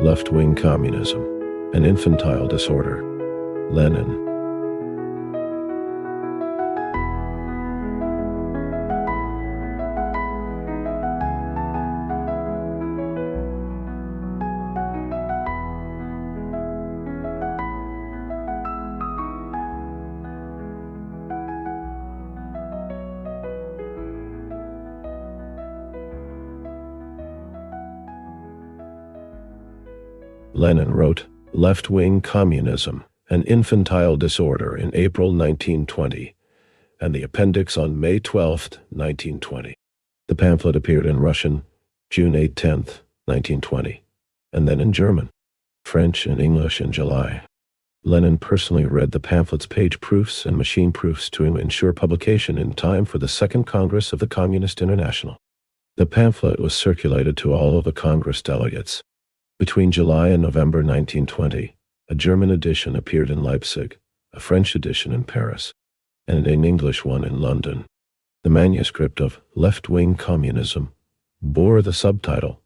Left-wing communism, an infantile disorder. Lenin. Lenin wrote Left-Wing Communism, an Infantile Disorder in April 1920, and the appendix on May 12, 1920. The pamphlet appeared in Russian June 8-10, 1920, and then in German, French, and English in July. Lenin personally read the pamphlet's page proofs and machine proofs to ensure publication in time for the Second Congress of the Communist International. The pamphlet was circulated to all of the Congress delegates. Between July and November 1920, a German edition appeared in Leipzig, a French edition in Paris, and an English one in London. The manuscript of Left-Wing Communism bore the subtitle,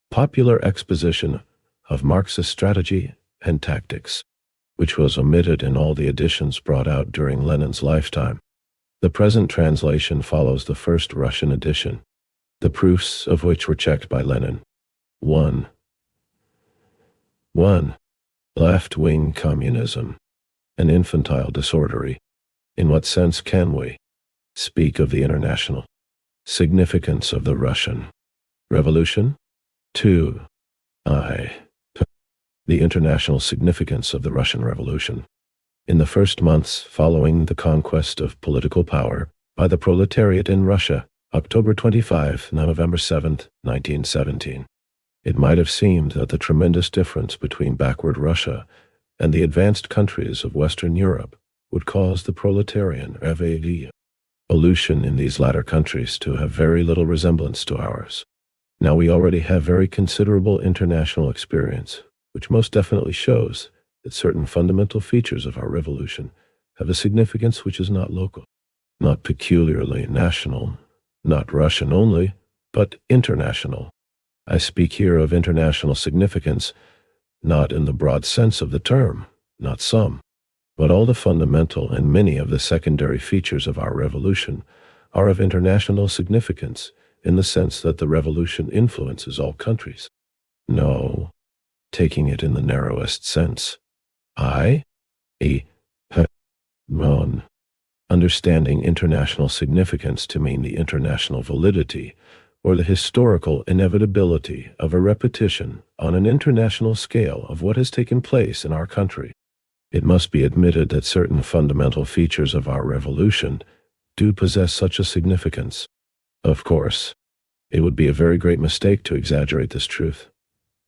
Popular Exposition of Marxist Strategy and Tactics, which was omitted in all the editions brought out during Lenin's lifetime. The present translation follows the first Russian edition, the proofs of which were checked by Lenin. 1. Left-wing communism, an infantile disorder. In what sense can we speak of the international significance of the Russian Revolution? 2. The international significance of the Russian Revolution. In the first months following the conquest of political power by the proletariat in Russia, October 25, November 7, 1917, it might have seemed that the tremendous difference between backward Russia and the advanced countries of Western Europe would cause the proletarian evolution in these latter countries to have very little resemblance to ours. Now we already have very considerable international experience, which most definitely shows that certain fundamental features of our revolution have a significance which is not local, not peculiarly national, not Russian only, but international. I speak here of international significance, not in the broad sense of the term, not some, but all the fundamental and many of the secondary features of our revolution are of international significance in the sense that the revolution influences all countries. No, taking it in the narrowest sense. Understanding international significance to mean the international validity or the historical inevitability of a repetition on an international scale of what has taken place in our country. It must be admitted that certain fundamental features of our revolution do possess such a significance. Of course, it would be a very great mistake to exaggerate this truth,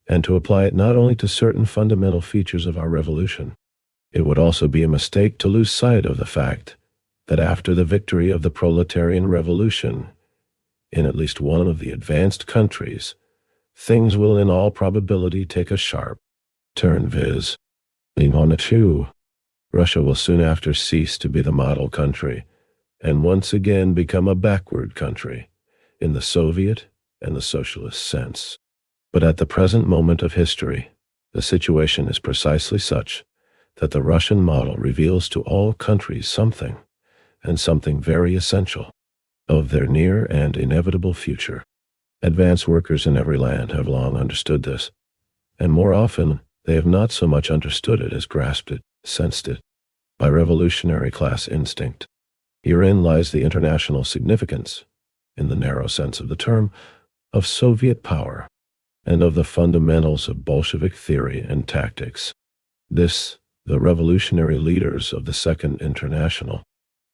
and to apply it not only to certain fundamental features of our revolution. It would also be a mistake to lose sight of the fact that after the victory of the proletarian revolution, in at least one of the advanced countries, things will in all probability take a sharp turn, viz. Russia will soon after cease to be the model country, and once again become a backward country, in the Soviet and the socialist sense. But at the present moment of history, the situation is precisely such that the Russian model reveals to all countries something, and something very essential, of their near and inevitable future. Advanced workers in every land have long understood this, and more often they have not so much understood it as grasped it, sensed it, by revolutionary class instinct. Herein lies the international significance, in the narrow sense of the term, of Soviet power, and of the fundamentals of Bolshevik theory and tactics. This, the revolutionary leaders of the Second International,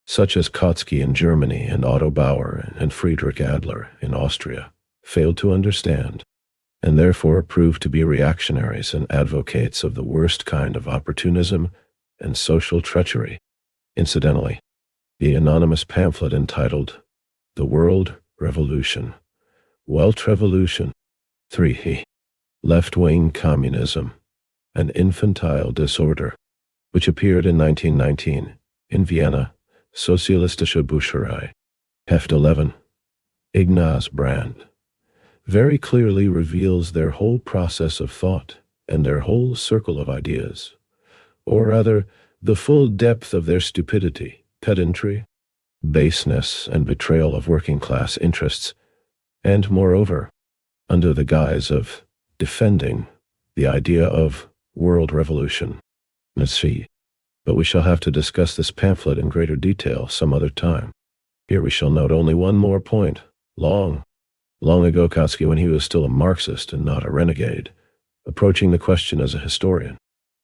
such as Kautsky in Germany and Otto Bauer and Friedrich Adler in Austria, failed to understand, and therefore proved to be reactionaries and advocates of the worst kind of opportunism and social treachery. Incidentally, the anonymous pamphlet entitled The World Revolution, Weltrevolution, 3. Left-Wing Communism, an Infantile Disorder, which appeared in 1919 in Vienna, Sozialistische Bücherei, Heft 11, Ignaz Brand, very clearly reveals their whole process of thought and their whole circle of ideas, or rather, the full depth of their stupidity, pedantry, baseness, and betrayal of working-class interests, and moreover, under the guise of defending the idea of world revolution. Let's see. But we shall have to discuss this pamphlet in greater detail some other time. Here we shall note only one more point. Long ago, Kautsky, when he was still a Marxist and not a renegade, approaching the question as a historian,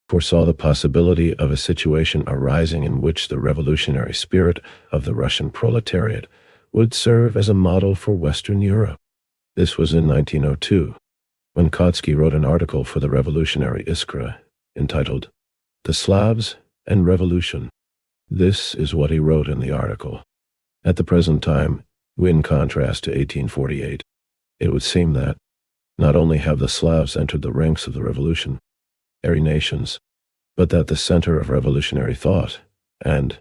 foresaw the possibility of a situation arising in which the revolutionary spirit of the Russian proletariat would serve as a model for Western Europe. This was in 1902, when Kautsky wrote an article for the revolutionary Iskra entitled "The Slavs and Revolution." This is what he wrote in the article. At the present time, in contrast to 1848, it would seem that not only have the Slavs entered the ranks of the revolutionary nations, but that the center of revolutionary thought and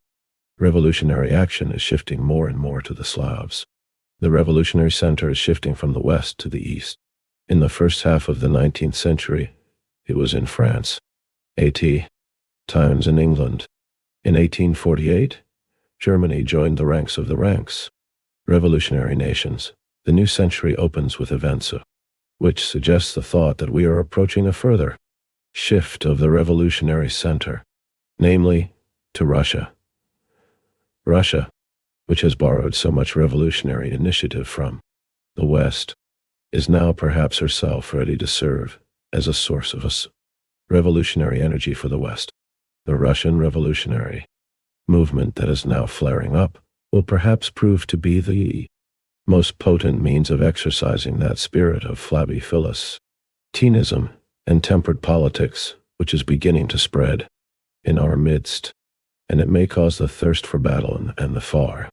revolutionary action is shifting more and more to the Slavs. The revolutionary center is shifting from the west to the east. In the first half of the 19th century, it was in France, times in England. In 1848, Germany joined the ranks of the revolutionary nations. The new century opens with events which suggests the thought that we are approaching a further shift of the revolutionary center, namely to Russia. Russia, which has borrowed so much revolutionary initiative from the West, is now perhaps herself ready to serve as a source of revolutionary energy for the West. The Russian revolutionary movement that is now flaring up will perhaps prove to be the most potent means of exercising that spirit of flabby philistinism and tempered politics which is beginning to spread in our midst, and it may cause the thirst for battle and the far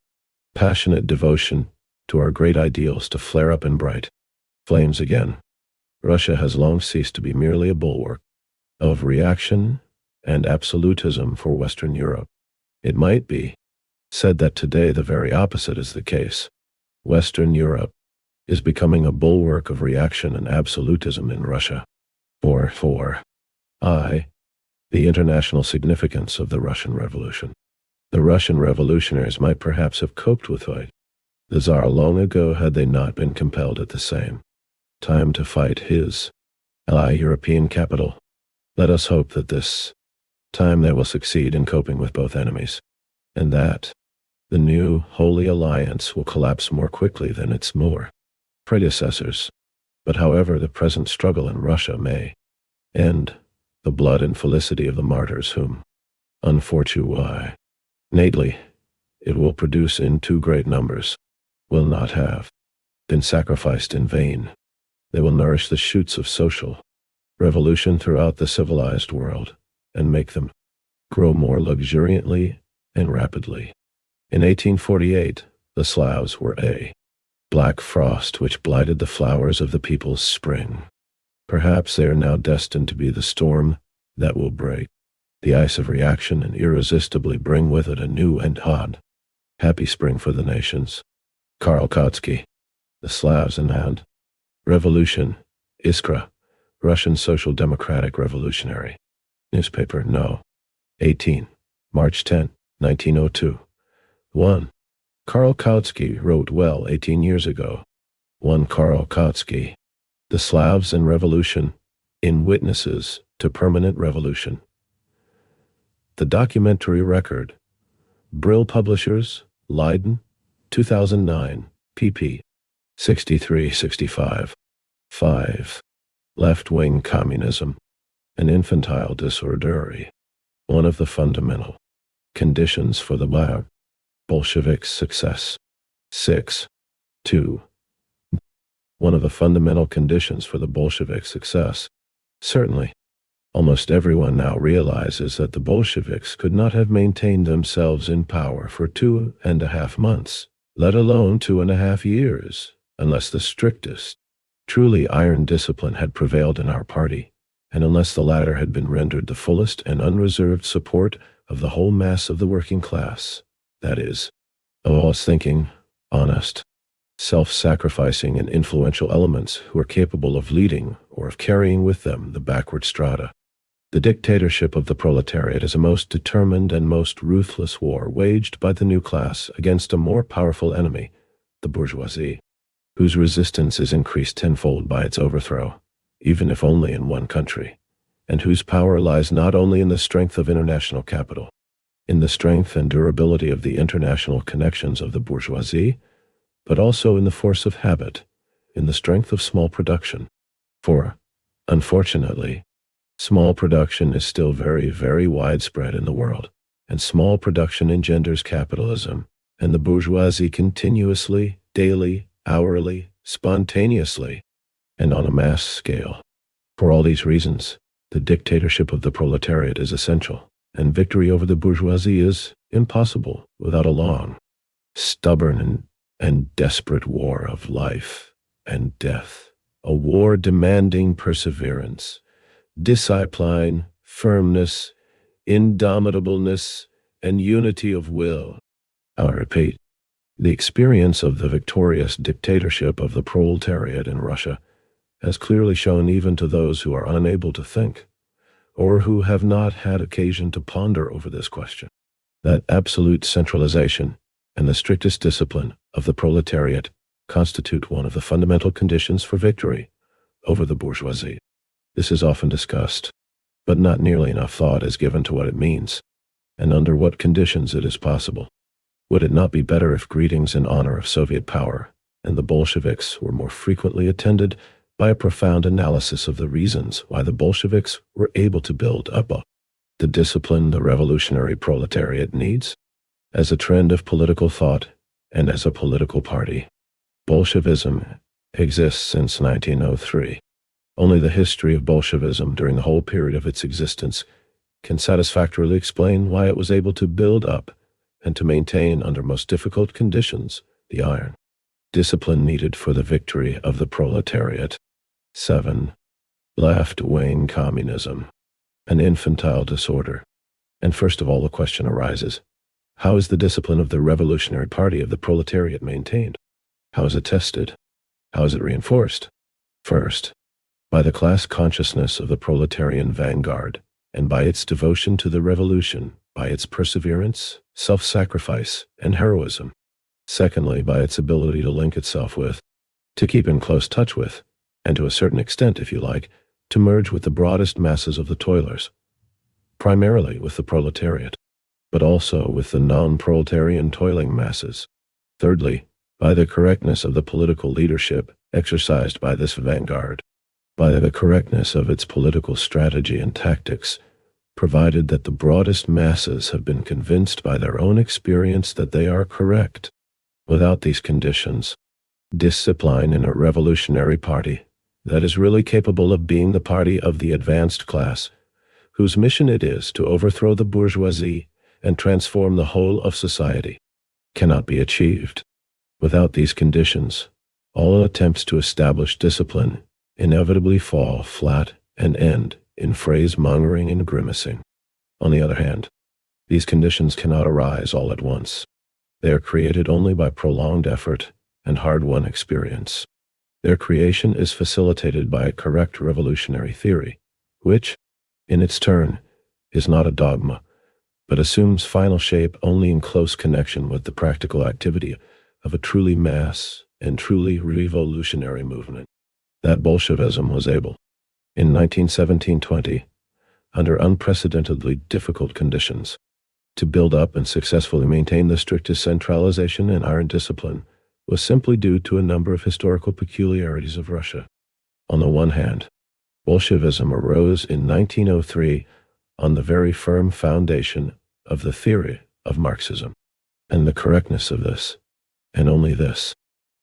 passionate devotion to our great ideals to flare up in bright flames again. Russia has long ceased to be merely a bulwark of reaction and absolutism for Western Europe. It might be said that today the very opposite is the case. Western Europe is becoming a bulwark of reaction and absolutism in Russia. The international significance of the Russian Revolution. The Russian revolutionaries might perhaps have coped with the Tsar long ago had they not been compelled at the same time to fight his European capital. Let us hope that this time they will succeed in coping with both enemies, and that the new Holy Alliance will collapse more quickly than its more predecessors. But however the present struggle in Russia may end, the blood and felicity of the martyrs whom, unfortunately, it will produce in too great numbers, will not have been sacrificed in vain. They will nourish the shoots of social revolution throughout the civilized world, and make them grow more luxuriantly and rapidly. In 1848, the Slavs were a black frost which blighted the flowers of the people's spring. Perhaps they are now destined to be the storm that will break the ice of reaction and irresistibly bring with it a new and hot, happy spring for the nations. Karl Kautsky, The Slavs and Revolution, Iskra, Russian Social Democratic Revolutionary Newspaper, No. 18, March 10, 1902. 1. Karl Kautsky wrote well 18 years ago. 1. Karl Kautsky, The Slavs and Revolution, in Witnesses to Permanent Revolution. The Documentary Record. Brill Publishers, Leiden, 2009, pp. 63-65. 5. Left-Wing Communism, an Infantile Disorder. One of the fundamental conditions for the Bolsheviks' success. 6. 2. One of the fundamental conditions for the Bolshevik success. Certainly, almost everyone now realizes that the Bolsheviks could not have maintained themselves in power for 2.5 months, let alone 2.5 years, unless the strictest, truly iron discipline had prevailed in our party, and unless the latter had been rendered the fullest and unreserved support of the whole mass of the working class, that is, of all thinking, honest, self-sacrificing and influential elements who are capable of leading or of carrying with them the backward strata. The dictatorship of the proletariat is a most determined and most ruthless war waged by the new class against a more powerful enemy, the bourgeoisie, whose resistance is increased tenfold by its overthrow, even if only in one country, and whose power lies not only in the strength of international capital, in the strength and durability of the international connections of the bourgeoisie, but also in the force of habit, in the strength of small production. For, unfortunately, small production is still very, very widespread in the world, and small production engenders capitalism, and the bourgeoisie continuously, daily, hourly, spontaneously, and on a mass scale. For all these reasons, the dictatorship of the proletariat is essential, and victory over the bourgeoisie is impossible without a long, stubborn, and desperate war of life and death, a war demanding perseverance, discipline, firmness, indomitableness, and unity of will. I repeat, the experience of the victorious dictatorship of the proletariat in Russia has clearly shown even to those who are unable to think, or who have not had occasion to ponder over this question, that absolute centralization and the strictest discipline of the proletariat constitute one of the fundamental conditions for victory over the bourgeoisie. This is often discussed, but not nearly enough thought is given to what it means, and under what conditions it is possible. Would it not be better if greetings in honor of Soviet power and the Bolsheviks were more frequently attended by a profound analysis of the reasons why the Bolsheviks were able to build up the discipline the revolutionary proletariat needs? As a trend of political thought and as a political party, Bolshevism exists since 1903. Only the history of Bolshevism during the whole period of its existence can satisfactorily explain why it was able to build up and to maintain under most difficult conditions the iron discipline needed for the victory of the proletariat. 7. Left-wing communism, an infantile disorder. And first of all, the question arises, how is the discipline of the revolutionary party of the proletariat maintained? How is it tested? How is it reinforced? First, by the class consciousness of the proletarian vanguard, and by its devotion to the revolution, by its perseverance, self-sacrifice, and heroism. Secondly, by its ability to link itself with, to keep in close touch with, and to a certain extent, if you like, to merge with the broadest masses of the toilers, primarily with the proletariat, but also with the non-proletarian toiling masses. Thirdly, by the correctness of the political leadership exercised by this vanguard, by the correctness of its political strategy and tactics, provided that the broadest masses have been convinced by their own experience that they are correct. Without these conditions, discipline in a revolutionary party that is really capable of being the party of the advanced class, whose mission it is to overthrow the bourgeoisie and transform the whole of society, cannot be achieved. Without these conditions, all attempts to establish discipline inevitably fall flat and end in phrase-mongering and grimacing. On the other hand, these conditions cannot arise all at once. They are created only by prolonged effort and hard-won experience. Their creation is facilitated by a correct revolutionary theory, which, in its turn, is not a dogma, but assumes final shape only in close connection with the practical activity of a truly mass and truly revolutionary movement. That Bolshevism was able, in 1917-20, under unprecedentedly difficult conditions, to build up and successfully maintain the strictest centralization and iron discipline was simply due to a number of historical peculiarities of Russia. On the one hand, Bolshevism arose in 1903 on the very firm foundation of the theory of Marxism, and the correctness of this, and only this,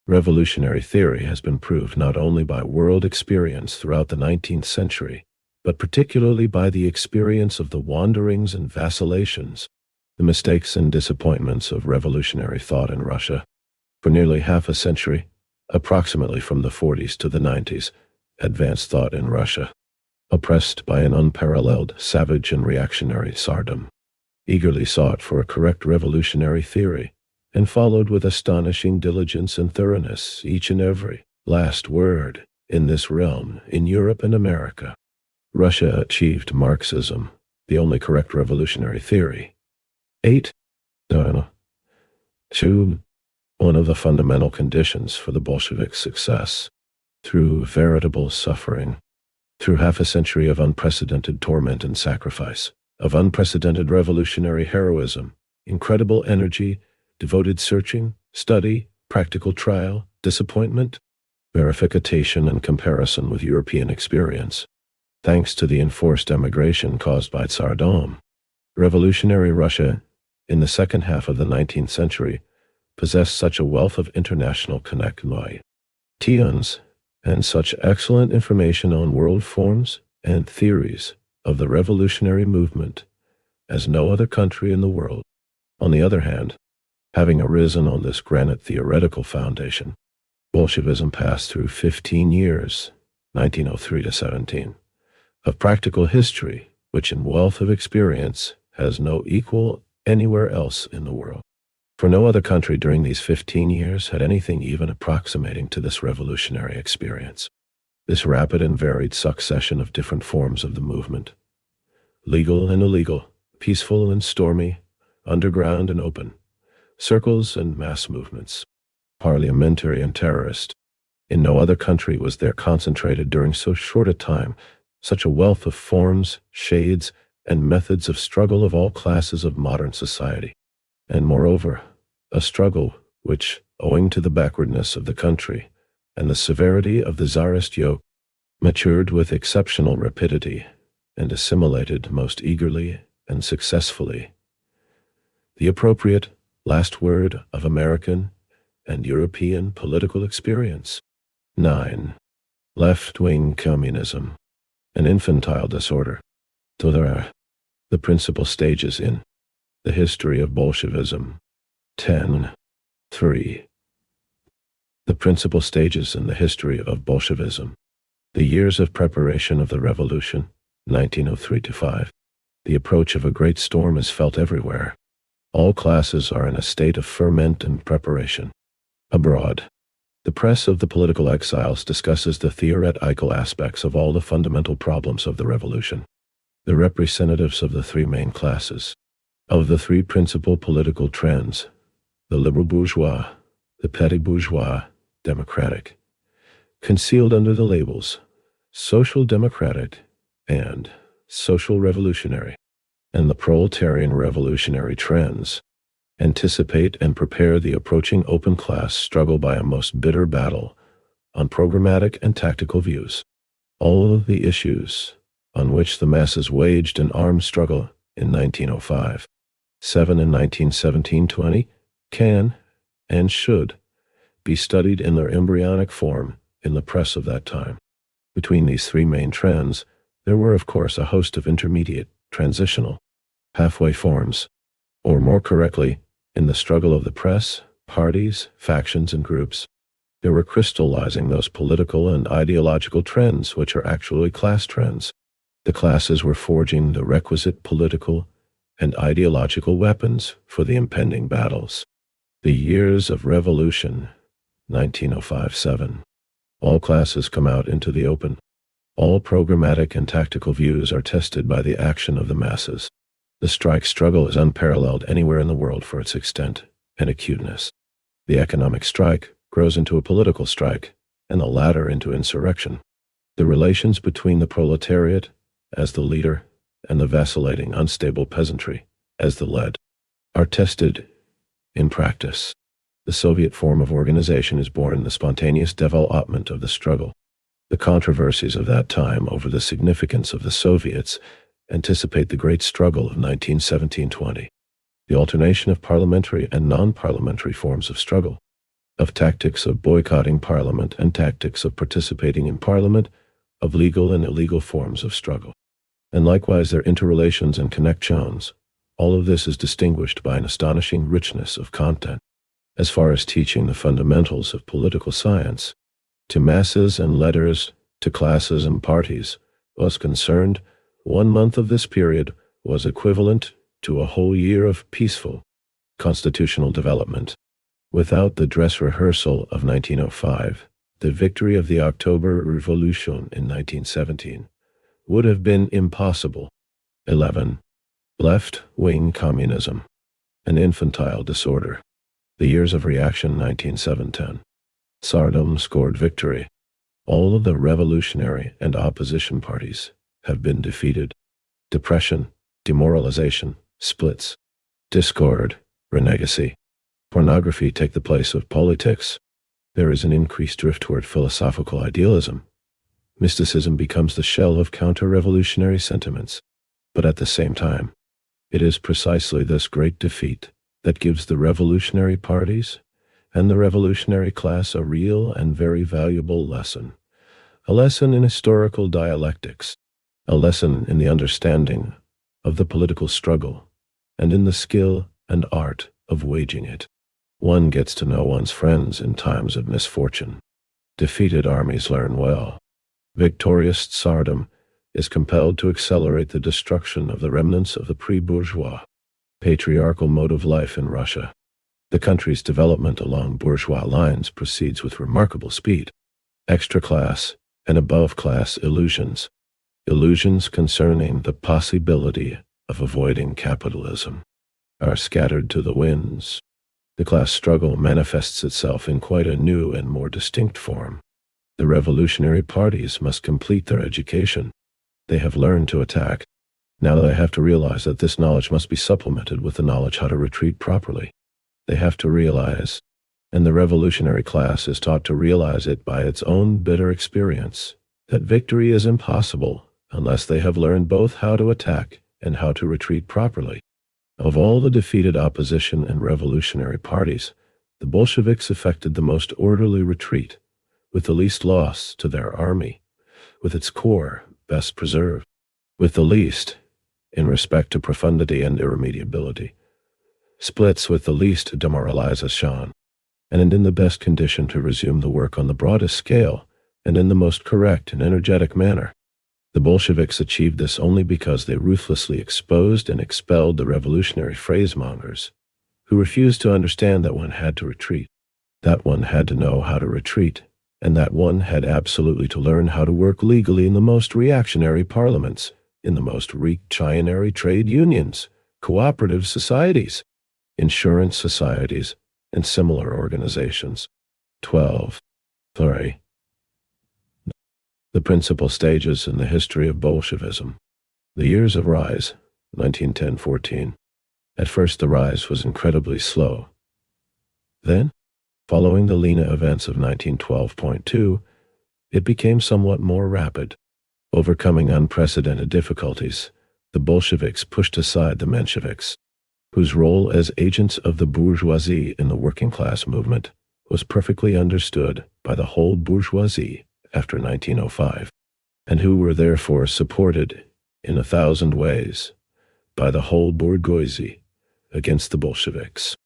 revolutionary theory has been proved not only by world experience throughout the 19th century, but particularly by the experience of the wanderings and vacillations, the mistakes and disappointments of revolutionary thought in Russia. For nearly half a century, approximately from the 40s to the 90s, advanced thought in Russia, oppressed by an unparalleled, savage and reactionary tsardom, eagerly sought for a correct revolutionary theory, and followed with astonishing diligence and thoroughness each and every last word in this realm in Europe and America. Russia achieved Marxism, the only correct revolutionary theory. 8. 2. One of the fundamental conditions for the Bolshevik success. Through veritable suffering, through half a century of unprecedented torment and sacrifice, of unprecedented revolutionary heroism, incredible energy, devoted searching, study, practical trial, disappointment, verification and comparison with European experience. Thanks to the enforced emigration caused by Tsardom, revolutionary Russia, in the second half of the 19th century, possessed such a wealth of international connections and such excellent information on world forms and theories of the revolutionary movement as no other country in the world. On the other hand, having arisen on this granite theoretical foundation, Bolshevism passed through 15 years, 1903 to 17, of practical history, which in wealth of experience has no equal anywhere else in the world. For no other country during these 15 years had anything even approximating to this revolutionary experience. This rapid and varied succession of different forms of the movement, legal and illegal, peaceful and stormy, underground and open, circles and mass movements, parliamentary and terrorist. In no other country was there concentrated during so short a time such a wealth of forms, shades, and methods of struggle of all classes of modern society. And moreover, a struggle which, owing to the backwardness of the country and the severity of the Tsarist yoke, matured with exceptional rapidity and assimilated most eagerly and successfully the appropriate last word of American and European political experience. 9. Left-wing communism, an infantile disorder. So there are the principal stages in the history of Bolshevism. 10. 3. The principal stages in the history of Bolshevism. The years of preparation of the revolution, 1903 to 5. The approach of a great storm is felt everywhere. All classes are in a state of ferment and preparation. Abroad, the press of the political exiles discusses the theoretical aspects of all the fundamental problems of the revolution. The representatives of the three main classes, of the three principal political trends, the liberal bourgeois, the petty bourgeois, democratic, concealed under the labels social democratic and social revolutionary, and the proletarian revolutionary trends, anticipate and prepare the approaching open class struggle by a most bitter battle on programmatic and tactical views. All of the issues on which the masses waged an armed struggle in 1905, 7 and 1917-20 can and should be studied in their embryonic form in the press of that time. Between these three main trends, there were of course a host of intermediate, transitional, halfway forms, or more correctly, in the struggle of the press, parties, factions, and groups, there were crystallizing those political and ideological trends which are actually class trends. The classes were forging the requisite political and ideological weapons for the impending battles. The years of revolution, 1905-7. All classes come out into the open. All programmatic and tactical views are tested by the action of the masses. The strike struggle is unparalleled anywhere in the world for its extent and acuteness. The economic strike grows into a political strike, and the latter into insurrection. The relations between the proletariat as the leader and the vacillating, unstable peasantry as the led are tested in practice. The Soviet form of organization is born in the spontaneous development of the struggle. The controversies of that time over the significance of the Soviets anticipate the great struggle of 1917-20. The alternation of parliamentary and non-parliamentary forms of struggle, of tactics of boycotting parliament and tactics of participating in parliament, of legal and illegal forms of struggle, and likewise their interrelations and connections. All of this is distinguished by an astonishing richness of content. As far as teaching the fundamentals of political science, to masses and letters, to classes and parties, was concerned, 1 month of this period was equivalent to a whole year of peaceful, constitutional development. Without the dress rehearsal of 1905, the victory of the October Revolution in 1917 would have been impossible. 11. Left-wing communism. An infantile disorder. The years of reaction 1907-10. Tsardom scored victory. All of the revolutionary and opposition parties have been defeated. Depression, demoralization, splits, discord, renegacy. Pornography take the place of politics. There is an increased drift toward philosophical idealism. Mysticism becomes the shell of counter-revolutionary sentiments. But at the same time, it is precisely this great defeat that gives the revolutionary parties and the revolutionary class a real and very valuable lesson. A lesson in historical dialectics, a lesson in the understanding of the political struggle, and in the skill and art of waging it. One gets to know one's friends in times of misfortune. Defeated armies learn well. Victorious Tsardom is compelled to accelerate the destruction of the remnants of the pre-bourgeois, patriarchal mode of life in Russia. The country's development along bourgeois lines proceeds with remarkable speed. Extra-class and above-class illusions. Illusions concerning the possibility of avoiding capitalism are scattered to the winds. The class struggle manifests itself in quite a new and more distinct form. The revolutionary parties must complete their education. They have learned to attack. Now they have to realize that this knowledge must be supplemented with the knowledge how to retreat properly. They have to realize, and the revolutionary class is taught to realize it by its own bitter experience, that victory is impossible unless they have learned both how to attack and how to retreat properly. Of all the defeated opposition and revolutionary parties, the Bolsheviks effected the most orderly retreat, with the least loss to their army, with its core best preserved, with the least, in respect to profundity and irremediability, splits with the least demoralization, and in the best condition to resume the work on the broadest scale and in the most correct and energetic manner. The Bolsheviks achieved this only because they ruthlessly exposed and expelled the revolutionary phrasemongers, who refused to understand that one had to retreat, that one had to know how to retreat, and that one had absolutely to learn how to work legally in the most reactionary parliaments, in the most reactionary trade unions, cooperative societies, insurance societies, and similar organizations. 12. 3. The principal stages in the history of Bolshevism. The years of rise, 1910-14. At first the rise was incredibly slow. Then, following the Lena events of 1912.2, it became somewhat more rapid. Overcoming unprecedented difficulties, the Bolsheviks pushed aside the Mensheviks, whose role as agents of the bourgeoisie in the working class movement was perfectly understood by the whole bourgeoisie after 1905, and who were therefore supported in 1,000 ways by the whole bourgeoisie against the Bolsheviks.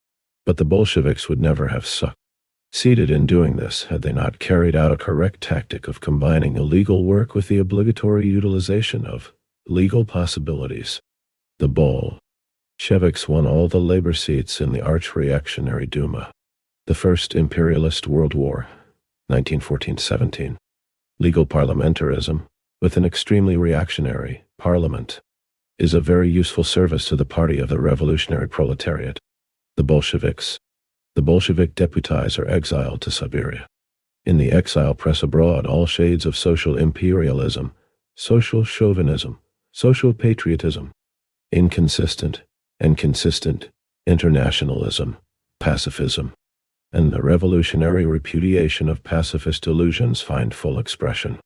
But the Bolsheviks would never have succeeded in doing this had they not carried out a correct tactic of combining illegal work with the obligatory utilization of legal possibilities. The Bolsheviks won all the labor seats in the arch-reactionary Duma. The First Imperialist World War, 1914-17. Legal parliamentarism, with an extremely reactionary parliament, is a very useful service to the party of the revolutionary proletariat. The Bolsheviks. The Bolshevik deputies are exiled to Siberia. In the exile press abroad all shades of social imperialism, social chauvinism, social patriotism, inconsistent and consistent internationalism, pacifism, and the revolutionary repudiation of pacifist illusions find full expression.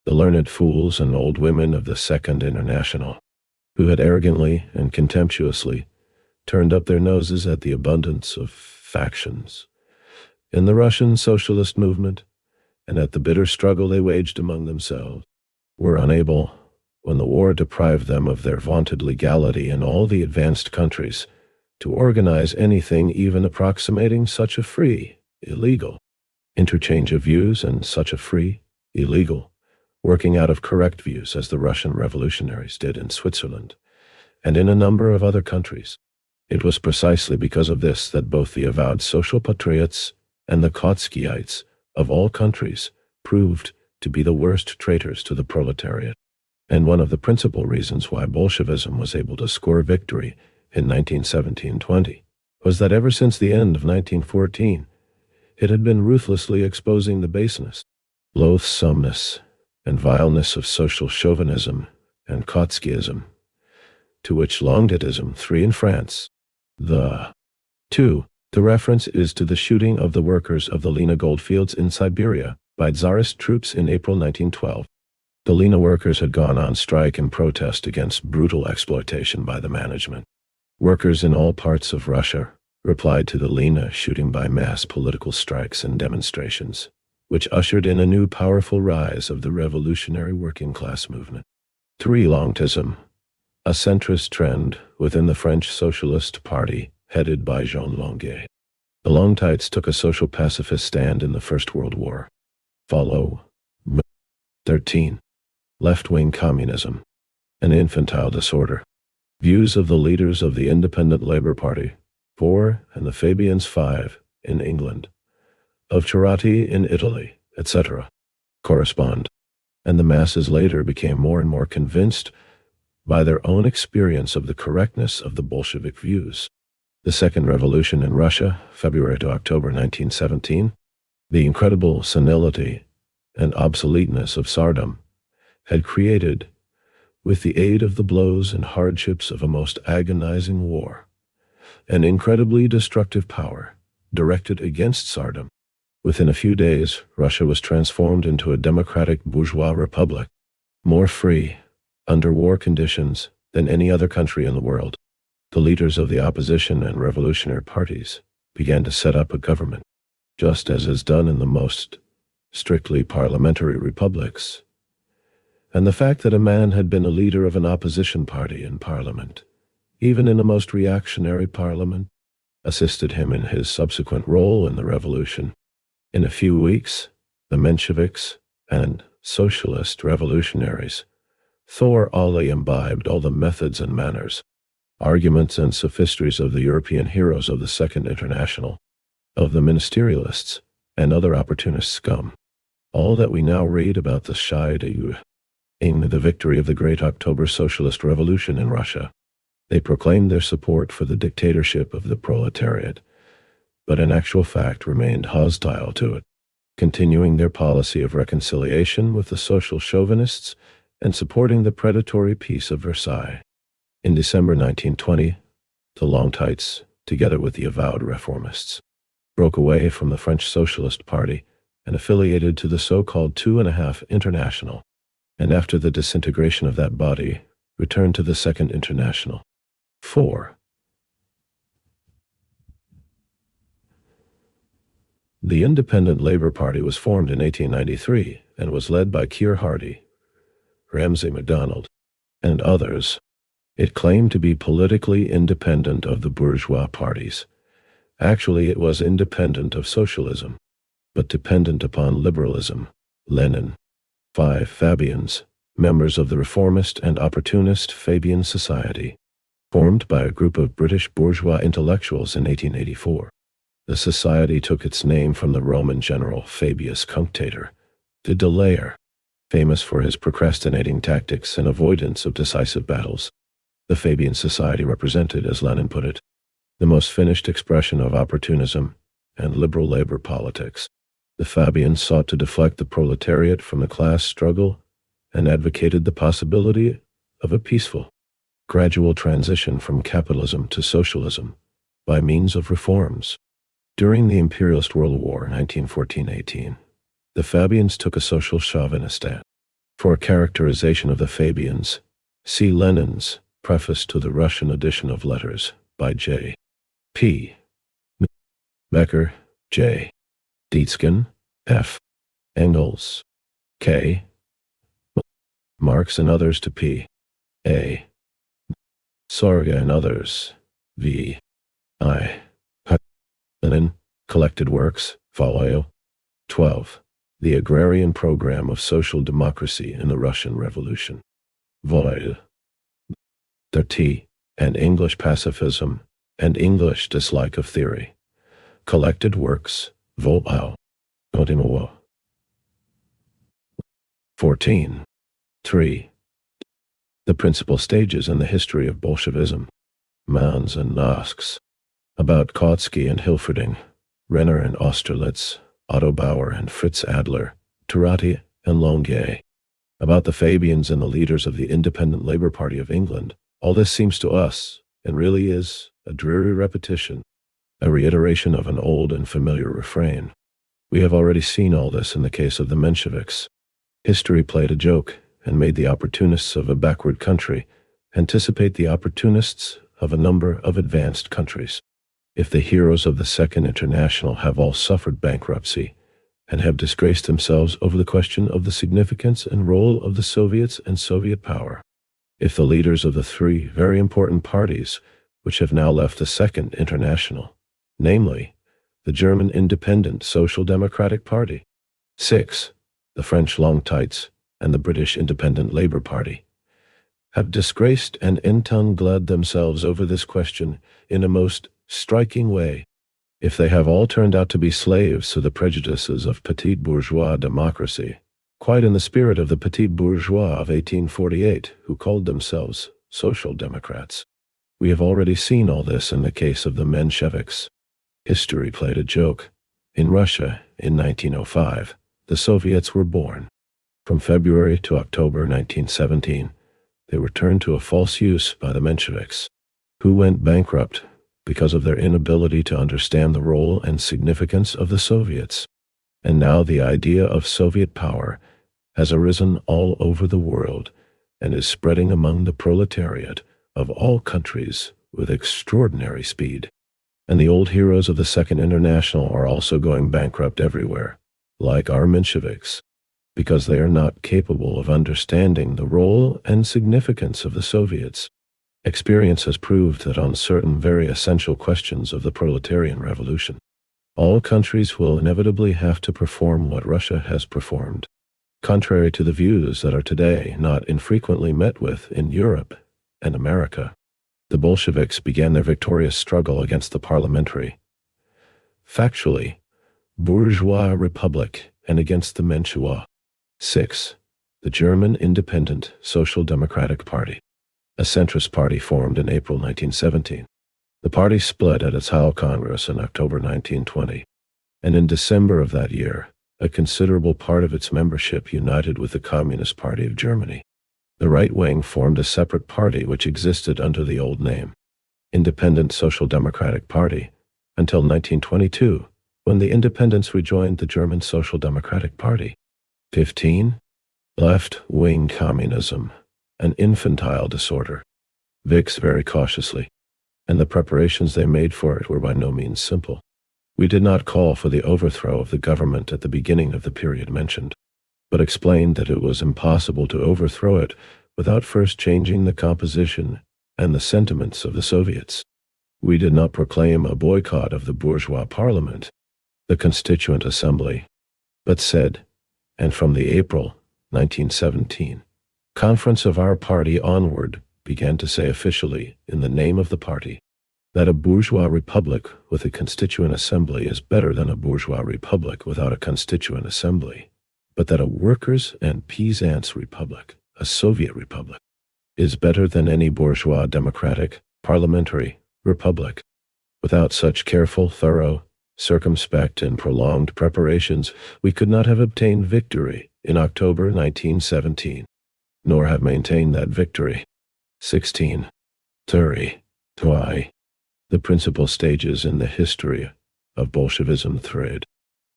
The learned fools and old women of the Second International, who had arrogantly and contemptuously turned up their noses at the abundance of factions in the Russian socialist movement and at the bitter struggle they waged among themselves, were unable, when the war deprived them of their vaunted legality in all the advanced countries, to organize anything even approximating such a free, illegal interchange of views and such a free, illegal working out of correct views as the Russian revolutionaries did in Switzerland and in a number of other countries. It was precisely because of this that both the avowed social patriots and the Trotskyites of all countries proved to be the worst traitors to the proletariat. And one of the principal reasons why Bolshevism was able to score victory in 1917-20 was that ever since the end of 1914, it had been ruthlessly exposing the baseness, loathsomeness, and vileness of social chauvinism and Trotskyism, to which Longuetism 3 in France. The reference is to the shooting of the workers of the Lena goldfields in Siberia by Tsarist troops in April 1912. The Lena workers had gone on strike in protest against brutal exploitation by the management. Workers in all parts of Russia replied to the Lena shooting by mass political strikes and demonstrations, which ushered in a new powerful rise of the revolutionary working class movement. 3. Longuetism, a centrist trend within the French Socialist Party headed by Jean Longuet. The Longuetites took a social pacifist stand in the First World War. Follow 13. Left-wing communism, an infantile disorder. Views of the leaders of the Independent Labour Party 4 and the Fabians 5 in England, of Cerati in Italy, etc., correspond, and the masses later became more and more convinced by their own experience of the correctness of the Bolshevik views. The Second Revolution in Russia, February to October 1917, the incredible senility and obsoleteness of Tsardom had created, with the aid of the blows and hardships of a most agonizing war, an incredibly destructive power directed against Tsardom. Within a few days, Russia was transformed into a democratic bourgeois republic, more free, under war conditions, than any other country in the world. The leaders of the opposition and revolutionary parties began to set up a government, just as is done in the most strictly parliamentary republics. And the fact that a man had been a leader of an opposition party in parliament, even in a most reactionary parliament, assisted him in his subsequent role in the revolution. In a few weeks, the Mensheviks and socialist revolutionaries thoroughly imbibed all the methods and manners, arguments and sophistries of the European heroes of the Second International, of the ministerialists and other opportunist scum. All that we now read about the Shai-de in the victory of the Great October Socialist Revolution in Russia. They proclaimed their support for the dictatorship of the proletariat, but in actual fact remained hostile to it, continuing their policy of reconciliation with the social chauvinists and supporting the predatory Peace of Versailles. In December 1920, the Longuetites, together with the avowed reformists, broke away from the French Socialist Party and affiliated to the so-called 2.5 International, and after the disintegration of that body, returned to the Second International. 4. The Independent Labour Party was formed in 1893 and was led by Keir Hardie, Ramsay MacDonald, and others. It claimed to be politically independent of the bourgeois parties. Actually, it was independent of socialism, but dependent upon liberalism. Lenin. 5. Fabians, members of the reformist and opportunist Fabian Society, formed by a group of British bourgeois intellectuals in 1884. The society took its name from the Roman general Fabius Cunctator, the delayer, famous for his procrastinating tactics and avoidance of decisive battles. The Fabian Society represented, as Lenin put it, the most finished expression of opportunism and liberal labor politics. The Fabians sought to deflect the proletariat from the class struggle and advocated the possibility of a peaceful, gradual transition from capitalism to socialism by means of reforms. During the Imperialist World War 1914-18, the Fabians took a social chauvinist stand. For a characterization of the Fabians, see Lenin's preface to the Russian edition of Letters by J. P. Becker, J. Dietzken, F. Engels, K. Marx and others to P. A. Sorga and others, V. I. Lenin, Collected Works, Folio. 12. The Agrarian Program of Social Democracy in the Russian Revolution. Void. 30. And English Pacifism and English dislike of theory. Collected works, vol. 14. 3. The principal stages in the history of Bolshevism. Mans and Nosks. About Kautsky and Hilferding, Renner and Austerlitz, Otto Bauer and Fritz Adler, Turati and Longuet. About the Fabians and the leaders of the Independent Labour Party of England. All this seems to us, and really is, a dreary repetition, a reiteration of an old and familiar refrain. We have already seen all this in the case of the Mensheviks. History played a joke and made the opportunists of a backward country anticipate the opportunists of a number of advanced countries. If the heroes of the Second International have all suffered bankruptcy and have disgraced themselves over the question of the significance and role of the Soviets and Soviet power, if the leaders of the three very important parties which have now left the Second International, namely, the German Independent Social Democratic Party, 6, the French Longtights, and the British Independent Labour Party, have disgraced and entangled themselves over this question in a most striking way, if they have all turned out to be slaves to the prejudices of petit bourgeois democracy, quite in the spirit of the petit bourgeois of 1848, who called themselves social democrats. We have already seen all this in the case of the Mensheviks. History played a joke. In Russia, in 1905, the Soviets were born. From February to October 1917, they were turned to a false use by the Mensheviks, who went bankrupt because of their inability to understand the role and significance of the Soviets. And now the idea of Soviet power has arisen all over the world and is spreading among the proletariat of all countries with extraordinary speed. And the old heroes of the Second International are also going bankrupt everywhere, like our Mensheviks, because they are not capable of understanding the role and significance of the Soviets. Experience has proved that on certain very essential questions of the proletarian revolution, all countries will inevitably have to perform what Russia has performed. Contrary to the views that are today not infrequently met with in Europe and America, the Bolsheviks began their victorious struggle against the parliamentary, factually, bourgeois republic and against the Menshua. 6. The German Independent Social Democratic Party, a centrist party formed in April 1917. The party split at its Halle Congress in October 1920, and in December of that year, a considerable part of its membership united with the Communist Party of Germany. The right wing formed a separate party which existed under the old name, Independent Social Democratic Party, until 1922, when the independents rejoined the German Social Democratic Party. 15. Left-wing communism, an infantile disorder. Vicks very cautiously, and the preparations they made for it were by no means simple. We did not call for the overthrow of the government at the beginning of the period mentioned, but explained that it was impossible to overthrow it without first changing the composition and the sentiments of the Soviets. We did not proclaim a boycott of the bourgeois parliament, the Constituent Assembly, but said, and from the April 1917 conference of our party onward began to say officially, in the name of the party, that a bourgeois republic with a constituent assembly is better than a bourgeois republic without a constituent assembly, but that a workers' and peasants' republic, a Soviet republic, is better than any bourgeois democratic, parliamentary republic. Without such careful, thorough, circumspect, and prolonged preparations, we could not have obtained victory in October 1917, nor have maintained that victory. 16. Turi. The principal stages in the history of Bolshevism. Thread.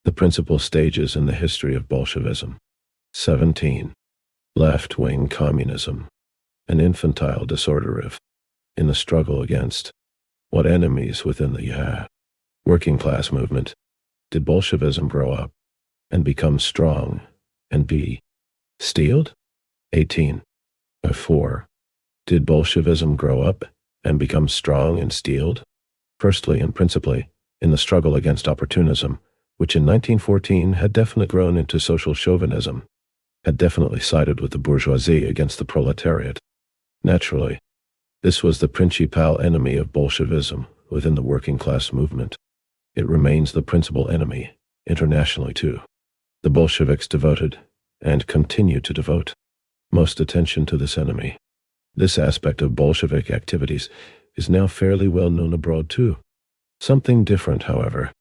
The principal stages in the history of Bolshevism. 17. Left-wing communism, an infantile disorder. In the struggle against what enemies within the working class movement did Bolshevism grow up and become strong and be steeled? 18. 4. Did Bolshevism grow up and become strong and steeled? Firstly and principally, in the struggle against opportunism, which in 1914 had definitely grown into social chauvinism, had definitely sided with the bourgeoisie against the proletariat. Naturally, this was the principal enemy of Bolshevism, within the working class movement. It remains the principal enemy, internationally too. The Bolsheviks devoted, and continue to devote, most attention to this enemy. This aspect of Bolshevik activities is now fairly well known abroad too. Something different, however,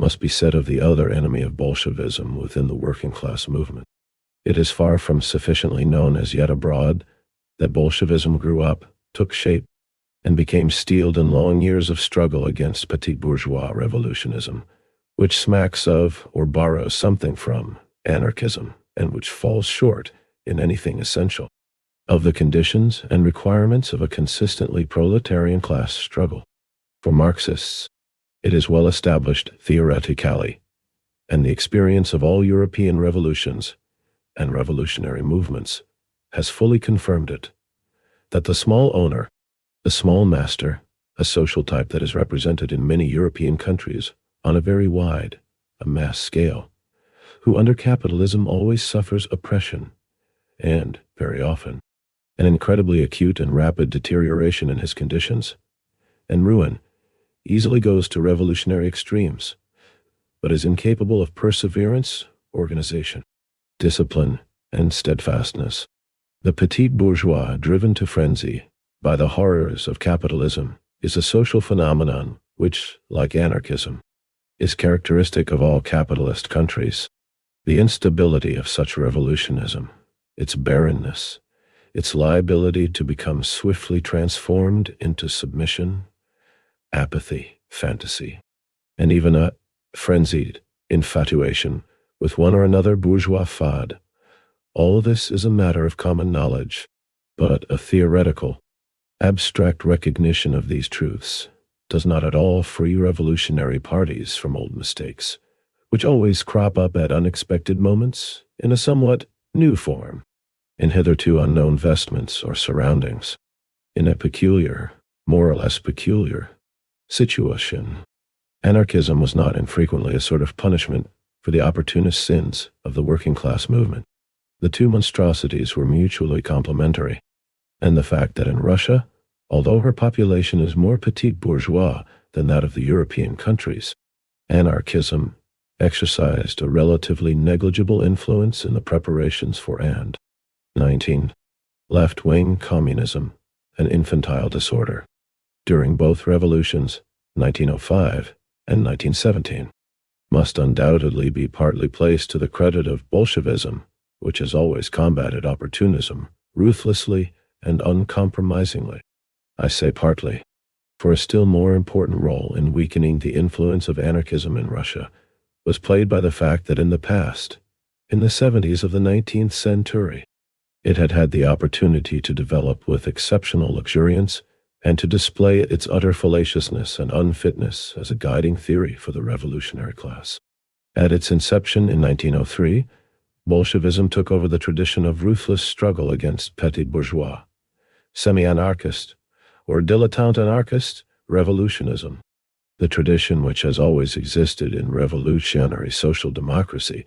must be said of the other enemy of Bolshevism within the working class movement. It is far from sufficiently known as yet abroad that Bolshevism grew up, took shape, and became steeled in long years of struggle against petit bourgeois revolutionism, which smacks of or borrows something from anarchism, and which falls short in anything essential of the conditions and requirements of a consistently proletarian class struggle. For Marxists, it is well established theoretically, and the experience of all European revolutions and revolutionary movements has fully confirmed it, that the small owner, the small master, a social type that is represented in many European countries on a very wide, a mass scale, who under capitalism always suffers oppression and, very often, an incredibly acute and rapid deterioration in his conditions, and ruin, easily goes to revolutionary extremes, but is incapable of perseverance, organization, discipline, and steadfastness. The petit bourgeois, driven to frenzy by the horrors of capitalism, is a social phenomenon which, like anarchism, is characteristic of all capitalist countries. The instability of such revolutionism, its barrenness, its liability to become swiftly transformed into submission, apathy, fantasy, and even a frenzied infatuation with one or another bourgeois fad. All this is a matter of common knowledge, but a theoretical, abstract recognition of these truths does not at all free revolutionary parties from old mistakes, which always crop up at unexpected moments in a somewhat new form, in hitherto unknown vestments or surroundings, in a peculiar, more or less peculiar, situation. Anarchism was not infrequently a sort of punishment for the opportunist sins of the working class movement. The two monstrosities were mutually complementary, and the fact that in Russia, although her population is more petit bourgeois than that of the European countries, anarchism exercised a relatively negligible influence in the preparations for 19 left-wing communism and infantile disorder during both revolutions, 1905 and 1917, must undoubtedly be partly placed to the credit of Bolshevism, which has always combated opportunism ruthlessly and uncompromisingly. I say partly, for a still more important role in weakening the influence of anarchism in Russia was played by the fact that in the past, in the 70s of the 19th century, it had had the opportunity to develop with exceptional luxuriance and to display its utter fallaciousness and unfitness as a guiding theory for the revolutionary class. At its inception in 1903, Bolshevism took over the tradition of ruthless struggle against petit bourgeois, semi-anarchist, or dilettante anarchist revolutionism, the tradition which has always existed in revolutionary social democracy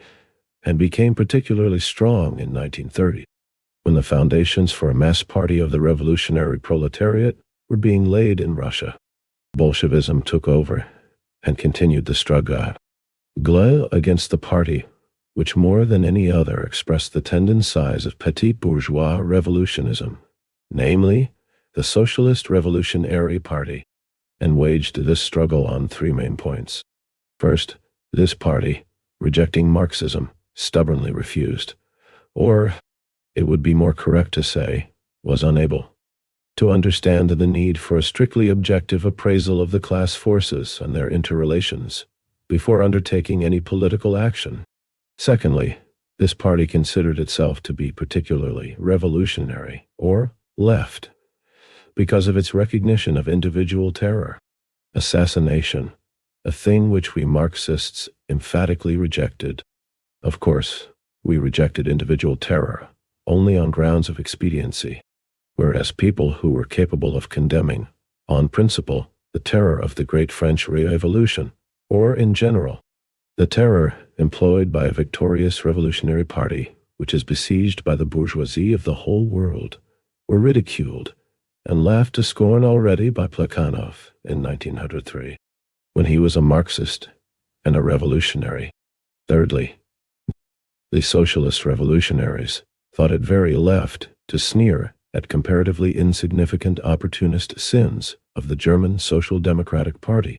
and became particularly strong in 1930, when the foundations for a mass party of the revolutionary proletariat were being laid in Russia. Bolshevism took over and continued the struggle against the party which more than any other expressed the tendencies of petit bourgeois revolutionism, namely, the Socialist Revolutionary Party, and waged this struggle on three main points. First, this party, rejecting Marxism, stubbornly refused, or, it would be more correct to say, was unable, to understand the need for a strictly objective appraisal of the class forces and their interrelations before undertaking any political action. Secondly, this party considered itself to be particularly revolutionary, or left, because of its recognition of individual terror, assassination, a thing which we Marxists emphatically rejected. Of course, we rejected individual terror only on grounds of expediency, whereas people who were capable of condemning, on principle, the terror of the Great French Revolution, or in general, the terror employed by a victorious revolutionary party which is besieged by the bourgeoisie of the whole world, were ridiculed and laughed to scorn already by Plekhanov in 1903, when he was a Marxist and a revolutionary. Thirdly, the socialist revolutionaries thought it very left to sneer at comparatively insignificant opportunist sins of the German Social Democratic Party,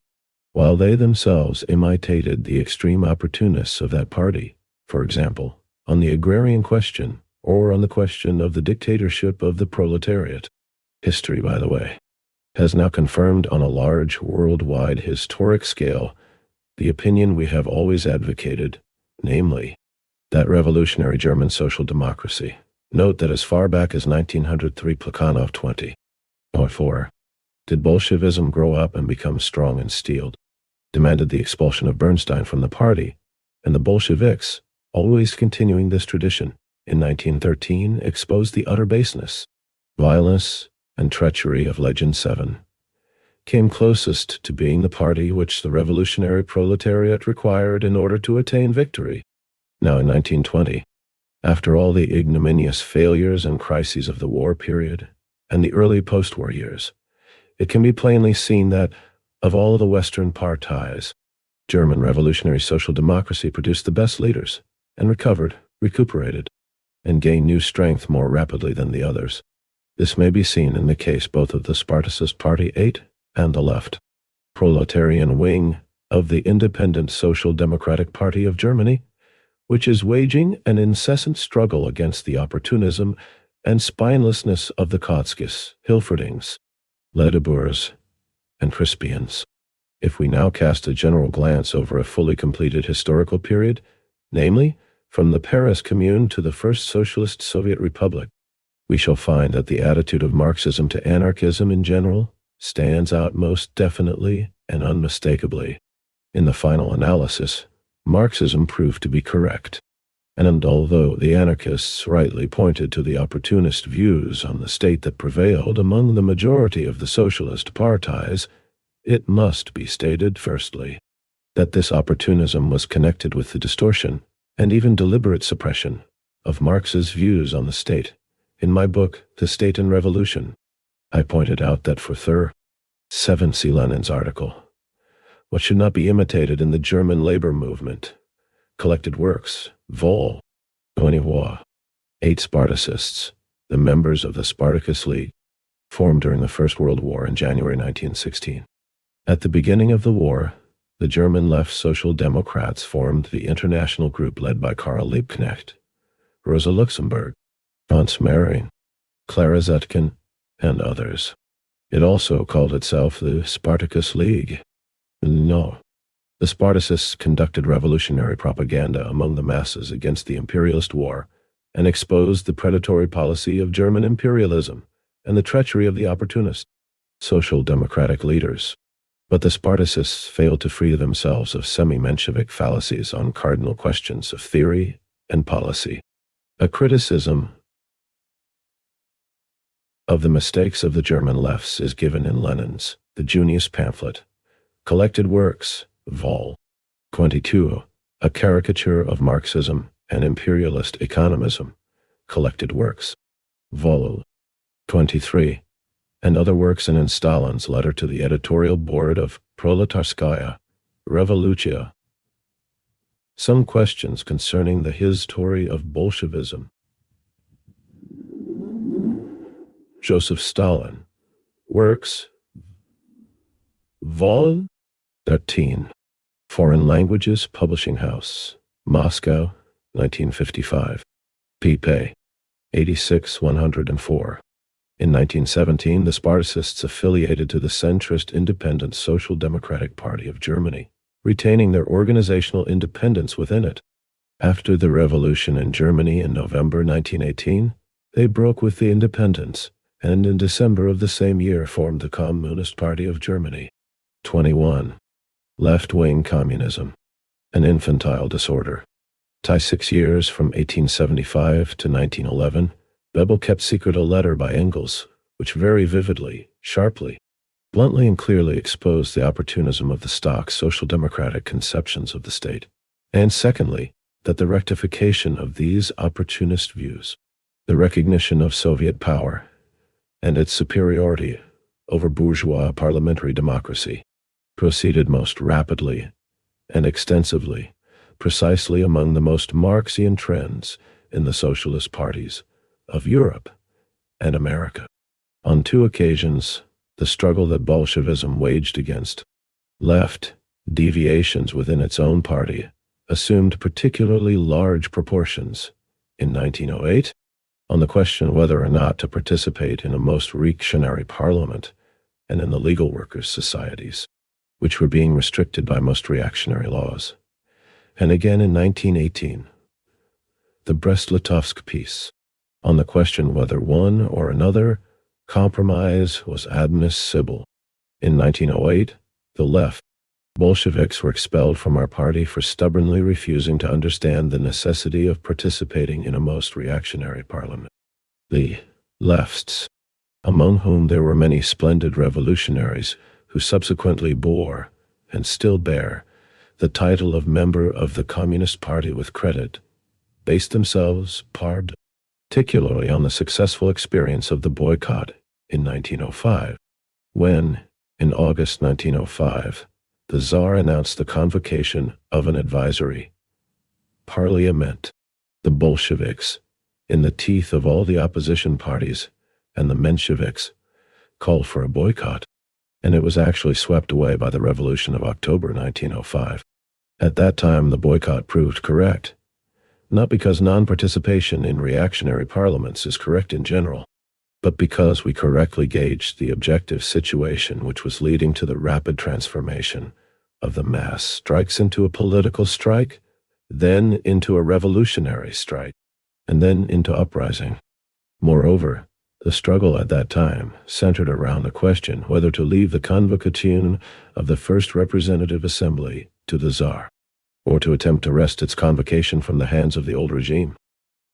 while they themselves imitated the extreme opportunists of that party, for example, on the agrarian question or on the question of the dictatorship of the proletariat. History, by the way, has now confirmed on a large worldwide historic scale the opinion we have always advocated, namely, that revolutionary German social democracy. Note that as far back as 1903, Plekhanov 2004, did Bolshevism grow up and become strong and steeled, demanded the expulsion of Bernstein from the party, and the Bolsheviks, always continuing this tradition, in 1913 exposed the utter baseness, violence, and treachery of Legend 7, came closest to being the party which the revolutionary proletariat required in order to attain victory. Now in 1920, after all the ignominious failures and crises of the war period and the early post-war years, it can be plainly seen that, of all the Western parties, German revolutionary social democracy produced the best leaders and recuperated, and gained new strength more rapidly than the others. This may be seen in the case both of the Spartacist Party 8 and the left, proletarian wing of the Independent Social Democratic Party of Germany, which is waging an incessant struggle against the opportunism and spinelessness of the Kotskis, Hilferdings, Ledeburs, and Crispians. If we now cast a general glance over a fully completed historical period, namely, from the Paris Commune to the first Socialist Soviet Republic, we shall find that the attitude of Marxism to anarchism in general stands out most definitely and unmistakably. In the final analysis, Marxism proved to be correct, and although the anarchists rightly pointed to the opportunist views on the state that prevailed among the majority of the socialist parties, it must be stated, firstly, that this opportunism was connected with the distortion and even deliberate suppression of Marx's views on the state. In my book, The State and Revolution, I pointed out that for 7 see Lenin's article, what should not be imitated in the German labor movement, collected works, vol. 24, 8 Spartacists, the members of the Spartacus League, formed during the First World War in January 1916. At the beginning of the war, the German left Social Democrats formed the international group led by Karl Liebknecht, Rosa Luxemburg, Franz Mehring, Clara Zetkin, and others. It also called itself the Spartacus League. No, the Spartacists conducted revolutionary propaganda among the masses against the imperialist war and exposed the predatory policy of German imperialism and the treachery of the opportunist social democratic leaders. But the Spartacists failed to free themselves of semi-Menshevik fallacies on cardinal questions of theory and policy. A criticism of the mistakes of the German lefts is given in Lenin's The Junius pamphlet, Collected Works, vol. 22, a caricature of Marxism and imperialist economism, Collected Works, vol. 23, and other works, and in Stalin's letter to the editorial board of Proletarskaya Revolutia. Some questions concerning the history of Bolshevism. Joseph Stalin, Works, vol. 13, Foreign Languages Publishing House, Moscow, 1955, pp. 86-104. In 1917, the Spartacists affiliated to the centrist Independent Social Democratic Party of Germany, retaining their organizational independence within it. After the revolution in Germany in November 1918, they broke with the independents, and in December of the same year formed the Communist Party of Germany. 21. Left-wing communism, an infantile disorder. 6 years from 1875 to 1911, Bebel kept secret a letter by Engels, which very vividly, sharply, bluntly and clearly exposed the opportunism of the stock social democratic conceptions of the state, and secondly, that the rectification of these opportunist views, the recognition of Soviet power, and its superiority over bourgeois parliamentary democracy proceeded most rapidly and extensively, precisely among the most Marxian trends in the socialist parties of Europe and America. On two occasions, the struggle that Bolshevism waged against left deviations within its own party assumed particularly large proportions. In 1908, on the question whether or not to participate in a most reactionary parliament and in the legal workers' societies, which were being restricted by most reactionary laws. And again in 1918, the Brest-Litovsk peace, on the question whether one or another compromise was admissible. In 1908, the left Bolsheviks were expelled from our party for stubbornly refusing to understand the necessity of participating in a most reactionary parliament. The lefts, among whom there were many splendid revolutionaries who subsequently bore, and still bear, the title of member of the Communist Party with credit, based themselves particularly on the successful experience of the boycott in 1905, when, in August 1905, the Tsar announced the convocation of an advisory parliament. The Bolsheviks, in the teeth of all the opposition parties, and the Mensheviks, called for a boycott, and it was actually swept away by the Revolution of October 1905. At that time, the boycott proved correct, not because non-participation in reactionary parliaments is correct in general, but because we correctly gauged the objective situation which was leading to the rapid transformation of the mass strikes into a political strike, then into a revolutionary strike, and then into uprising. Moreover, the struggle at that time centered around the question whether to leave the convocation of the First Representative Assembly to the Tsar, or to attempt to wrest its convocation from the hands of the old regime,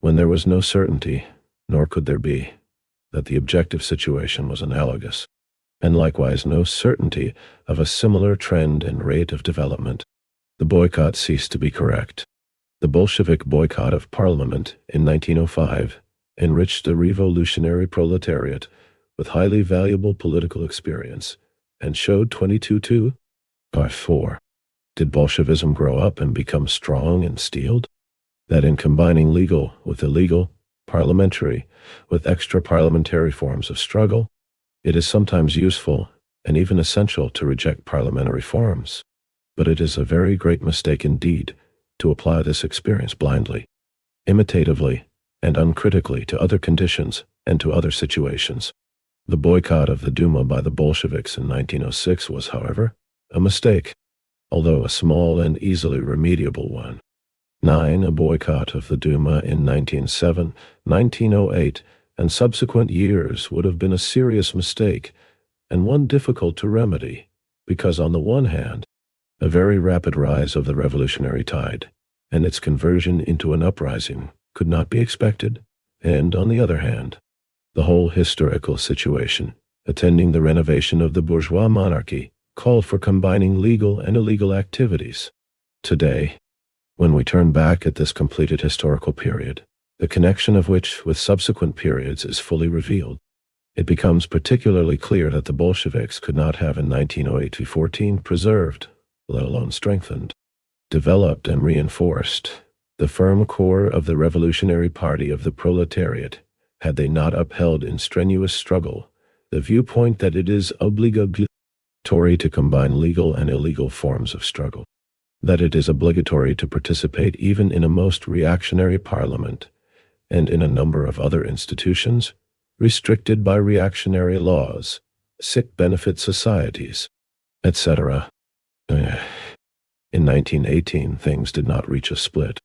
when there was no certainty, nor could there be, that the objective situation was analogous, and likewise no certainty of a similar trend and rate of development. The boycott ceased to be correct. The Bolshevik boycott of Parliament in 1905 enriched the revolutionary proletariat with highly valuable political experience and showed 22-4. Did Bolshevism grow up and become strong and steeled? That in combining legal with illegal, parliamentary with extra-parliamentary forms of struggle, it is sometimes useful and even essential to reject parliamentary forms, but it is a very great mistake indeed to apply this experience blindly, imitatively, and uncritically to other conditions and to other situations. The boycott of the Duma by the Bolsheviks in 1906 was, however, a mistake, although a small and easily remediable one. A boycott of the Duma in 1907, 1908, and subsequent years would have been a serious mistake, and one difficult to remedy, because on the one hand, a very rapid rise of the revolutionary tide, and its conversion into an uprising, could not be expected, and on the other hand, the whole historical situation, attending the renovation of the bourgeois monarchy, called for combining legal and illegal activities. Today, when we turn back at this completed historical period, the connection of which with subsequent periods is fully revealed, it becomes particularly clear that the Bolsheviks could not have in 1908-14 preserved, let alone strengthened, developed and reinforced the firm core of the revolutionary party of the proletariat had they not upheld in strenuous struggle the viewpoint that it is obligatory to combine legal and illegal forms of struggle, that it is obligatory to participate even in a most reactionary parliament and in a number of other institutions restricted by reactionary laws, sick benefit societies, etc. In 1918, things did not reach a split.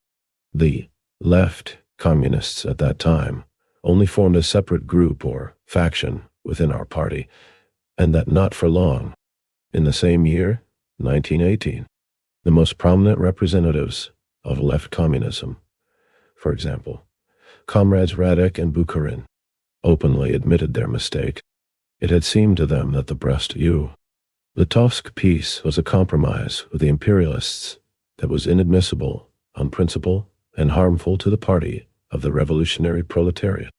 The left communists at that time only formed a separate group or faction within our party, and that not for long. In the same year, 1918, the most prominent representatives of left communism, for example, comrades Radek and Bukharin, openly admitted their mistake. It had seemed to them that the Brest-Litovsk peace was a compromise with the imperialists that was inadmissible on principle and harmful to the party of the revolutionary proletariat.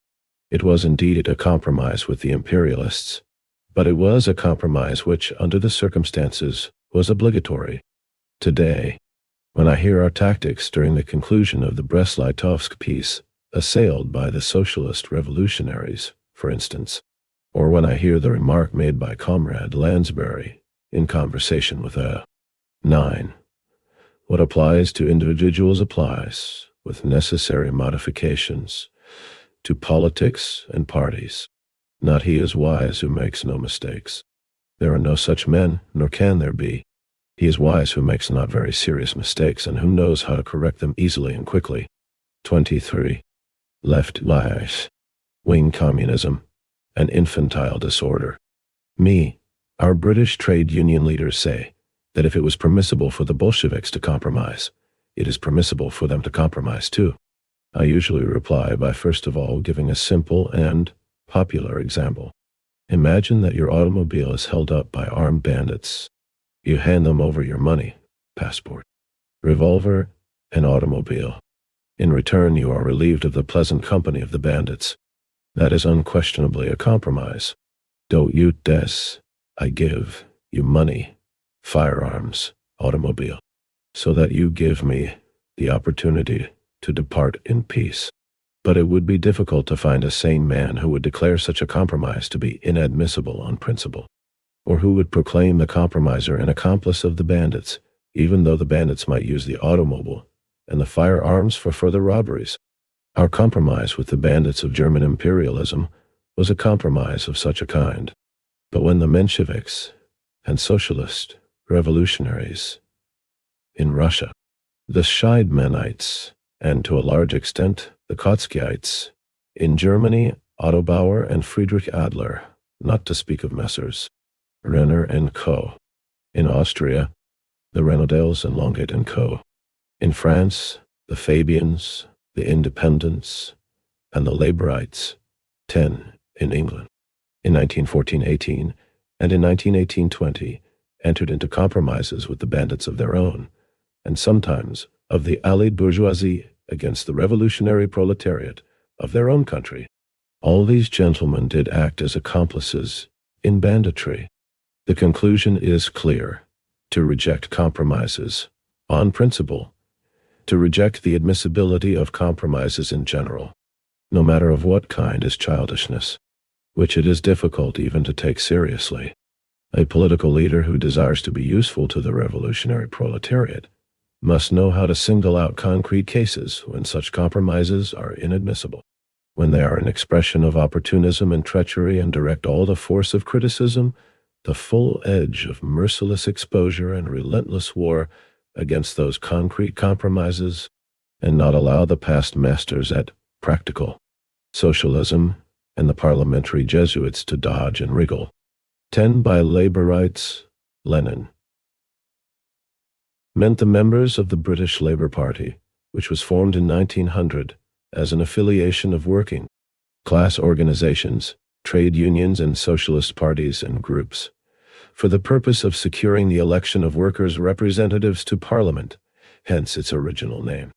It was indeed a compromise with the imperialists, but it was a compromise which, under the circumstances, was obligatory. Today, when I hear our tactics during the conclusion of the Brest-Litovsk peace, assailed by the socialist revolutionaries, for instance, or when I hear the remark made by Comrade Lansbury in conversation with a 9. What applies to individuals applies, with necessary modifications, to politics and parties. Not he is wise who makes no mistakes. There are no such men, nor can there be. He is wise who makes not very serious mistakes and who knows how to correct them easily and quickly. 23. Left lies. Wing communism. An infantile disorder. Our British trade union leaders say that if it was permissible for the Bolsheviks to compromise, it is permissible for them to compromise too. I usually reply by first of all giving a simple and popular example. Imagine that your automobile is held up by armed bandits. You hand them over your money, passport, revolver, and automobile. In return, you are relieved of the pleasant company of the bandits. That is unquestionably a compromise. Don't you des, I give you money, firearms, automobile, so that you give me the opportunity to depart in peace. But it would be difficult to find a sane man who would declare such a compromise to be inadmissible on principle, or who would proclaim the compromiser an accomplice of the bandits, even though the bandits might use the automobile and the firearms for further robberies. Our compromise with the bandits of German imperialism was a compromise of such a kind. But when the Mensheviks and socialist revolutionaries in Russia, the Scheidemanites, and to a large extent the Kotskyites, in Germany, Otto Bauer and Friedrich Adler, not to speak of Messrs. Renner and Co. In Austria, the Renaudels and Longuet and Co. In France, the Fabians, the Independents, and the Laborites, 10 in England, in 1914-18 and in 1918-20, entered into compromises with the bandits of their own, and sometimes of the allied bourgeoisie against the revolutionary proletariat of their own country. All these gentlemen did act as accomplices in banditry. The conclusion is clear: to reject compromises on principle, to reject the admissibility of compromises in general, no matter of what kind, is childishness, which it is difficult even to take seriously. A political leader who desires to be useful to the revolutionary proletariat must know how to single out concrete cases when such compromises are inadmissible, when they are an expression of opportunism and treachery, and direct all the force of criticism, the full edge of merciless exposure and relentless war against those concrete compromises, and not allow the past masters at practical socialism and the parliamentary Jesuits to dodge and wriggle. 10 by Laborites, Lenin. Meant the members of the British Labour Party, which was formed in 1900 as an affiliation of working class organizations, trade unions, and socialist parties and groups, for the purpose of securing the election of workers' representatives to Parliament, hence its original name,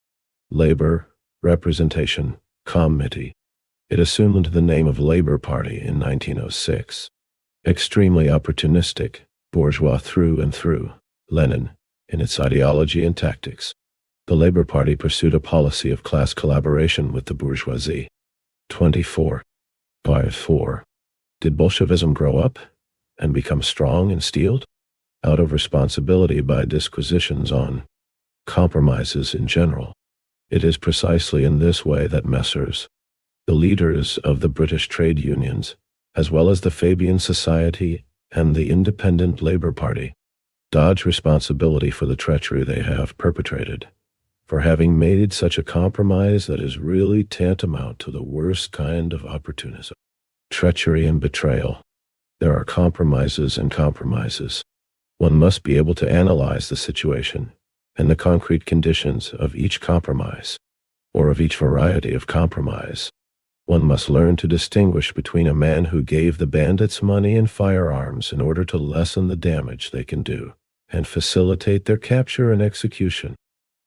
Labour Representation Committee. It assumed the name of Labour Party in 1906. Extremely opportunistic, bourgeois through and through, Lenin, in its ideology and tactics, the Labour Party pursued a policy of class collaboration with the bourgeoisie. 24. 5.4. Did Bolshevism grow up and become strong and steeled? Out of responsibility by disquisitions on compromises in general. It is precisely in this way that Messrs. The leaders of the British trade unions, as well as the Fabian Society and the Independent Labour Party, dodge responsibility for the treachery they have perpetrated, for having made such a compromise that is really tantamount to the worst kind of opportunism. Treachery and betrayal. There are compromises and compromises. One must be able to analyze the situation and the concrete conditions of each compromise, or of each variety of compromise. One must learn to distinguish between a man who gave the bandits money and firearms in order to lessen the damage they can do and facilitate their capture and execution,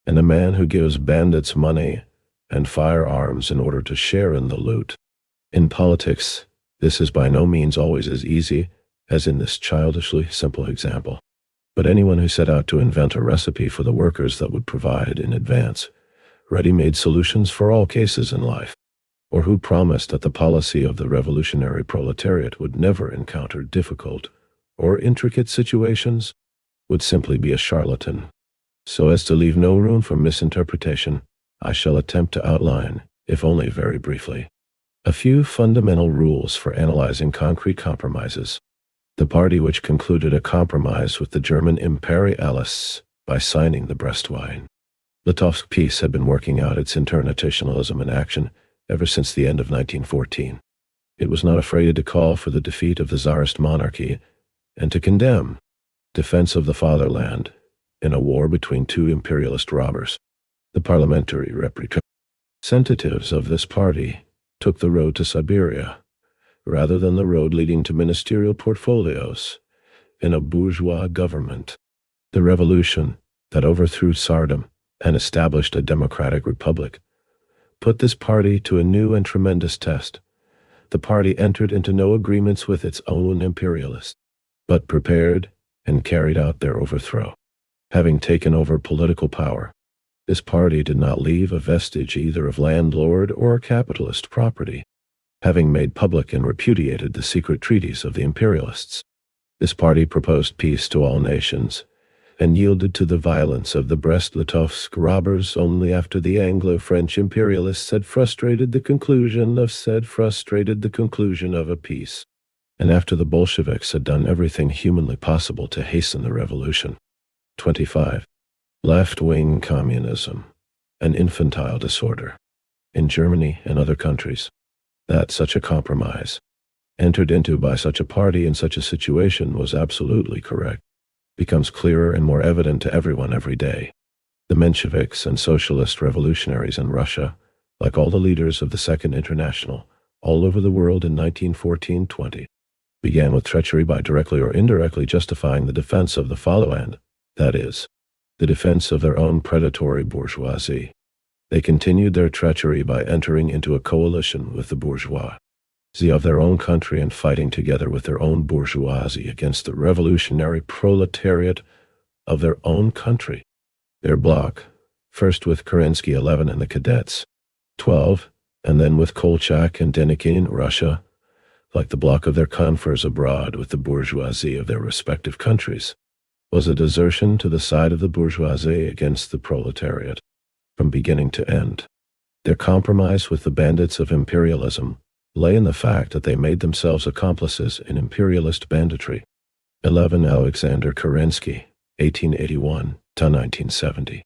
and a man who gives bandits money and firearms in order to share in the loot In politics, this is by no means always as easy as in this childishly simple example. But anyone who set out to invent a recipe for the workers that would provide, in advance, ready-made solutions for all cases in life, or who promised that the policy of the revolutionary proletariat would never encounter difficult or intricate situations, would simply be a charlatan. So as to leave no room for misinterpretation, I shall attempt to outline, if only very briefly, a few fundamental rules for analyzing concrete compromises. The party which concluded a compromise with the German imperialists by signing the Brest-Wine. Litovsk peace had been working out its internationalism in action ever since the end of 1914. It was not afraid to call for the defeat of the Tsarist monarchy and to condemn defense of the fatherland in a war between two imperialist robbers. The parliamentary representatives of this party took the road to Siberia, rather than the road leading to ministerial portfolios in a bourgeois government. The revolution that overthrew Tsardom and established a democratic republic put this party to a new and tremendous test. The party entered into no agreements with its own imperialists, but prepared and carried out their overthrow. Having taken over political power, this party did not leave a vestige either of landlord or capitalist property. Having made public and repudiated the secret treaties of the imperialists, this party proposed peace to all nations, and yielded to the violence of the Brest-Litovsk robbers only after the Anglo-French imperialists had frustrated the conclusion of a peace, and after the Bolsheviks had done everything humanly possible to hasten the revolution. 25. Left-wing communism, an infantile disorder. In Germany and other countries, that such a compromise, entered into by such a party in such a situation, was absolutely correct, becomes clearer and more evident to everyone every day. The Mensheviks and socialist revolutionaries in Russia, like all the leaders of the Second International, all over the world in 1914-20, began with treachery by directly or indirectly justifying the defense of the fatherland, that is, the defense of their own predatory bourgeoisie. They continued their treachery by entering into a coalition with the bourgeoisie of their own country and fighting together with their own bourgeoisie against the revolutionary proletariat of their own country. Their bloc, first with Kerensky 11 and the Cadets 12, and then with Kolchak and Denikin in Russia, like the bloc of their confreres abroad with the bourgeoisie of their respective countries, was a desertion to the side of the bourgeoisie against the proletariat, from beginning to end. Their compromise with the bandits of imperialism lay in the fact that they made themselves accomplices in imperialist banditry. 11. Alexander Kerensky, 1881–1970,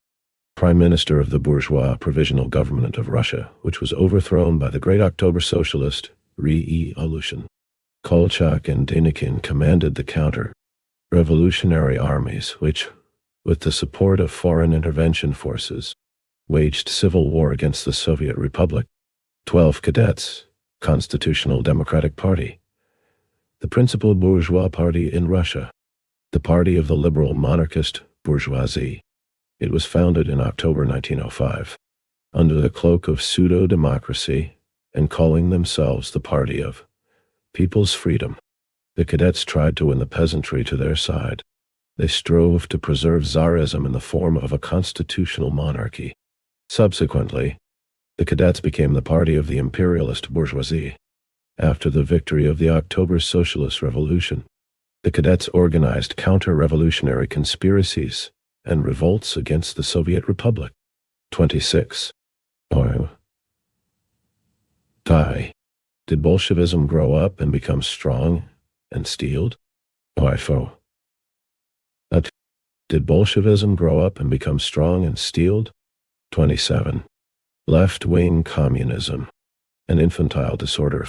Prime Minister of the bourgeois Provisional Government of Russia, which was overthrown by the Great October Socialist Revolution. Kolchak and Denikin commanded the counter-revolutionary armies which, with the support of foreign intervention forces, waged civil war against the Soviet Republic. 12. Cadets, Constitutional Democratic Party, the principal bourgeois party in Russia, the party of the liberal monarchist bourgeoisie. It was founded in October 1905, under the cloak of pseudo-democracy and calling themselves the Party of People's Freedom. The cadets tried to win the peasantry to their side. They strove to preserve Tsarism in the form of a constitutional monarchy. Subsequently, the cadets became the party of the imperialist bourgeoisie. After the victory of the October Socialist Revolution, the cadets organized counter-revolutionary conspiracies and revolts against the Soviet Republic. 26. Did Bolshevism grow up and become strong and steeled? Did Bolshevism grow up and become strong and steeled? 27. Left-wing communism, an infantile disorder.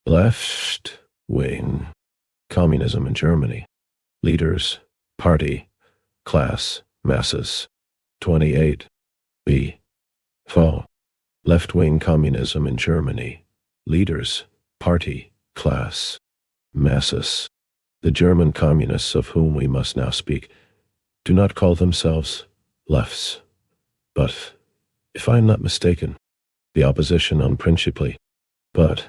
Left-wing communism in Germany. Leaders, party, class, masses. 28. Left-wing communism in Germany. Leaders, party, class, masses. The German communists of whom we must now speak do not call themselves lefts, but, if I am not mistaken, the opposition unprincipally, but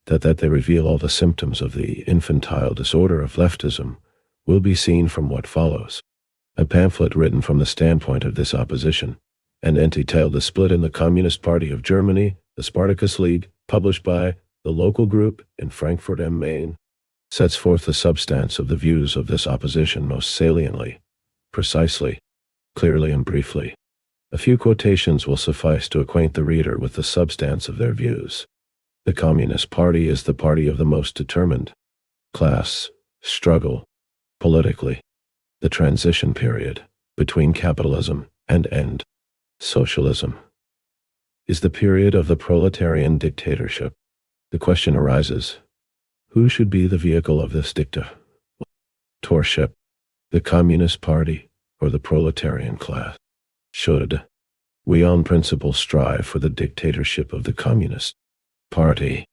that they reveal all the symptoms of the infantile disorder of leftism will be seen from what follows. A pamphlet written from the standpoint of this opposition, and entailed the split in the Communist Party of Germany, the Spartacus League, published by the local group in Frankfurt am Main, sets forth the substance of the views of this opposition most saliently, precisely, clearly and briefly. A few quotations will suffice to acquaint the reader with the substance of their views. The Communist Party is the party of the most determined class struggle, politically. The transition period between capitalism and socialism is the period of the proletarian dictatorship. The question arises, who should be the vehicle of this dictatorship? The Communist Party or the proletarian class? Should we on principle strive for the dictatorship of the Communist Party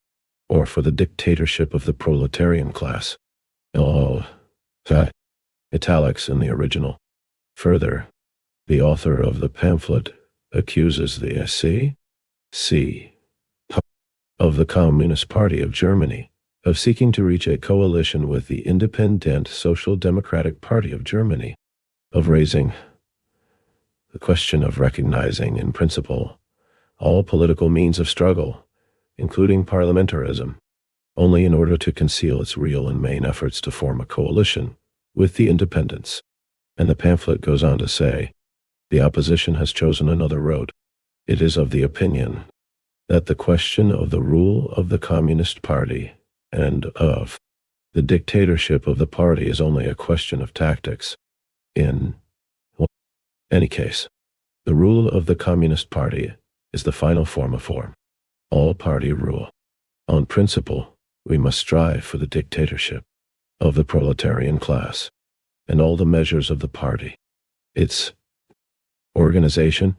or for the dictatorship of the proletarian class? All that italics in the original. Further, the author of the pamphlet accuses the SC of the Communist Party of Germany of seeking to reach a coalition with the Independent Social Democratic Party of Germany, of raising the question of recognizing in principle all political means of struggle, including parliamentarism, only in order to conceal its real and main efforts to form a coalition with the independents. And the pamphlet goes on to say, the opposition has chosen another road. It is of the opinion that the question of the rule of the Communist Party and of the dictatorship of the party is only a question of tactics. In any case, the rule of the Communist Party is the final form of all-party rule. On principle, we must strive for the dictatorship of the proletarian class, and all the measures of the party, its organization,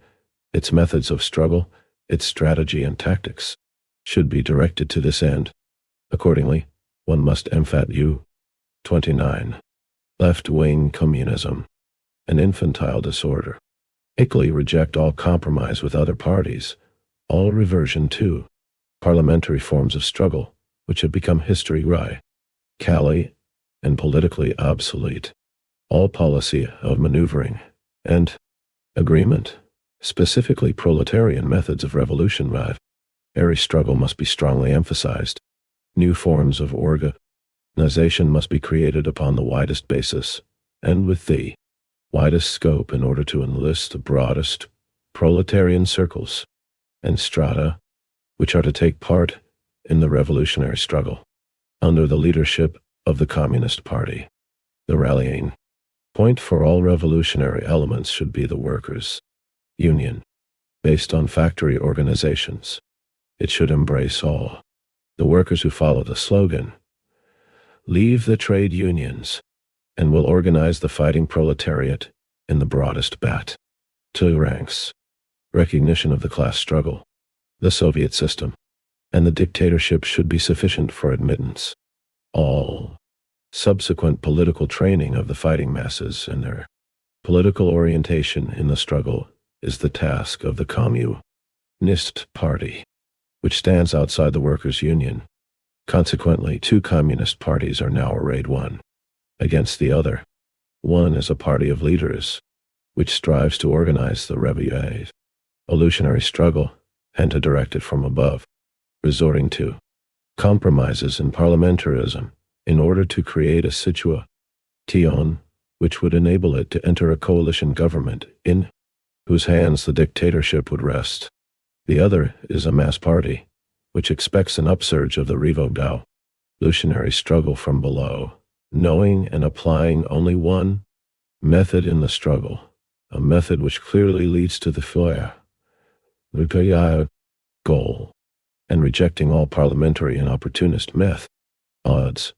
its methods of struggle, its strategy and tactics, should be directed to this end. Accordingly, one must emphasize 29. Left-wing communism, an infantile disorder. Equally reject all compromise with other parties, all reversion to parliamentary forms of struggle, which have become historically and politically obsolete. All policy of maneuvering and agreement, specifically proletarian methods of revolutionary struggle, must be strongly emphasized. New forms of organization must be created upon the widest basis and with the widest scope in order to enlist the broadest proletarian circles and strata which are to take part in the revolutionary struggle under the leadership of the Communist Party. The rallying point for all revolutionary elements should be the workers' union, based on factory organizations. It should embrace all the workers who follow the slogan, "Leave the trade unions," and will organize the fighting proletariat in the broadest ranks. Recognition of the class struggle, the Soviet system, and the dictatorship should be sufficient for admittance. All subsequent political training of the fighting masses and their political orientation in the struggle is the task of the Communist Party, which stands outside the workers' union. Consequently, two communist parties are now arrayed one against the other. One is a party of leaders, which strives to organize the revolutionary struggle and to direct it from above, resorting to compromises in parliamentarism in order to create a situation which would enable it to enter a coalition government in whose hands the dictatorship would rest. The other is a mass party, which expects an upsurge of the revolutionary struggle from below, knowing and applying only one method in the struggle, a method which clearly leads to the goal, and rejecting all parliamentary and opportunist methods.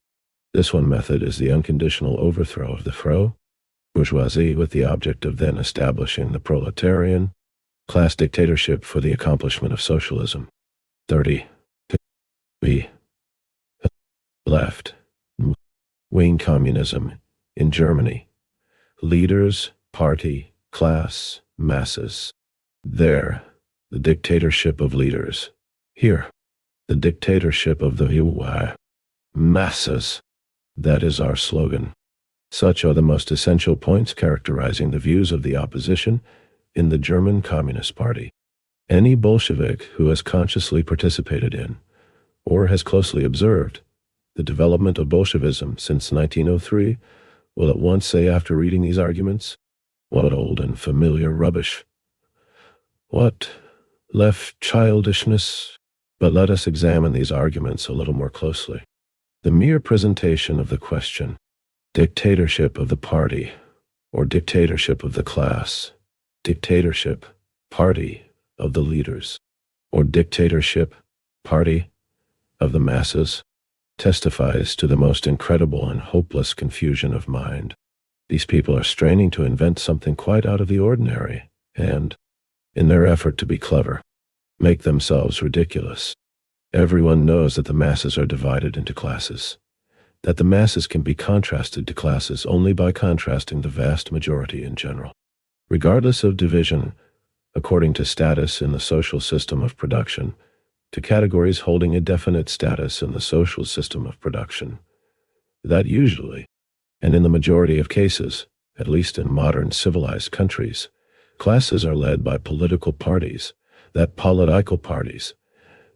This one method is the unconditional overthrow of the bourgeoisie with the object of then establishing the proletarian class dictatorship for the accomplishment of socialism. 30. B. Left wing communism in Germany. Leaders, party, class, masses. There, the dictatorship of leaders. Here, The dictatorship of the masses. That is our slogan. Such are the most essential points characterizing the views of the opposition in the German Communist Party. Any Bolshevik who has consciously participated in, or has closely observed, the development of Bolshevism since 1903 will at once say after reading these arguments, what old and familiar rubbish. What left childishness? But let us examine these arguments a little more closely. The mere presentation of the question, dictatorship of the party, or dictatorship of the class, dictatorship, party of the leaders, or dictatorship, party of the masses, testifies to the most incredible and hopeless confusion of mind. These people are straining to invent something quite out of the ordinary, and, in their effort to be clever, make themselves ridiculous. Everyone knows that the masses are divided into classes, that the masses can be contrasted to classes only by contrasting the vast majority in general. Regardless of division, according to status in the social system of production, to categories holding a definite status in the social system of production, that usually, and in the majority of cases, at least in modern civilized countries, classes are led by political parties, that political parties,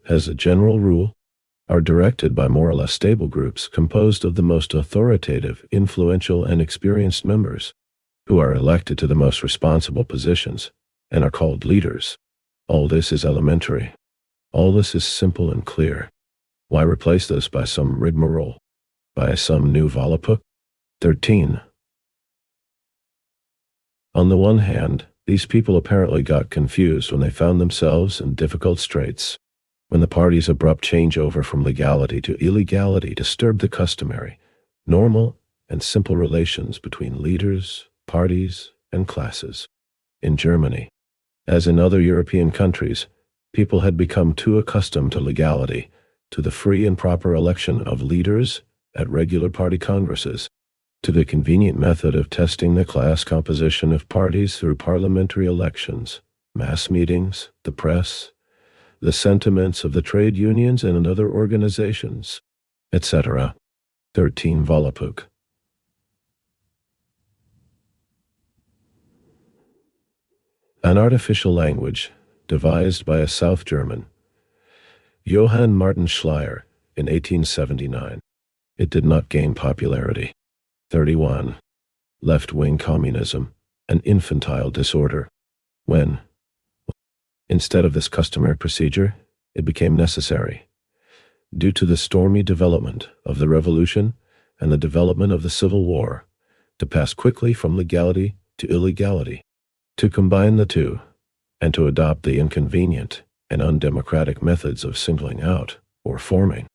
as a general rule, are directed by more or less stable groups composed of the most authoritative, influential, and experienced members, who are elected to the most responsible positions and are called leaders. All this is elementary. All this is simple and clear. Why replace this by some rigmarole? By some new Volapük? 13. On the one hand, these people apparently got confused when they found themselves in difficult straits, when the party's abrupt changeover from legality to illegality disturbed the customary, normal, and simple relations between leaders, parties, and classes. In Germany, as in other European countries, people had become too accustomed to legality, to the free and proper election of leaders at regular party congresses, to the convenient method of testing the class composition of parties through parliamentary elections, mass meetings, the press, the sentiments of the trade unions and other organizations, etc. 13 Volapük. An artificial language devised by a South German, Johann Martin Schleyer, in 1879. It did not gain popularity. 31. Left-wing communism, an infantile disorder. When, instead of this customary procedure, it became necessary, due to the stormy development of the revolution and the development of the Civil War, to pass quickly from legality to illegality, to combine the two, and to adopt the inconvenient and undemocratic methods of singling out, or forming,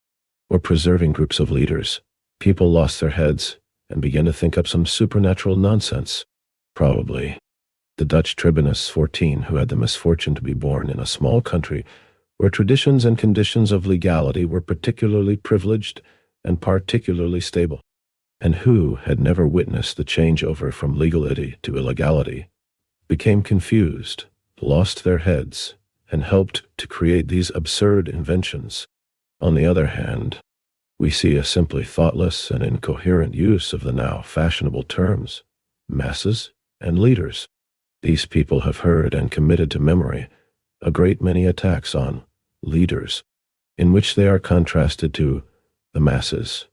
or preserving groups of leaders, people lost their heads and began to think up some supernatural nonsense. Probably the Dutch tribunists 14 who had the misfortune to be born in a small country where traditions and conditions of legality were particularly privileged and particularly stable, and who had never witnessed the changeover from legality to illegality, became confused, lost their heads, and helped to create these absurd inventions. On the other hand, we see a simply thoughtless and incoherent use of the now fashionable terms, masses and leaders. These people have heard and committed to memory a great many attacks on leaders, in which they are contrasted to the masses,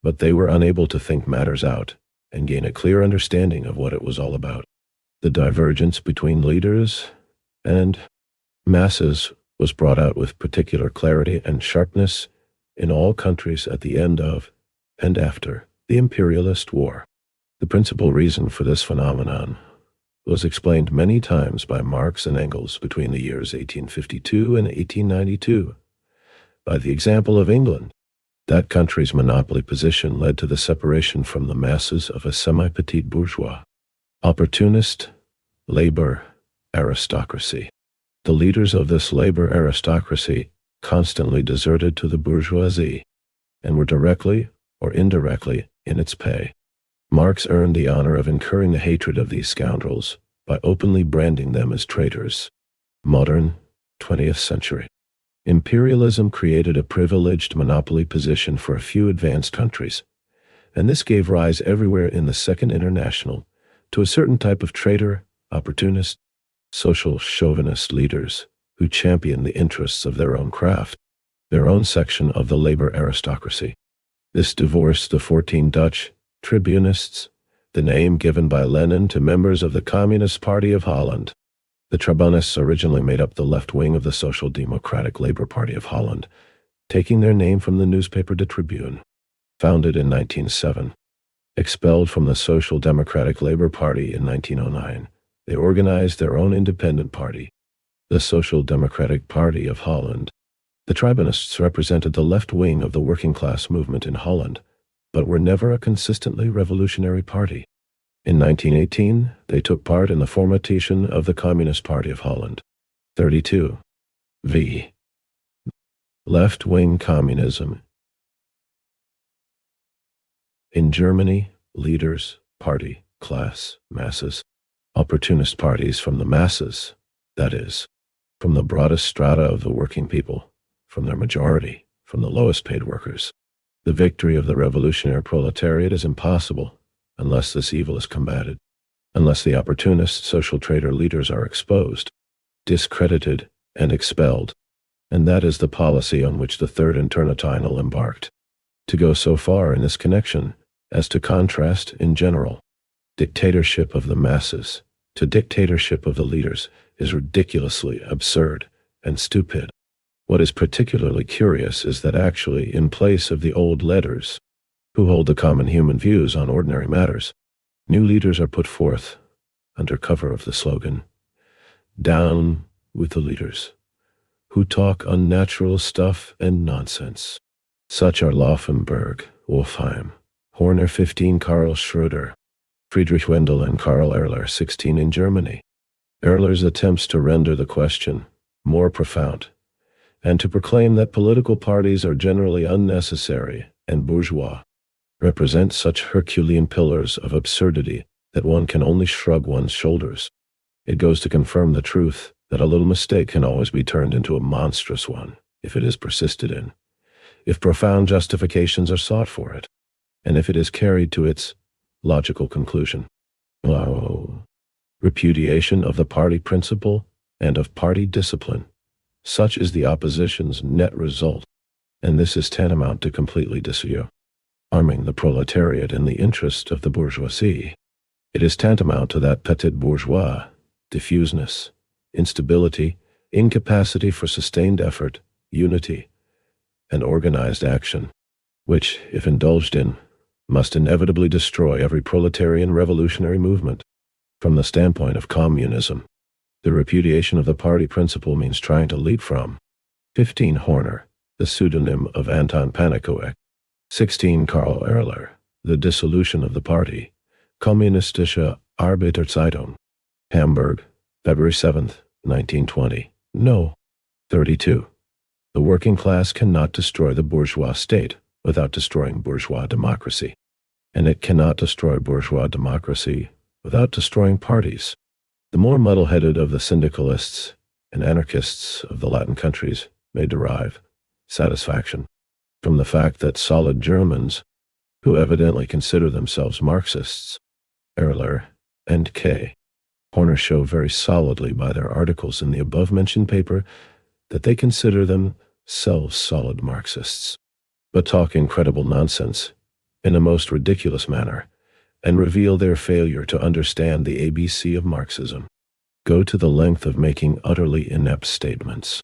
but they were unable to think matters out and gain a clear understanding of what it was all about. The divergence between leaders and masses was brought out with particular clarity and sharpness in all countries at the end of and after the imperialist war. The principal reason for this phenomenon was explained many times by Marx and Engels between the years 1852 and 1892. By the example of England, that country's monopoly position led to the separation from the masses of a semi-petit bourgeois, opportunist, labor aristocracy. The leaders of this labor aristocracy constantly deserted to the bourgeoisie and were directly or indirectly in its pay. Marx earned the honor of incurring the hatred of these scoundrels by openly branding them as traitors. Modern 20th century. Imperialism created a privileged monopoly position for a few advanced countries, and this gave rise everywhere in the Second International to a certain type of traitor, opportunist, social chauvinist leaders who championed the interests of their own craft, their own section of the labor aristocracy. This divorced the 14 Dutch tribunists, the name given by Lenin to members of the Communist Party of Holland. The Tribunists originally made up the left wing of the Social Democratic Labour Party of Holland, taking their name from the newspaper De Tribune, founded in 1907. Expelled from the Social Democratic Labour Party in 1909, they organized their own independent party, the Social Democratic Party of Holland. The Tribunists represented the left wing of the working class movement in Holland, but were never a consistently revolutionary party. In 1918, they took part in the formation of the Communist Party of Holland. 32. V. Left-wing communism. In Germany, leaders, party, class, masses, opportunist parties from the masses, that is, from the broadest strata of the working people, from their majority, from the lowest paid workers. The victory of the revolutionary proletariat is impossible unless this evil is combated, unless the opportunist social traitor leaders are exposed, discredited, and expelled. And that is the policy on which the Third International embarked. To go so far in this connection as to contrast, in general, dictatorship of the masses to dictatorship of the leaders is ridiculously absurd and stupid. What is particularly curious is that actually, in place of the old leaders, who hold the common human views on ordinary matters, new leaders are put forth under cover of the slogan, "Down with the leaders," who talk unnatural stuff and nonsense. Such are Laufenberg, Wolfheim, Horner 15, Karl Schröder, Friedrich Wendel, and Karl Erler 16 in Germany. Erler's attempts to render the question more profound and to proclaim that political parties are generally unnecessary and bourgeois represent such Herculean pillars of absurdity that one can only shrug one's shoulders. It goes to confirm the truth that a little mistake can always be turned into a monstrous one if it is persisted in, if profound justifications are sought for it, and if it is carried to its logical conclusion. Repudiation of the party principle and of party discipline. Such is the opposition's net result, and this is tantamount to completely disarming the proletariat in the interest of the bourgeoisie. It is tantamount to that petit bourgeois, diffuseness, instability, incapacity for sustained effort, unity, and organized action, which, if indulged in, must inevitably destroy every proletarian revolutionary movement. From the standpoint of communism, the repudiation of the party principle means trying to leap from 15 Horner, the pseudonym of Anton Pannekoek, 16 Karl Erler, the dissolution of the party, Kommunistische Arbeiterzeitung, Hamburg, February 7, 1920. No. 32. The working class cannot destroy the bourgeois state without destroying bourgeois democracy, and it cannot destroy bourgeois democracy without destroying parties. The more muddle-headed of the syndicalists and anarchists of the Latin countries may derive satisfaction from the fact that solid Germans, who evidently consider themselves Marxists, Erler and K. Horner show very solidly by their articles in the above-mentioned paper that they consider themselves solid Marxists, but talk incredible nonsense in a most ridiculous manner, and reveal their failure to understand the ABC of Marxism. Go to the length of making utterly inept statements.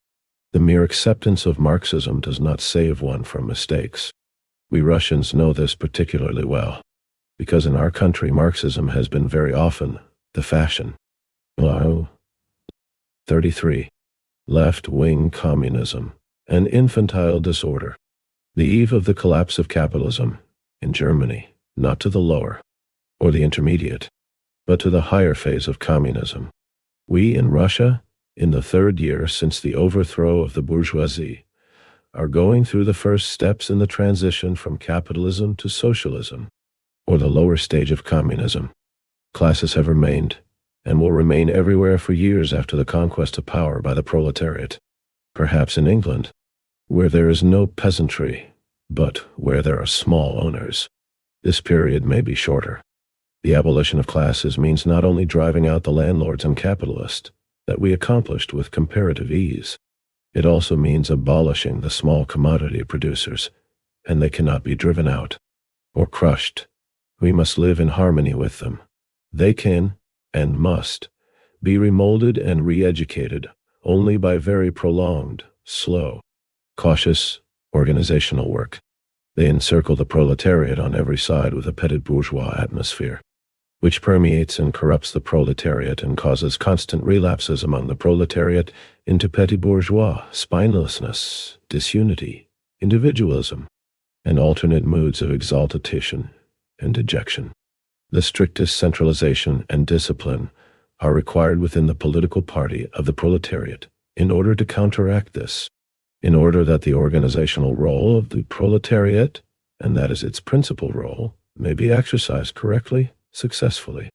The mere acceptance of Marxism does not save one from mistakes. We Russians know this particularly well, because in our country Marxism has been very often the fashion. 33. Left-wing communism, an infantile disorder. The eve of the collapse of capitalism, in Germany, not to the lower, or the intermediate, but to the higher phase of communism. We in Russia, in the third year since the overthrow of the bourgeoisie, are going through the first steps in the transition from capitalism to socialism, or the lower stage of communism. Classes have remained, and will remain everywhere for years after the conquest of power by the proletariat. Perhaps in England, where there is no peasantry, but where there are small owners, this period may be shorter. The abolition of classes means not only driving out the landlords and capitalists, that we accomplished with comparative ease. It also means abolishing the small commodity producers, and they cannot be driven out or crushed. We must live in harmony with them. They can, and must, be remolded and re-educated only by very prolonged, slow, cautious organizational work. They encircle the proletariat on every side with a petit bourgeois atmosphere, which permeates and corrupts the proletariat and causes constant relapses among the proletariat into petit bourgeois, spinelessness, disunity, individualism, and alternate moods of exaltation and dejection. The strictest centralization and discipline are required within the political party of the proletariat in order to counteract this, in order that the organizational role of the proletariat, and that is its principal role, may be exercised correctly, successfully,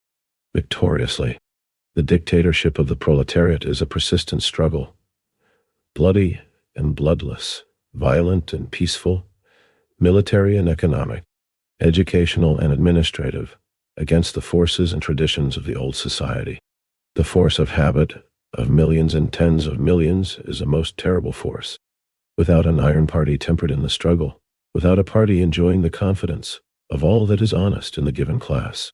victoriously. The dictatorship of the proletariat is a persistent struggle, bloody and bloodless, violent and peaceful, military and economic, educational and administrative, against the forces and traditions of the old society. The force of habit, of millions and tens of millions, is a most terrible force. Without an iron party tempered in the struggle, without a party enjoying the confidence of all that is honest in the given class,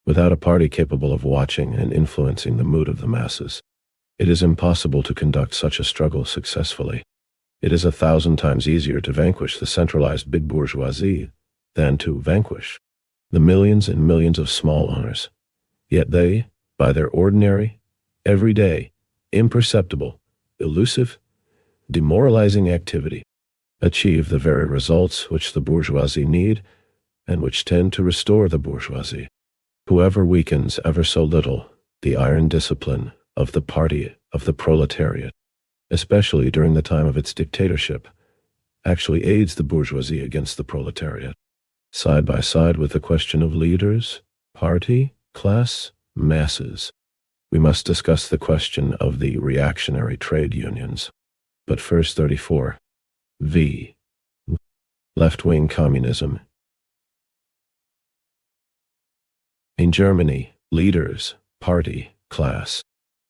without a party capable of watching and influencing the mood of the masses, it is impossible to conduct such a struggle successfully. It is 1,000 times easier to vanquish the centralized big bourgeoisie than to vanquish the millions and millions of small owners. Yet they, by their ordinary, everyday, imperceptible, elusive, demoralizing activity, achieve the very results which the bourgeoisie need and which tend to restore the bourgeoisie. Whoever weakens ever so little the iron discipline of the party of the proletariat, especially during the time of its dictatorship, actually aids the bourgeoisie against the proletariat. Side by side with the question of leaders, party, class, masses, we must discuss the question of the reactionary trade unions. But first 34. V. Left-wing communism. In Germany, leaders, party, class,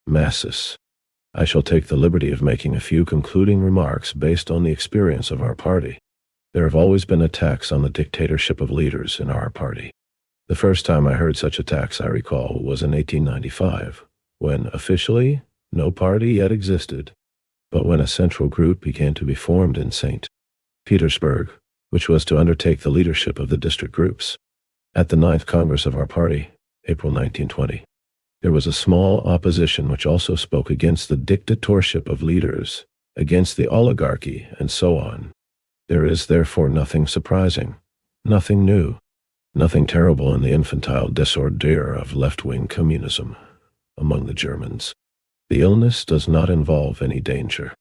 masses. I shall take the liberty of making a few concluding remarks based on the experience of our party. There have always been attacks on the dictatorship of leaders in our party. The first time I heard such attacks, I recall, was in 1895, when officially no party yet existed, but when a central group began to be formed in St. Petersburg, which was to undertake the leadership of the district groups. At the 9th Congress of our party, April 1920, there was a small opposition which also spoke against the dictatorship of leaders, against the oligarchy, and so on. There is therefore nothing surprising, nothing new, nothing terrible in the infantile disorder of left-wing communism among the Germans. The illness does not involve any danger,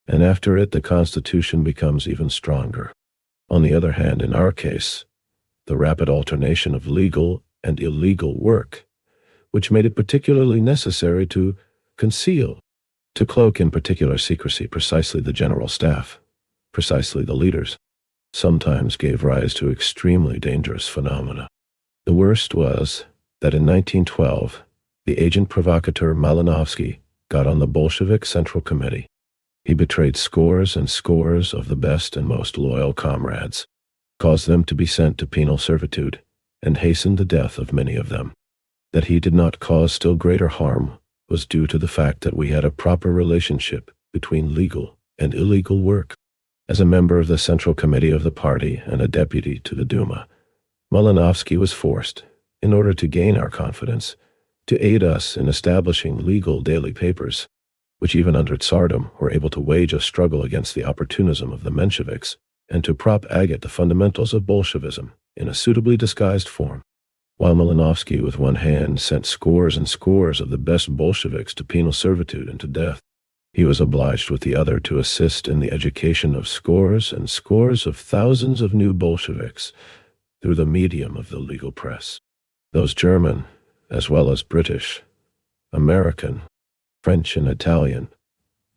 and after it the constitution becomes even stronger. On the other hand, in our case, the rapid alternation of legal and illegal work, which made it particularly necessary to conceal, to cloak in particular secrecy precisely the general staff, precisely the leaders, sometimes gave rise to extremely dangerous phenomena. The worst was that in 1912, the agent provocateur Malinovsky got on the Bolshevik Central Committee. He betrayed scores and scores of the best and most loyal comrades, caused them to be sent to penal servitude, and hastened the death of many of them. That he did not cause still greater harm was due to the fact that we had a proper relationship between legal and illegal work. As a member of the Central Committee of the party and a deputy to the Duma, Malinovsky was forced, in order to gain our confidence, to aid us in establishing legal daily papers, which even under Tsardom were able to wage a struggle against the opportunism of the Mensheviks and to propagate the fundamentals of Bolshevism in a suitably disguised form. While Malinovsky with one hand sent scores and scores of the best Bolsheviks to penal servitude and to death, he was obliged with the other to assist in the education of scores and scores of thousands of new Bolsheviks through the medium of the legal press. Those German, as well as British, American, French and Italian,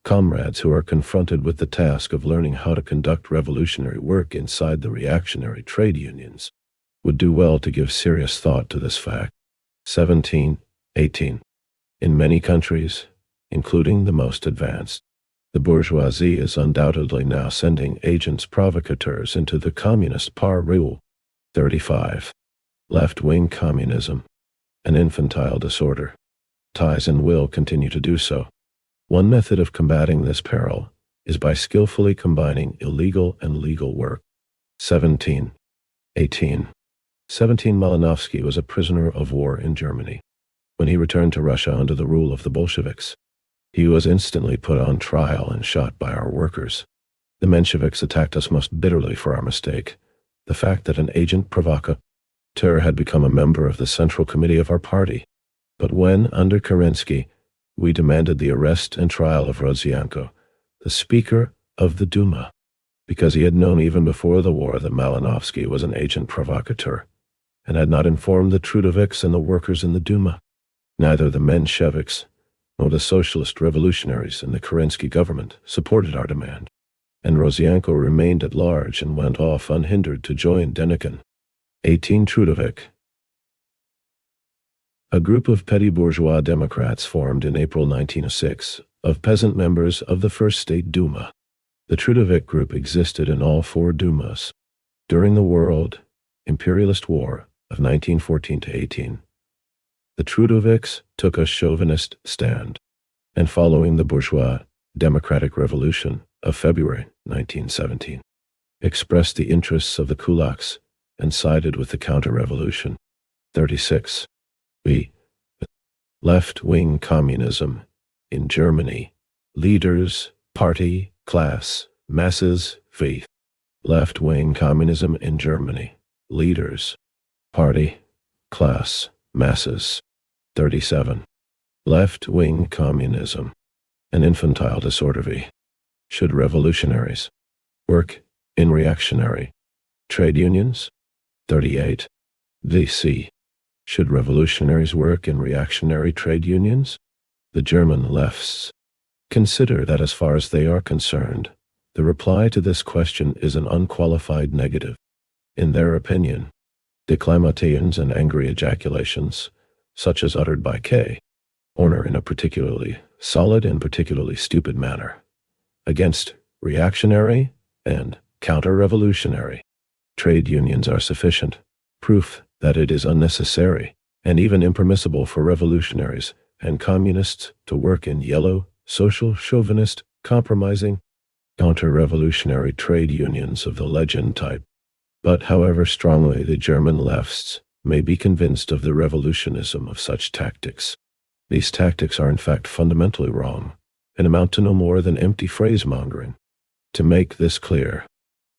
Comrades who are confronted with the task of learning how to conduct revolutionary work inside the reactionary trade unions would do well to give serious thought to this fact. 1718. In many countries, including the most advanced, the bourgeoisie is undoubtedly now sending agents provocateurs into the communist power rule. 35. Left-wing communism, an infantile disorder, ties and will continue to do so. One method of combating this peril is by skillfully combining illegal and legal work. 1718. Malinovsky was a prisoner of war in Germany. When he returned to Russia under the rule of the Bolsheviks, he was instantly put on trial and shot by our workers. The Mensheviks attacked us most bitterly for our mistake, the fact that an agent provocateur had become a member of the Central Committee of our party. But when, under Kerensky, we demanded the arrest and trial of Rodzianko, the Speaker of the Duma, because he had known even before the war that Malinovsky was an agent provocateur, and had not informed the Trudoviks and the workers in the Duma. Neither the Mensheviks nor the socialist revolutionaries in the Kerensky government supported our demand, and Rodzianko remained at large and went off unhindered to join Denikin. 18. Trudovik. A group of petty bourgeois Democrats formed in April 1906 of peasant members of the First State Duma. The Trudovik group existed in all four Dumas. During the World Imperialist War of 1914-18, the Trudoviks took a chauvinist stand, and following the bourgeois democratic revolution of February 1917, expressed the interests of the kulaks and sided with the counter-revolution. 36. Left-wing communism in Germany. Leaders, party, class, masses, faith. Left-wing communism in Germany. Leaders, party, class, masses. 37. Left-wing communism, an infantile disorder. Should revolutionaries work in reactionary trade unions? 38. VC. Should revolutionaries work in reactionary trade unions? The German lefts consider that as far as they are concerned, the reply to this question is an unqualified negative. In their opinion, declamations and angry ejaculations, such as uttered by K. Horner in a particularly solid and particularly stupid manner, against reactionary and counter-revolutionary trade unions are sufficient proof that it is unnecessary and even impermissible for revolutionaries and communists to work in yellow, social, chauvinist, compromising, counter-revolutionary trade unions of the legend type. But however strongly the German lefts may be convinced of the revolutionism of such tactics, these tactics are in fact fundamentally wrong and amount to no more than empty phrase-mongering. To make this clear,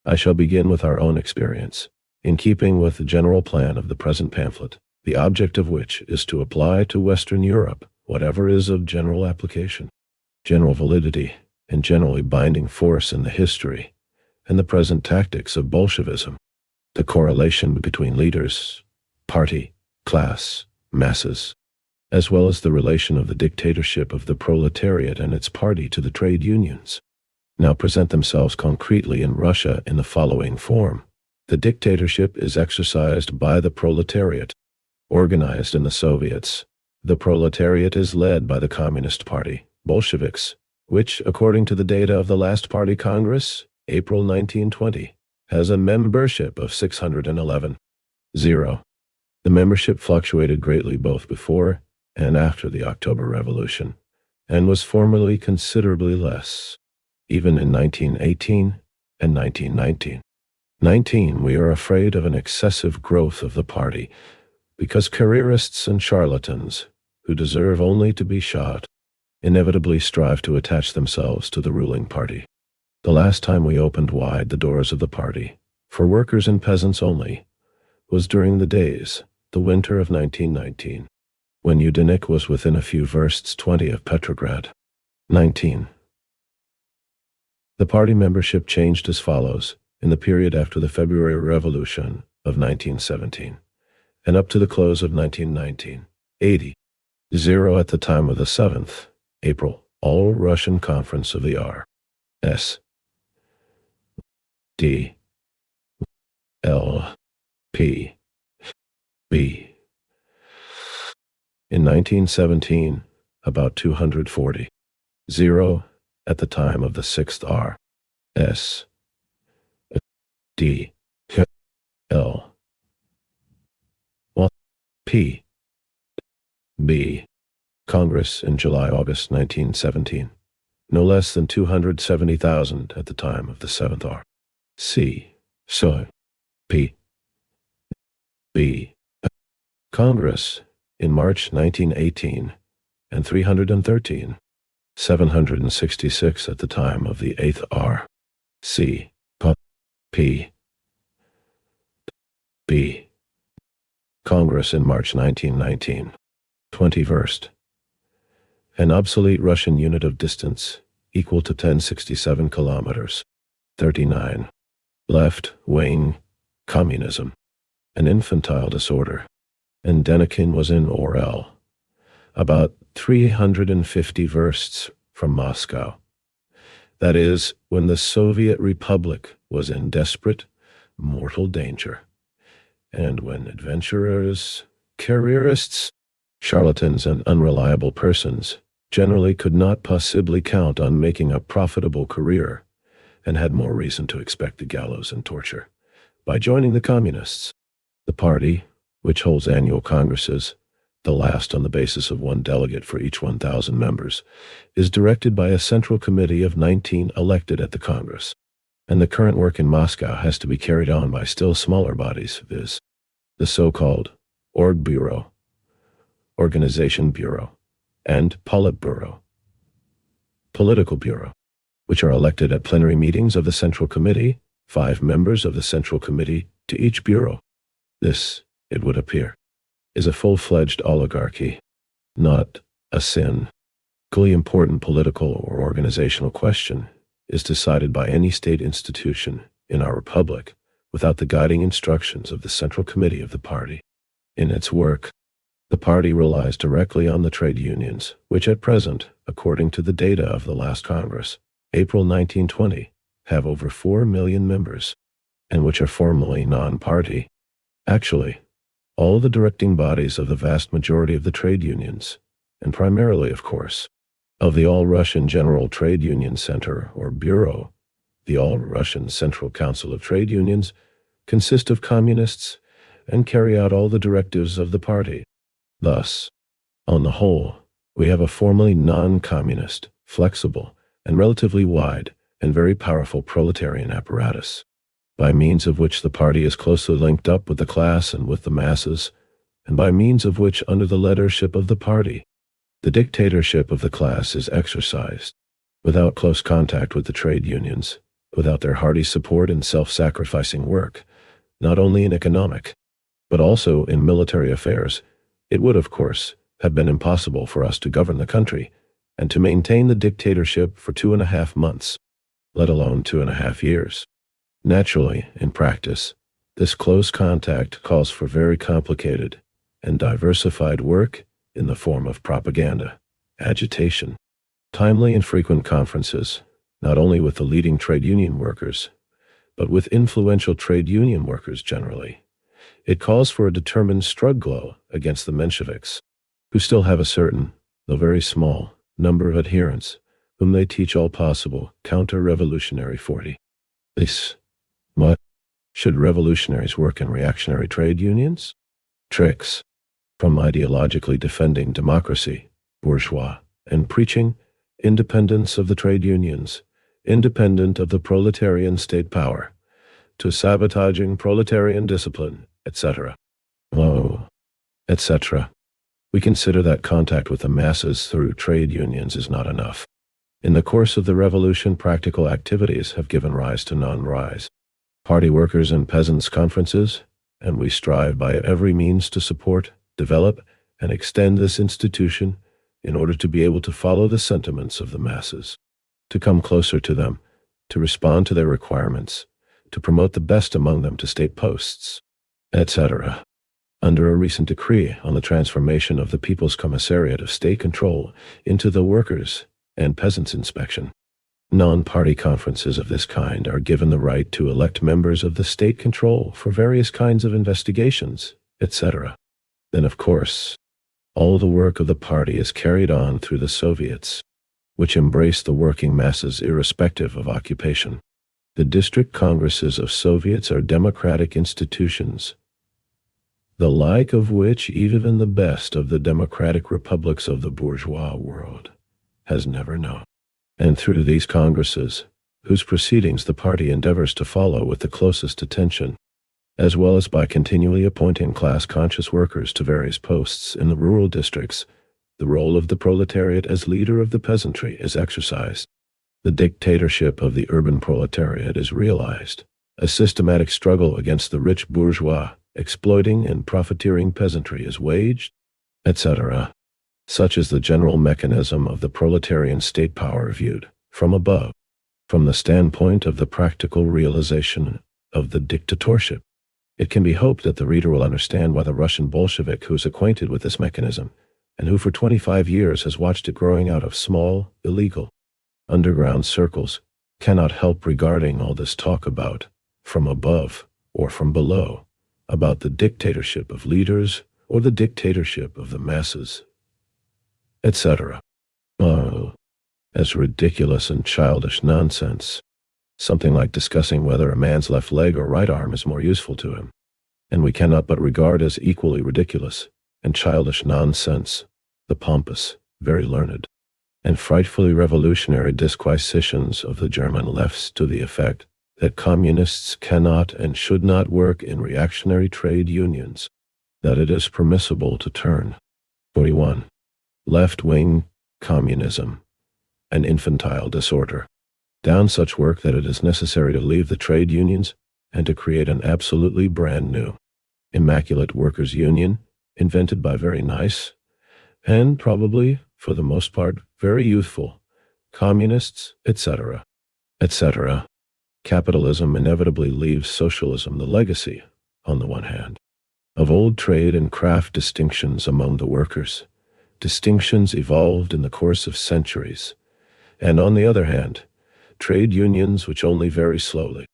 I shall begin with our own experience, in keeping with the general plan of the present pamphlet, the object of which is to apply to Western Europe whatever is of general application, general validity, and generally binding force in the history and the present tactics of Bolshevism. The correlation between leaders, party, class, masses, as well as the relation of the dictatorship of the proletariat and its party to the trade unions, now present themselves concretely in Russia in the following form. The dictatorship is exercised by the proletariat, organized in the Soviets. The proletariat is led by the Communist Party, Bolsheviks, which, according to the data of the last Party Congress, April 1920, has a membership of 611. 0. The membership fluctuated greatly both before and after the October Revolution, and was formerly considerably less, even in 1918 and 1919. 19. We are afraid of an excessive growth of the party, because careerists and charlatans, who deserve only to be shot, inevitably strive to attach themselves to the ruling party. The last time we opened wide the doors of the party, for workers and peasants only, was during the winter of 1919, when Yudenik was within a few versts 20 of Petrograd. 19. The party membership changed as follows in the period after the February Revolution of 1917, and up to the close of 1919. 80. 0 at the time of the 7th April All Russian Conference of the R. S. D. L. P. B. In 1917, about 240. 0 at the time of the 6th R. S. D. L. P. B. Congress in July-August 1917. No less than 270,000 at the time of the 7th R. C. So. P. B. Congress in March 1918 and 313. 766 at the time of the 8th R. C. P. B. Congress in March 1919. 21st. An obsolete Russian unit of distance equal to 1067 kilometers. 39. Left-wing communism. An infantile disorder. And Denikin was in Orel, about 350 versts from Moscow. That is, when the Soviet Republic was in desperate, mortal danger, and when adventurers, careerists, charlatans, and unreliable persons generally could not possibly count on making a profitable career and had more reason to expect the gallows and torture by joining the communists. The party, which holds annual congresses, the last on the basis of one delegate for each 1,000 members, is directed by a central committee of 19 elected at the Congress, and the current work in Moscow has to be carried on by still smaller bodies, viz. the so-called Org Bureau, Organization Bureau, and Politburo, Political Bureau, which are elected at plenary meetings of the Central Committee, 5 members of the Central Committee to each bureau. This, it would appear, is a full-fledged oligarchy, not a sin. Equally important political or organizational question is decided by any state institution in our republic without the guiding instructions of the Central Committee of the party. In its work, the party relies directly on the trade unions, which at present, according to the data of the last Congress, April 1920, have over 4 million members, and which are formally non-party. Actually, all the directing bodies of the vast majority of the trade unions, and primarily, of course, of the All-Russian General Trade Union Center, or Bureau, the All-Russian Central Council of Trade Unions, consist of communists and carry out all the directives of the party. Thus, on the whole, we have a formally non-communist, flexible, and relatively wide and very powerful proletarian apparatus, by means of which the party is closely linked up with the class and with the masses, and by means of which, under the leadership of the party, the dictatorship of the class is exercised, without close contact with the trade unions, without their hearty support and self-sacrificing work, not only in economic, but also in military affairs. It would, of course, have been impossible for us to govern the country and to maintain the dictatorship for 2.5 months, let alone 2.5 years. Naturally, in practice, this close contact calls for very complicated and diversified work in the form of propaganda, agitation, timely and frequent conferences, not only with the leading trade union workers, but with influential trade union workers generally. It calls for a determined struggle against the Bolsheviks, who still have a certain, though very small, number of adherents, whom they teach all possible counter-revolutionary 40. This much should revolutionaries work in reactionary trade unions? Tricks, from ideologically defending democracy, bourgeois, and preaching independence of the trade unions, independent of the proletarian state power, to sabotaging proletarian discipline, etc. etc. We consider that contact with the masses through trade unions is not enough. In the course of the revolution, practical activities have given rise to non-rise. Party workers and peasants' conferences, and we strive by every means to support, develop, and extend this institution in order to be able to follow the sentiments of the masses, to come closer to them, to respond to their requirements, to promote the best among them to state posts, etc. Under a recent decree on the transformation of the People's Commissariat of State Control into the Workers' and peasants' inspection. Non-party conferences of this kind are given the right to elect members of the state control for various kinds of investigations, etc. Then, of course, all the work of the party is carried on through the Soviets, which embrace the working masses irrespective of occupation. The district congresses of Soviets are democratic institutions, the like of which even the best of the democratic republics of the bourgeois world has never known. And through these congresses, whose proceedings the party endeavors to follow with the closest attention, as well as by continually appointing class-conscious workers to various posts in the rural districts, the role of the proletariat as leader of the peasantry is exercised. The dictatorship of the urban proletariat is realized. A systematic struggle against the rich bourgeois, exploiting and profiteering peasantry is waged, etc. Such is the general mechanism of the proletarian state power viewed from above, from the standpoint of the practical realization of the dictatorship. It can be hoped that the reader will understand why the Russian Bolshevik who is acquainted with this mechanism, and who for 25 years has watched it growing out of small, illegal, underground circles, cannot help regarding all this talk about, from above or from below, about the dictatorship of leaders or the dictatorship of the masses, etc. As ridiculous and childish nonsense, something like discussing whether a man's left leg or right arm is more useful to him, and we cannot but regard as equally ridiculous and childish nonsense the pompous, very learned, and frightfully revolutionary disquisitions of the German lefts to the effect that communists cannot and should not work in reactionary trade unions, that it is permissible to turn. 41. Left-wing communism, an infantile disorder. Down such work that it is necessary to leave the trade unions and to create an absolutely brand new, immaculate workers' union, invented by very nice, and probably, for the most part, very youthful, communists, etc., etc. Capitalism inevitably leaves socialism the legacy, on the one hand, of old trade and craft distinctions among the workers, distinctions evolved in the course of centuries, and on the other hand, trade unions which only very slowly,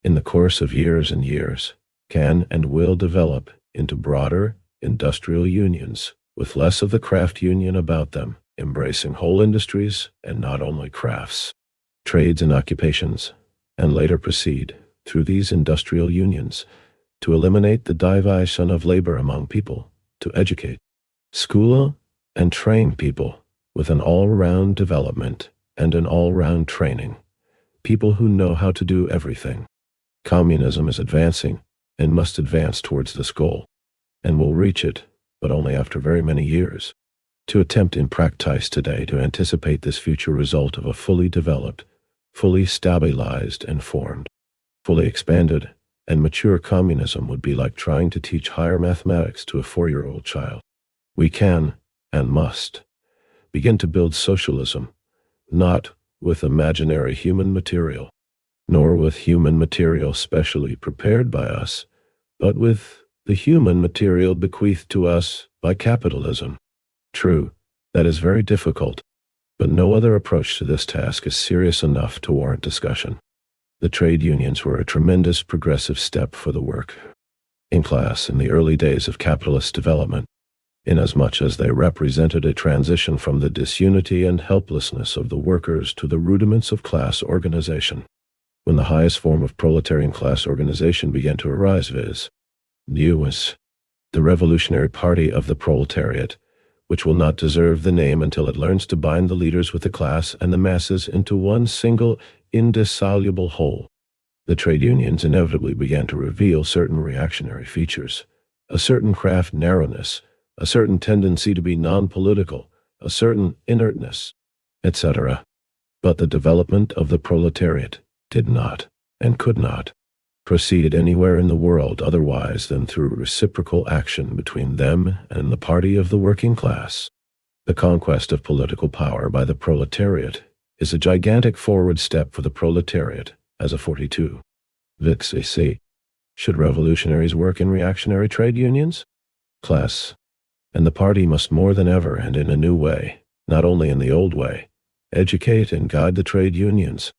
in the course of years and years, can and will develop into broader industrial unions, with less of the craft union about them, embracing whole industries and not only crafts, trades and occupations, and later proceed, through these industrial unions, to eliminate the division of labor among people, to educate, school, and train people with an all-round development and an all-round training, people who know how to do everything. Communism is advancing and must advance towards this goal, and will reach it, but only after very many years. To attempt in practice today to anticipate this future result of a fully developed, fully stabilized and formed, fully expanded and mature communism would be like trying to teach higher mathematics to a 4-year-old child. We can, and must, begin to build socialism, not with imaginary human material, nor with human material specially prepared by us, but with the human material bequeathed to us by capitalism. True, that is very difficult, but no other approach to this task is serious enough to warrant discussion. The trade unions were a tremendous progressive step for the working class in the early days of capitalist development, inasmuch as they represented a transition from the disunity and helplessness of the workers to the rudiments of class organization. When the highest form of proletarian class organization began to arise, viz., the Revolutionary Party of the Proletariat, which will not deserve the name until it learns to bind the leaders with the class and the masses into one single, indissoluble whole. The trade unions inevitably began to reveal certain reactionary features, a certain craft narrowness, a certain tendency to be non-political, a certain inertness, etc. But the development of the proletariat did not, and could not, proceed anywhere in the world otherwise than through reciprocal action between them and the party of the working class. The conquest of political power by the proletariat is a gigantic forward step for the proletariat as a 42. Vix AC. Should revolutionaries work in reactionary trade unions? Class. And the party must more than ever and in a new way, not only in the old way, educate and guide the trade unions,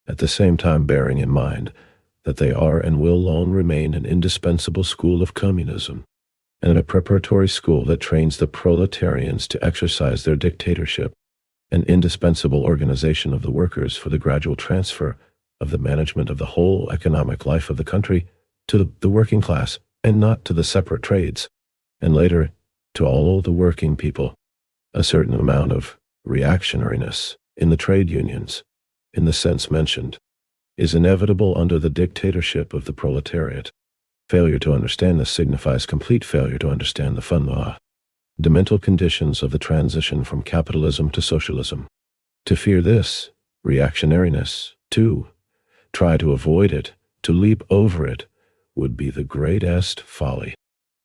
at the same time bearing in mind that they are and will long remain an indispensable school of communism, and a preparatory school that trains the proletarians to exercise their dictatorship, an indispensable organization of the workers for the gradual transfer of the management of the whole economic life of the country to the working class, and not to the separate trades, and later to all the working people. A certain amount of reactionariness in the trade unions, in the sense mentioned, is inevitable under the dictatorship of the proletariat. Failure to understand this signifies complete failure to understand the fundamental conditions of the transition from capitalism to socialism. To fear this reactionariness, to try to avoid it, to leap over it, would be the greatest folly.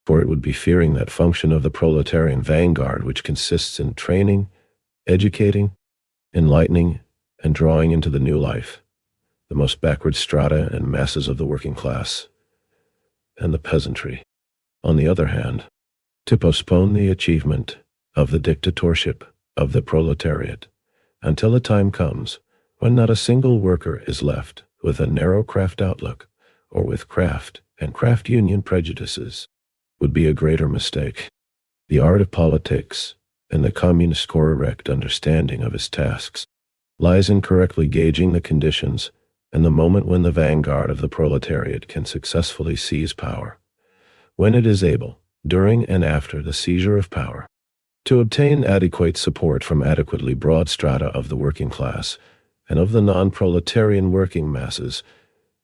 For it would be fearing that function of the proletarian vanguard which consists in training, educating, enlightening, and drawing into the new life the most backward strata and masses of the working class and the peasantry. On the other hand, to postpone the achievement of the dictatorship of the proletariat until a time comes when not a single worker is left with a narrow craft outlook or with craft and craft union prejudices would be a greater mistake. The art of politics and the communist correct understanding of his tasks lies in correctly gauging the conditions and the moment when the vanguard of the proletariat can successfully seize power, when it is able, during and after the seizure of power, to obtain adequate support from adequately broad strata of the working class and of the non-proletarian working masses,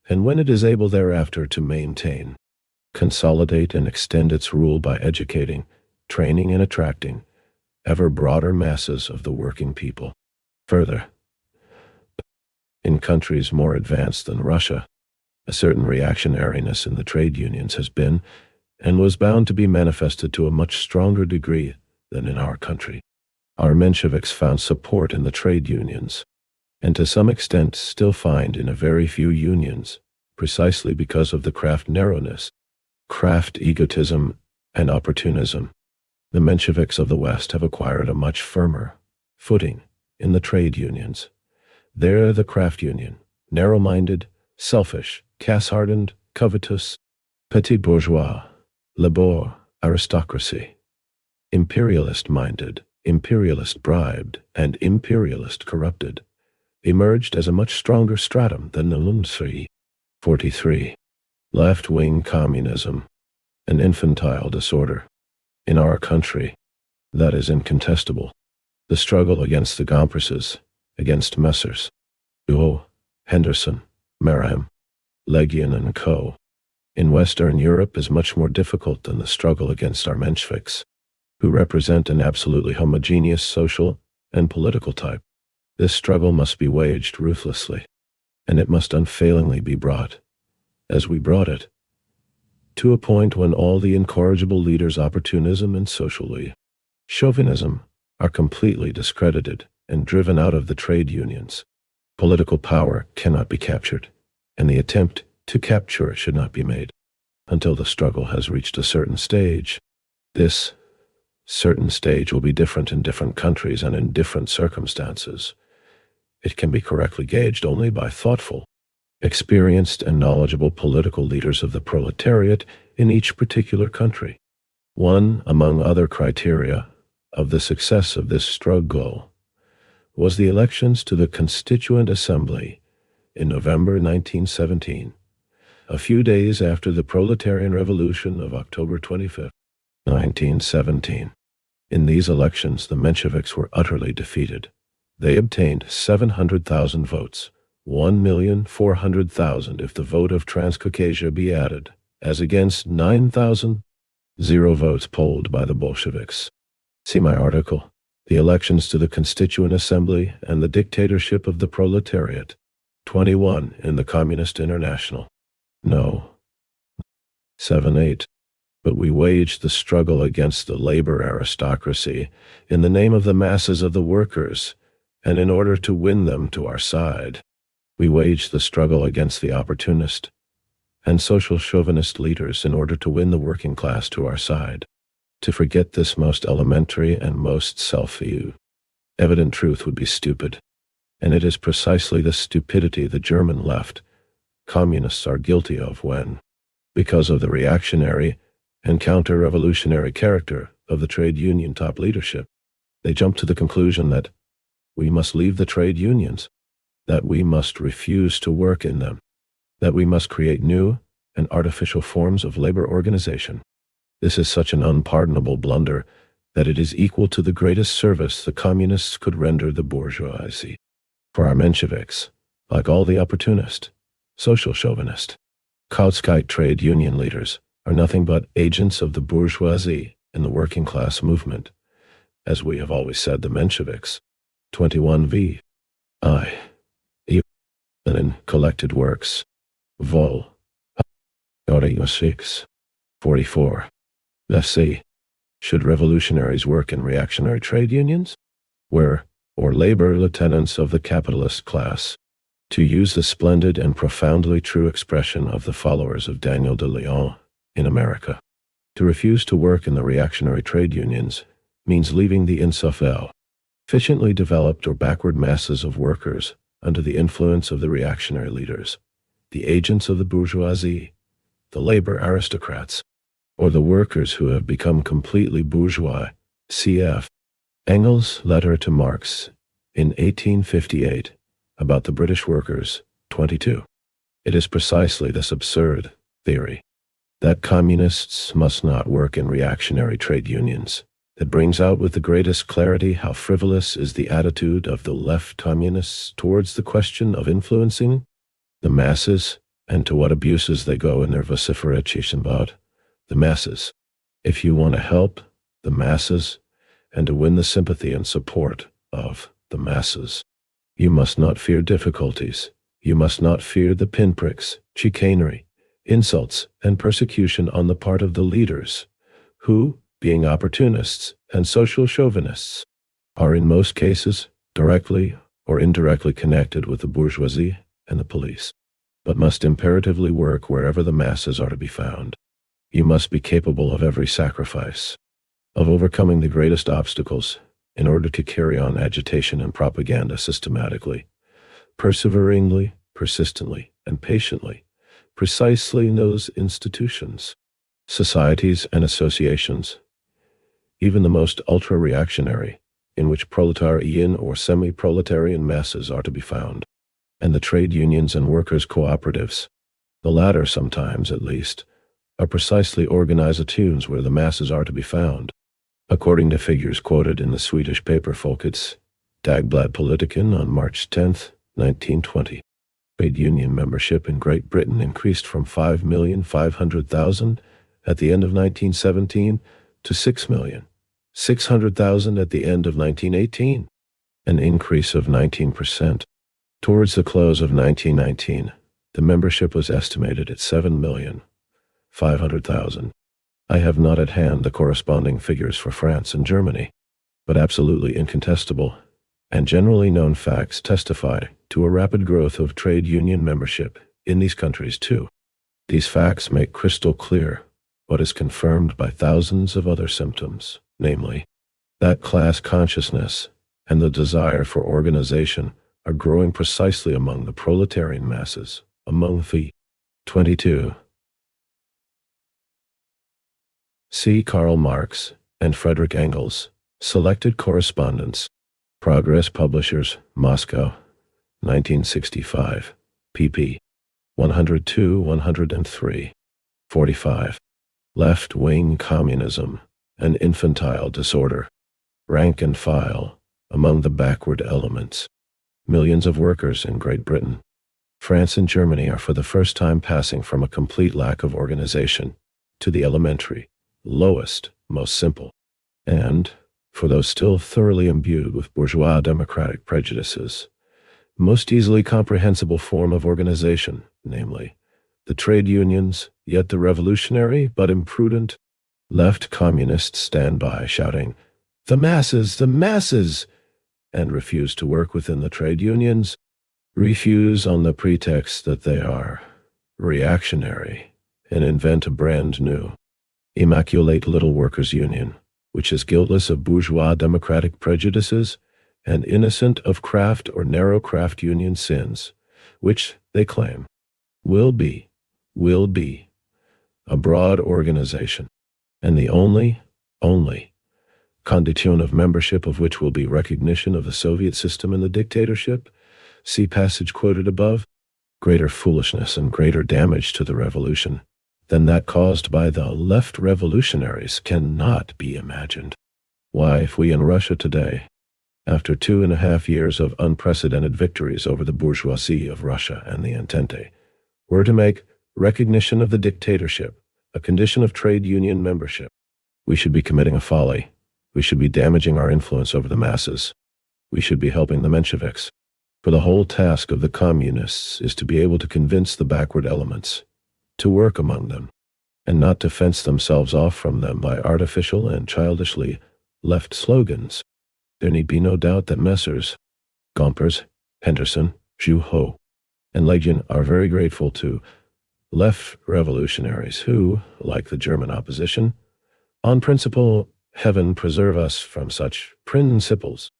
and when it is able thereafter to maintain, consolidate, and extend its rule by educating, training, and attracting ever broader masses of the working people. Further, in countries more advanced than Russia, a certain reactionariness in the trade unions has been and was bound to be manifested to a much stronger degree than in our country. Our Mensheviks found support in the trade unions, and to some extent still find in a very few unions, precisely because of the craft narrowness, craft egotism, and opportunism. The Mensheviks of the West have acquired a much firmer footing in the trade unions. There the craft union, narrow-minded, selfish, caste-hardened, covetous, petit bourgeois, labor, aristocracy, imperialist-minded, imperialist-bribed, and imperialist corrupted, emerged as a much stronger stratum than the Lundstri. 43. Left-wing communism, an infantile disorder. In our country, that is incontestable. The struggle against the Gompresses, against Messrs. Duo, Henderson, Merham, Legion and Co. in Western Europe is much more difficult than the struggle against our Mensheviks, who represent an absolutely homogeneous social and political type. This struggle must be waged ruthlessly, and it must unfailingly be brought, as we brought it, to a point when all the incorrigible leaders' opportunism and socially chauvinism are completely discredited and driven out of the trade unions. Political power cannot be captured, and the attempt to capture it should not be made until the struggle has reached a certain stage. This certain stage will be different in different countries and in different circumstances. It can be correctly gauged only by thoughtful, experienced, and knowledgeable political leaders of the proletariat in each particular country. One, among other criteria, of the success of this struggle was the elections to the Constituent Assembly in November 1917, a few days after the Proletarian Revolution of October 25, 1917. In these elections, the Mensheviks were utterly defeated. They obtained 700,000 votes, 1,400,000 if the vote of Transcaucasia be added, as against 9,000 votes polled by the Bolsheviks. See my article, The Elections to the Constituent Assembly and the Dictatorship of the Proletariat, 21 in the Communist International. No. 7-8. But we waged the struggle against the labor aristocracy in the name of the masses of the workers, and in order to win them to our side. We waged the struggle against the opportunist and social chauvinist leaders in order to win the working class to our side. To forget this most elementary and most self-evident truth would be stupid. And it is precisely this stupidity the German left communists are guilty of when, because of the reactionary and counter-revolutionary character of the trade union top leadership, they jump to the conclusion that we must leave the trade unions, that we must refuse to work in them, that we must create new and artificial forms of labor organization. This is such an unpardonable blunder that it is equal to the greatest service the communists could render the bourgeoisie. For our Mensheviks, like all the opportunist, social chauvinist, Kautsky trade union leaders are nothing but agents of the bourgeoisie and the working class movement. As we have always said, the Mensheviks, 21v. I. E. Lenin collected works. Vol. 6. 44. F.C. Should revolutionaries work in reactionary trade unions? Where, or labor lieutenants of the capitalist class? To use the splendid and profoundly true expression of the followers of Daniel de Leon in America, to refuse to work in the reactionary trade unions means leaving the insufficiently developed or backward masses of workers under the influence of the reactionary leaders, the agents of the bourgeoisie, the labor aristocrats, or the workers who have become completely bourgeois. Cf. Engels' letter to Marx in 1858 about the British workers, 22. It is precisely this absurd theory that communists must not work in reactionary trade unions that brings out with the greatest clarity how frivolous is the attitude of the left communists towards the question of influencing the masses and to what abuses they go in their vociferation about the masses. If you want to help the masses and to win the sympathy and support of the masses, you must not fear difficulties. You must not fear the pinpricks, chicanery, insults, and persecution on the part of the leaders, who, being opportunists and social chauvinists, are in most cases directly or indirectly connected with the bourgeoisie and the police, but must imperatively work wherever the masses are to be found. You must be capable of every sacrifice, of overcoming the greatest obstacles in order to carry on agitation and propaganda systematically, perseveringly, persistently, and patiently, precisely in those institutions, societies, and associations, even the most ultra-reactionary, in which proletarian or semi-proletarian masses are to be found, and the trade unions and workers' cooperatives, the latter sometimes at least, are precisely organizations where the masses are to be found. According to figures quoted in the Swedish paper Folkets Dagblad Politiken on March 10, 1920, trade union membership in Great Britain increased from 5,500,000 at the end of 1917 to 6,600,000 at the end of 1918, an increase of 19%. Towards the close of 1919, the membership was estimated at 7,500,000. I have not at hand the corresponding figures for France and Germany, but absolutely incontestable and generally known facts testify to a rapid growth of trade union membership in these countries too. These facts make crystal clear what is confirmed by thousands of other symptoms, namely, that class consciousness and the desire for organization are growing precisely among the proletarian masses, among the 22. See Karl Marx and Frederick Engels, Selected Correspondence, Progress Publishers, Moscow, 1965, pp. 102-103, 45. Left-wing communism and infantile disorder, rank and file, among the backward elements. Millions of workers in Great Britain, France and Germany are for the first time passing from a complete lack of organization to the elementary, lowest, most simple, and, for those still thoroughly imbued with bourgeois democratic prejudices, most easily comprehensible form of organization, namely, the trade unions, yet the revolutionary but imprudent left communists stand by shouting, the masses, and refuse to work within the trade unions, refuse on the pretext that they are reactionary, and invent a brand new, immaculate little workers' union, which is guiltless of bourgeois democratic prejudices and innocent of craft or narrow craft union sins, which, they claim, will be a broad organization, and the only condition of membership of which will be recognition of the Soviet system and the dictatorship, see passage quoted above, greater foolishness and greater damage to the revolution than that caused by the left revolutionaries cannot be imagined. Why, if we in Russia today, after 2.5 years of unprecedented victories over the bourgeoisie of Russia and the Entente, were to make recognition of the dictatorship a condition of trade union membership, we should be committing a folly. We should be damaging our influence over the masses. We should be helping the Mensheviks. For the whole task of the communists is to be able to convince the backward elements, to work among them, and not to fence themselves off from them by artificial and childishly left slogans. There need be no doubt that Messrs. Gompers, Henderson, Zhu Ho, and Legion are very grateful to left revolutionaries who, like the German opposition, on principle, heaven preserve us from such principles,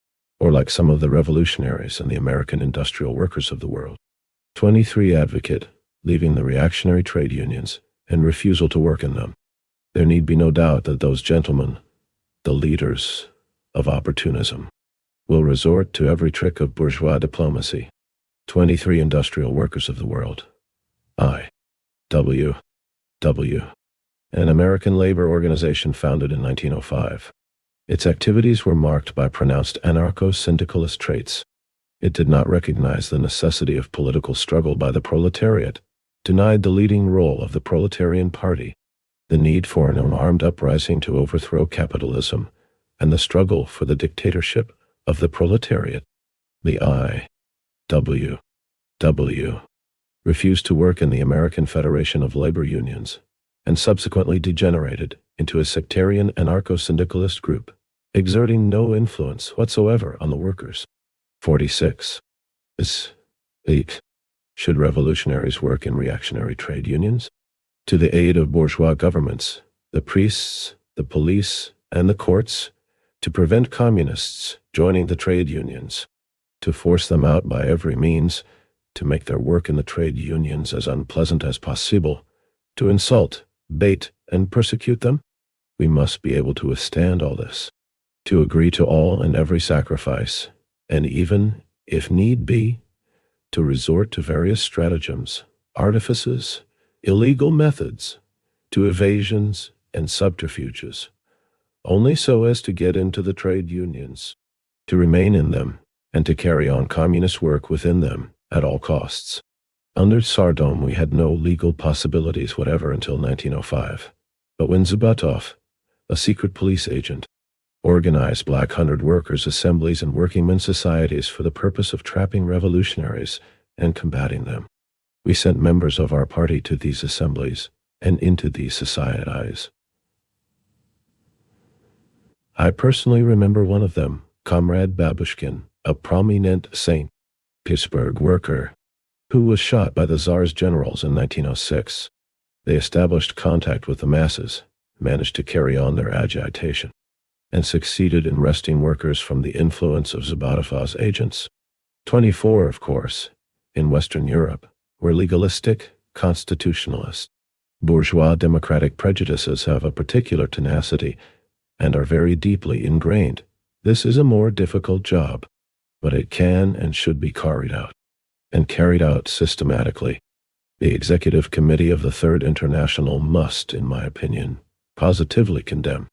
or like some of the revolutionaries and the American industrial workers of the world. 23 advocate, leaving the reactionary trade unions and refusal to work in them. There need be no doubt that those gentlemen, the leaders of opportunism, will resort to every trick of bourgeois diplomacy. 23 industrial workers of the world. IWW, an American labor organization founded in 1905. Its activities were marked by pronounced anarcho-syndicalist traits. It did not recognize the necessity of political struggle by the proletariat, denied the leading role of the proletarian party, the need for an armed uprising to overthrow capitalism, and the struggle for the dictatorship of the proletariat. The IWW refused to work in the American Federation of Labor Unions, and subsequently degenerated into a sectarian anarcho-syndicalist group, exerting no influence whatsoever on the workers. 46. Should revolutionaries work in reactionary trade unions? To the aid of bourgeois governments, the priests, the police, and the courts, to prevent communists joining the trade unions, to force them out by every means, to make their work in the trade unions as unpleasant as possible, to insult, bait, and persecute them? We must be able to withstand all this, to agree to all and every sacrifice, and even, if need be, to resort to various stratagems, artifices, illegal methods, to evasions and subterfuges, only so as to get into the trade unions, to remain in them, and to carry on communist work within them at all costs. Under Tsardom we had no legal possibilities whatever until 1905. But when Zhubatov, a secret police agent, organized Black Hundred Workers' assemblies and workingmen's societies for the purpose of trapping revolutionaries and combating them, we sent members of our party to these assemblies and into these societies. I personally remember one of them, Comrade Babushkin, a prominent St. Petersburg worker, who was shot by the Tsar's generals in 1906. They established contact with the masses, managed to carry on their agitation, and succeeded in wresting workers from the influence of Zhubatov's agents. 24, of course, in Western Europe, where legalistic, constitutionalist, bourgeois democratic prejudices have a particular tenacity and are very deeply ingrained. This is a more difficult job, but it can and should be carried out, and carried out systematically. The Executive Committee of the Third International must, in my opinion, positively condemn,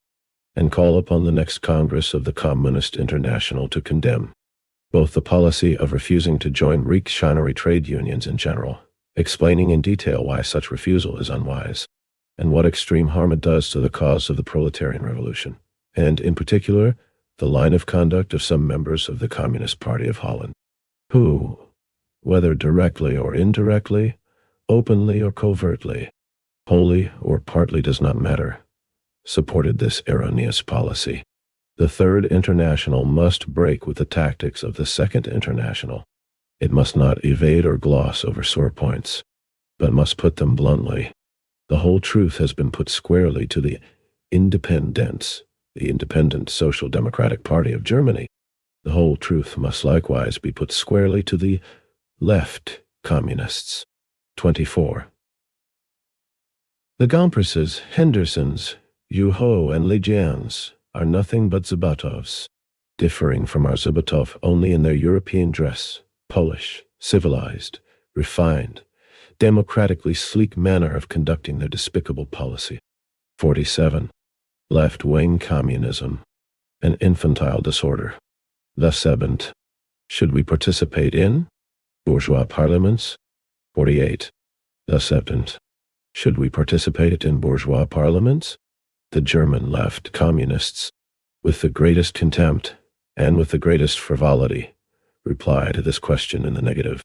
and call upon the next Congress of the Communist International to condemn, both the policy of refusing to join reactionary trade unions in general, explaining in detail why such refusal is unwise, and what extreme harm it does to the cause of the proletarian revolution, and, in particular, the line of conduct of some members of the Communist Party of Holland, who, whether directly or indirectly, openly or covertly, wholly or partly does not matter, supported this erroneous policy. The Third International must break with the tactics of the Second International. It must not evade or gloss over sore points, but must put them bluntly. The whole truth has been put squarely to the independents, the Independent Social Democratic Party of Germany, The whole truth must likewise be put squarely to the left communists. 24. The Gomperses, Hendersons, Yuho, and Legians are nothing but Zabatovs, differing from our Zabatov only in their European dress, Polish, civilized, refined, democratically sleek manner of conducting their despicable policy. 47. Left-wing communism, an infantile disorder. The 7th. Should we participate in bourgeois parliaments? 48. The 7th. Should we participate in bourgeois parliaments? The German left communists, with the greatest contempt and with the greatest frivolity, reply to this question in the negative.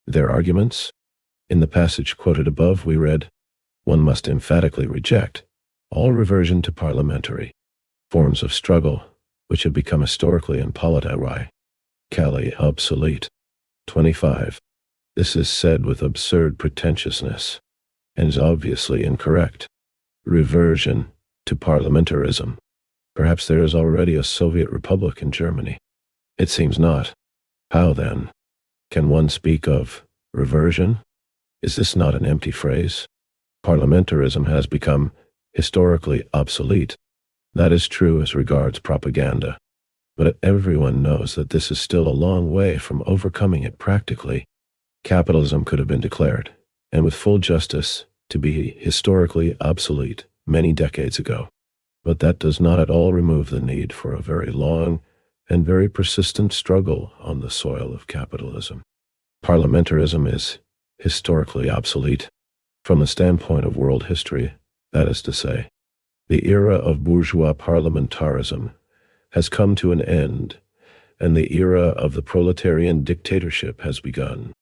Their arguments? In the passage quoted above we read, one must emphatically reject all reversion to parliamentary forms of struggle which have become historically and politically obsolete. 25. This is said with absurd pretentiousness and is obviously incorrect. Reversion to parliamentarism. Perhaps there is already a Soviet republic in Germany. It seems not. How then can one speak of reversion? Is this not an empty phrase? Parliamentarism has become historically obsolete. That is true as regards propaganda. But everyone knows that this is still a long way from overcoming it practically. Capitalism could have been declared, and with full justice, to be historically obsolete many decades ago. But that does not at all remove the need for a very long and very persistent struggle on the soil of capitalism. Parliamentarism is historically obsolete from the standpoint of world history, that is to say, the era of bourgeois parliamentarism has come to an end, and the era of the proletarian dictatorship has begun.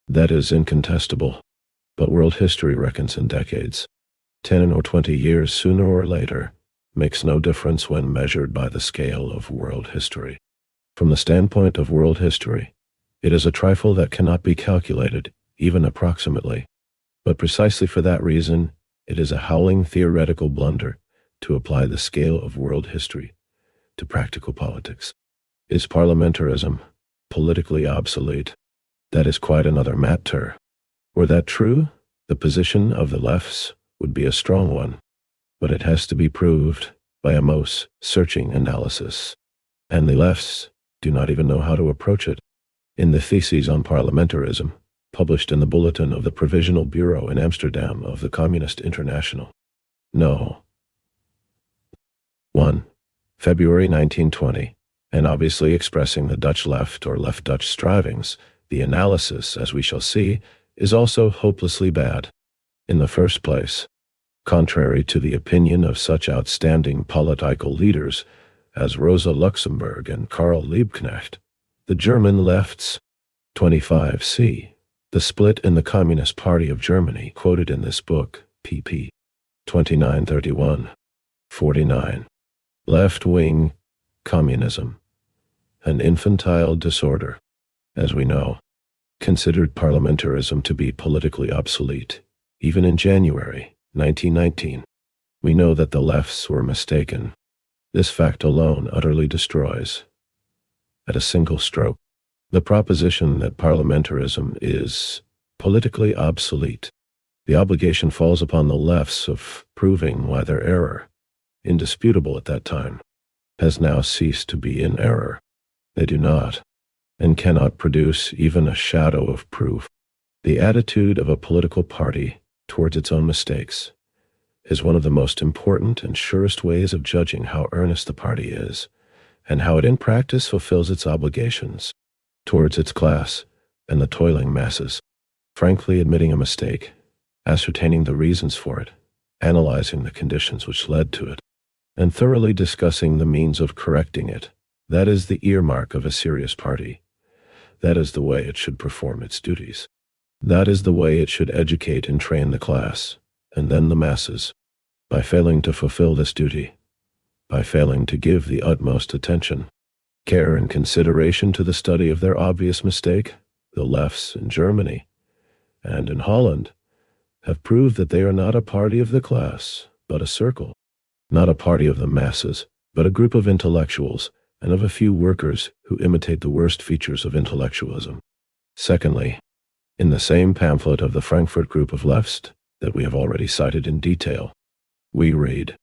That is incontestable, but world history reckons in decades. 10 or 20 years sooner or later makes no difference when measured by the scale of world history. From the standpoint of world history, it is a trifle that cannot be calculated, even approximately. But precisely for that reason, it is a howling theoretical blunder to apply the scale of world history to practical politics. Is parliamentarism politically obsolete? That is quite another matter. Were that true, the position of the lefts would be a strong one, but it has to be proved by a most searching analysis, and the lefts do not even know how to approach it. In the Theses on Parliamentarism, published in the Bulletin of the Provisional Bureau in Amsterdam of the Communist International. No. 1. February 1920, and obviously expressing the Dutch left or left Dutch strivings, the analysis, as we shall see, is also hopelessly bad. In the first place, contrary to the opinion of such outstanding political leaders as Rosa Luxemburg and Karl Liebknecht, the German lefts, 25c, the split in the Communist Party of Germany quoted in this book, pp. 2931, 49. Left-wing communism, an infantile disorder, as we know, considered parliamentarism to be politically obsolete. Even in January 1919, we know that the lefts were mistaken. This fact alone utterly destroys, at a single stroke, the proposition that parliamentarism is politically obsolete. The obligation falls upon the lefts of proving why their error, indisputable at that time, has now ceased to be in error. They do not, and cannot produce even a shadow of proof. The attitude of a political party towards its own mistakes is one of the most important and surest ways of judging how earnest the party is, and how it in practice fulfills its obligations towards its class and the toiling masses. Frankly admitting a mistake, ascertaining the reasons for it, analyzing the conditions which led to it, and thoroughly discussing the means of correcting it, that is the earmark of a serious party. That is the way it should perform its duties. That is the way it should educate and train the class, and then the masses. By failing to fulfill this duty, by failing to give the utmost attention, care and consideration to the study of their obvious mistake, the lefts in Germany and in Holland have proved that they are not a party of the class, but a circle, not a party of the masses, but a group of intellectuals and of a few workers who imitate the worst features of intellectualism. Secondly, in the same pamphlet of the Frankfurt group of lefts that we have already cited in detail, we read,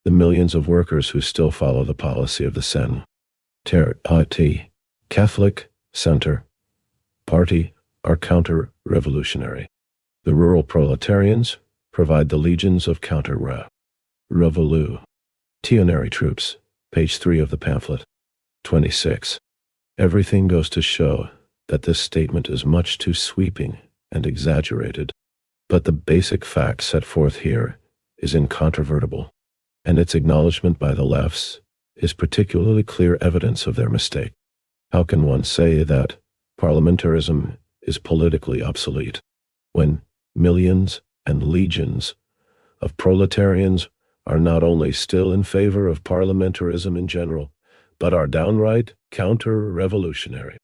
"The millions of workers who still follow the policy of the Sen. Catholic Center Party are counter-revolutionary. The rural proletarians provide the legions of counter-revolutionary troops." Page 3 of the pamphlet. 26. Everything goes to show that this statement is much too sweeping and exaggerated, but the basic fact set forth here is incontrovertible, and its acknowledgement by the lefts is particularly clear evidence of their mistake. How can one say that parliamentarism is politically obsolete when millions and legions of proletarians are not only still in favor of parliamentarism in general, but are downright counter-revolutionary?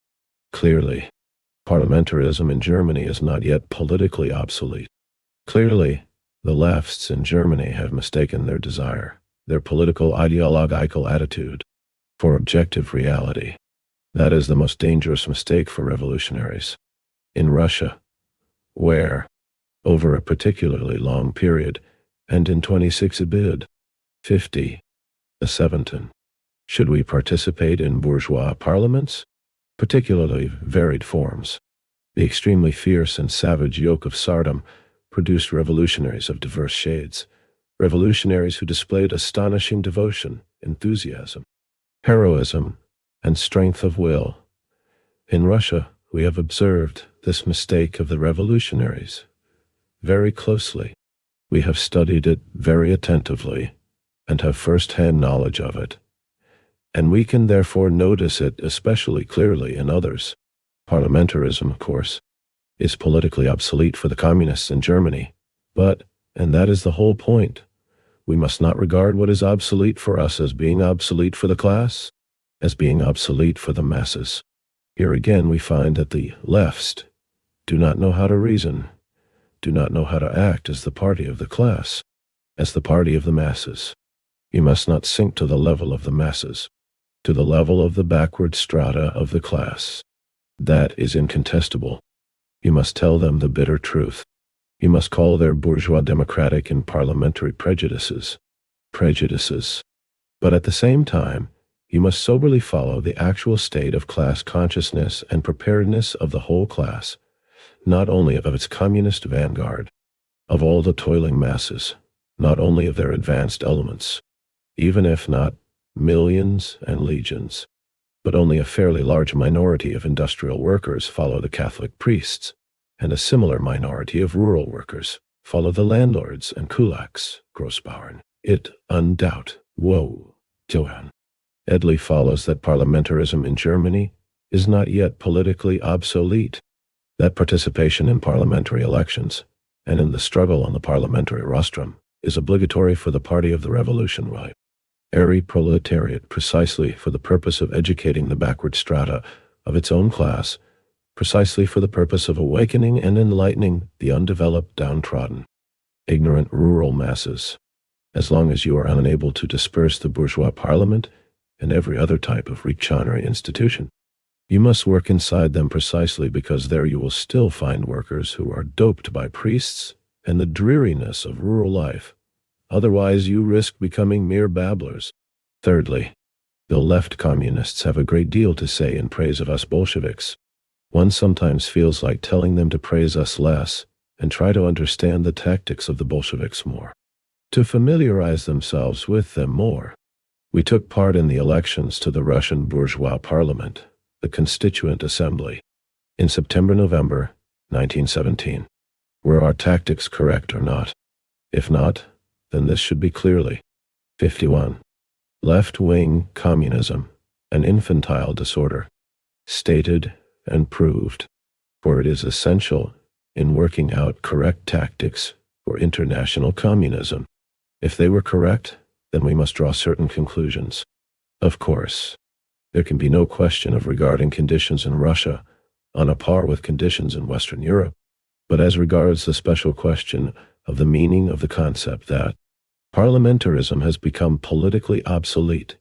Clearly, parliamentarism in Germany is not yet politically obsolete. Clearly, the lefts in Germany have mistaken their desire, their political ideological attitude, for objective reality. That is the most dangerous mistake for revolutionaries. In Russia, where, over a particularly long period, and in 26 bid 50, the 17, should we participate in bourgeois parliaments? Particularly varied forms. The extremely fierce and savage yoke of tsardom produced revolutionaries of diverse shades, revolutionaries who displayed astonishing devotion, enthusiasm, heroism, and strength of will. In Russia, we have observed this mistake of the revolutionaries very closely. We have studied it very attentively and have first-hand knowledge of it, and we can therefore notice it especially clearly in others. Parliamentarism, of course, is politically obsolete for the communists in Germany, but, and that is the whole point, we must not regard what is obsolete for us as being obsolete for the class, as being obsolete for the masses. Here again we find that the lefts do not know how to reason, do not know how to act as the party of the class, as the party of the masses. You must not sink to the level of the masses, to the level of the backward strata of the class. That is incontestable. You must tell them the bitter truth. You must call their bourgeois democratic and parliamentary prejudices. But at the same time, you must soberly follow the actual state of class consciousness and preparedness of the whole class, not only of its communist vanguard, of all the toiling masses, not only of their advanced elements, even if not millions and legions, but only a fairly large minority of industrial workers follow the Catholic priests, and a similar minority of rural workers follow the landlords and kulaks, Grossbauern. It undoubt, Johann. Edley follows that parliamentarism in Germany is not yet politically obsolete, that participation in parliamentary elections and in the struggle on the parliamentary rostrum is obligatory for the party of the revolution, right? Proletariat, precisely for the purpose of educating the backward strata of its own class, precisely for the purpose of awakening and enlightening the undeveloped, downtrodden, ignorant rural masses. As long as you are unable to disperse the bourgeois parliament and every other type of reactionary institution, you must work inside them precisely because there you will still find workers who are doped by priests and the dreariness of rural life. Otherwise, you risk becoming mere babblers. Thirdly, the left communists have a great deal to say in praise of us Bolsheviks. One sometimes feels like telling them to praise us less and try to understand the tactics of the Bolsheviks more, to familiarize themselves with them more. We took part in the elections to the Russian bourgeois parliament, the Constituent Assembly, in September-November 1917. Were our tactics correct or not? If not, then this should be clearly. 51. Left-wing communism, an infantile disorder, stated and proved, for it is essential in working out correct tactics for international communism. If they were correct, then we must draw certain conclusions. Of course, there can be no question of regarding conditions in Russia on a par with conditions in Western Europe, but as regards the special question of the meaning of the concept that parliamentarism has become politically obsolete,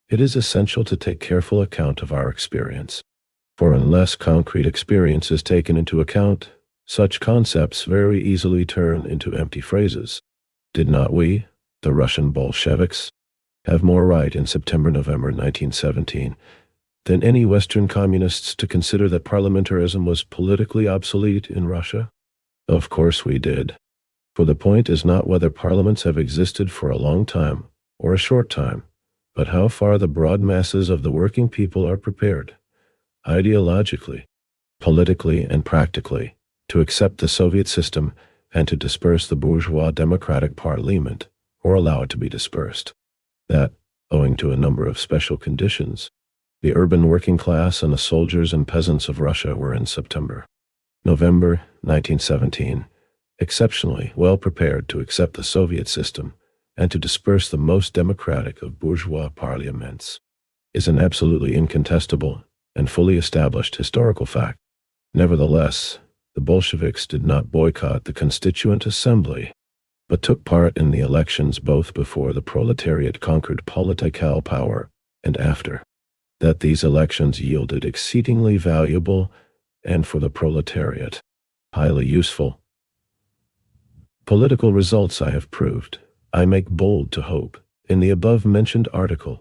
it is essential to take careful account of our experience. For unless concrete experience is taken into account, such concepts very easily turn into empty phrases. Did not we, the Russian Bolsheviks, have more right in September-November 1917 than any Western communists to consider that parliamentarism was politically obsolete in Russia? Of course we did. For the point is not whether parliaments have existed for a long time or a short time, but how far the broad masses of the working people are prepared, ideologically, politically, and practically, to accept the Soviet system and to disperse the bourgeois democratic parliament, or allow it to be dispersed. That, owing to a number of special conditions, the urban working class and the soldiers and peasants of Russia were in September, November 1917, exceptionally well prepared to accept the Soviet system and to disperse the most democratic of bourgeois parliaments, is an absolutely incontestable and fully established historical fact. Nevertheless, the Bolsheviks did not boycott the Constituent Assembly, but took part in the elections both before the proletariat conquered political power and after. That these elections yielded exceedingly valuable and, for the proletariat, highly useful political results I have proved, I make bold to hope, in the above-mentioned article,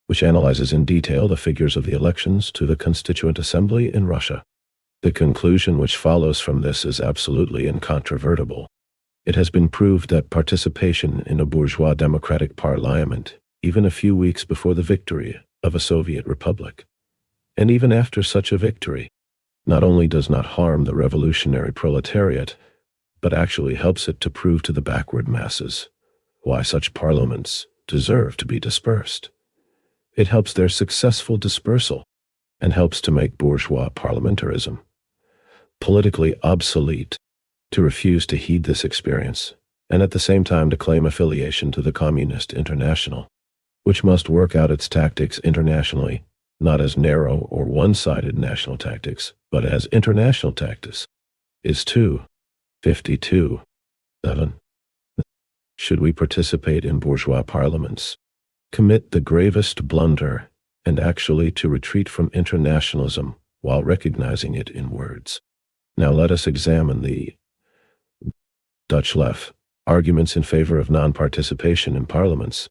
which analyzes in detail the figures of the elections to the Constituent Assembly in Russia. The conclusion which follows from this is absolutely incontrovertible. It has been proved that participation in a bourgeois democratic parliament, even a few weeks before the victory of a Soviet republic, and even after such a victory, not only does not harm the revolutionary proletariat, but actually helps it to prove to the backward masses why such parliaments deserve to be dispersed. It helps their successful dispersal and helps to make bourgeois parliamentarism politically obsolete. To refuse to heed this experience, and at the same time to claim affiliation to the Communist International, which must work out its tactics internationally, not as narrow or one-sided national tactics, but as international tactics, is 252.7. Should we participate in bourgeois parliaments, commit the gravest blunder, and actually to retreat from internationalism while recognizing it in words? Now let us examine the Dutch left arguments in favor of non-participation in parliaments.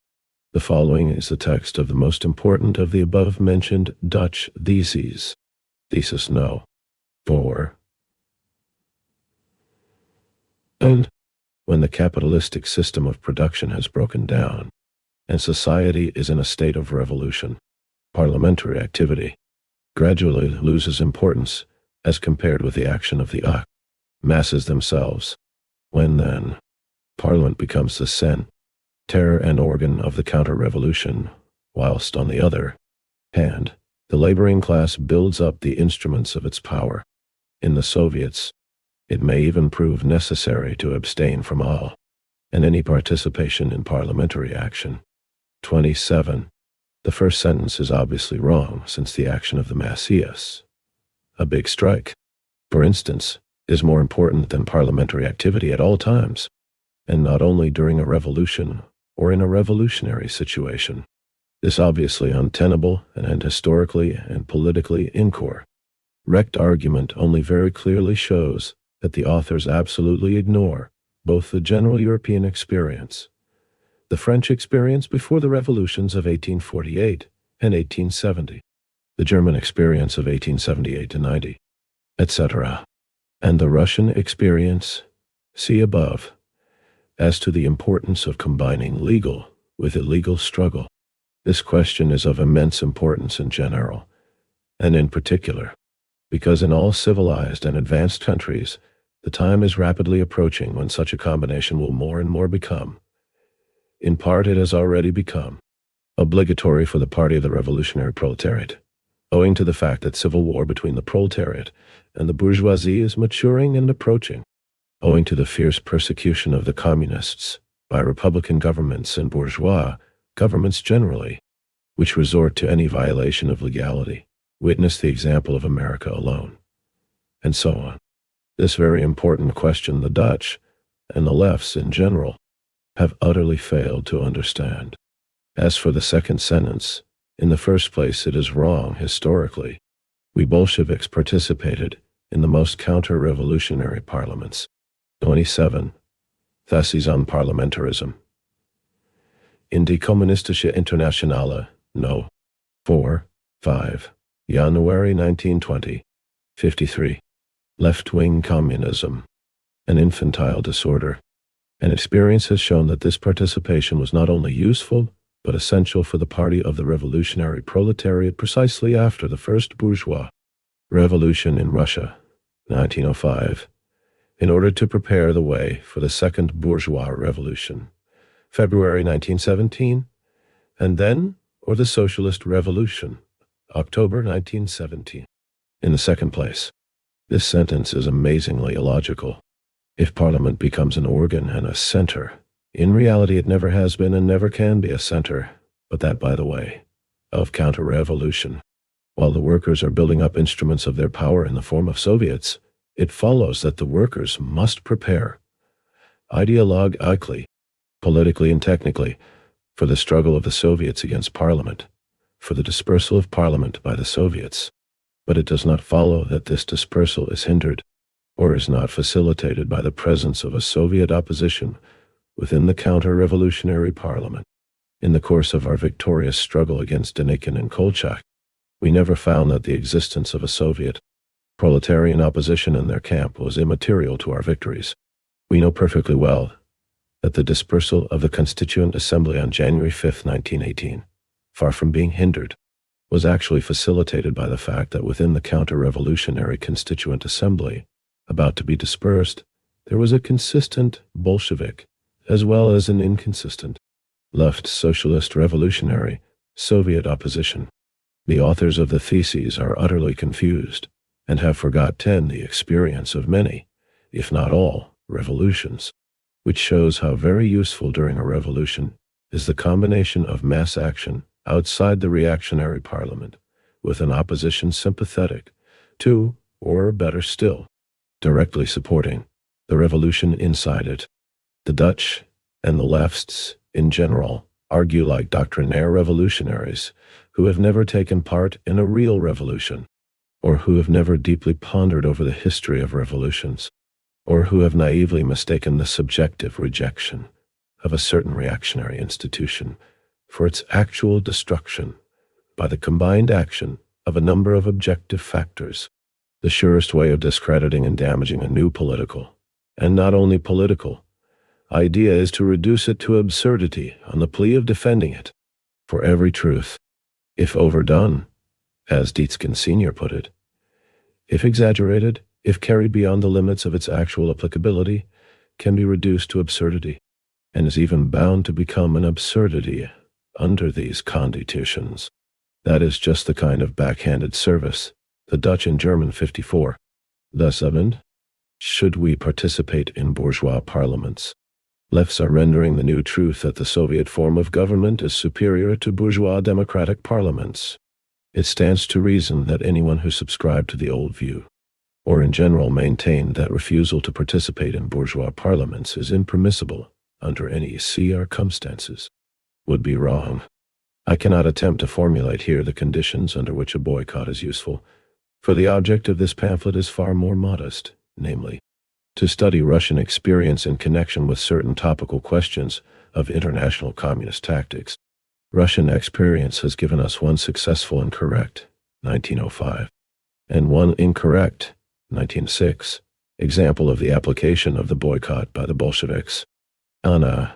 The following is the text of the most important of the above-mentioned Dutch theses. Thesis no. 4. And when the capitalistic system of production has broken down, and society is in a state of revolution, parliamentary activity gradually loses importance as compared with the action of the masses themselves. When then, Parliament becomes the center and organ of the counter-revolution, whilst on the other hand, the laboring class builds up the instruments of its power. In the Soviets, it may even prove necessary to abstain from all and any participation in parliamentary action. 27. The first sentence is obviously wrong, since the action of the masses, a big strike, for instance, is more important than parliamentary activity at all times, and not only during a revolution or in a revolutionary situation. This obviously untenable and historically and politically incorrect argument only very clearly shows that the authors absolutely ignore both the general European experience, the French experience before the revolutions of 1848 and 1870, the German experience of 1878 to 90, etc., and the Russian experience, see above. As to the importance of combining legal with illegal struggle, this question is of immense importance in general, and in particular, because in all civilized and advanced countries, the time is rapidly approaching when such a combination will more and more become, in part it has already become, obligatory for the party of the revolutionary proletariat, owing to the fact that civil war between the proletariat and the bourgeoisie is maturing and approaching, owing to the fierce persecution of the communists by republican governments and bourgeois governments generally, which resort to any violation of legality. Witness the example of America alone, and so on. This very important question the Dutch, and the lefts in general, have utterly failed to understand. As for the second sentence, In the first place, it is wrong historically. We Bolsheviks participated in the most counter-revolutionary parliaments. 27. Theses on parliamentarism. In Die Kommunistische Internationale, No. 4, 5, January 1920. 53. Left-wing communism. An infantile disorder. And experience has shown that this participation was not only useful, but essential for the party of the revolutionary proletariat precisely after the first bourgeois revolution in Russia, 1905, in order to prepare the way for the second bourgeois revolution, February 1917, and then, or the socialist revolution, October 1917. In the second place, this sentence is amazingly illogical. If Parliament becomes an organ and a center, in reality it never has been and never can be a center, but that, by the way, of counter-revolution. While the workers are building up instruments of their power in the form of Soviets, it follows that the workers must prepare, ideologically, politically and technically, for the struggle of the Soviets against Parliament, for the dispersal of Parliament by the Soviets. But it does not follow that this dispersal is hindered or is not facilitated by the presence of a Soviet opposition within the counter-revolutionary Parliament. In the course of our victorious struggle against Denikin and Kolchak, we never found that the existence of a Soviet proletarian opposition in their camp was immaterial to our victories. We know perfectly well that the dispersal of the Constituent Assembly on January 5, 1918, far from being hindered, was actually facilitated by the fact that within the counter-revolutionary Constituent Assembly, about to be dispersed, there was a consistent Bolshevik, as well as an inconsistent left socialist revolutionary Soviet opposition. The authors of the theses are utterly confused and have forgotten the experience of many, if not all, revolutions, which shows how very useful during a revolution is the combination of mass action outside the reactionary parliament with an opposition sympathetic to, or better still, directly supporting the revolution inside it. The Dutch and the lefts, in general, argue like doctrinaire revolutionaries who have never taken part in a real revolution, or who have never deeply pondered over the history of revolutions, or who have naively mistaken the subjective rejection of a certain reactionary institution for its actual destruction by the combined action of a number of objective factors. The surest way of discrediting and damaging a new political, and not only political, idea is to reduce it to absurdity on the plea of defending it. For every truth, if overdone, as Dietzken Sr. put it, if exaggerated, if carried beyond the limits of its actual applicability, can be reduced to absurdity, and is even bound to become an absurdity under these conditions. That is just the kind of backhanded service the Dutch and German 54. Thus, should we participate in bourgeois parliaments? Lefts are rendering the new truth that the Soviet form of government is superior to bourgeois democratic parliaments. It stands to reason that anyone who subscribed to the old view, or in general maintained that refusal to participate in bourgeois parliaments is impermissible under any circumstances, would be wrong. I cannot attempt to formulate here the conditions under which a boycott is useful, for the object of this pamphlet is far more modest, namely, to study Russian experience in connection with certain topical questions of international communist tactics. Russian experience has given us one successful and correct, 1905, and one incorrect, 1906, example of the application of the boycott by the Bolsheviks. Analyzing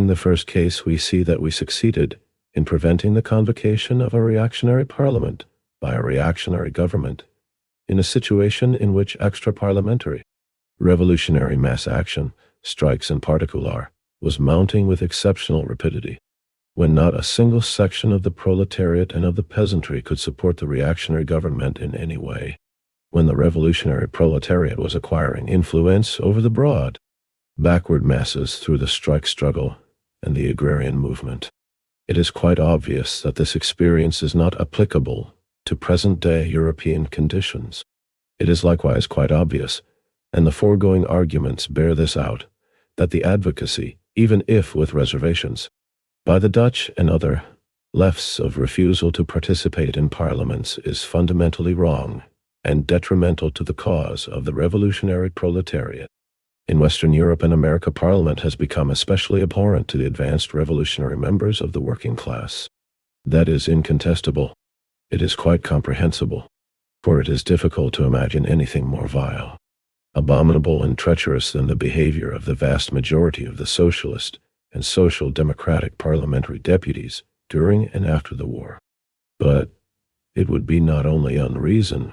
the first case, we see that we succeeded in preventing the convocation of a reactionary parliament by a reactionary government in a situation in which extra-parliamentary, revolutionary mass action, strikes in particular, was mounting with exceptional rapidity, when not a single section of the proletariat and of the peasantry could support the reactionary government in any way, when the revolutionary proletariat was acquiring influence over the broad, backward masses through the strike struggle and the agrarian movement. It is quite obvious that this experience is not applicable to present-day European conditions. It is likewise quite obvious, and the foregoing arguments bear this out, that the advocacy, even if with reservations, by the Dutch and other left's of refusal to participate in parliaments is fundamentally wrong and detrimental to the cause of the revolutionary proletariat. In Western Europe and America, Parliament has become especially abhorrent to the advanced revolutionary members of the working class. That is incontestable. It is quite comprehensible, for it is difficult to imagine anything more vile, abominable, and treacherous than the behavior of the vast majority of the socialist and social democratic parliamentary deputies during and after the war. But it would be not only unreasonable,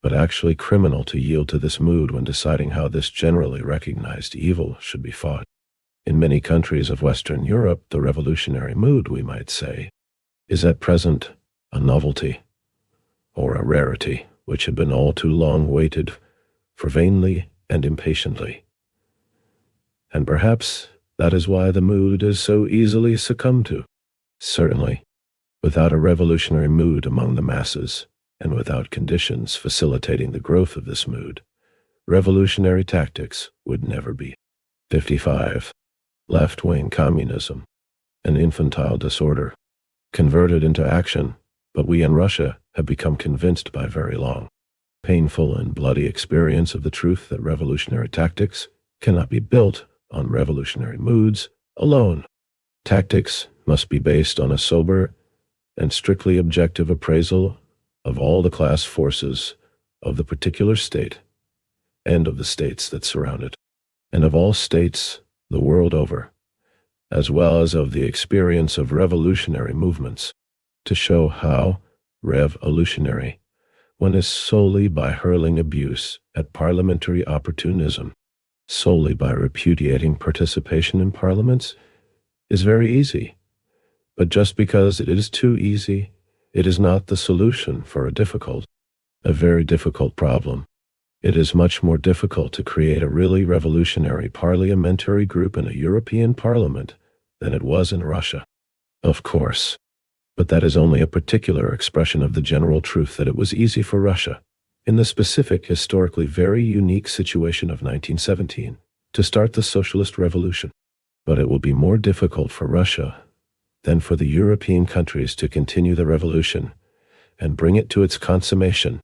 but actually criminal to yield to this mood when deciding how this generally recognized evil should be fought. In many countries of Western Europe, the revolutionary mood, we might say, is at present a novelty or a rarity which had been all too long waited for vainly and impatiently. And perhaps that is why the mood is so easily succumbed to. Certainly, without a revolutionary mood among the masses, and without conditions facilitating the growth of this mood, revolutionary tactics would never be. 55. Left-wing communism, an infantile disorder, converted into action, but we in Russia have become convinced by very long, painful and bloody experience of the truth that revolutionary tactics cannot be built on revolutionary moods alone. Tactics must be based on a sober and strictly objective appraisal of all the class forces of the particular state and of the states that surround it, and of all states the world over, as well as of the experience of revolutionary movements, to show how revolutionary one is solely by hurling abuse at parliamentary opportunism, solely by repudiating participation in parliaments, is very easy. But just because it is too easy, it is not the solution for a very difficult problem. It is much more difficult to create a really revolutionary parliamentary group in a European parliament than it was in Russia. Of course, but that is only a particular expression of the general truth that it was easy for Russia, in the specific, historically very unique situation of 1917, to start the socialist revolution. But it will be more difficult for Russia than for the European countries to continue the revolution and bring it to its consummation.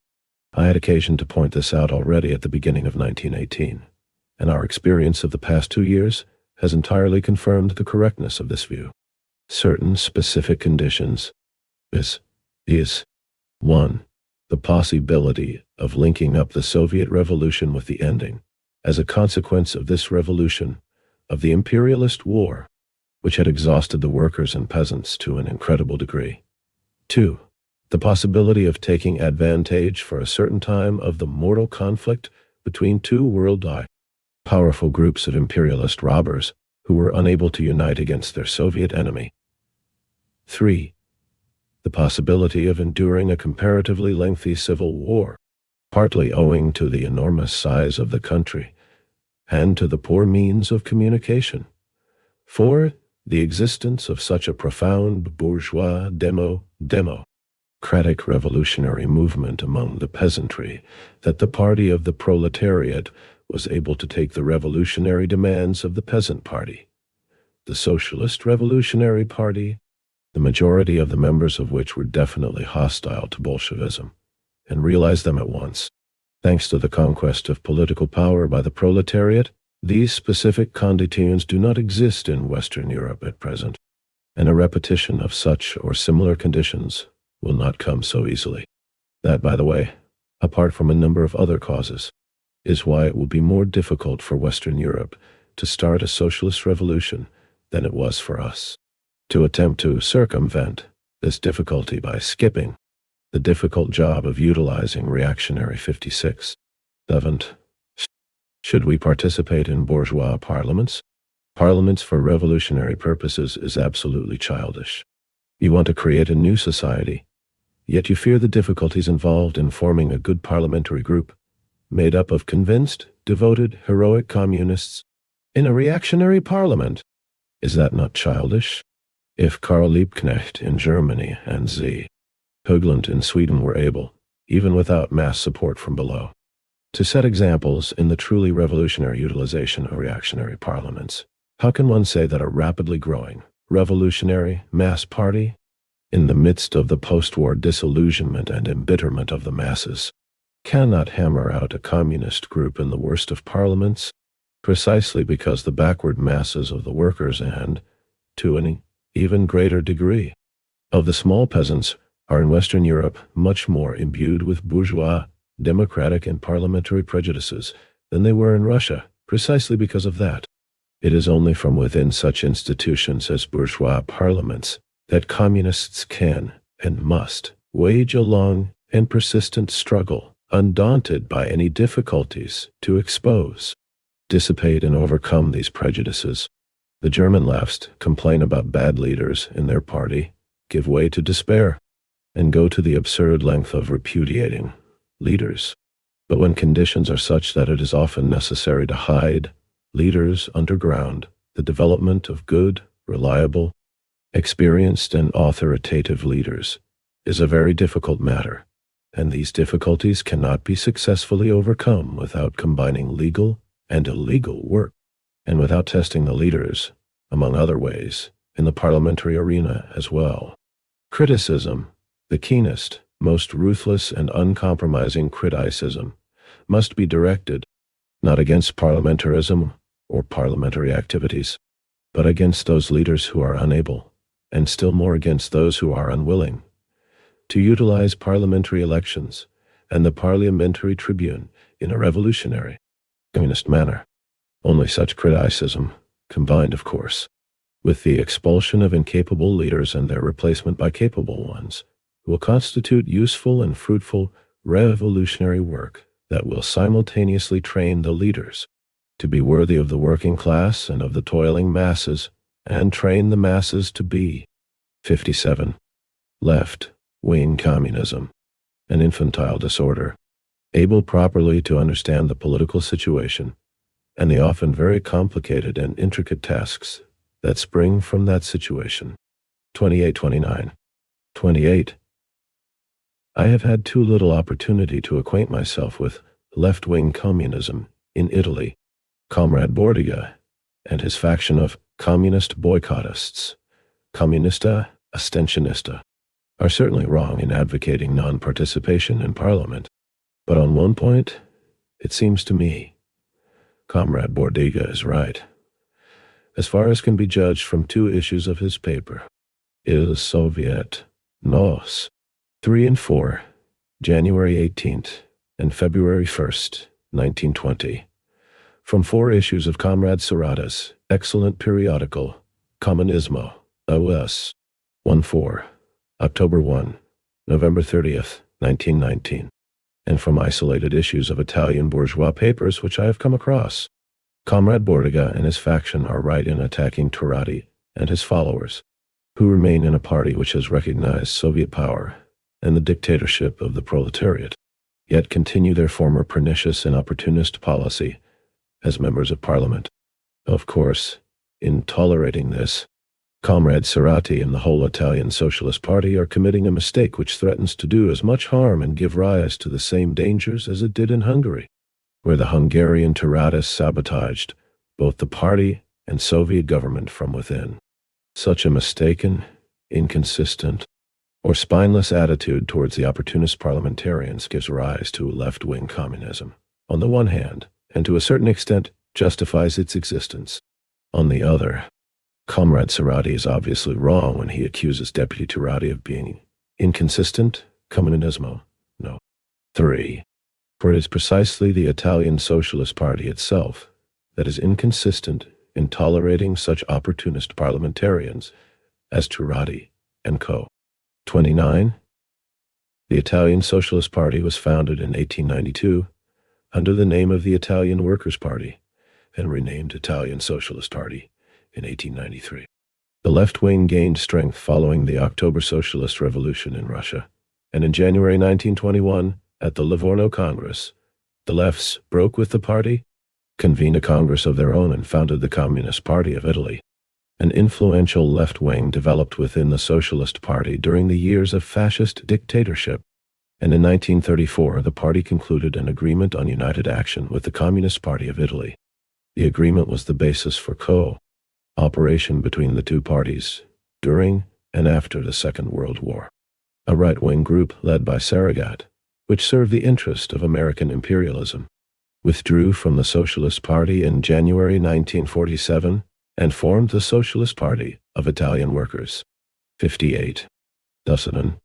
I had occasion to point this out already at the beginning of 1918, and our experience of the past 2 years has entirely confirmed the correctness of this view. Certain specific conditions is 1. The possibility of linking up the Soviet Revolution with the ending, as a consequence of this revolution, of the imperialist war, which had exhausted the workers and peasants to an incredible degree. 2. The possibility of taking advantage for a certain time of the mortal conflict between two worldwide powerful groups of imperialist robbers who were unable to unite against their Soviet enemy. 3. The possibility of enduring a comparatively lengthy civil war, partly owing to the enormous size of the country and to the poor means of communication. 4. The existence of such a profound bourgeois democratic revolutionary movement among the peasantry that the party of the proletariat was able to take the revolutionary demands of the peasant party, the Socialist Revolutionary Party, the majority of the members of which were definitely hostile to Bolshevism, and realize them at once. Thanks to the conquest of political power by the proletariat, these specific conditions do not exist in Western Europe at present, and a repetition of such or similar conditions will not come so easily. That, by the way, apart from a number of other causes, is why it will be more difficult for Western Europe to start a socialist revolution than it was for us. To attempt to circumvent this difficulty by skipping the difficult job of utilizing reactionary 56. 7. Should we participate in bourgeois parliaments? Parliaments for revolutionary purposes is absolutely childish. You want to create a new society, yet you fear the difficulties involved in forming a good parliamentary group, made up of convinced, devoted, heroic communists, in a reactionary parliament. Is that not childish? If Karl Liebknecht in Germany and Z. Högland in Sweden were able, even without mass support from below, to set examples in the truly revolutionary utilization of reactionary parliaments, how can one say that a rapidly growing, revolutionary mass party? In the midst of the post-war disillusionment and embitterment of the masses, cannot hammer out a communist group in the worst of parliaments, precisely because the backward masses of the workers and, to an even greater degree, of the small peasants are in Western Europe much more imbued with bourgeois, democratic, and parliamentary prejudices than they were in Russia, precisely because of that. It is only from within such institutions as bourgeois parliaments that communists can and must wage a long and persistent struggle, undaunted by any difficulties, to expose, dissipate, and overcome these prejudices. The German lefts complain about bad leaders in their party, give way to despair, and go to the absurd length of repudiating leaders. But when conditions are such that it is often necessary to hide leaders underground, the development of good, reliable, experienced, and authoritative leaders is a very difficult matter, and these difficulties cannot be successfully overcome without combining legal and illegal work, and without testing the leaders, among other ways, in the parliamentary arena as well. Criticism, the keenest, most ruthless, and uncompromising criticism, must be directed not against parliamentarism or parliamentary activities, but against those leaders who are unable, and still more against those who are unwilling, to utilize parliamentary elections and the parliamentary tribune in a revolutionary, communist manner. Only such criticism, combined, of course, with the expulsion of incapable leaders and their replacement by capable ones, will constitute useful and fruitful revolutionary work that will simultaneously train the leaders to be worthy of the working class and of the toiling masses, and train the masses to be 57. Left-wing communism, an infantile disorder, able properly to understand the political situation and the often very complicated and intricate tasks that spring from that situation. 28-29. 28. I have had too little opportunity to acquaint myself with left-wing communism in Italy. Comrade Bordiga and his faction of communist boycottists, Comunista Astensionista, are certainly wrong in advocating non-participation in Parliament. But on one point, it seems to me, Comrade Bordiga is right. As far as can be judged from two issues of his paper, Il Soviet Nos, 3 and 4, January 18th and February 1st, 1920. From 4 issues of Comrade Serrata's excellent periodical, Communismo, OS, 1-4, October 1, November 30th, 1919, and from isolated issues of Italian bourgeois papers which I have come across. Comrade Bordiga and his faction are right in attacking Turati and his followers, who remain in a party which has recognized Soviet power and the dictatorship of the proletariat, yet continue their former pernicious and opportunist policy as members of Parliament. Of course, in tolerating this, Comrade Serrati and the whole Italian Socialist Party are committing a mistake which threatens to do as much harm and give rise to the same dangers as it did in Hungary, where the Hungarian Turatists sabotaged both the party and Soviet government from within. Such a mistaken, inconsistent, or spineless attitude towards the opportunist parliamentarians gives rise to left-wing communism, on the one hand, and to a certain extent justifies its existence. On the other, Comrade Serrati is obviously wrong when he accuses Deputy Turati of being inconsistent, comunismo, no. 3. For it is precisely the Italian Socialist Party itself that is inconsistent in tolerating such opportunist parliamentarians as Turati and co. 29. The Italian Socialist Party was founded in 1892 under the name of the Italian Workers' Party and renamed Italian Socialist Party in 1893. The left wing gained strength following the October Socialist Revolution in Russia, and in January 1921, at the Livorno Congress, the lefts broke with the party, convened a congress of their own, and founded the Communist Party of Italy. An influential left wing developed within the Socialist Party during the years of fascist dictatorship, and in 1934 the party concluded an agreement on united action with the Communist Party of Italy. The agreement was the basis for co. operation between the two parties during and after the Second World War. A right-wing group led by Sarragat, which served the interest of American imperialism, withdrew from the Socialist Party in January 1947 and formed the Socialist Party of Italian Workers. 58. Dusseldon.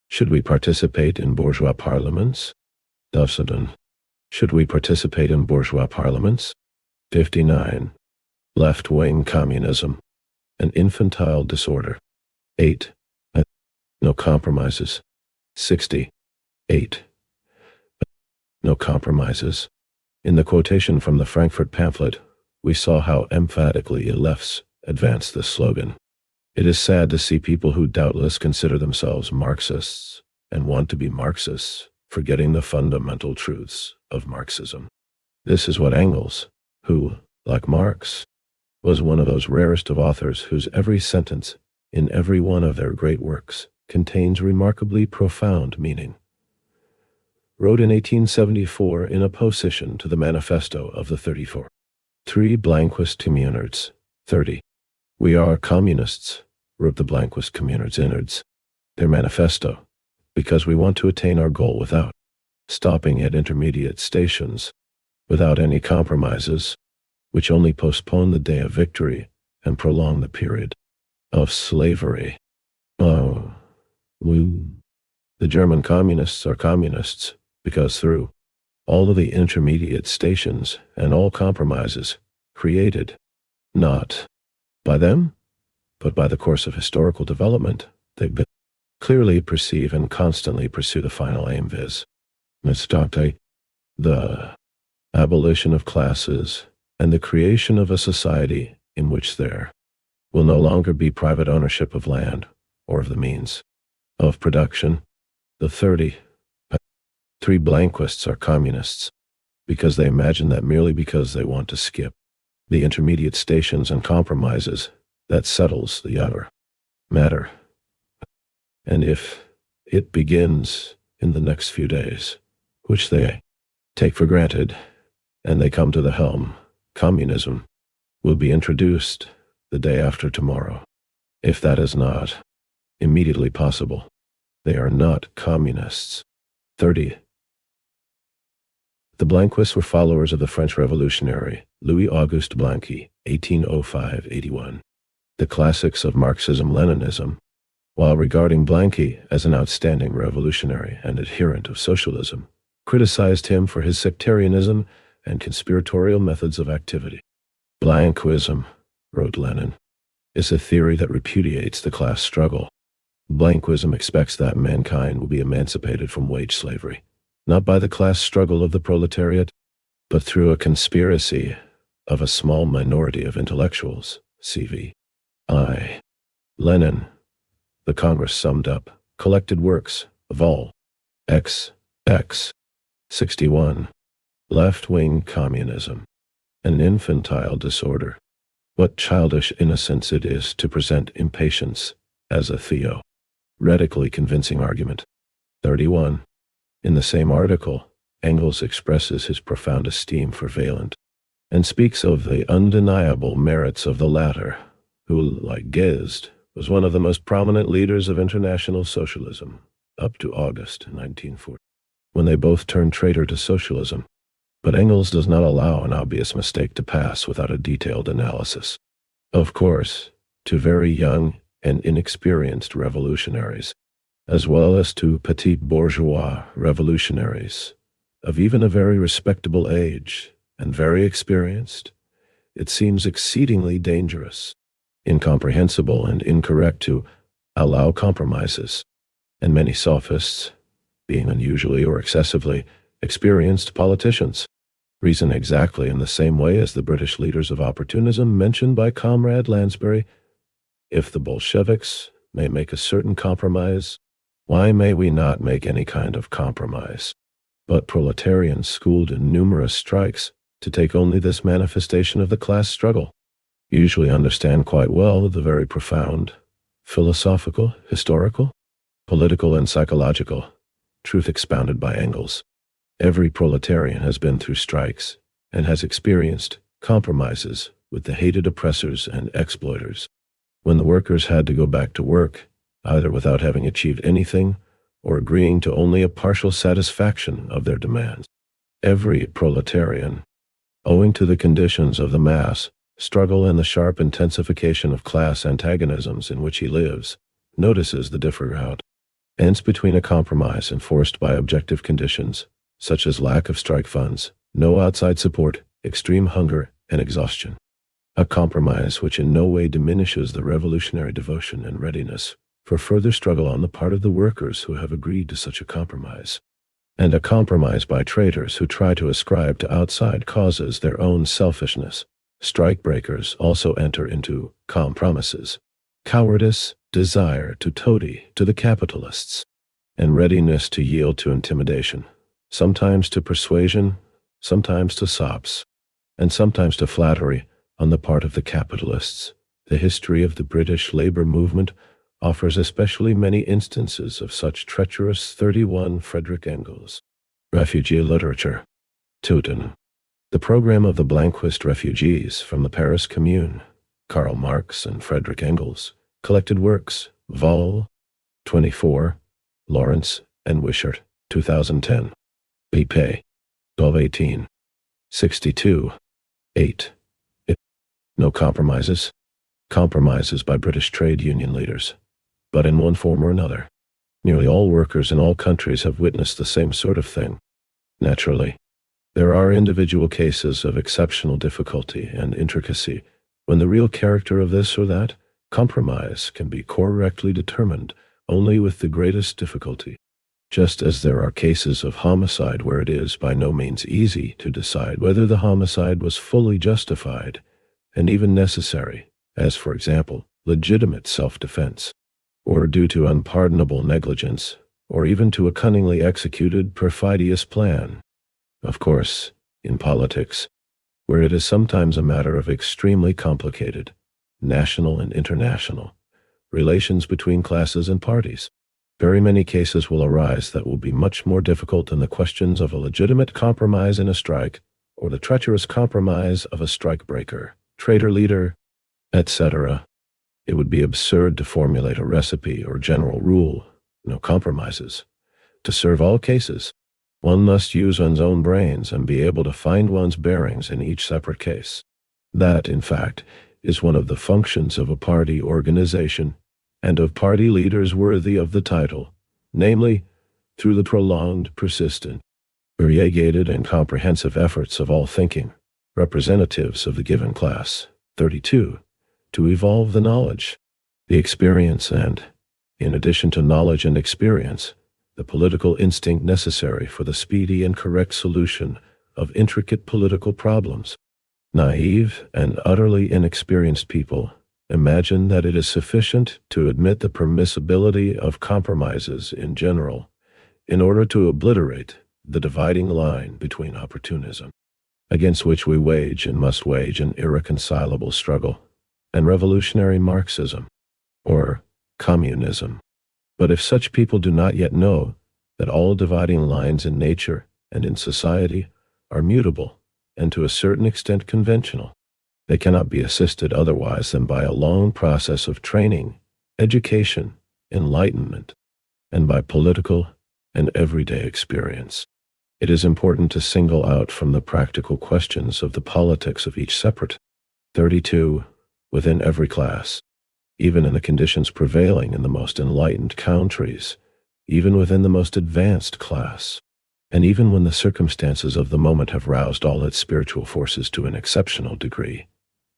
Should we participate in bourgeois parliaments? Dusseldon. Should we participate in bourgeois parliaments? 59. Left-wing communism. An infantile disorder. 8. No compromises. 60. 8. No compromises. In the quotation from the Frankfurt pamphlet, we saw how emphatically lefts advanced this slogan. It is sad to see people who doubtless consider themselves Marxists and want to be Marxists, forgetting the fundamental truths of Marxism. This is what Engels, who, like Marx, was one of those rarest of authors whose every sentence in every one of their great works contains remarkably profound meaning, wrote in 1874 in opposition to the Manifesto of the 34. 3 Blanquist Communards. 30. We are communists, wrote the Blanquist Communards innards, their manifesto, because we want to attain our goal without stopping at intermediate stations, without any compromises, which only postpone the day of victory and prolong the period of slavery. Oh, the German communists are communists because through all of the intermediate stations and all compromises created, not by them, but by the course of historical development, they clearly perceive and constantly pursue the final aim, viz. The abolition of classes and the creation of a society in which there will no longer be private ownership of land or of the means of production. The 3 Blanquists are communists because they imagine that merely because they want to skip the intermediate stations and compromises, that settles the other matter. And if it begins in the next few days, which they take for granted, and they come to the helm, communism will be introduced the day after tomorrow. If that is not immediately possible, they are not communists. 30. The Blanquists were followers of the French revolutionary Louis-Auguste Blanqui, 1805-81. The classics of Marxism-Leninism, while regarding Blanqui as an outstanding revolutionary and adherent of socialism, criticized him for his sectarianism and conspiratorial methods of activity. Blanquism, wrote Lenin, is a theory that repudiates the class struggle. Blanquism expects that mankind will be emancipated from wage slavery, not by the class struggle of the proletariat, but through a conspiracy of a small minority of intellectuals, CV. Lenin, the Congress summed up, collected works of all XX 61. Left-wing communism, an infantile disorder. What childish innocence it is to present impatience as a theoretically convincing argument. 31. In the same article, Engels expresses his profound esteem for Vaillant, and speaks of the undeniable merits of the latter, who, like Guesde, was one of the most prominent leaders of international socialism, up to August 1940, when they both turned traitor to socialism. But Engels does not allow an obvious mistake to pass without a detailed analysis. Of course, to very young and inexperienced revolutionaries, as well as to petit bourgeois revolutionaries, of even a very respectable age and very experienced, it seems exceedingly dangerous, incomprehensible, and incorrect to allow compromises, and many sophists, being unusually or excessively experienced politicians, reason exactly in the same way as the British leaders of opportunism mentioned by Comrade Lansbury. If the Bolsheviks may make a certain compromise, why may we not make any kind of compromise? But proletarians schooled in numerous strikes to take only this manifestation of the class struggle usually understand quite well the very profound, philosophical, historical, political, and psychological truth expounded by Engels. Every proletarian has been through strikes and has experienced compromises with the hated oppressors and exploiters. When the workers had to go back to work, either without having achieved anything or agreeing to only a partial satisfaction of their demands. Every proletarian, owing to the conditions of the mass struggle and the sharp intensification of class antagonisms in which he lives, notices the difference ends between a compromise enforced by objective conditions, such as lack of strike funds, no outside support, extreme hunger, and exhaustion. A compromise which in no way diminishes the revolutionary devotion and readiness for further struggle on the part of the workers who have agreed to such a compromise. And a compromise by traitors who try to ascribe to outside causes their own selfishness. Strike breakers also enter into compromises. Cowardice, desire to toady to the capitalists, and readiness to yield to intimidation, sometimes to persuasion, sometimes to sops, and sometimes to flattery on the part of the capitalists. The history of the British labor movement offers especially many instances of such treacherous 31. Frederick Engels. Refugee literature. Teuton. The program of the Blanquist refugees from the Paris Commune. Karl Marx and Frederick Engels. Collected Works, Vol. 24, Lawrence and Wishart, 2010. pp. 1218. 62. 8. No compromises. Compromises by British trade union leaders. But in one form or another, nearly all workers in all countries have witnessed the same sort of thing. Naturally, there are individual cases of exceptional difficulty and intricacy when the real character of this or that compromise can be correctly determined only with the greatest difficulty, just as there are cases of homicide where it is by no means easy to decide whether the homicide was fully justified and even necessary, as for example, legitimate self-defense, or due to unpardonable negligence, or even to a cunningly executed perfidious plan. Of course, in politics, where it is sometimes a matter of extremely complicated, national and international, relations between classes and parties, very many cases will arise that will be much more difficult than the questions of a legitimate compromise in a strike, or the treacherous compromise of a strike-breaker, traitor leader, etc. It would be absurd to formulate a recipe or general rule, no compromises. To serve all cases, one must use one's own brains and be able to find one's bearings in each separate case. That, in fact, is one of the functions of a party organization and of party leaders worthy of the title, namely, through the prolonged, persistent, variegated, and comprehensive efforts of all thinking, representatives of the given class, 32, to evolve the knowledge, the experience, and, in addition to knowledge and experience, the political instinct necessary for the speedy and correct solution of intricate political problems. Naive and utterly inexperienced people imagine that it is sufficient to admit the permissibility of compromises in general in order to obliterate the dividing line between opportunism, against which we wage and must wage an irreconcilable struggle, and revolutionary Marxism, or communism. But if such people do not yet know that all dividing lines in nature and in society are mutable and to a certain extent conventional, they cannot be assisted otherwise than by a long process of training, education, enlightenment, and by political and everyday experience. It is important to single out from the practical questions of the politics of each separate 32 within every class, even in the conditions prevailing in the most enlightened countries, even within the most advanced class, and even when the circumstances of the moment have roused all its spiritual forces to an exceptional degree.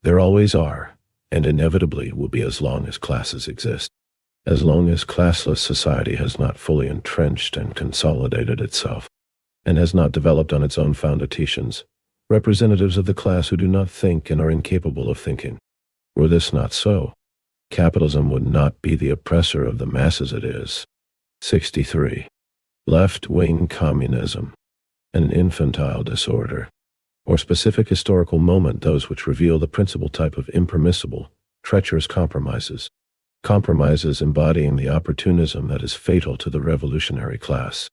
There always are, and inevitably will be as long as classes exist, as long as classless society has not fully entrenched and consolidated itself, and has not developed on its own foundations, representatives of the class who do not think and are incapable of thinking. Were this not so, capitalism would not be the oppressor of the masses it is. 63. Left-wing communism, an infantile disorder, or specific historical moment, those which reveal the principal type of impermissible, treacherous compromises, compromises embodying the opportunism that is fatal to the revolutionary class,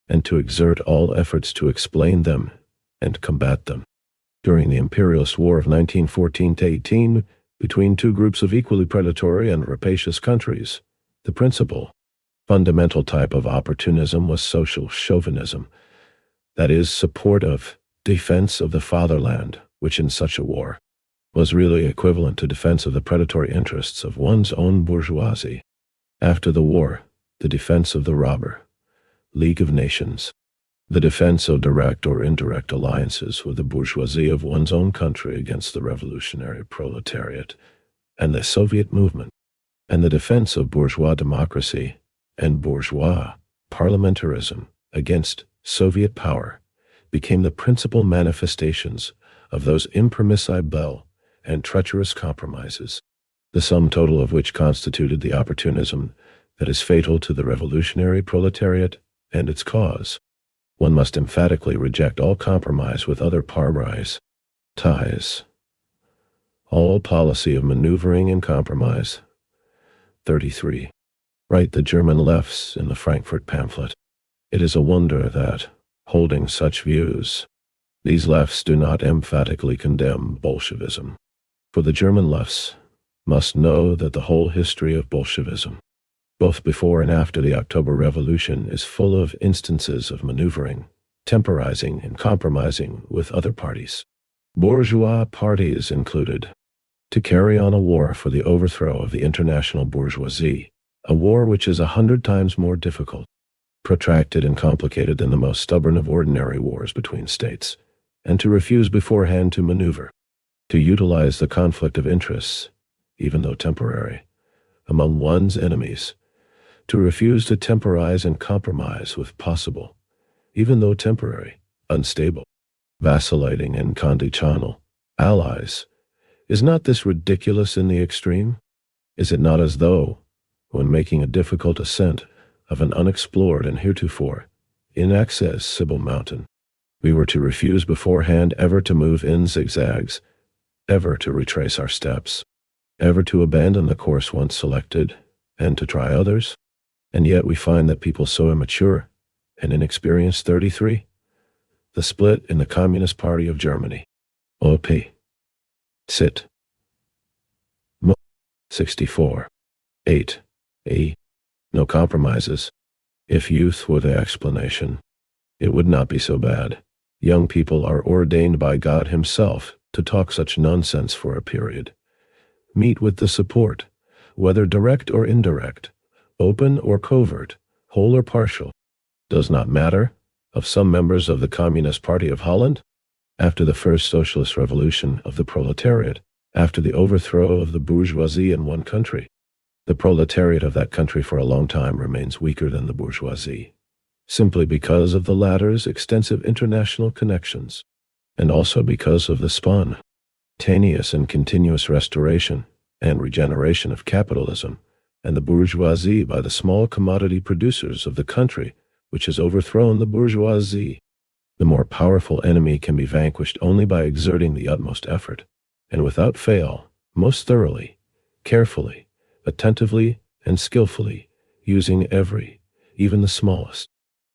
and to exert all efforts to explain them and combat them. during the imperialist war of 1914-18 between two groups of equally predatory and rapacious countries. The principal, fundamental type of opportunism was social chauvinism, that is, support of defense of the fatherland, which in such a war was really equivalent to defense of the predatory interests of one's own bourgeoisie. After the war, the defense of the robber, League of Nations, the defense of direct or indirect alliances with the bourgeoisie of one's own country against the revolutionary proletariat and the Soviet movement, and the defense of bourgeois democracy and bourgeois parliamentarism against Soviet power became the principal manifestations of those impermissible and treacherous compromises, the sum total of which constituted the opportunism that is fatal to the revolutionary proletariat and its cause. One must emphatically reject all compromise with other parties, ties, all policy of maneuvering and compromise. 33. Write the German lefts in the Frankfurt pamphlet. It is a wonder that, holding such views, these lefts do not emphatically condemn Bolshevism. For the German lefts must know that the whole history of Bolshevism, both before and after the October Revolution, is full of instances of maneuvering, temporizing, and compromising with other parties, bourgeois parties included, to carry on a war for the overthrow of the international bourgeoisie, a war which is 100 times more difficult, protracted and complicated than the most stubborn of ordinary wars between states, and to refuse beforehand to maneuver, to utilize the conflict of interests, even though temporary, among one's enemies, to refuse to temporize and compromise with possible, even though temporary, unstable, vacillating and conditional allies. Is not this ridiculous in the extreme? Is it not as though, when making a difficult ascent of an unexplored and heretofore inaccessible mountain, we were to refuse beforehand ever to move in zigzags, ever to retrace our steps, ever to abandon the course once selected, and to try others? And yet we find that people so immature and inexperienced. 33. The split in the Communist Party of Germany. OP. Sit. Mo. 64. 8. A. No compromises. If youth were the explanation, it would not be so bad. Young people are ordained by God Himself to talk such nonsense for a period. Meet with the support, whether direct or indirect, open or covert, whole or partial, does not matter, of some members of the Communist Party of Holland, after the first socialist revolution of the proletariat, after the overthrow of the bourgeoisie in one country. The proletariat of that country for a long time remains weaker than the bourgeoisie, simply because of the latter's extensive international connections, and also because of the spontaneous and continuous restoration and regeneration of capitalism and the bourgeoisie by the small commodity producers of the country which has overthrown the bourgeoisie. The more powerful enemy can be vanquished only by exerting the utmost effort, and without fail, most thoroughly, carefully, attentively, and skillfully, using every, even the smallest,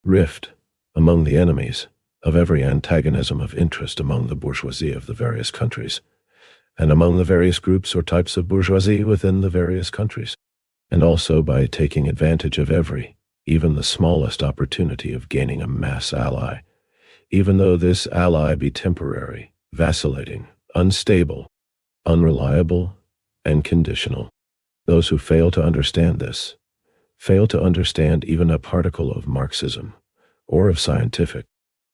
rift among the enemies of every antagonism of interest among the bourgeoisie of the various countries, and among the various groups or types of bourgeoisie within the various countries, and also by taking advantage of every, even the smallest opportunity of gaining a mass ally, even though this ally be temporary, vacillating, unstable, unreliable, and conditional. Those who fail to understand this, fail to understand even a particle of Marxism, or of scientific,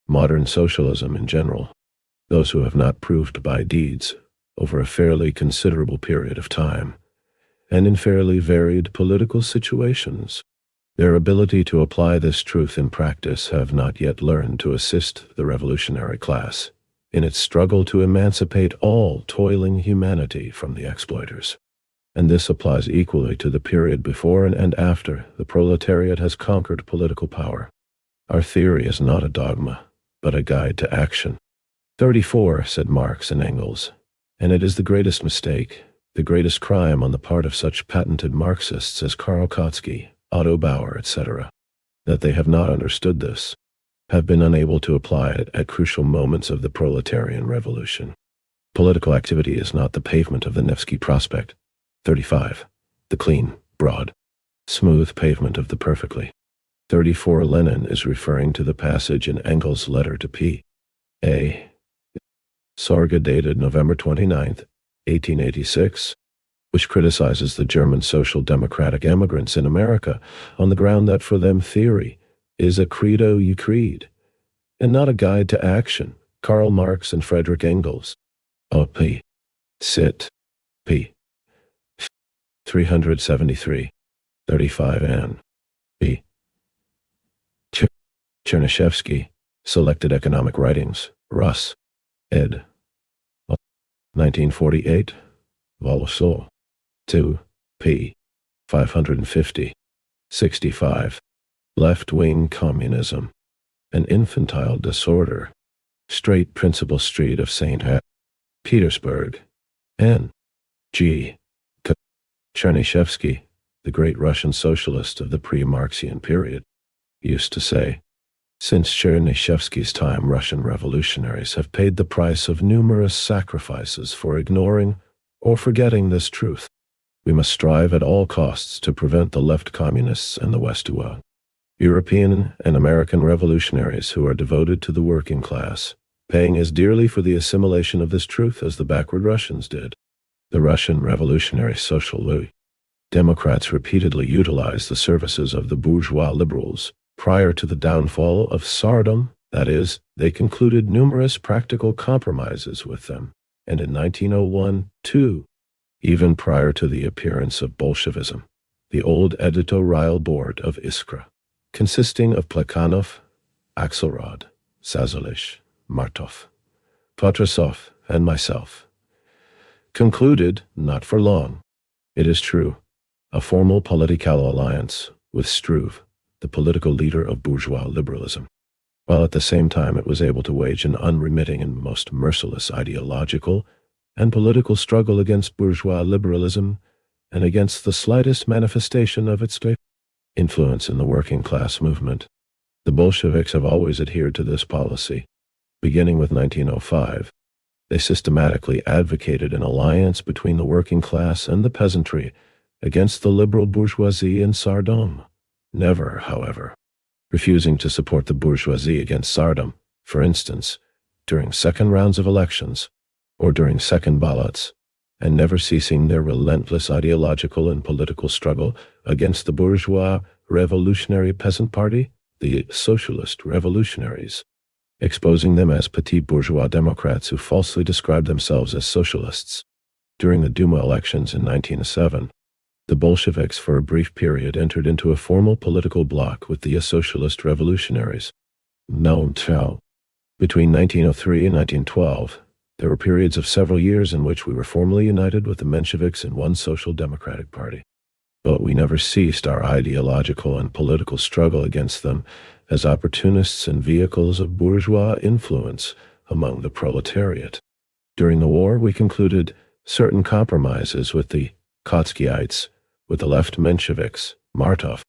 modern socialism in general. Those who have not proved by deeds, over a fairly considerable period of time, and in fairly varied political situations, their ability to apply this truth in practice have not yet learned to assist the revolutionary class in its struggle to emancipate all toiling humanity from the exploiters. And this applies equally to the period before and after the proletariat has conquered political power. Our theory is not a dogma, but a guide to action. 34, said Marx and Engels, and it is the greatest mistake, the greatest crime on the part of such patented Marxists as Karl Kautsky, Otto Bauer, etc., that they have not understood this. have been unable to apply it at crucial moments of the proletarian revolution. Political activity is not the pavement of the Nevsky Prospect. 35. The clean, broad, smooth pavement of the perfectly. 34. Lenin is referring to the passage in Engels' letter to P. A. Sorge dated November 29, 1886, which criticizes the German social democratic emigrants in America on the ground that for them theory is a credo you creed, and not a guide to action. Karl Marx and Friedrich Engels. O.P. Sit. P. 373. 35 N. B. Chernyshevsky, Selected Economic Writings, Russ, ed. 1948, Volosol. 2. P. 550. 65. Left-wing Communism, an Infantile Disorder, Straight Principal Street of St. Petersburg, N. G. Chernyshevsky, the great Russian socialist of the pre-Marxian period, used to say, "Since Chernyshevsky's time, Russian revolutionaries have paid the price of numerous sacrifices for ignoring or forgetting this truth. We must strive at all costs to prevent the left communists and the West European and American revolutionaries who are devoted to the working class, paying as dearly for the assimilation of this truth as the backward Russians did." The Russian revolutionary social Democrats repeatedly utilized the services of the bourgeois liberals prior to the downfall of Tsardom. That is, they concluded numerous practical compromises with them, and in 1901, too, even prior to the appearance of Bolshevism, the old editorial board of Iskra, consisting of Plekhanov, Axelrod, Sazalish, Martov, Patrasov, and myself, concluded, not for long, it is true, a formal political alliance with Struve, the political leader of bourgeois liberalism, while at the same time it was able to wage an unremitting and most merciless ideological and political struggle against bourgeois liberalism and against the slightest manifestation of its influence in the working class movement. The Bolsheviks have always adhered to this policy. Beginning with 1905, they systematically advocated an alliance between the working class and the peasantry against the liberal bourgeoisie in Tsardom, never, however, refusing to support the bourgeoisie against Tsardom, for instance, during second rounds of elections or during second ballots, and never ceasing their relentless ideological and political struggle against the bourgeois revolutionary peasant party, the socialist revolutionaries, exposing them as petit bourgeois Democrats who falsely described themselves as socialists. During the Duma elections in 1907, the Bolsheviks for a brief period entered into a formal political bloc with the socialist revolutionaries. Between 1903 and 1912, there were periods of several years in which we were formally united with the Mensheviks in one social democratic party. But we never ceased our ideological and political struggle against them as opportunists and vehicles of bourgeois influence among the proletariat. During the war, we concluded certain compromises with the Trotskyites, with the left Mensheviks, Martov,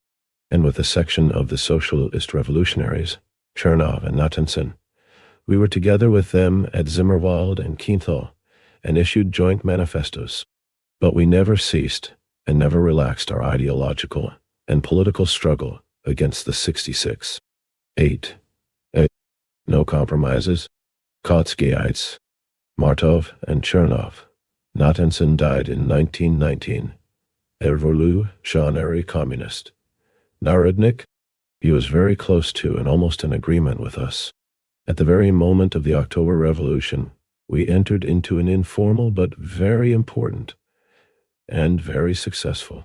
and with a section of the socialist revolutionaries, Chernov and Natanson. We were together with them at Zimmerwald and Kienthal and issued joint manifestos. But we never ceased and never relaxed our ideological and political struggle against the 66. 8. No compromises. Trotskyites, Martov and Chernov. Natanson died in 1919. Revolutionary communist. Narodnik, he was very close to and almost in agreement with us. At the very moment of the October Revolution, we entered into an informal but very important and very successful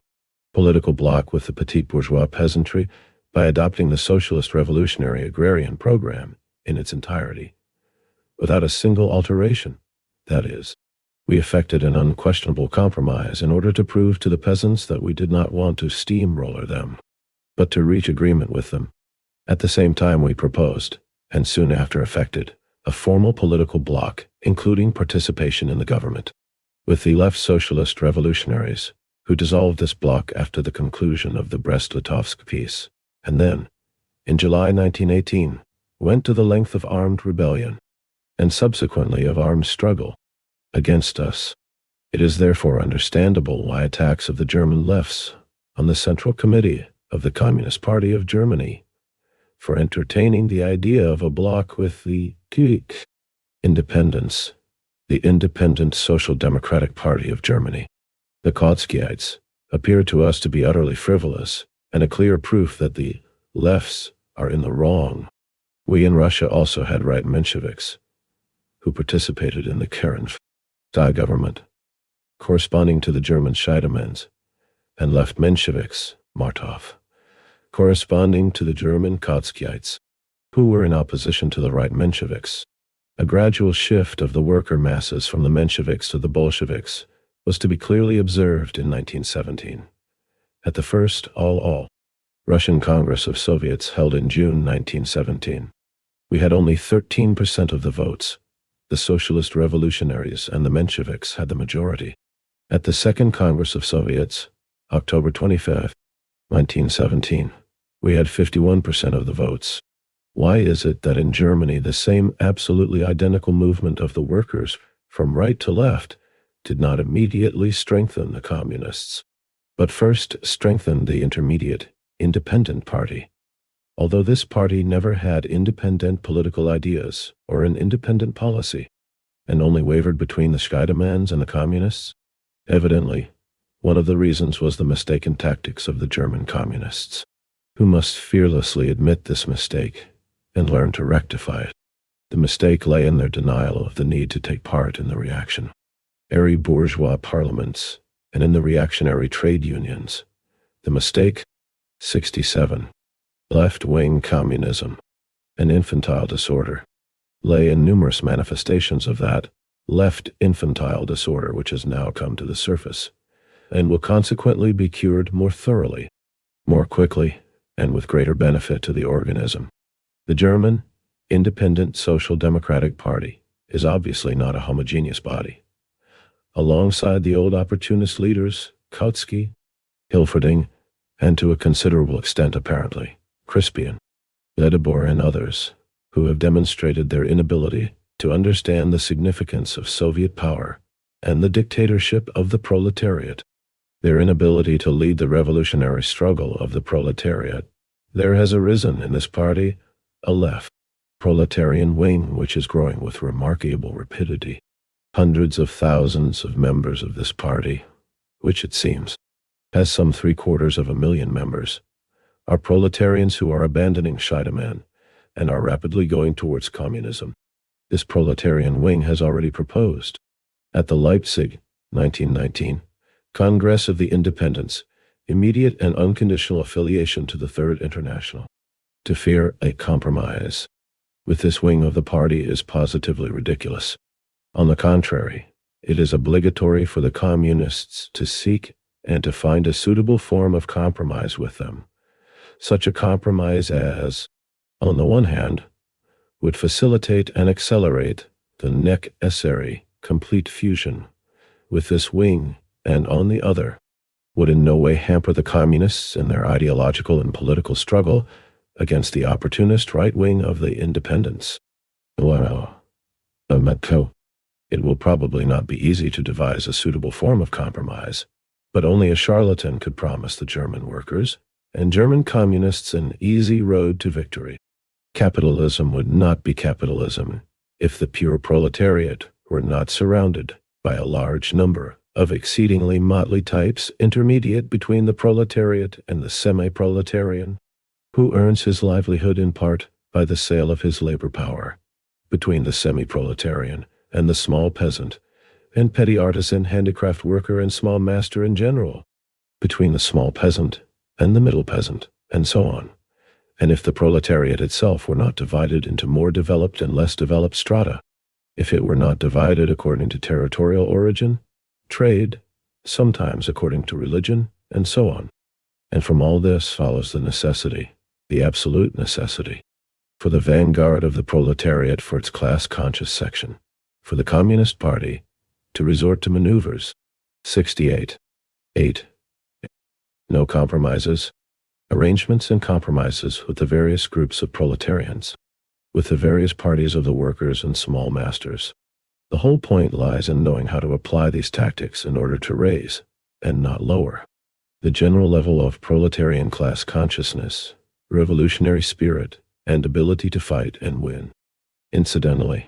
political bloc with the petit bourgeois peasantry by adopting the socialist revolutionary agrarian program in its entirety, without a single alteration. That is, we effected an unquestionable compromise in order to prove to the peasants that we did not want to steamroller them, but to reach agreement with them. At the same time we proposed, and soon after effected, a formal political bloc, including participation in the government, with the left socialist revolutionaries, who dissolved this bloc after the conclusion of the Brest-Litovsk peace. And then, in July 1918, went to the length of armed rebellion, and subsequently of armed struggle, against us. It is therefore understandable why attacks of the German lefts on the Central Committee of the Communist Party of Germany for entertaining the idea of a bloc with the independence, the Independent Social Democratic Party of Germany, the Trotskyites, appear to us to be utterly frivolous and a clear proof that the lefts are in the wrong. We in Russia also had right Mensheviks, who participated in the Karen government, corresponding to the German Scheidemans, and left Mensheviks, Martov, corresponding to the German Trotskyites, who were in opposition to the right Mensheviks. A gradual shift of the worker masses from the Mensheviks to the Bolsheviks was to be clearly observed in 1917. At the first all Russian Congress of Soviets held in June 1917, we had only 13% of the votes. The Socialist Revolutionaries and the Mensheviks had the majority. At the Second Congress of Soviets, October 25, 1917, we had 51% of the votes. Why is it that in Germany the same absolutely identical movement of the workers from right to left did not immediately strengthen the communists, but first strengthened the intermediate, independent party? Although this party never had independent political ideas or an independent policy, and only wavered between the Scheidemans and the communists, evidently, one of the reasons was the mistaken tactics of the German communists, who must fearlessly admit this mistake and learn to rectify it. The mistake lay in their denial of the need to take part in the reaction. Airy bourgeois parliaments and in the reactionary trade unions. The mistake, 67. Left-wing communism, an infantile disorder, lay in numerous manifestations of that left infantile disorder which has now come to the surface, and will consequently be cured more thoroughly, more quickly, and with greater benefit to the organism. The German Independent Social Democratic Party is obviously not a homogeneous body. Alongside the old opportunist leaders, Kautsky, Hilferding, and to a considerable extent apparently, Crispian, Ledibor, and others, who have demonstrated their inability to understand the significance of Soviet power and the dictatorship of the proletariat, their inability to lead the revolutionary struggle of the proletariat, there has arisen in this party a left proletarian wing which is growing with remarkable rapidity. Hundreds of thousands of members of this party, which it seems has some 750,000 members, are proletarians who are abandoning Scheidemann and are rapidly going towards communism. This proletarian wing has already proposed, at the Leipzig, 1919, Congress of the Independents, immediate and unconditional affiliation to the Third International. To fear a compromise with this wing of the party is positively ridiculous. On the contrary, it is obligatory for the communists to seek and to find a suitable form of compromise with them, such a compromise as, on the one hand, would facilitate and accelerate the necessary complete fusion with this wing, and on the other, would in no way hamper the communists in their ideological and political struggle against the opportunist right wing of the independents. It will probably not be easy to devise a suitable form of compromise, but only a charlatan could promise the German workers and German communists an easy road to victory. Capitalism would not be capitalism if the pure proletariat were not surrounded by a large number of exceedingly motley types intermediate between the proletariat and the semi-proletarian, who earns his livelihood in part by the sale of his labor power, between the semi-proletarian and the small peasant, and petty artisan, handicraft worker, and small master in general, between the small peasant and the middle peasant, and so on. And if the proletariat itself were not divided into more developed and less developed strata, if it were not divided according to territorial origin, trade, sometimes according to religion, and so on. And from all this follows the necessity, the absolute necessity, for the vanguard of the proletariat, for its class-conscious section, for the Communist Party, to resort to maneuvers. 68. 8. No compromises. Arrangements and compromises with the various groups of proletarians. with the various parties of the workers and small masters. The whole point lies in knowing how to apply these tactics in order to raise, and not lower, the general level of proletarian class consciousness, revolutionary spirit, and ability to fight and win. Incidentally,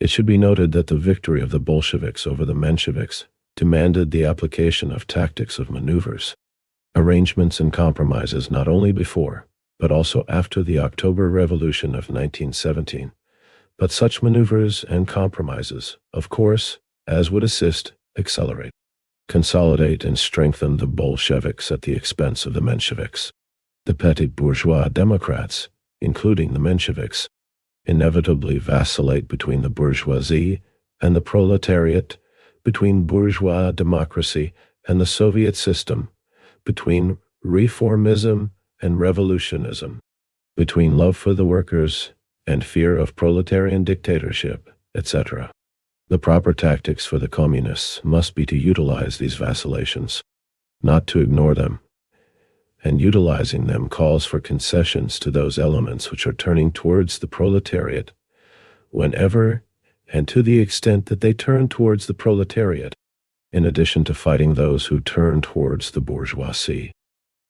it should be noted that the victory of the Bolsheviks over the Mensheviks demanded the application of tactics of maneuvers, arrangements and compromises not only before, but also after the October Revolution of 1917. But such maneuvers and compromises, of course, as would assist, accelerate, consolidate and strengthen the Bolsheviks at the expense of the Mensheviks. The petty bourgeois Democrats, including the Mensheviks, inevitably vacillate between the bourgeoisie and the proletariat, between bourgeois democracy and the Soviet system, between reformism and revolutionism, between love for the workers and fear of proletarian dictatorship, etc. The proper tactics for the communists must be to utilize these vacillations, not to ignore them, and utilizing them calls for concessions to those elements which are turning towards the proletariat, whenever and to the extent that they turn towards the proletariat, in addition to fighting those who turn towards the bourgeoisie.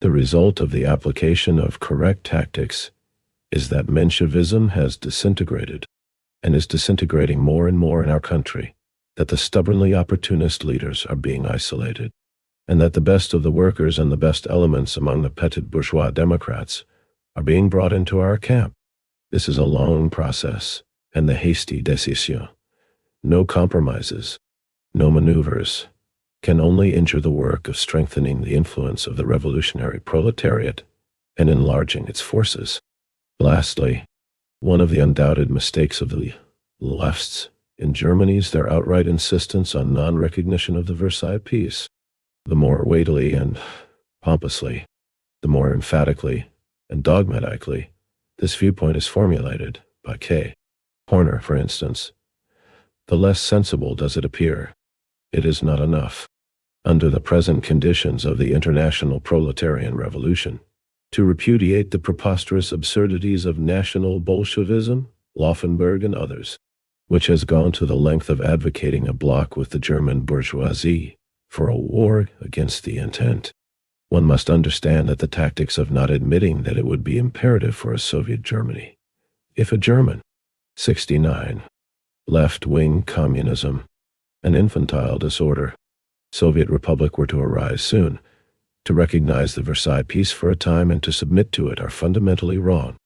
The result of the application of correct tactics is that Menshevism has disintegrated, and is disintegrating more and more in our country, that the stubbornly opportunist leaders are being isolated, and that the best of the workers and the best elements among the petit bourgeois Democrats are being brought into our camp. This is a long process, and the hasty décision, no compromises, no maneuvers, can only injure the work of strengthening the influence of the revolutionary proletariat and enlarging its forces. Lastly, one of the undoubted mistakes of the lefts in Germany is their outright insistence on non-recognition of the Versailles Peace. The more weightily and pompously, the more emphatically and dogmatically this viewpoint is formulated by K. Horner, for instance, the less sensible does it appear. It is not enough, under the present conditions of the international proletarian revolution, to repudiate the preposterous absurdities of National Bolshevism, Laufenberg and others, which has gone to the length of advocating a bloc with the German bourgeoisie for a war against the intent. One must understand that the tactics of not admitting that it would be imperative for a Soviet Germany, if a German, 69, left-wing communism, an infantile disorder, Soviet Republic were to arise soon, to recognize the Versailles Peace for a time and to submit to it are fundamentally wrong.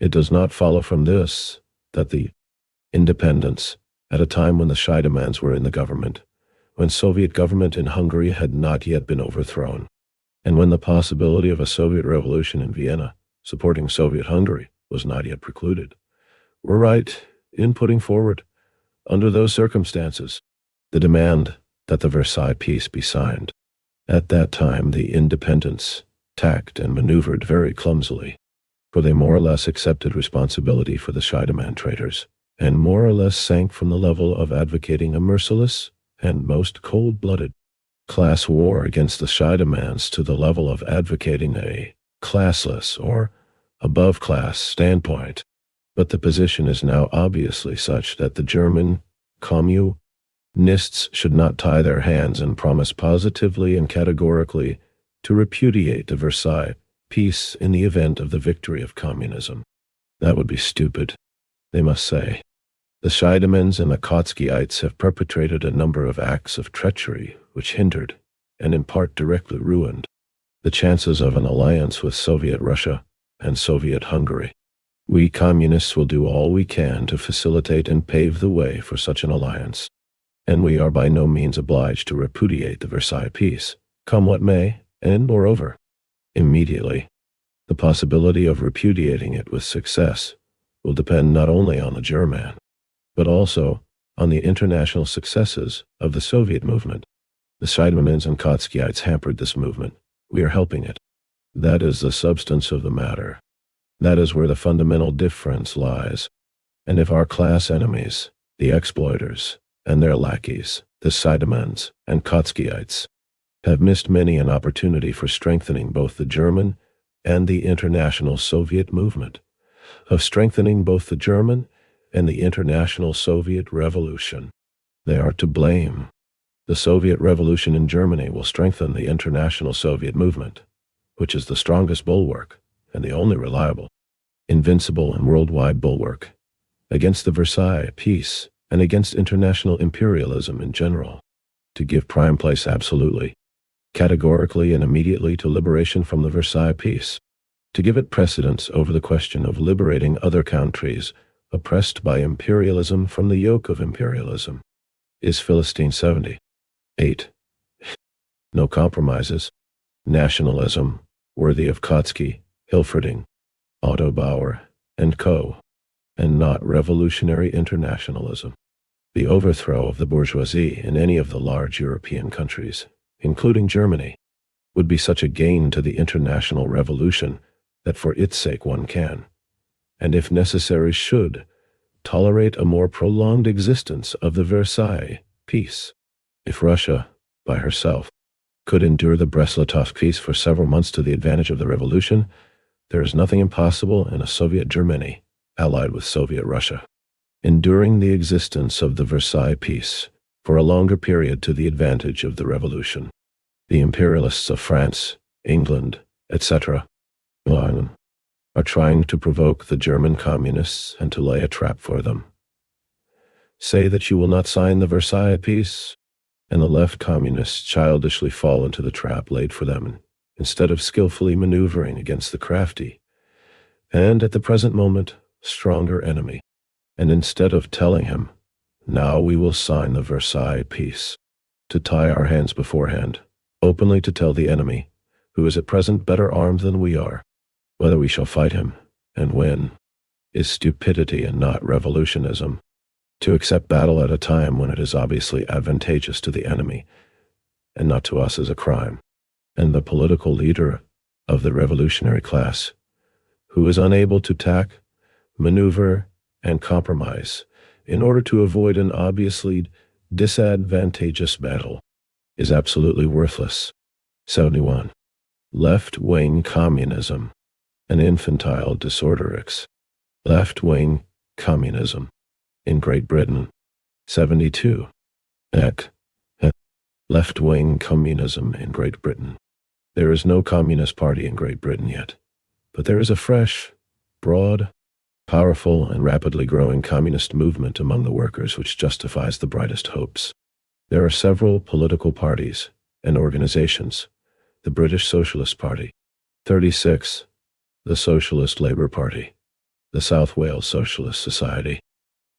It does not follow from this that the independence, at a time when the Scheidemans were in the government, when Soviet government in Hungary had not yet been overthrown, and when the possibility of a Soviet revolution in Vienna, supporting Soviet Hungary, was not yet precluded, were right in putting forward, under those circumstances, the demand that the Versailles Peace be signed. At that time the independents tacked and maneuvered very clumsily, for they more or less accepted responsibility for the Scheidemann traitors, and more or less sank from the level of advocating a merciless and most cold-blooded class war against the Scheidemans to the level of advocating a classless or above-class standpoint. But the position is now obviously such that the German communists should not tie their hands and promise positively and categorically to repudiate the Versailles Peace in the event of the victory of communism. That would be stupid, they must say. The Scheidemans and the Kotskyites have perpetrated a number of acts of treachery which hindered, and in part directly ruined, the chances of an alliance with Soviet Russia and Soviet Hungary. We communists will do all we can to facilitate and pave the way for such an alliance, and we are by no means obliged to repudiate the Versailles Peace, come what may, and moreover, immediately. The possibility of repudiating it with success will depend not only on the German, but also on the international successes of the Soviet movement. The Scheidemans and Kotskyites hampered this movement. We are helping it. That is the substance of the matter. That is where the fundamental difference lies. And if our class enemies, the exploiters, and their lackeys, the Scheidemans and Kotskyites, have missed many an opportunity for strengthening both the German and the international Soviet movement, of strengthening both the German and the international Soviet revolution. They are to blame. The Soviet revolution in Germany will strengthen the international Soviet movement, which is the strongest bulwark and the only reliable, invincible and worldwide bulwark against the Versailles peace and against international imperialism in general, to give prime place absolutely, categorically and immediately to liberation from the Versailles peace, to give it precedence over the question of liberating other countries oppressed by imperialism from the yoke of imperialism, is Philistine 70. 8. No compromises. Nationalism, worthy of Kautsky, Hilferding, Otto Bauer, and Co., and not revolutionary internationalism. The overthrow of the bourgeoisie in any of the large European countries, including Germany, would be such a gain to the international revolution that for its sake one can, and if necessary should, tolerate a more prolonged existence of the Versailles peace. If Russia, by herself, could endure the Brest-Litovsk peace for several months to the advantage of the revolution, there is nothing impossible in a Soviet Germany, allied with Soviet Russia, enduring the existence of the Versailles peace for a longer period to the advantage of the revolution. The imperialists of France, England, etc., are trying to provoke the German communists and to lay a trap for them. Say that you will not sign the Versailles peace, and the left communists childishly fall into the trap laid for them, instead of skillfully maneuvering against the crafty, and at the present moment, stronger enemy, and instead of telling him, now we will sign the Versailles peace, to tie our hands beforehand, openly to tell the enemy, who is at present better armed than we are, whether we shall fight him, and win, is stupidity and not revolutionism. To accept battle at a time when it is obviously advantageous to the enemy, and not to us, is a crime. And the political leader of the revolutionary class, who is unable to tack, maneuver, and compromise in order to avoid an obviously disadvantageous battle, is absolutely worthless. 71. Left-wing communism, an infantile disorder. Left-wing communism in Great Britain. 72. Left-wing communism in Great Britain. There is no communist party in Great Britain yet, but there is a fresh, broad, powerful, and rapidly growing communist movement among the workers which justifies the brightest hopes. There are several political parties and organizations: the British Socialist Party. 36. The Socialist Labour Party. The South Wales Socialist Society.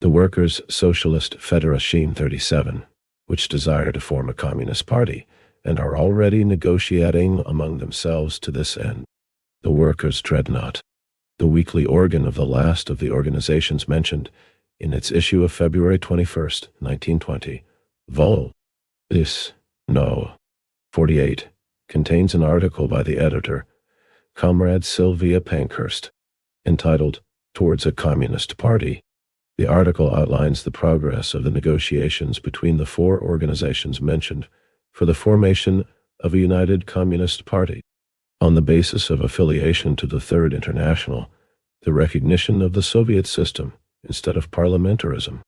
The Workers' Socialist Federation. 37, which desire to form a communist party and are already negotiating among themselves to this end. The Workers' Dreadnought, the weekly organ of the last of the organizations mentioned in its issue of February 21st, 1920, Vol. This, No. 48, contains an article by the editor, Comrade Sylvia Pankhurst, entitled Towards a Communist Party. The article outlines the progress of the negotiations between the four organizations mentioned for the formation of a united communist party, on the basis of affiliation to the Third International, the recognition of the Soviet system instead of parliamentarism,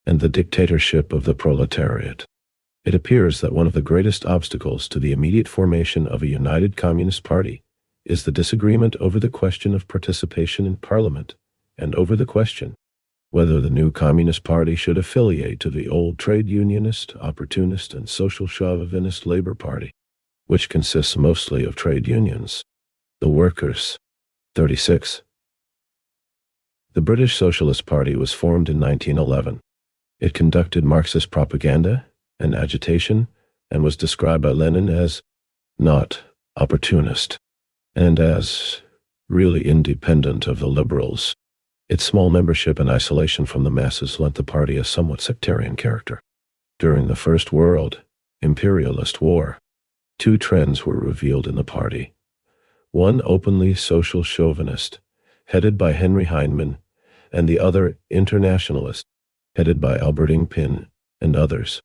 and the dictatorship of the proletariat. It appears that one of the greatest obstacles to the immediate formation of a united communist party is the disagreement over the question of participation in parliament, and over the question whether the new Communist Party should affiliate to the old trade unionist, opportunist, and social chauvinist Labour Party, which consists mostly of trade unions. The Workers. 36. The British Socialist Party was formed in 1911. It conducted Marxist propaganda and agitation, and was described by Lenin as not opportunist, and as really independent of the liberals. Its small membership and isolation from the masses lent the party a somewhat sectarian character. During the First World Imperialist War, two trends were revealed in the party. One openly social chauvinist, headed by Henry Heinemann, and the other internationalist, headed by Albert Ingpin and others.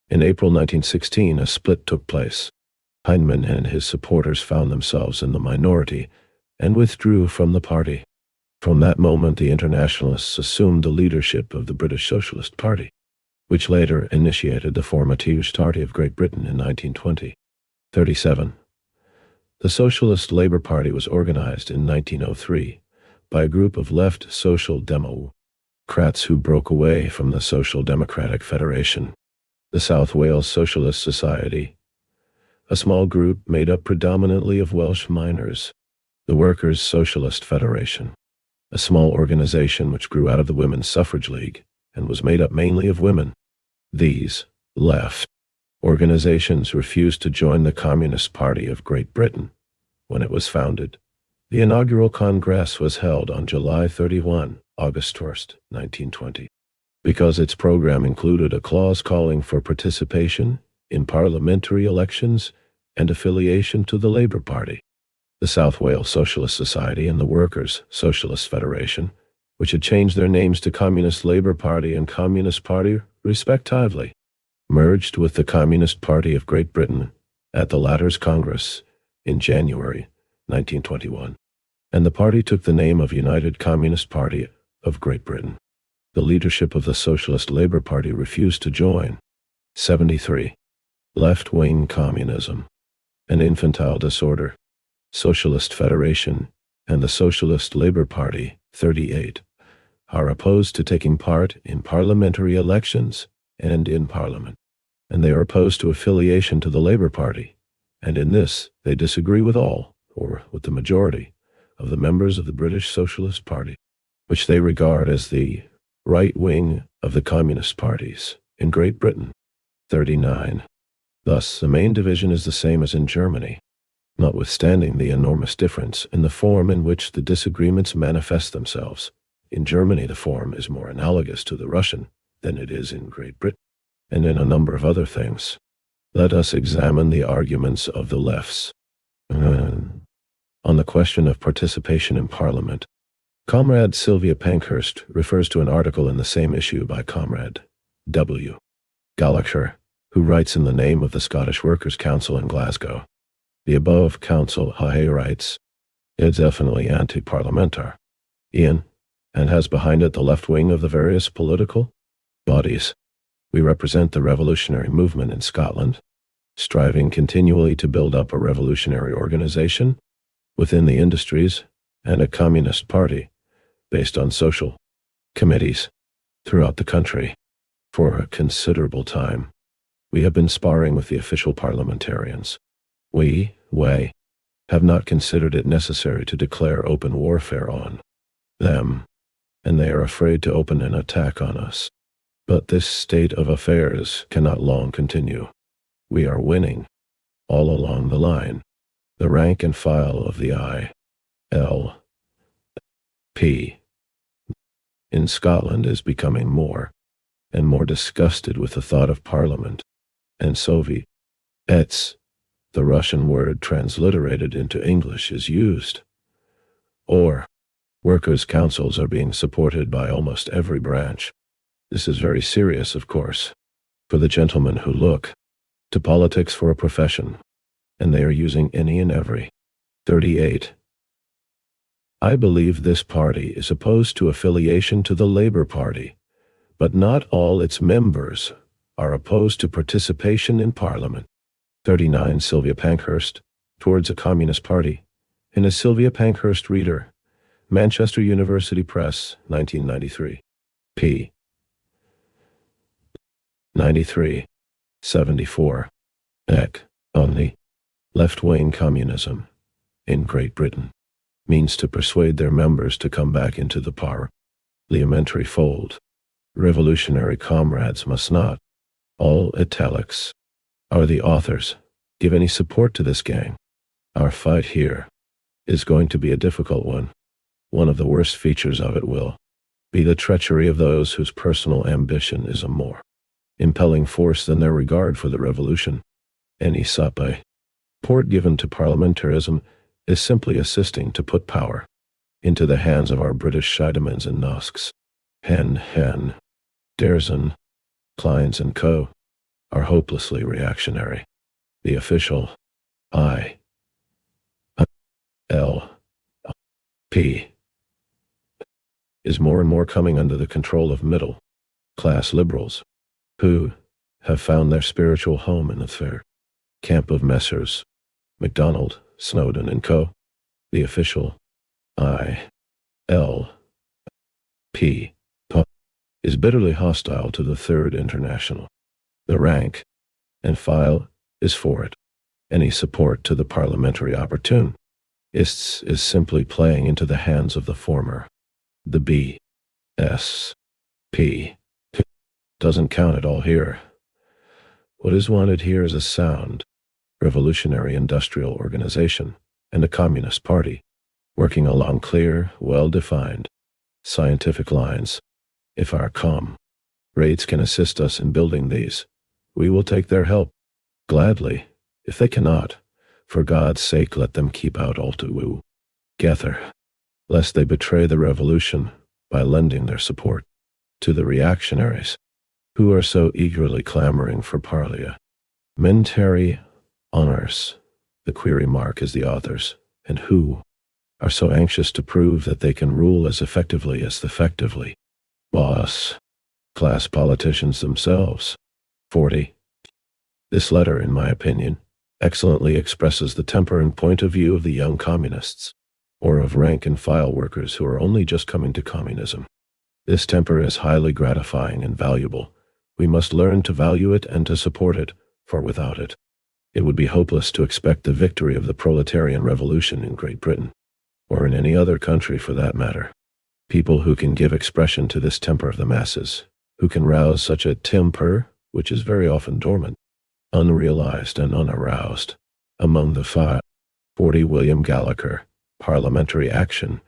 In April 1916, a split took place. Heinemann and his supporters found themselves in the minority and withdrew from the party. From that moment, the Internationalists assumed the leadership of the British Socialist Party, which later initiated the Formative Party of Great Britain in 1920. 37. The Socialist Labour Party was organized in 1903 by a group of left Social Democrats who broke away from the Social Democratic Federation, the South Wales Socialist Society, a small group made up predominantly of Welsh miners, the Workers' Socialist Federation, a small organization which grew out of the Women's Suffrage League and was made up mainly of women. These left organizations refused to join the Communist Party of Great Britain when it was founded. The inaugural Congress was held on July 31, August 1st, 1920, because its program included a clause calling for participation in parliamentary elections and affiliation to the Labour Party. The South Wales Socialist Society and the Workers' Socialist Federation, which had changed their names to Communist Labour Party and Communist Party respectively, merged with the Communist Party of Great Britain at the latter's Congress in January 1921, and the party took the name of United Communist Party of Great Britain. The leadership of the Socialist Labour Party refused to join. 73. Left-wing communism, an infantile disorder, Socialist Federation, and the Socialist Labour Party, 38, are opposed to taking part in parliamentary elections and in Parliament, and they are opposed to affiliation to the Labour Party, and in this they disagree with all, or with the majority, of the members of the British Socialist Party, which they regard as the right wing of the communist parties in Great Britain. 39. Thus, the main division is the same as in Germany, notwithstanding the enormous difference in the form in which the disagreements manifest themselves. In Germany, the form is more analogous to the Russian than it is in Great Britain, and in a number of other things. Let us examine the arguments of the lefts. On the question of participation in Parliament, Comrade Sylvia Pankhurst refers to an article in the same issue by Comrade W. Gallagher, who writes in the name of the Scottish Workers' Council in Glasgow. The above council, he writes, is definitely anti-parliamentar, and has behind it the left wing of the various political bodies. We represent the revolutionary movement in Scotland, striving continually to build up a revolutionary organization within the industries and a communist party based on social committees throughout the country. For a considerable time, we have been sparring with the official parliamentarians. We have not considered it necessary to declare open warfare on them, and they are afraid to open an attack on us. But this state of affairs cannot long continue. We are winning all along the line. The rank and file of the I.L.P. in Scotland is becoming more and more disgusted with the thought of Parliament and Soviets. The Russian word transliterated into English is used. Or, workers' councils are being supported by almost every branch. This is very serious, of course, for the gentlemen who look to politics for a profession, and they are using any and every. 38. I believe this party is opposed to affiliation to the Labour Party, but not all its members are opposed to participation in Parliament. 39. Sylvia Pankhurst, Towards a Communist Party, in a Sylvia Pankhurst Reader, Manchester University Press, 1993. p. 93. 74. On the left-wing communism in Great Britain means to persuade their members to come back into the parliamentary fold. Revolutionary comrades must not, all italics, are the authors, give any support to this gang. Our fight here is going to be a difficult one. One of the worst features of it will be the treachery of those whose personal ambition is a more impelling force than their regard for the revolution. Any support given to parliamentarism is simply assisting to put power into the hands of our British Scheidemans and Nosks. Derson, Kleins and Co. are hopelessly reactionary. The official I.L.P. is more and more coming under the control of middle-class liberals, who have found their spiritual home in the fair camp of Messrs. MacDonald, Snowden and Co. The official ILP is bitterly hostile to the Third International. The rank and file is for it. Any support to the parliamentary opportunists is simply playing into the hands of the former. The BSP doesn't count at all here. What is wanted here is a sound, revolutionary industrial organization and a communist party, working along clear, well-defined, scientific lines. If our comrades can assist us in building these, we will take their help gladly. If they cannot, for God's sake let them keep out altogether, lest they betray the revolution by lending their support to the reactionaries, who are so eagerly clamoring for parliamentary honors. The query mark is the authors, and who are so anxious to prove that they can rule as effectively as the effectively boss-class politicians themselves. 40. This letter, in my opinion, excellently expresses the temper and point of view of the young communists, or of rank-and-file workers who are only just coming to communism. This temper is highly gratifying and valuable. We must learn to value it and to support it, for without it, it would be hopeless to expect the victory of the proletarian revolution in Great Britain, or in any other country for that matter. People who can give expression to this temper of the masses, who can rouse such a temper, which is very often dormant, unrealized and unaroused, among the 40 William Gallagher, Parliamentary Action,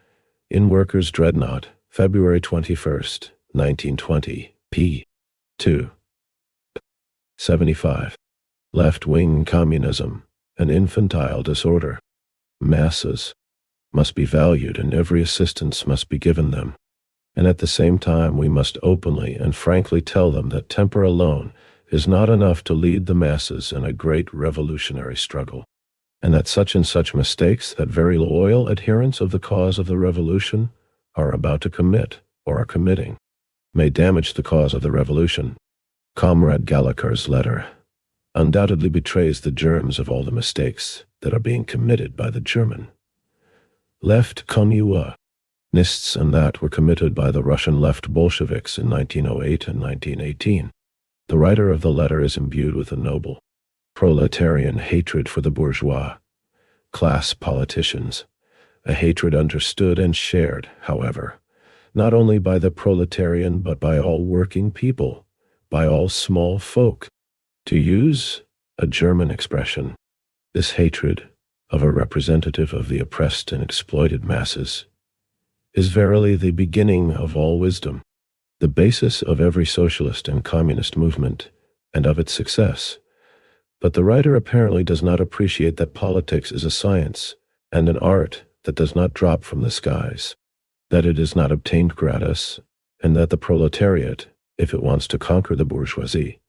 in Workers' Dreadnought, February 21st, 1920, p. 2. 75. Left-wing communism, an infantile disorder. Masses must be valued and every assistance must be given them. And at the same time we must openly and frankly tell them that temper alone is not enough to lead the masses in a great revolutionary struggle, and that such and such mistakes that very loyal adherents of the cause of the revolution are about to commit or are committing may damage the cause of the revolution. Comrade Gallagher's letter undoubtedly betrays the germs of all the mistakes that are being committed by the German left communists and that were committed by the Russian left Bolsheviks in 1908 and 1918. The writer of the letter is imbued with a noble proletarian hatred for the bourgeois class politicians, a hatred understood and shared, however, not only by the proletarian but by all working people, by all small folk. To use a German expression, this hatred of a representative of the oppressed and exploited masses is verily the beginning of all wisdom, the basis of every socialist and communist movement, and of its success. But the writer apparently does not appreciate that politics is a science and an art that does not drop from the skies, that it is not obtained gratis, and that the proletariat, if it wants to conquer the bourgeoisie,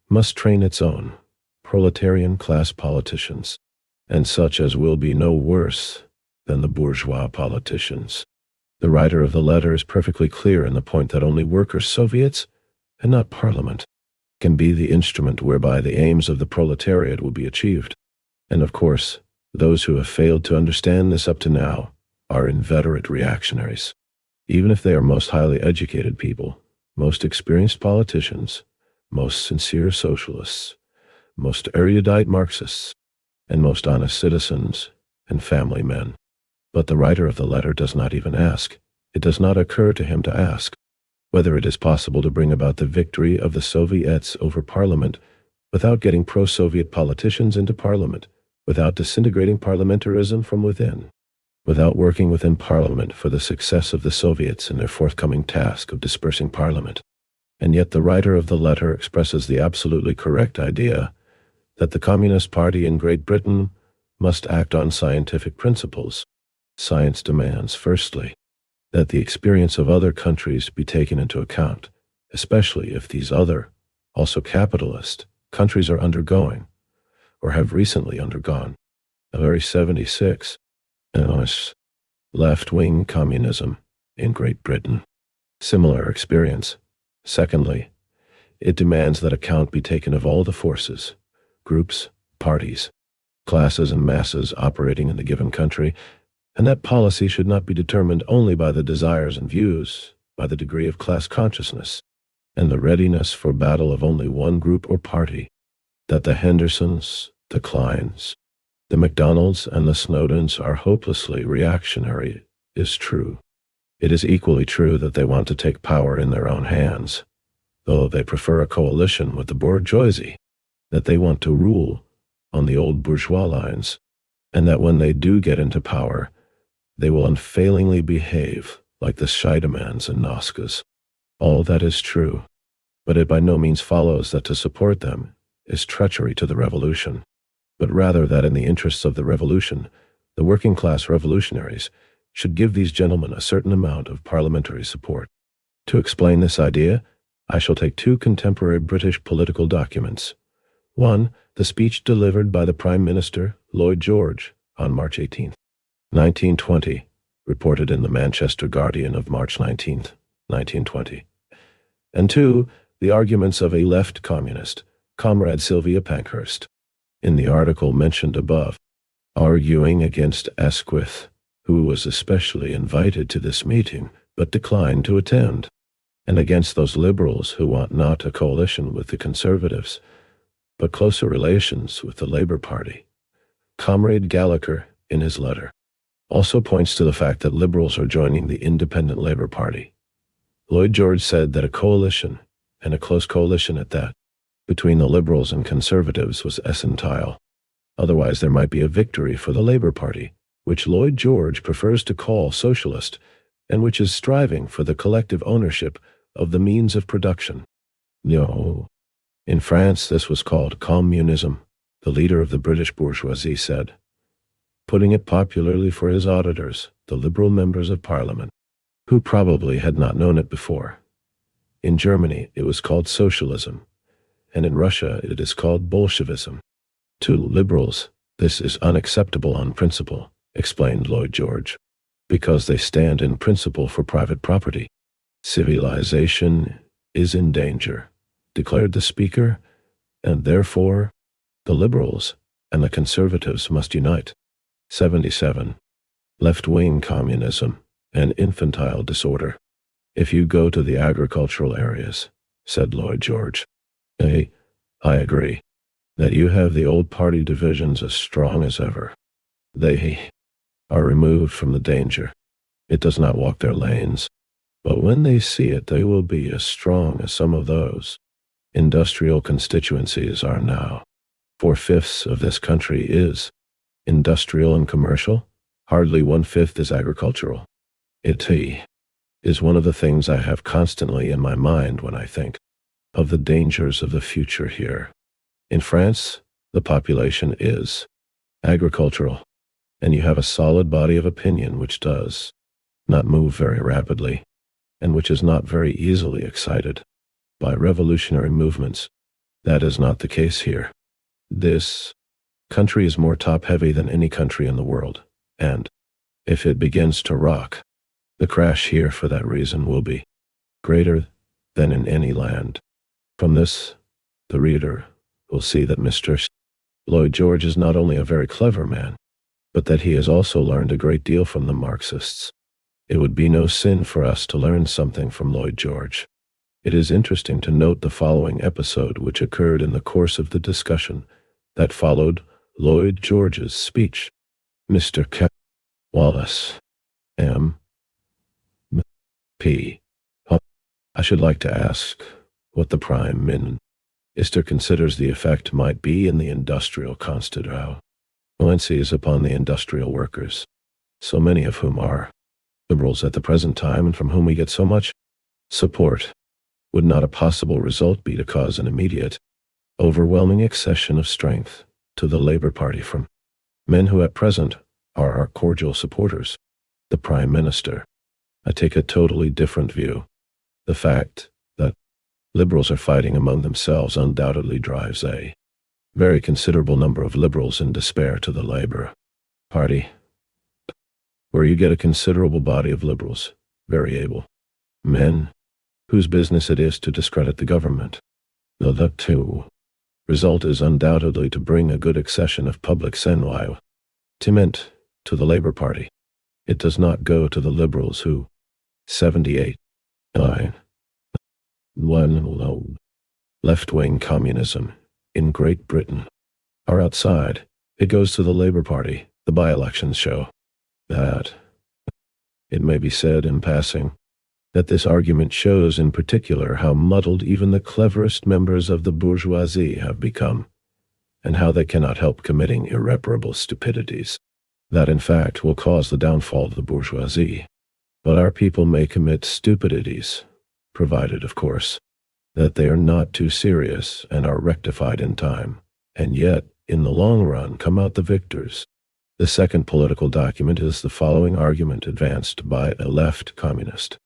must train its own proletarian class politicians, and such as will be no worse than the bourgeois politicians. The writer of the letter is perfectly clear in the point that only workers' Soviets, and not Parliament, can be the instrument whereby the aims of the proletariat will be achieved. And of course, those who have failed to understand this up to now are inveterate reactionaries. Even if they are most highly educated people, most experienced politicians, most sincere socialists, most erudite Marxists, and most honest citizens and family men. But the writer of the letter does not even ask. It does not occur to him to ask whether it is possible to bring about the victory of the Soviets over Parliament without getting pro-Soviet politicians into Parliament, without disintegrating parliamentarism from within, without working within Parliament for the success of the Soviets in their forthcoming task of dispersing Parliament. And yet the writer of the letter expresses the absolutely correct idea that the Communist Party in Great Britain must act on scientific principles. Science demands, firstly, that the experience of other countries be taken into account, especially if these other, also capitalist, countries are undergoing, or have recently undergone, a very 76 and left-wing communism, in Great Britain. Similar experience. Secondly, it demands that account be taken of all the forces, groups, parties, classes and masses operating in the given country, and that policy should not be determined only by the desires and views, by the degree of class consciousness, and the readiness for battle of only one group or party. That the Hendersons, the Kleins, the MacDonalds, and the Snowdens are hopelessly reactionary is true. It is equally true that they want to take power in their own hands, though they prefer a coalition with the bourgeoisie, that they want to rule on the old bourgeois lines, and that when they do get into power, they will unfailingly behave like the Scheidemans and Noskas. All that is true, but it by no means follows that to support them is treachery to the revolution, but rather that in the interests of the revolution, the working-class revolutionaries should give these gentlemen a certain amount of parliamentary support. To explain this idea, I shall take two contemporary British political documents. One, the speech delivered by the Prime Minister, Lloyd George, on March 18, 1920, reported in the Manchester Guardian of March 19, 1920. And two, the arguments of a left communist, Comrade Sylvia Pankhurst, in the article mentioned above, arguing against Asquith, who was especially invited to this meeting but declined to attend, and against those liberals who want not a coalition with the Conservatives, but closer relations with the Labour Party. Comrade Gallagher, in his letter, also points to the fact that liberals are joining the Independent Labour Party. Lloyd George said that a coalition, and a close coalition at that, between the Liberals and Conservatives was essential. Otherwise there might be a victory for the Labour Party, which Lloyd George prefers to call socialist, and which is striving for the collective ownership of the means of production. No. In France this was called Communism, the leader of the British bourgeoisie said, putting it popularly for his auditors, the liberal members of Parliament, who probably had not known it before. In Germany it was called socialism, and in Russia it is called Bolshevism. To liberals, this is unacceptable on principle, explained Lloyd George, because they stand in principle for private property. Civilization is in danger, declared the speaker, and therefore the liberals and the conservatives must unite. 77. Left-wing communism and infantile disorder. If you go to the agricultural areas, said Lloyd George, I agree, that you have the old party divisions as strong as ever. They are removed from the danger. It does not walk their lanes. But when they see it, they will be as strong as some of those industrial constituencies are now. 4/5 of this country is industrial and commercial. Hardly 1/5 is agricultural. It is one of the things I have constantly in my mind when I think of the dangers of the future here. In France, the population is agricultural, and you have a solid body of opinion which does not move very rapidly, and which is not very easily excited by revolutionary movements. That is not the case here. This country is more top-heavy than any country in the world, and if it begins to rock, the crash here for that reason will be greater than in any land. From this, the reader will see that Mr. Lloyd George is not only a very clever man, but that he has also learned a great deal from the Marxists. It would be no sin for us to learn something from Lloyd George. It is interesting to note the following episode which occurred in the course of the discussion that followed Lloyd George's speech. Mr. Wallace, M.P. I should like to ask what the Prime Minister considers the effect might be in the industrial constituencies upon the industrial workers, so many of whom are liberals at the present time and from whom we get so much support. Would not a possible result be to cause an immediate, overwhelming accession of strength to the Labour Party from men who at present are our cordial supporters? The Prime Minister. I take a totally different view. The fact that liberals are fighting among themselves undoubtedly drives a very considerable number of liberals in despair to the Labour Party, where you get a considerable body of liberals very able men, whose business it is to discredit the government. The two result is undoubtedly to bring a good accession of public sentiment to the Labour Party. It does not go to the Liberals who, 78, 9, 1, left-wing communism in Great Britain are outside. It goes to the Labour Party. The by-elections show that. It may be said in passing that this argument shows in particular how muddled even the cleverest members of the bourgeoisie have become, and how they cannot help committing irreparable stupidities that in fact will cause the downfall of the bourgeoisie. But our people may commit stupidities, provided, of course, that they are not too serious and are rectified in time, and yet, in the long run, come out the victors. The second political document is the following argument advanced by a left communist,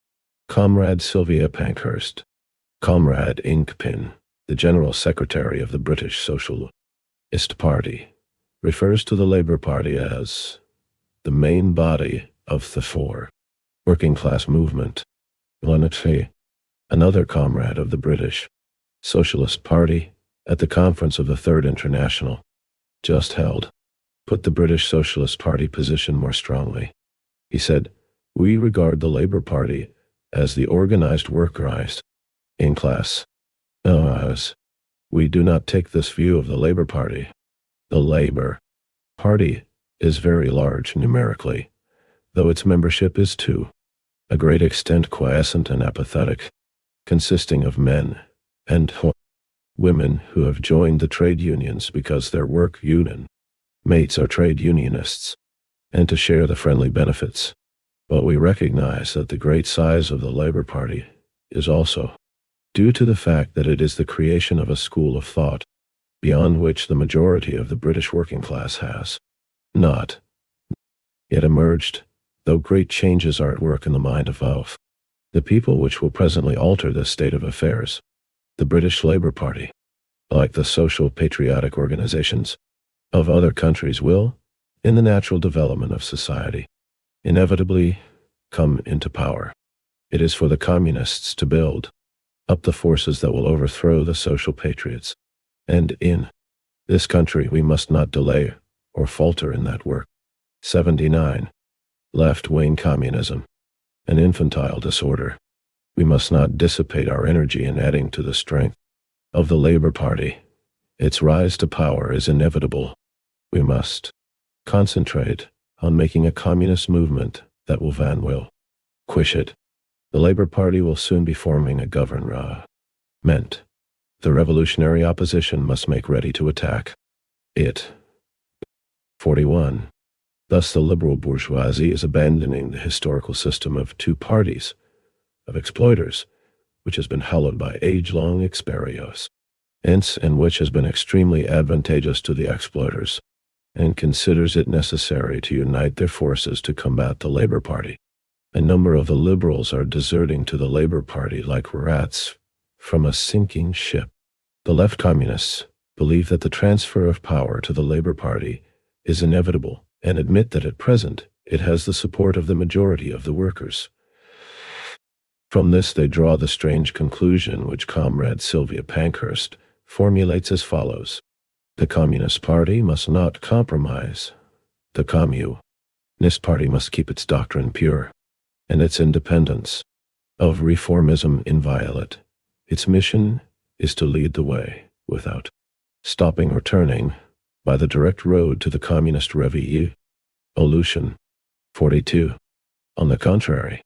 Comrade Sylvia Pankhurst. Comrade Inkpin, the General Secretary of the British Socialist Party, refers to the Labour Party as the main body of the working-class movement. Another comrade of the British Socialist Party, at the conference of the Third International, just held, put the British Socialist Party position more strongly. He said, "We regard the Labour Party as the organized workerized in class. As we do not take this view of the Labour Party. The Labour Party is very large numerically, though its membership is to a great extent quiescent and apathetic, consisting of men and women who have joined the trade unions because their work union mates are trade unionists, and to share the friendly benefits. But we recognize that the great size of the Labour Party is also due to the fact that it is the creation of a school of thought beyond which the majority of the British working class has not yet emerged, though great changes are at work in the mind of the people which will presently alter this state of affairs. The British Labour Party, like the social patriotic organizations of other countries, will, in the natural development of society, inevitably come into power. It is for the communists to build up the forces that will overthrow the social patriots, and in this country we must not delay or falter in that work. 79. Left-wing communism, an infantile disorder. We must not dissipate our energy in adding to the strength of the Labour Party. Its rise to power is inevitable. We must concentrate on making a communist movement that will vanquish it. The Labour Party will soon be forming a government. The revolutionary opposition must make ready to attack it. 41. Thus the liberal bourgeoisie is abandoning the historical system of two parties, of exploiters, which has been hallowed by age-long experience, and which has been extremely advantageous to the exploiters, and considers it necessary to unite their forces to combat the Labour Party. A number of the liberals are deserting to the Labour Party like rats from a sinking ship. The left communists believe that the transfer of power to the Labour Party is inevitable and admit that at present it has the support of the majority of the workers. From this they draw the strange conclusion which Comrade Sylvia Pankhurst formulates as follows: the Communist Party must not compromise. The Communist Party must keep its doctrine pure and its independence of reformism inviolate. Its mission is to lead the way, without stopping or turning, by the direct road to the communist revolution. 42. On the contrary,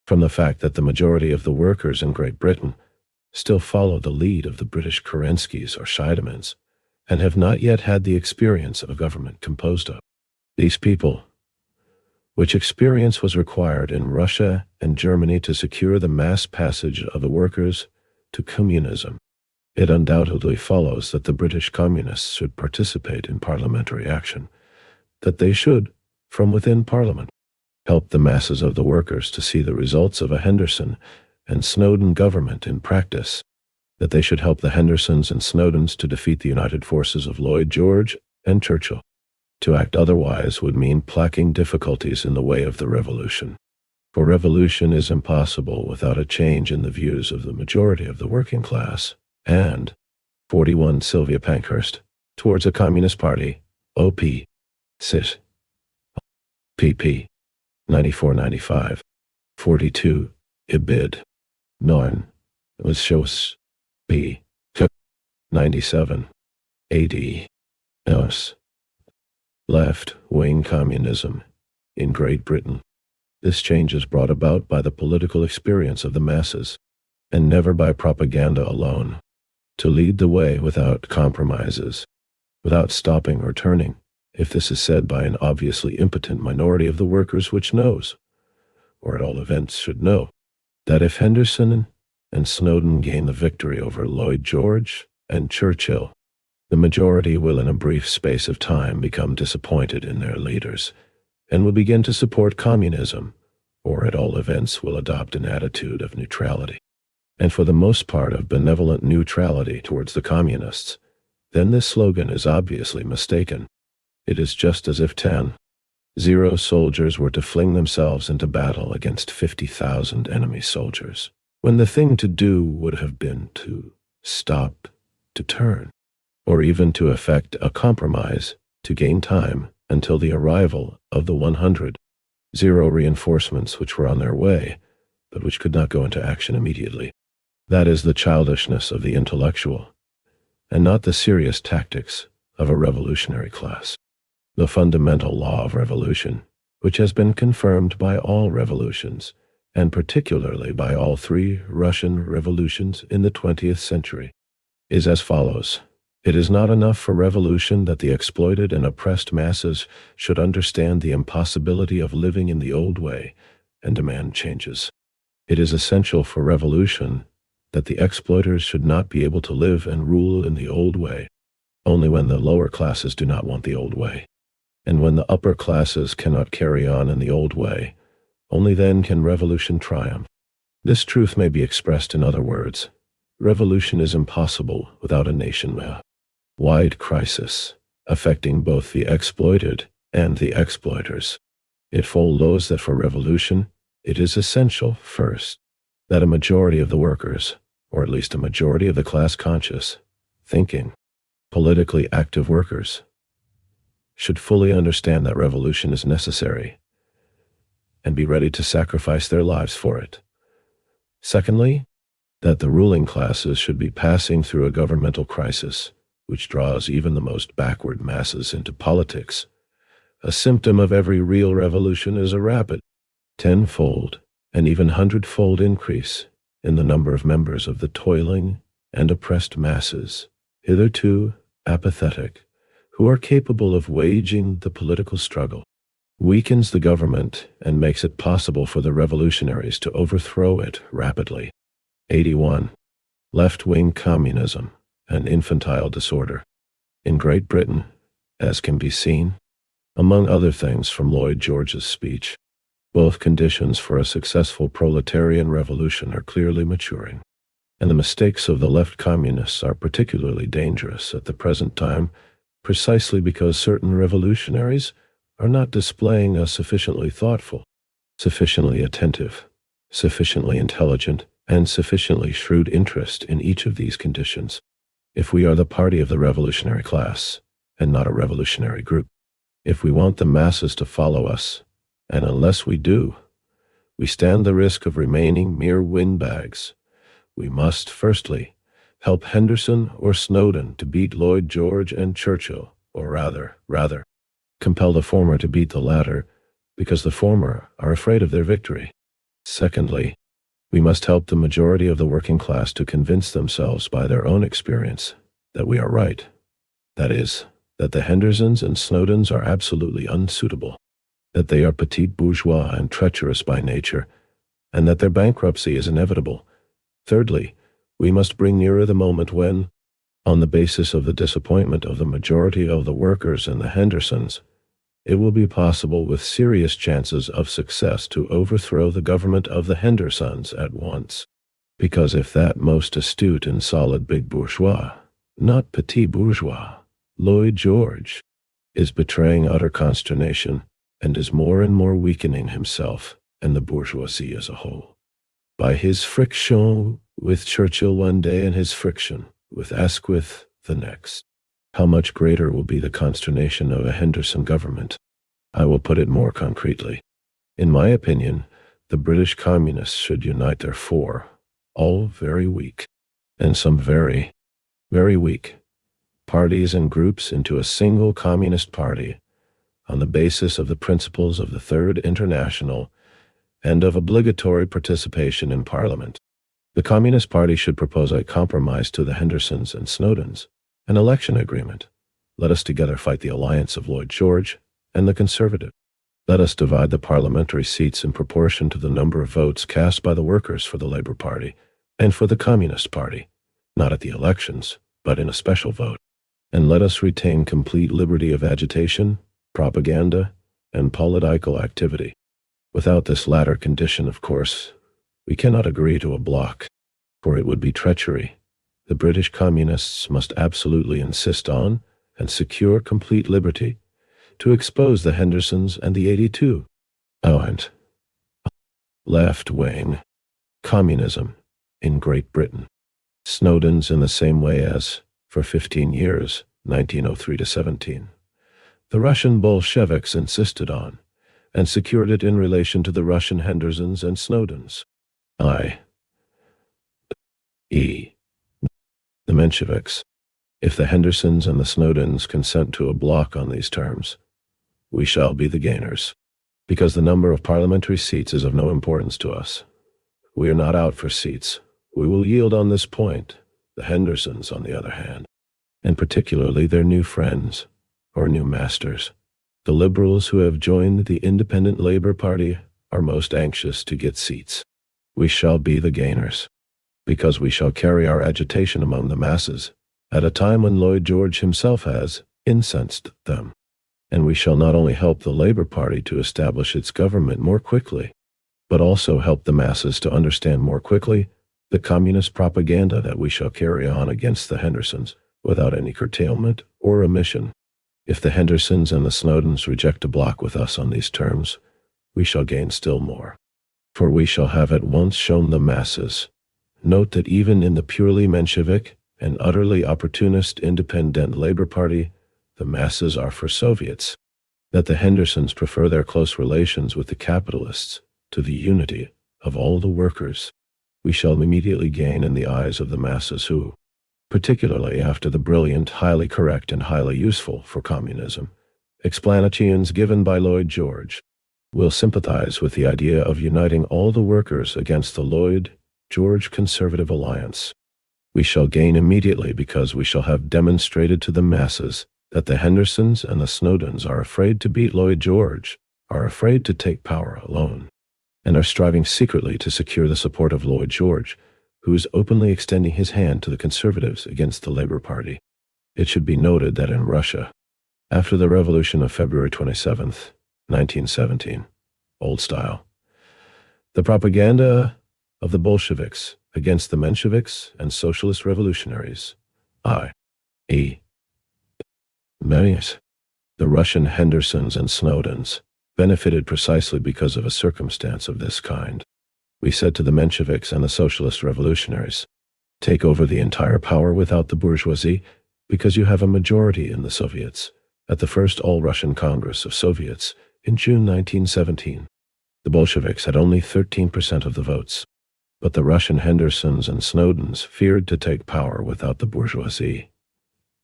from the fact that the majority of the workers in Great Britain still follow the lead of the British Kerenskis or Scheidemans, and have not yet had the experience of a government composed of these people, which experience was required in Russia and Germany to secure the mass passage of the workers to communism, it undoubtedly follows that the British communists should participate in parliamentary action, that they should, from within Parliament, help the masses of the workers to see the results of a Henderson and Snowden government in practice, that they should help the Hendersons and Snowdens to defeat the united forces of Lloyd George and Churchill. To act otherwise would mean placing difficulties in the way of the revolution. For revolution is impossible without a change in the views of the majority of the working class, and 41 Sylvia Pankhurst, towards a Communist Party, OP, Sit, pp. 94-95, 42, Ibid, 9, was Shos, p. 97, AD, Nos, left-wing communism, in Great Britain. This change is brought about by the political experience of the masses, and never by propaganda alone. To lead the way without compromises, without stopping or turning, if this is said by an obviously impotent minority of the workers which knows, or at all events should know, that if Henderson and Snowden gain the victory over Lloyd George and Churchill, the majority will in a brief space of time become disappointed in their leaders, and will begin to support communism, or at all events will adopt an attitude of neutrality, and for the most part of benevolent neutrality towards the communists. Then this slogan is obviously mistaken. It is just as if 10-0 soldiers were to fling themselves into battle against 50,000 enemy soldiers, when the thing to do would have been to stop, to turn, or even to effect a compromise, to gain time until the arrival of the 100 reinforcements which were on their way, but which could not go into action immediately. That is the childishness of the intellectual, and not the serious tactics of a revolutionary class. The fundamental law of revolution, which has been confirmed by all revolutions, and particularly by all 3 Russian revolutions in the 20th century, is as follows. It is not enough for revolution that the exploited and oppressed masses should understand the impossibility of living in the old way and demand changes. It is essential for revolution that the exploiters should not be able to live and rule in the old way, only when the lower classes do not want the old way. And when the upper classes cannot carry on in the old way, only then can revolution triumph. This truth may be expressed in other words. Revolution is impossible without a nation-wide crisis, affecting both the exploited and the exploiters. It follows that for revolution, it is essential, first, that a majority of the workers, or at least a majority of the class-conscious, thinking, politically active workers, should fully understand that revolution is necessary and be ready to sacrifice their lives for it. Secondly, that the ruling classes should be passing through a governmental crisis which draws even the most backward masses into politics. A symptom of every real revolution is a rapid, 10-fold and even 100-fold increase in the number of members of the toiling and oppressed masses, hitherto apathetic, who are capable of waging the political struggle, weakens the government and makes it possible for the revolutionaries to overthrow it rapidly. 81. Left-wing communism and infantile disorder. In Great Britain, as can be seen, among other things from Lloyd George's speech, both conditions for a successful proletarian revolution are clearly maturing, and the mistakes of the left communists are particularly dangerous at the present time, precisely because certain revolutionaries are not displaying a sufficiently thoughtful, sufficiently attentive, sufficiently intelligent, and sufficiently shrewd interest in each of these conditions. If we are the party of the revolutionary class, and not a revolutionary group, if we want the masses to follow us, and unless we do, we stand the risk of remaining mere windbags. We must, firstly, help Henderson or Snowden to beat Lloyd George and Churchill, or rather, compel the former to beat the latter, because the former are afraid of their victory. Secondly, we must help the majority of the working class to convince themselves by their own experience that we are right. That is, that the Hendersons and Snowdens are absolutely unsuitable, that they are petit bourgeois and treacherous by nature, and that their bankruptcy is inevitable. Thirdly, we must bring nearer the moment when, on the basis of the disappointment of the majority of the workers and the Hendersons, it will be possible with serious chances of success to overthrow the government of the Hendersons at once. Because if that most astute and solid big bourgeois, not petit bourgeois, Lloyd George, is betraying utter consternation and is more and more weakening himself, and the bourgeoisie as a whole. By his friction with Churchill one day and his friction with Asquith the next, how much greater will be the consternation of a Henderson government? I will put it more concretely. In my opinion, the British communists should unite their four, all very weak, and some very, very weak, parties and groups into a single communist party on the basis of the principles of the Third International and of obligatory participation in Parliament. The Communist Party should propose a compromise to the Hendersons and Snowdens, an election agreement. Let us together fight the alliance of Lloyd George and the Conservative. Let us divide the parliamentary seats in proportion to the number of votes cast by the workers for the Labour Party and for the Communist Party, not at the elections, but in a special vote. And let us retain complete liberty of agitation, propaganda, and political activity. Without this latter condition, of course, we cannot agree to a bloc, for it would be treachery. The British communists must absolutely insist on and secure complete liberty to expose the Hendersons and the 82. And left-wing communism in Great Britain. Snowdens in the same way as, for 15 years, 1903 to 17, the Russian Bolsheviks insisted on and secured it in relation to the Russian Hendersons and Snowdens. i.e., the Mensheviks. If the Hendersons and the Snowdens consent to a bloc on these terms, we shall be the gainers, because the number of parliamentary seats is of no importance to us. We are not out for seats. We will yield on this point. The Hendersons, on the other hand, and particularly their new friends, or new masters, the Liberals who have joined the Independent Labour Party, are most anxious to get seats. We shall be the gainers, because we shall carry our agitation among the masses at a time when Lloyd George himself has incensed them. And we shall not only help the Labour Party to establish its government more quickly, but also help the masses to understand more quickly the communist propaganda that we shall carry on against the Hendersons without any curtailment or omission. If the Hendersons and the Snowdens reject a bloc with us on these terms, we shall gain still more, for we shall have at once shown the masses. Note that even in the purely Menshevik and utterly opportunist Independent Labour Party, the masses are for Soviets, that the Hendersons prefer their close relations with the capitalists to the unity of all the workers. We shall immediately gain in the eyes of the masses who, particularly after the brilliant, highly correct, and highly useful for communism explanations given by Lloyd George, will sympathize with the idea of uniting all the workers against the Lloyd George Conservative Alliance. We shall gain immediately because we shall have demonstrated to the masses that the Hendersons and the Snowdens are afraid to beat Lloyd George, are afraid to take power alone, and are striving secretly to secure the support of Lloyd George, who is openly extending his hand to the Conservatives against the Labour Party. It should be noted that in Russia, after the revolution of February 27th, 1917, old style, the propaganda of the Bolsheviks against the Mensheviks and socialist revolutionaries, i.e., the Russian Hendersons and Snowdens, benefited precisely because of a circumstance of this kind. We said to the Mensheviks and the socialist revolutionaries, take over the entire power without the bourgeoisie, because you have a majority in the Soviets, at the first All-Russian Congress of Soviets in June 1917. The Bolsheviks had only 13% of the votes, but the Russian Hendersons and Snowdens feared to take power without the bourgeoisie.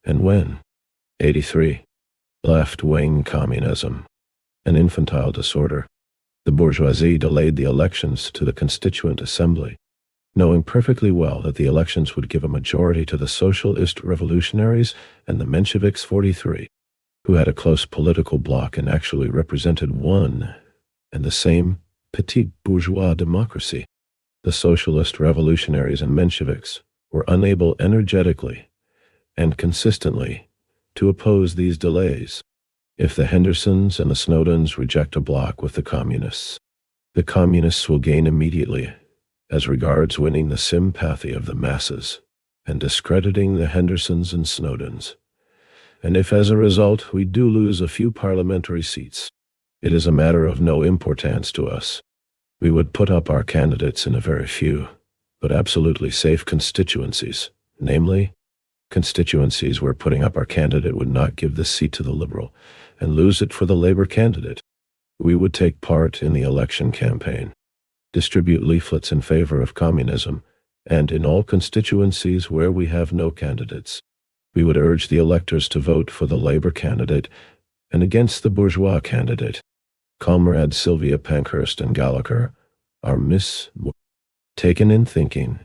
And when? 83. Left-wing communism. An infantile disorder. The bourgeoisie delayed the elections to the Constituent Assembly, knowing perfectly well that the elections would give a majority to the socialist revolutionaries and the Mensheviks 43, who had a close political bloc and actually represented one and the same petit bourgeois democracy. The socialist revolutionaries and Mensheviks were unable energetically and consistently to oppose these delays. If the Hendersons and the Snowdens reject a bloc with the communists will gain immediately as regards winning the sympathy of the masses and discrediting the Hendersons and Snowdens. And if as a result we do lose a few parliamentary seats, it is a matter of no importance to us. We would put up our candidates in a very few, but absolutely safe constituencies, namely, constituencies where putting up our candidate would not give the seat to the Liberal and lose it for the Labour candidate. We would take part in the election campaign, distribute leaflets in favor of communism, and in all constituencies where we have no candidates, we would urge the electors to vote for the Labour candidate and against the bourgeois candidate. Comrades Sylvia Pankhurst and Gallagher are mistaken in thinking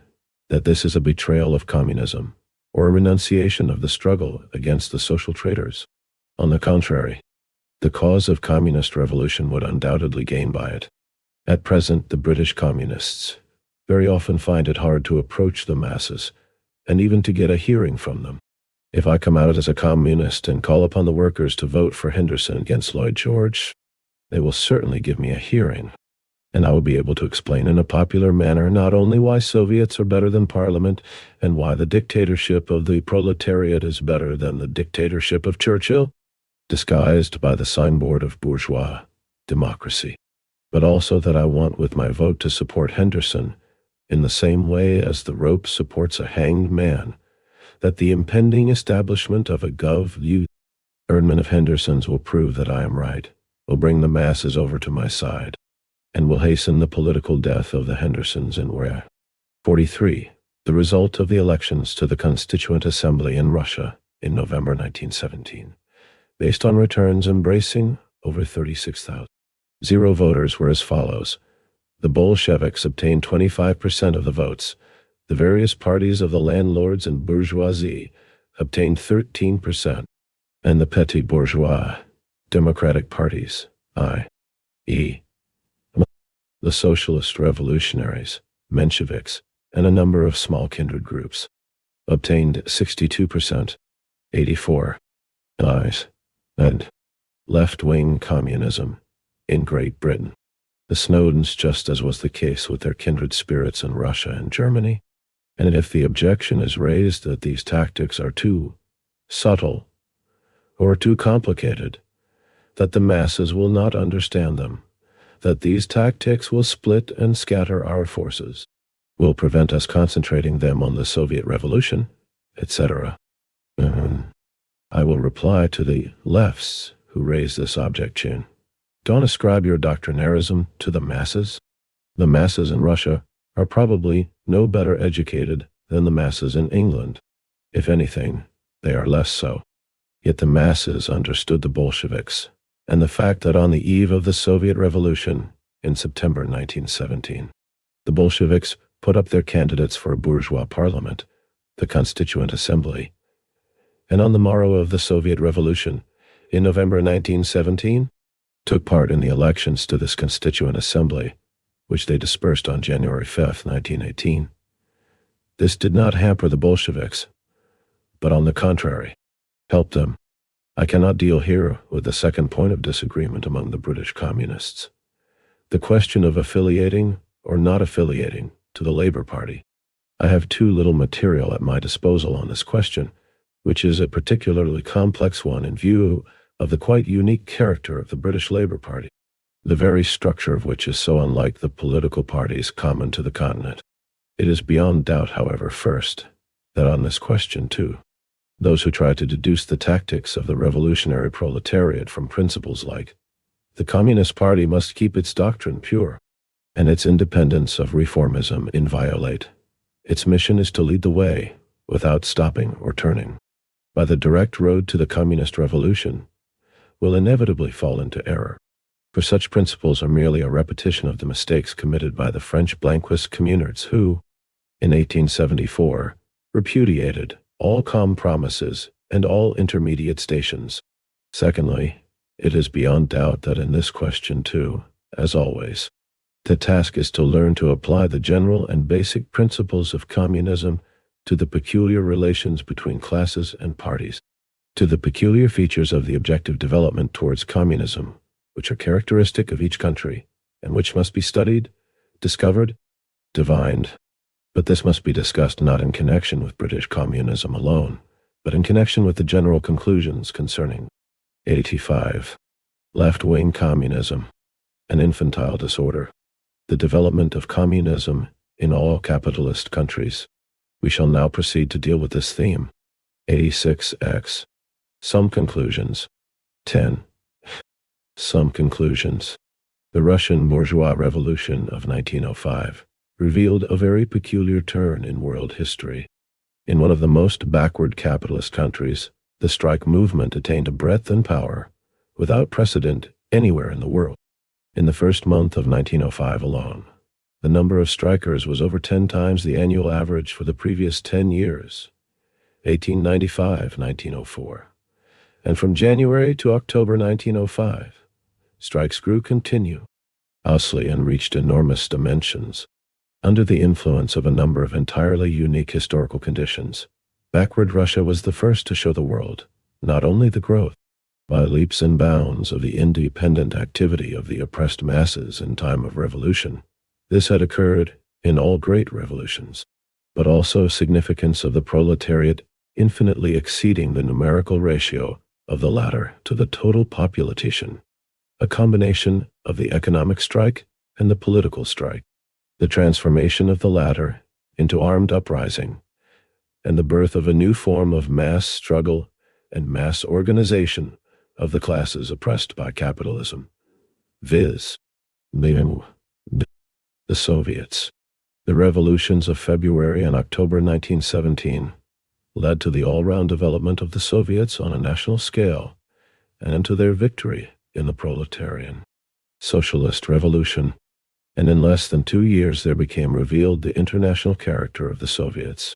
that this is a betrayal of communism or a renunciation of the struggle against the social traitors. On the contrary, the cause of communist revolution would undoubtedly gain by it. At present, the British communists very often find it hard to approach the masses and even to get a hearing from them. If I come out as a communist and call upon the workers to vote for Henderson against Lloyd George, they will certainly give me a hearing, and I will be able to explain in a popular manner not only why Soviets are better than Parliament and why the dictatorship of the proletariat is better than the dictatorship of Churchill, disguised by the signboard of bourgeois democracy, but also that I want with my vote to support Henderson in the same way as the rope supports a hanged man, that the impending establishment of a government of Henderson's will prove that I am right, will bring the masses over to my side, and will hasten the political death of the Hendersons in where. 43. The result of the elections to the Constituent Assembly in Russia in November 1917, based on returns embracing over 36,000. Zero voters were as follows. The Bolsheviks obtained 25% of the votes. The various parties of the landlords and bourgeoisie obtained 13%, and the petty bourgeois democratic parties, i.e., the socialist revolutionaries, Mensheviks, and a number of small kindred groups, obtained 62%, 84, and left-wing communism in Great Britain. The Snowdens, just as was the case with their kindred spirits in Russia and Germany, and if the objection is raised that these tactics are too subtle or too complicated, that the masses will not understand them, that these tactics will split and scatter our forces, will prevent us concentrating them on the Soviet Revolution, etc. I will reply to the lefts who raise this objection. Don't ascribe your doctrinarism to the masses. The masses in Russia are probably no better educated than the masses in England. If anything, they are less so. Yet the masses understood the Bolsheviks, and the fact that on the eve of the Soviet Revolution in September 1917, the Bolsheviks put up their candidates for a bourgeois parliament, the Constituent Assembly, and on the morrow of the Soviet Revolution in November 1917, took part in the elections to this Constituent Assembly, which they dispersed on January 5, 1918. This did not hamper the Bolsheviks, but on the contrary, helped them. I cannot deal here with the second point of disagreement among the British communists, the question of affiliating or not affiliating to the Labour Party. I have too little material at my disposal on this question, which is a particularly complex one in view of the quite unique character of the British Labour Party, the very structure of which is so unlike the political parties common to the continent. It is beyond doubt, however, first, that on this question, too, those who try to deduce the tactics of the revolutionary proletariat from principles like, the Communist Party must keep its doctrine pure, and its independence of reformism inviolate. Its mission is to lead the way, without stopping or turning, by the direct road to the communist revolution, will inevitably fall into error, for such principles are merely a repetition of the mistakes committed by the French Blanquist communards who, in 1874, repudiated all compromises and all intermediate stations. Secondly, it is beyond doubt that in this question too, as always, the task is to learn to apply the general and basic principles of communism to the peculiar relations between classes and parties, to the peculiar features of the objective development towards communism, which are characteristic of each country, and which must be studied, discovered, divined. But this must be discussed not in connection with British communism alone, but in connection with the general conclusions concerning 85. Left-wing communism, an infantile disorder. the development of communism in all capitalist countries. We shall now proceed to deal with this theme. 86x. Some conclusions. 10. Some conclusions. The Russian bourgeois revolution of 1905 revealed a very peculiar turn in world history. In one of the most backward capitalist countries, the strike movement attained a breadth and power without precedent anywhere in the world. In the first month of 1905 alone, the number of strikers was over 10 times the annual average for the previous 10 years, 1895-1904. And from January to October 1905, strikes grew continuously and reached enormous dimensions. Under the influence of a number of entirely unique historical conditions, backward Russia was the first to show the world not only the growth, by leaps and bounds, of the independent activity of the oppressed masses in time of revolution. This had occurred in all great revolutions, but also significance of the proletariat infinitely exceeding the numerical ratio of the latter to the total population, a combination of the economic strike and the political strike, the transformation of the latter into armed uprising, and the birth of a new form of mass struggle and mass organization of the classes oppressed by capitalism, viz., the Soviets. The revolutions of February and October 1917 led to the all-round development of the Soviets on a national scale and to their victory in the proletarian socialist revolution. And in less than 2 years there became revealed the international character of the Soviets,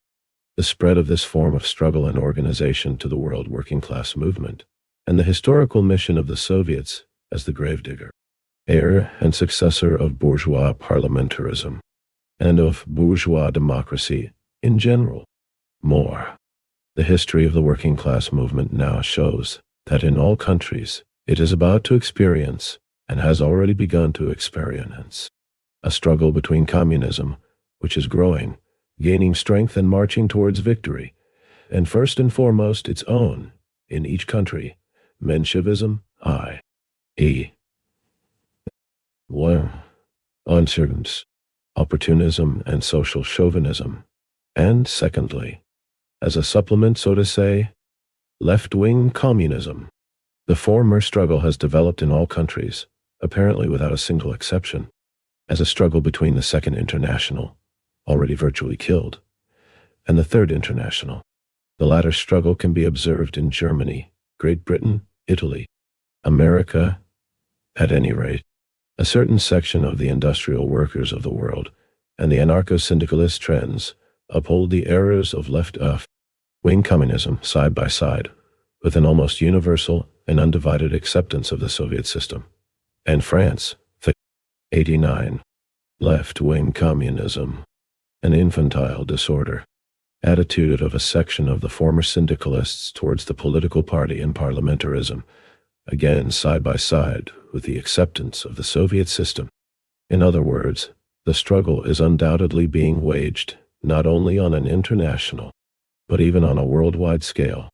the spread of this form of struggle and organization to the world working-class movement, and the historical mission of the Soviets as the gravedigger, heir and successor of bourgeois parliamentarism, and of bourgeois democracy in general. More. The history of the working-class movement now shows that in all countries it is about to experience, and has already begun to experience, a struggle between communism, which is growing, gaining strength and marching towards victory, and first and foremost its own, in each country, Menshevism, i.e. uncertainty, opportunism, and social chauvinism, and secondly, as a supplement, so to say, left-wing communism. The former struggle has developed in all countries, apparently without a single exception, as a struggle between the Second International, already virtually killed, and the Third International. The latter struggle can be observed in Germany, Great Britain, Italy, America, at any rate. A certain section of the industrial workers of the world and the anarcho-syndicalist trends uphold the errors of left-wing communism side by side with an almost universal and undivided acceptance of the Soviet system. And France, 89. Left-wing communism, an infantile disorder, attitude of a section of the former syndicalists towards the political party and parliamentarism, again side by side with the acceptance of the Soviet system. In other words, the struggle is undoubtedly being waged not only on an international, but even on a worldwide scale.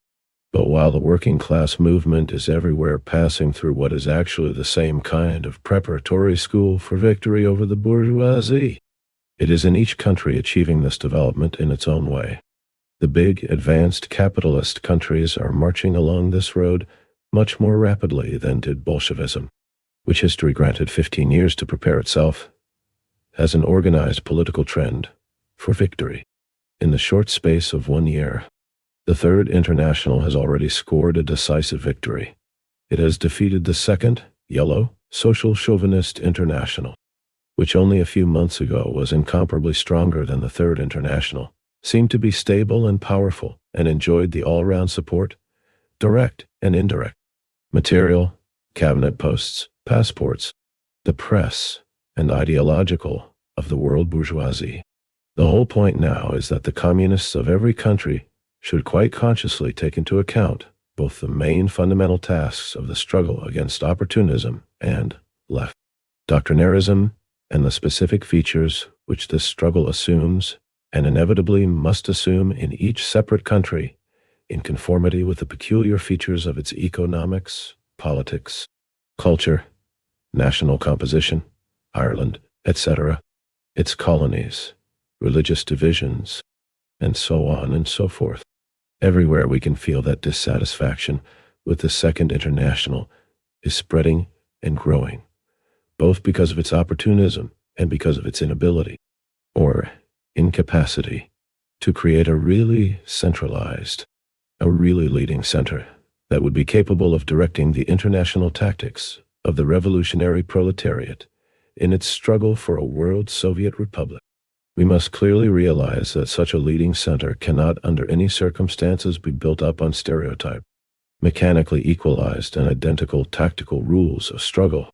But while the working-class movement is everywhere passing through what is actually the same kind of preparatory school for victory over the bourgeoisie, it is in each country achieving this development in its own way. The big, advanced capitalist countries are marching along this road much more rapidly than did Bolshevism, which history granted 15 years to prepare itself as an organized political trend for victory. In the short space of 1 year, the Third International has already scored a decisive victory. It has defeated the Second, yellow, social chauvinist International, which only a few months ago was incomparably stronger than the Third International, seemed to be stable and powerful, and enjoyed the all-round support, direct and indirect, material, cabinet posts, passports, the press, and ideological, of the world bourgeoisie. The whole point now is that the communists of every country should quite consciously take into account both the main fundamental tasks of the struggle against opportunism and left doctrinarism, and the specific features which this struggle assumes and inevitably must assume in each separate country in conformity with the peculiar features of its economics, politics, culture, national composition, Ireland, etc., its colonies, religious divisions, and so on and so forth. Everywhere we can feel that dissatisfaction with the Second International is spreading and growing, both because of its opportunism and because of its inability, or incapacity, to create a really centralized, a really leading center that would be capable of directing the international tactics of the revolutionary proletariat in its struggle for a world Soviet republic. We must clearly realize that such a leading center cannot under any circumstances be built up on stereotype, mechanically equalized and identical tactical rules of struggle,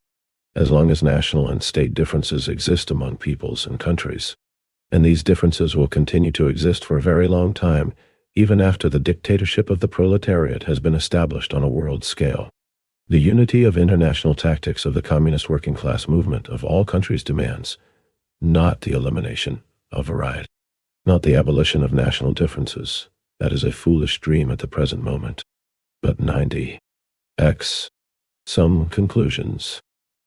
as long as national and state differences exist among peoples and countries. And these differences will continue to exist for a very long time, even after the dictatorship of the proletariat has been established on a world scale. The unity of international tactics of the communist working class movement of all countries demands not the elimination of variety, not the abolition of national differences. That is a foolish dream at the present moment. But 90x. Some conclusions.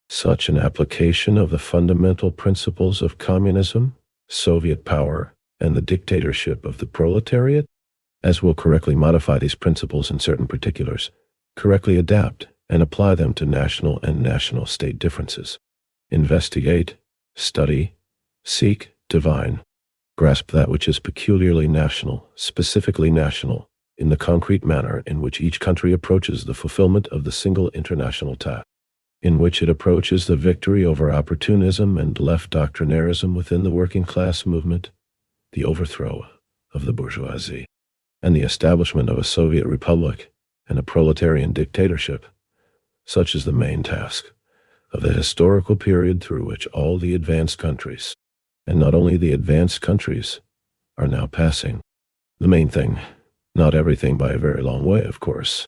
Such an application of the fundamental principles of communism, Soviet power, and the dictatorship of the proletariat, as will correctly modify these principles in certain particulars, correctly adapt and apply them to national and national state differences. Investigate, study, seek, divine, grasp that which is peculiarly national, specifically national, in the concrete manner in which each country approaches the fulfillment of the single international task, in which it approaches the victory over opportunism and left doctrinarism within the working class movement, the overthrow of the bourgeoisie, and the establishment of a Soviet republic and a proletarian dictatorship. Such is the main task of the historical period through which all the advanced countries, and not only the advanced countries, are now passing. The main thing, not everything by a very long way, of course,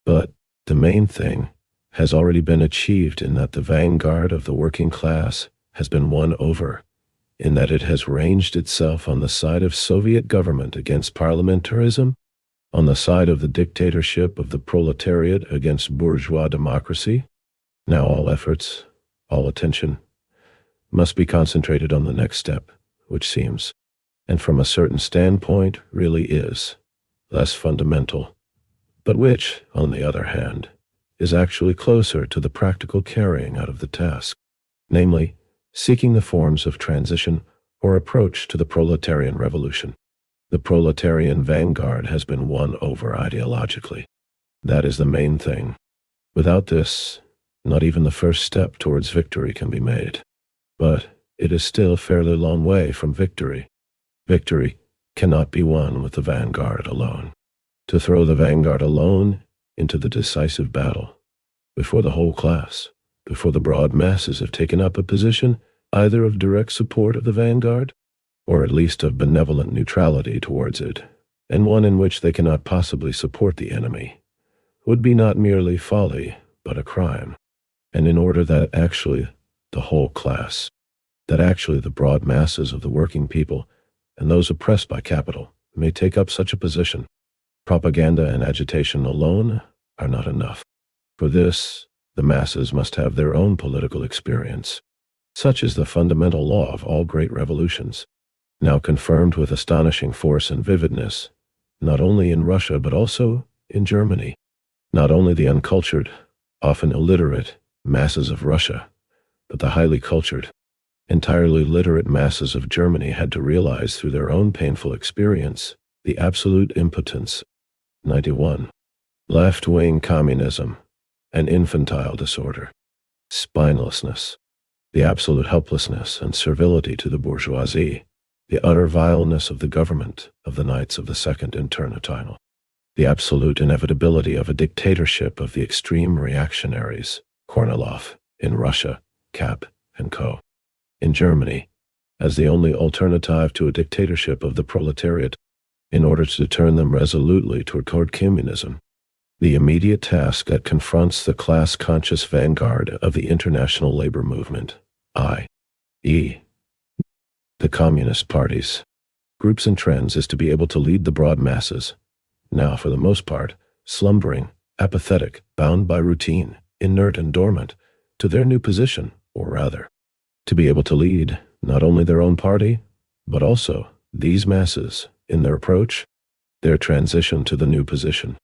but the main thing has already been achieved in that the vanguard of the working class has been won over, in that it has ranged itself on the side of Soviet government against parliamentarism, on the side of the dictatorship of the proletariat against bourgeois democracy. Now all efforts, all attention, must be concentrated on the next step, which seems, and from a certain standpoint really is, less fundamental, but which, on the other hand, is actually closer to the practical carrying out of the task, namely, seeking the forms of transition or approach to the proletarian revolution. The proletarian vanguard has been won over ideologically. That is the main thing. Without this, not even the first step towards victory can be made. But it is still a fairly long way from victory. Victory cannot be won with the vanguard alone. To throw the vanguard alone into the decisive battle, before the whole class, before the broad masses have taken up a position either of direct support of the vanguard, or at least of benevolent neutrality towards it, and one in which they cannot possibly support the enemy, would be not merely folly, but a crime. And in order that actually the whole class, that actually the broad masses of the working people and those oppressed by capital may take up such a position, propaganda and agitation alone are not enough. For this, the masses must have their own political experience. Such is the fundamental law of all great revolutions, now confirmed with astonishing force and vividness, not only in Russia but also in Germany. Not only the uncultured, often illiterate, masses of Russia, but the highly cultured, entirely literate masses of Germany had to realize through their own painful experience the absolute impotence. 91. Left-wing communism, an infantile disorder, spinelessness, the absolute helplessness and servility to the bourgeoisie, the utter vileness of the government of the Knights of the Second Infernal, the absolute inevitability of a dictatorship of the extreme reactionaries, Kornilov, in Russia, Kapp and Co. In Germany, as the only alternative to a dictatorship of the proletariat, in order to turn them resolutely toward communism. The immediate task that confronts the class-conscious vanguard of the international labor movement, i.e., the communist parties, groups and trends, is to be able to lead the broad masses, now for the most part, slumbering, apathetic, bound by routine, inert and dormant, to their new position, or rather, to be able to lead not only their own party, but also these masses in their approach, their transition to the new position.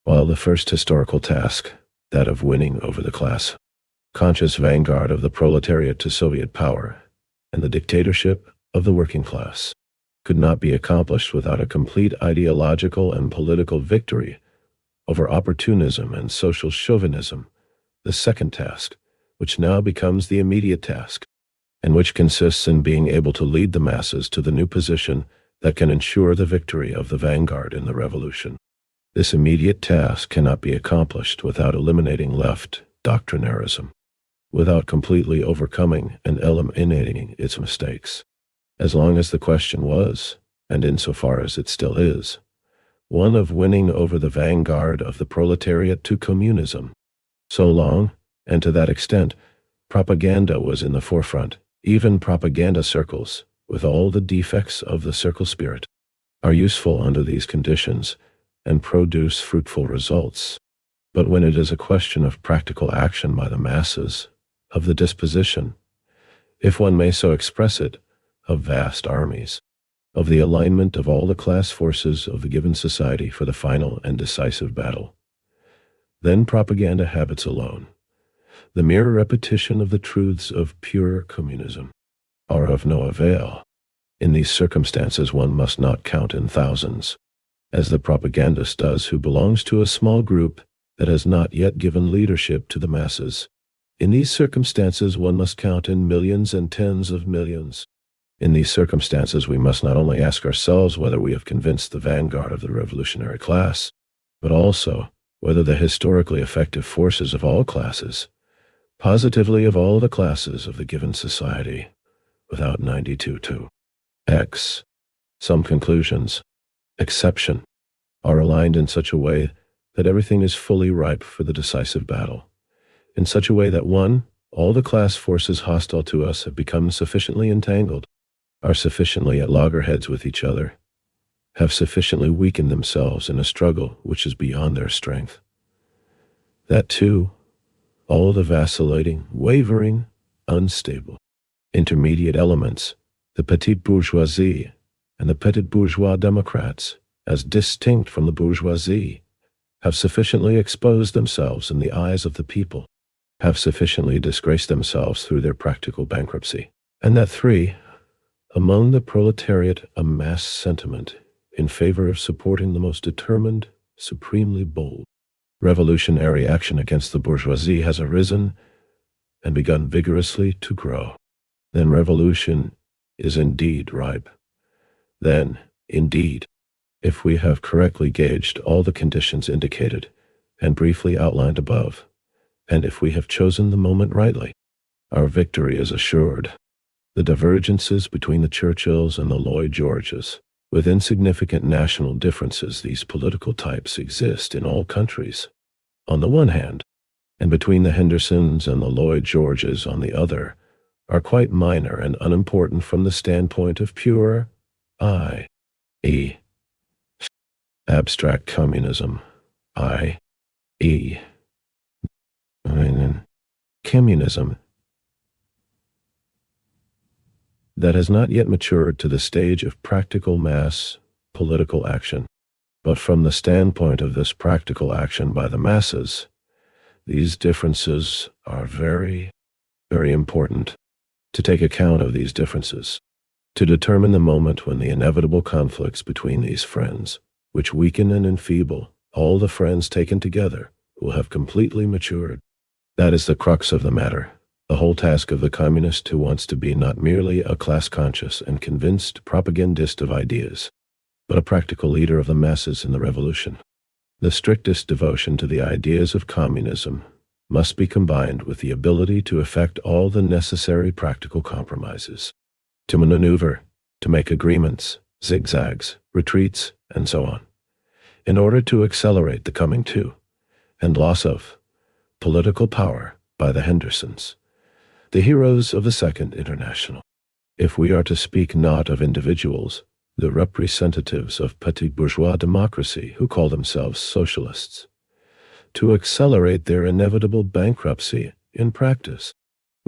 While the first historical task, that of winning over the class, conscious vanguard of the proletariat to Soviet power, and the dictatorship of the working class, could not be accomplished without a complete ideological and political victory over opportunism and social chauvinism, the second task, which now becomes the immediate task, and which consists in being able to lead the masses to the new position that can ensure the victory of the vanguard in the revolution. This immediate task cannot be accomplished without eliminating left doctrinarism, without completely overcoming and eliminating its mistakes. As long as the question was, and insofar as it still is, one of winning over the vanguard of the proletariat to communism, so long, and to that extent, propaganda was in the forefront. Even propaganda circles, with all the defects of the circle spirit, are useful under these conditions and produce fruitful results. But when it is a question of practical action by the masses, of the disposition, if one may so express it, of vast armies, of the alignment of all the class forces of the given society for the final and decisive battle, then propaganda habits alone, the mere repetition of the truths of pure communism, are of no avail. In these circumstances one must not count in thousands, as the propagandist does who belongs to a small group that has not yet given leadership to the masses. In these circumstances one must count in millions and tens of millions. In these circumstances we must not only ask ourselves whether we have convinced the vanguard of the revolutionary class, but also whether the historically effective forces of all classes, positively of all the classes of the given society, without 92 to X, some conclusions, exception, are aligned in such a way that everything is fully ripe for the decisive battle, in such a way that 1. All the class forces hostile to us have become sufficiently entangled, are sufficiently at loggerheads with each other, have sufficiently weakened themselves in a struggle which is beyond their strength. That 2. All the vacillating, wavering, unstable, intermediate elements, the petite bourgeoisie and the petit bourgeois Democrats, as distinct from the bourgeoisie, have sufficiently exposed themselves in the eyes of the people, have sufficiently disgraced themselves through their practical bankruptcy, and that 3. Among the proletariat a mass sentiment in favor of supporting the most determined, supremely bold, revolutionary action against the bourgeoisie has arisen and begun vigorously to grow. Then revolution is indeed ripe. Then, indeed, if we have correctly gauged all the conditions indicated and briefly outlined above, and if we have chosen the moment rightly, our victory is assured. The divergences between the Churchills and the Lloyd Georges, with insignificant national differences these political types exist in all countries, on the one hand, and between the Hendersons and the Lloyd Georges on the other, are quite minor and unimportant from the standpoint of pure i.e. abstract communism, i.e. communism that has not yet matured to the stage of practical mass political action. But from the standpoint of this practical action by the masses, these differences are very, very important. To take account of these differences, to determine the moment when the inevitable conflicts between these friends, which weaken and enfeeble all the friends taken together, will have completely matured. That is the crux of the matter, the whole task of the communist who wants to be not merely a class-conscious and convinced propagandist of ideas, but a practical leader of the masses in the revolution. The strictest devotion to the ideas of communism must be combined with the ability to effect all the necessary practical compromises, to maneuver, to make agreements, zigzags, retreats, and so on, in order to accelerate the coming to, and loss of, political power by the Hendersons, the heroes of the Second International. If we are to speak not of individuals, the representatives of petit bourgeois democracy who call themselves socialists, to accelerate their inevitable bankruptcy in practice,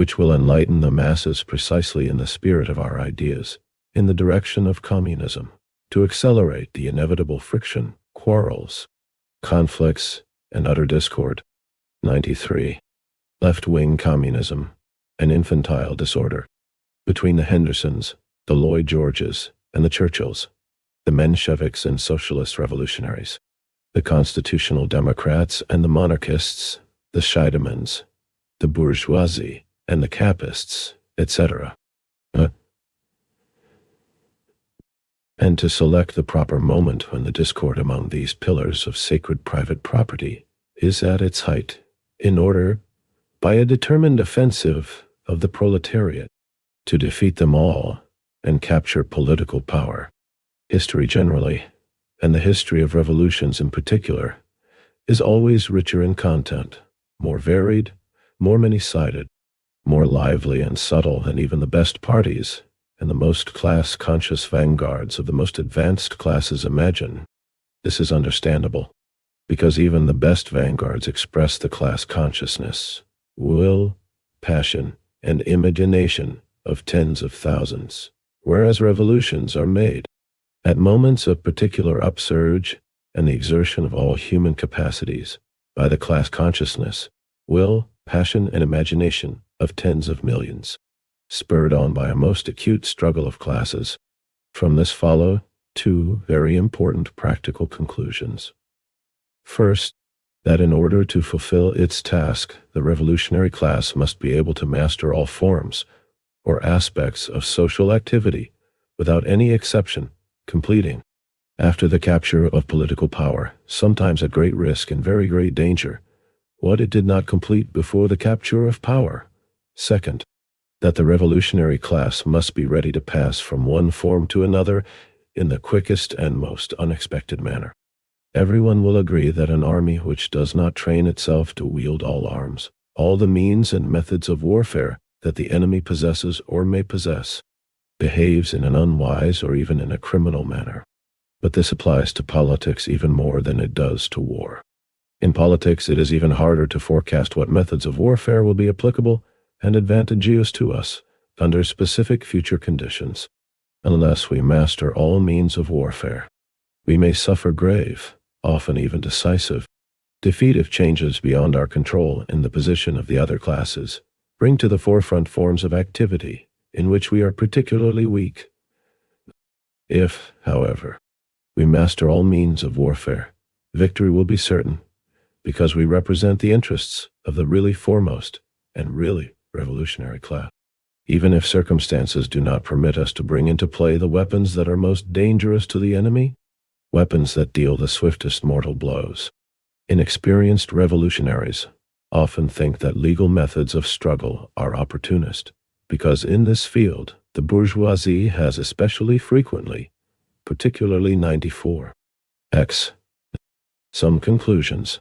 which will enlighten the masses precisely in the spirit of our ideas, in the direction of communism, to accelerate the inevitable friction, quarrels, conflicts, and utter discord. 93. Left-wing communism, an infantile disorder. Between the Hendersons, the Lloyd Georges, and the Churchills, the Mensheviks and socialist revolutionaries, the constitutional Democrats and the monarchists, the Scheidemans, the bourgeoisie and the capists, etc. And to select the proper moment when the discord among these pillars of sacred private property is at its height, in order, by a determined offensive of the proletariat, to defeat them all and capture political power. History generally, and the history of revolutions in particular, is always richer in content, more varied, more many-sided, more lively and subtle than even the best parties and the most class-conscious vanguards of the most advanced classes imagine. This is understandable, because even the best vanguards express the class consciousness, will, passion, and imagination of tens of thousands, whereas revolutions are made at moments of particular upsurge and the exertion of all human capacities by the class consciousness, will, passion, and imagination of tens of millions, spurred on by a most acute struggle of classes. From this follow two very important practical conclusions. First, that in order to fulfill its task, the revolutionary class must be able to master all forms or aspects of social activity without any exception, completing, after the capture of political power, sometimes at great risk and very great danger, what it did not complete before the capture of power. Second, that the revolutionary class must be ready to pass from one form to another in the quickest and most unexpected manner. Everyone will agree that an army which does not train itself to wield all arms, all the means and methods of warfare that the enemy possesses or may possess, behaves in an unwise or even in a criminal manner. But this applies to politics even more than it does to war. In politics, it is even harder to forecast what methods of warfare will be applicable and advantageous to us under specific future conditions. Unless we master all means of warfare, we may suffer grave, often even decisive, defeat if changes beyond our control in the position of the other classes bring to the forefront forms of activity in which we are particularly weak. If, however, we master all means of warfare, victory will be certain, because we represent the interests of the really foremost and really revolutionary class. Even if circumstances do not permit us to bring into play the weapons that are most dangerous to the enemy, weapons that deal the swiftest mortal blows, inexperienced revolutionaries often think that legal methods of struggle are opportunist, because in this field the bourgeoisie has especially frequently, particularly 94 x, some conclusions,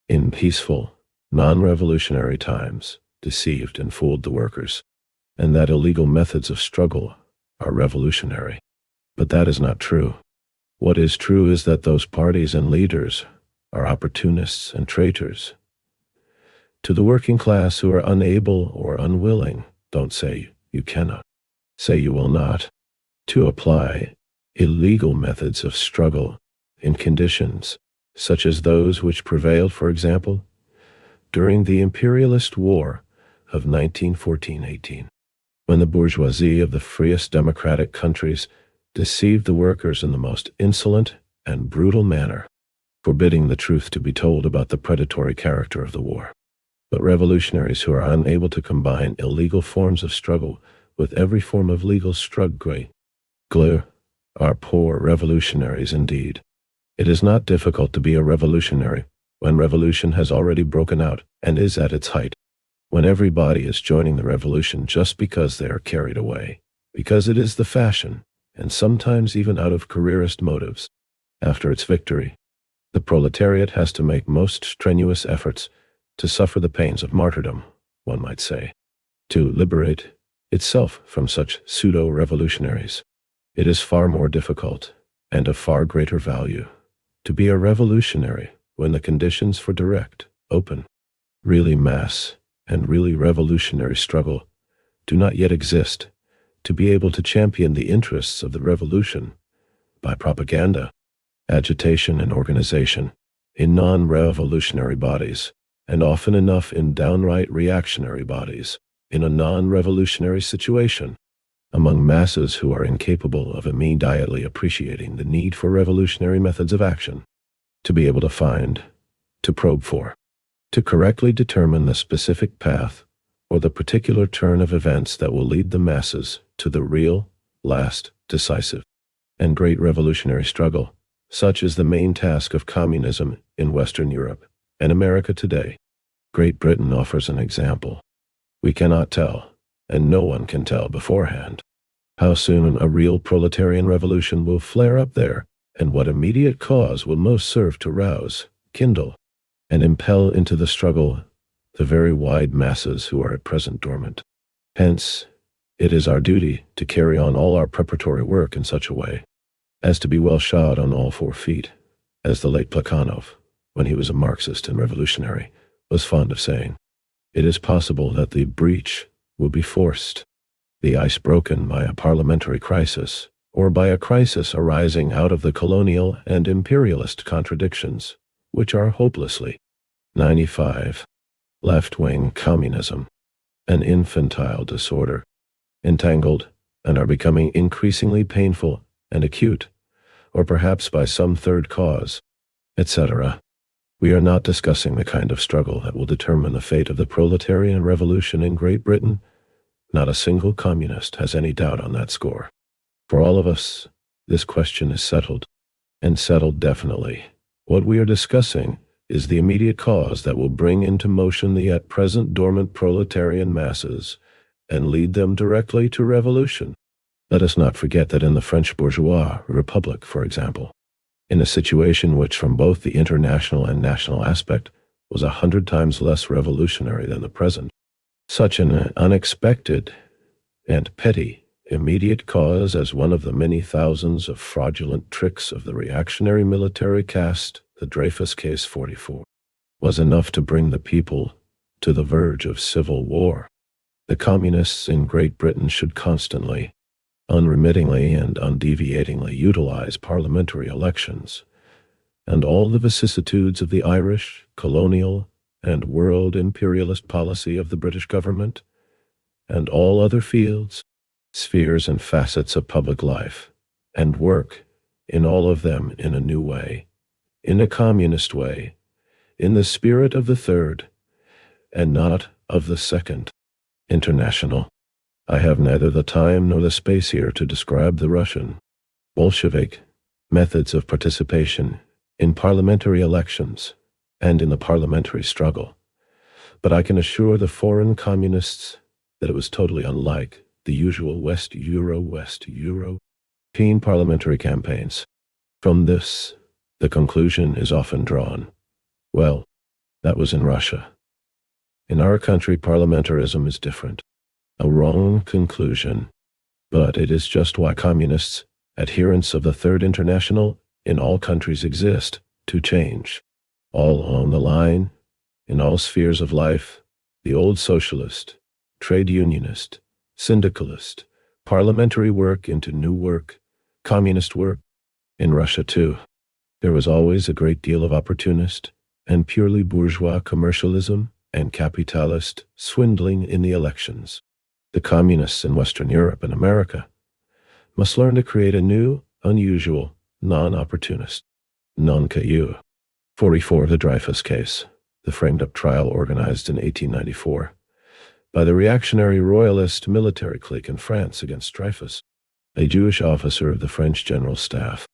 in peaceful, non-revolutionary times, deceived and fooled the workers, and that illegal methods of struggle are revolutionary. But that is not true. What is true is that those parties and leaders are opportunists and traitors. To the working class who are unable or unwilling, don't say you cannot, say you will not, to apply illegal methods of struggle in conditions such as those which prevailed, for example, during the imperialist war of 1914-18, when the bourgeoisie of the freest democratic countries deceived the workers in the most insolent and brutal manner, forbidding the truth to be told about the predatory character of the war. But revolutionaries who are unable to combine illegal forms of struggle with every form of legal struggle are poor revolutionaries indeed. It is not difficult to be a revolutionary when revolution has already broken out and is at its height, when everybody is joining the revolution just because they are carried away, because it is the fashion, and sometimes even out of careerist motives. After its victory, the proletariat has to make most strenuous efforts to suffer the pains of martyrdom, one might say, to liberate itself from such pseudo-revolutionaries. It is far more difficult, and of far greater value, to be a revolutionary when the conditions for direct, open, really mass, and really revolutionary struggle do not yet exist to be able to champion the interests of the revolution by propaganda, agitation, and organization in non-revolutionary bodies, and often enough in downright reactionary bodies in a non-revolutionary situation, among masses who are incapable of immediately appreciating the need for revolutionary methods of action, to be able to find, to probe for, to correctly determine the specific path or the particular turn of events that will lead the masses to the real, last, decisive, and great revolutionary struggle. Such is the main task of communism in Western Europe and America today. Great Britain offers an example. We cannot tell, and no one can tell beforehand, how soon a real proletarian revolution will flare up there, and what immediate cause will most serve to rouse, kindle, and impel into the struggle the very wide masses who are at present dormant. Hence, it is our duty to carry on all our preparatory work in such a way as to be well shod on all 4 feet, as the late Plekhanov, when he was a Marxist and revolutionary, was fond of saying. It is possible that the breach will be forced, the ice broken by a parliamentary crisis, or by a crisis arising out of the colonial and imperialist contradictions, which are hopelessly 95. Left-wing communism, an infantile disorder, entangled, and are becoming increasingly painful and acute, or perhaps by some third cause, etc. We are not discussing the kind of struggle that will determine the fate of the proletarian revolution in Great Britain. Not a single communist has any doubt on that score. For all of us, this question is settled, and settled definitely. What we are discussing is the immediate cause that will bring into motion the at present dormant proletarian masses and lead them directly to revolution. Let us not forget that in the French bourgeois republic, for example, in a situation which from both the international and national aspect was 100 times less revolutionary than the present, such an unexpected and petty immediate cause as one of the many thousands of fraudulent tricks of the reactionary military caste, the Dreyfus Case 44, was enough to bring the people to the verge of civil war. The communists in Great Britain should constantly, unremittingly and undeviatingly utilize parliamentary elections, and all the vicissitudes of the Irish, colonial, and world imperialist policy of the British government, and all other fields, spheres and facets of public life, and work in all of them in a new way, in a communist way, in the spirit of the third, and not of the second, international. I have neither the time nor the space here to describe the Russian, Bolshevik, methods of participation in parliamentary elections and in the parliamentary struggle, but I can assure the foreign communists that it was totally unlike the usual West European parliamentary campaigns. From this, the conclusion is often drawn. Well, that was in Russia. In our country, parliamentarism is different. A wrong conclusion, but it is just why communists, adherents of the Third International, in all countries exist, to change. All along the line, in all spheres of life, the old socialist, trade unionist, syndicalist, parliamentary work into new work, communist work. In Russia, too, there was always a great deal of opportunist and purely bourgeois commercialism and capitalist swindling in the elections. The communists in Western Europe and America must learn to create a new, unusual, non-opportunist, non-caillou. 44 The Dreyfus Case, the framed-up trial organized in 1894 by the reactionary royalist military clique in France against Dreyfus, a Jewish officer of the French General Staff.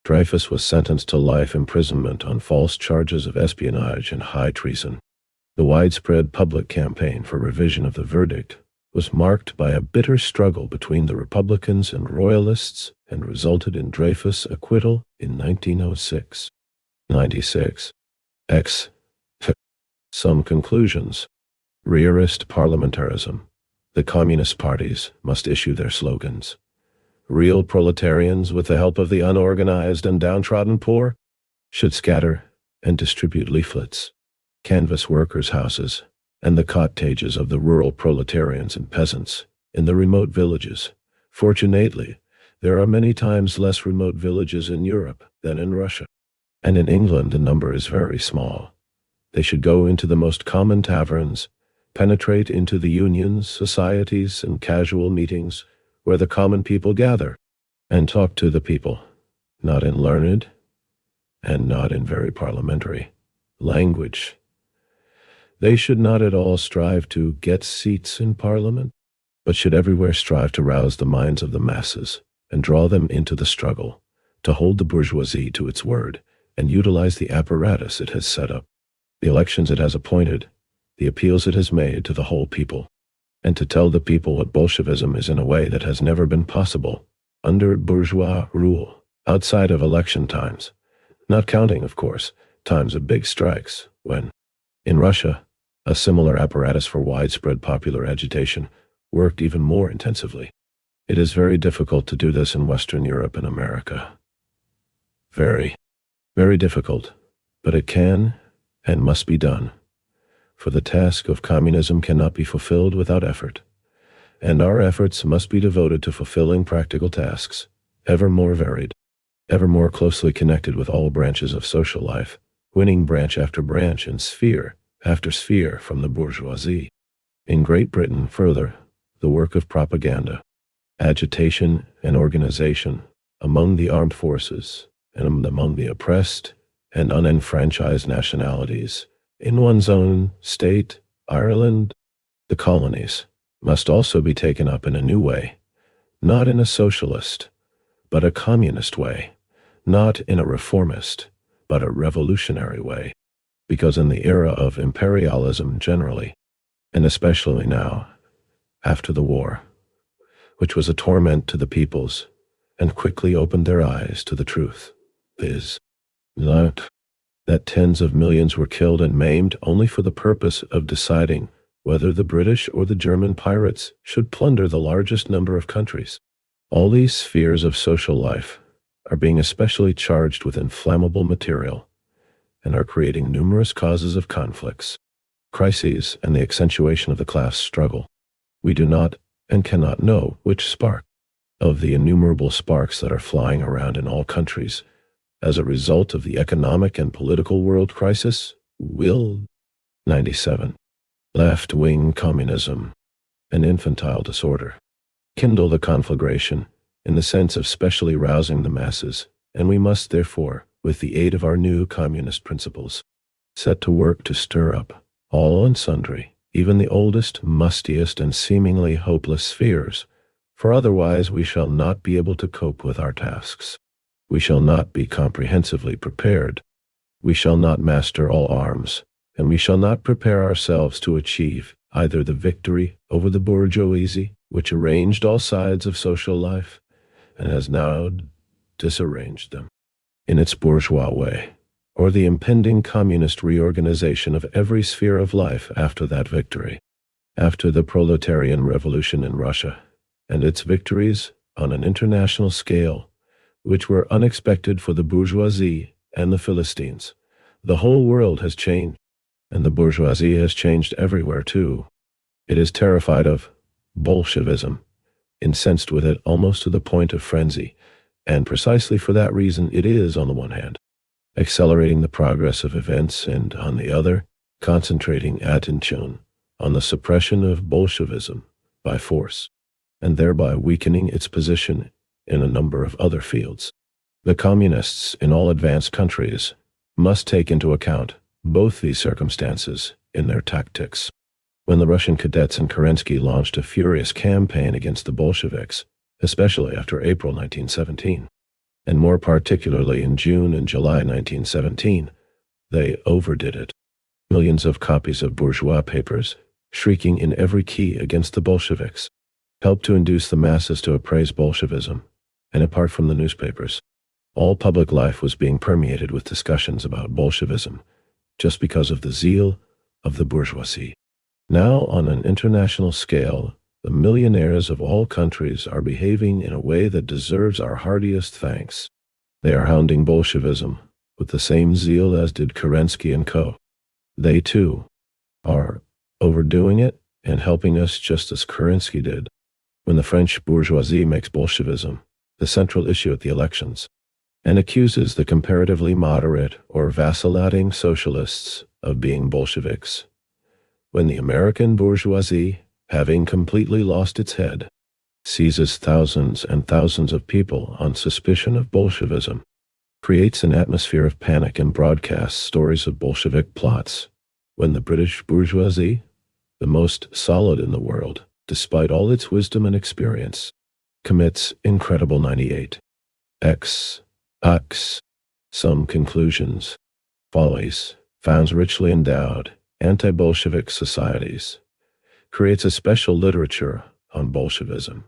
Dreyfus was sentenced to life imprisonment on false charges of espionage and high treason. The widespread public campaign for revision of the verdict was marked by a bitter struggle between the Republicans and Royalists and resulted in Dreyfus' acquittal in 1906. 96. X. Some conclusions. Rearist parliamentarism. The communist parties must issue their slogans. Real proletarians, with the help of the unorganized and downtrodden poor, should scatter and distribute leaflets, canvass workers' houses, and the cottages of the rural proletarians and peasants in the remote villages. Fortunately, there are many times less remote villages in Europe than in Russia, and in England the number is very small. They should go into the most common taverns, penetrate into the unions, societies, and casual meetings where the common people gather, and talk to the people, not in learned and not in very parliamentary language. They should not at all strive to get seats in Parliament, but should everywhere strive to rouse the minds of the masses and draw them into the struggle, to hold the bourgeoisie to its word and utilize the apparatus it has set up, the elections it has appointed, the appeals it has made to the whole people, and to tell the people what Bolshevism is in a way that has never been possible under bourgeois rule, outside of election times, not counting, of course, times of big strikes, when, in Russia, a similar apparatus for widespread popular agitation worked even more intensively. It is very difficult to do this in Western Europe and America. Very, very difficult, but it can and must be done, for the task of communism cannot be fulfilled without effort, and our efforts must be devoted to fulfilling practical tasks, ever more varied, ever more closely connected with all branches of social life, winning branch after branch and sphere after sphere from the bourgeoisie. In Great Britain, further, the work of propaganda, agitation, and organization among the armed forces and among the oppressed and unenfranchised nationalities in one's own state, Ireland, the colonies, must also be taken up in a new way, not in a socialist, but a communist way, not in a reformist, but a revolutionary way, because in the era of imperialism generally, and especially now, after the war, which was a torment to the peoples, and quickly opened their eyes to the truth, viz., that tens of millions were killed and maimed only for the purpose of deciding whether the British or the German pirates should plunder the largest number of countries. All these spheres of social life are being especially charged with inflammable material and are creating numerous causes of conflicts, crises, and the accentuation of the class struggle. We do not and cannot know which spark of the innumerable sparks that are flying around in all countries as a result of the economic and political world crisis will 97. Left-wing communism and infantile disorder kindle the conflagration in the sense of specially rousing the masses, and we must therefore, with the aid of our new communist principles, set to work to stir up all and sundry, even the oldest, mustiest, and seemingly hopeless spheres, for otherwise we shall not be able to cope with our tasks. We shall not be comprehensively prepared. We shall not master all arms, and we shall not prepare ourselves to achieve either the victory over the bourgeoisie, which arranged all sides of social life, and has now disarranged them in its bourgeois way, or the impending communist reorganization of every sphere of life after that victory, after the proletarian revolution in Russia, and its victories on an international scale, which were unexpected for the bourgeoisie and the Philistines. The whole world has changed, and the bourgeoisie has changed everywhere too. It is terrified of Bolshevism, incensed with it almost to the point of frenzy, and precisely for that reason it is, on the one hand, accelerating the progress of events, and on the other, concentrating attention on the suppression of Bolshevism by force, and thereby weakening its position in a number of other fields. The communists in all advanced countries must take into account both these circumstances in their tactics. When the Russian cadets in Kerensky launched a furious campaign against the Bolsheviks, especially after April 1917, and more particularly in June and July 1917, they overdid it. Millions of copies of bourgeois papers, shrieking in every key against the Bolsheviks, helped to induce the masses to appraise Bolshevism, and apart from the newspapers, all public life was being permeated with discussions about Bolshevism, just because of the zeal of the bourgeoisie. Now, on an international scale, the millionaires of all countries are behaving in a way that deserves our heartiest thanks. They are hounding Bolshevism with the same zeal as did Kerensky and co. They, too, are overdoing it and helping us just as Kerensky did when the French bourgeoisie makes Bolshevism the central issue at the elections and accuses the comparatively moderate or vacillating socialists of being Bolsheviks. When the American bourgeoisie, having completely lost its head, seizes thousands and thousands of people on suspicion of Bolshevism, creates an atmosphere of panic and broadcasts stories of Bolshevik plots, when the British bourgeoisie, the most solid in the world, despite all its wisdom and experience, commits incredible 98 some conclusions, follies, founds richly endowed, anti-Bolshevik societies, creates a special literature on Bolshevism,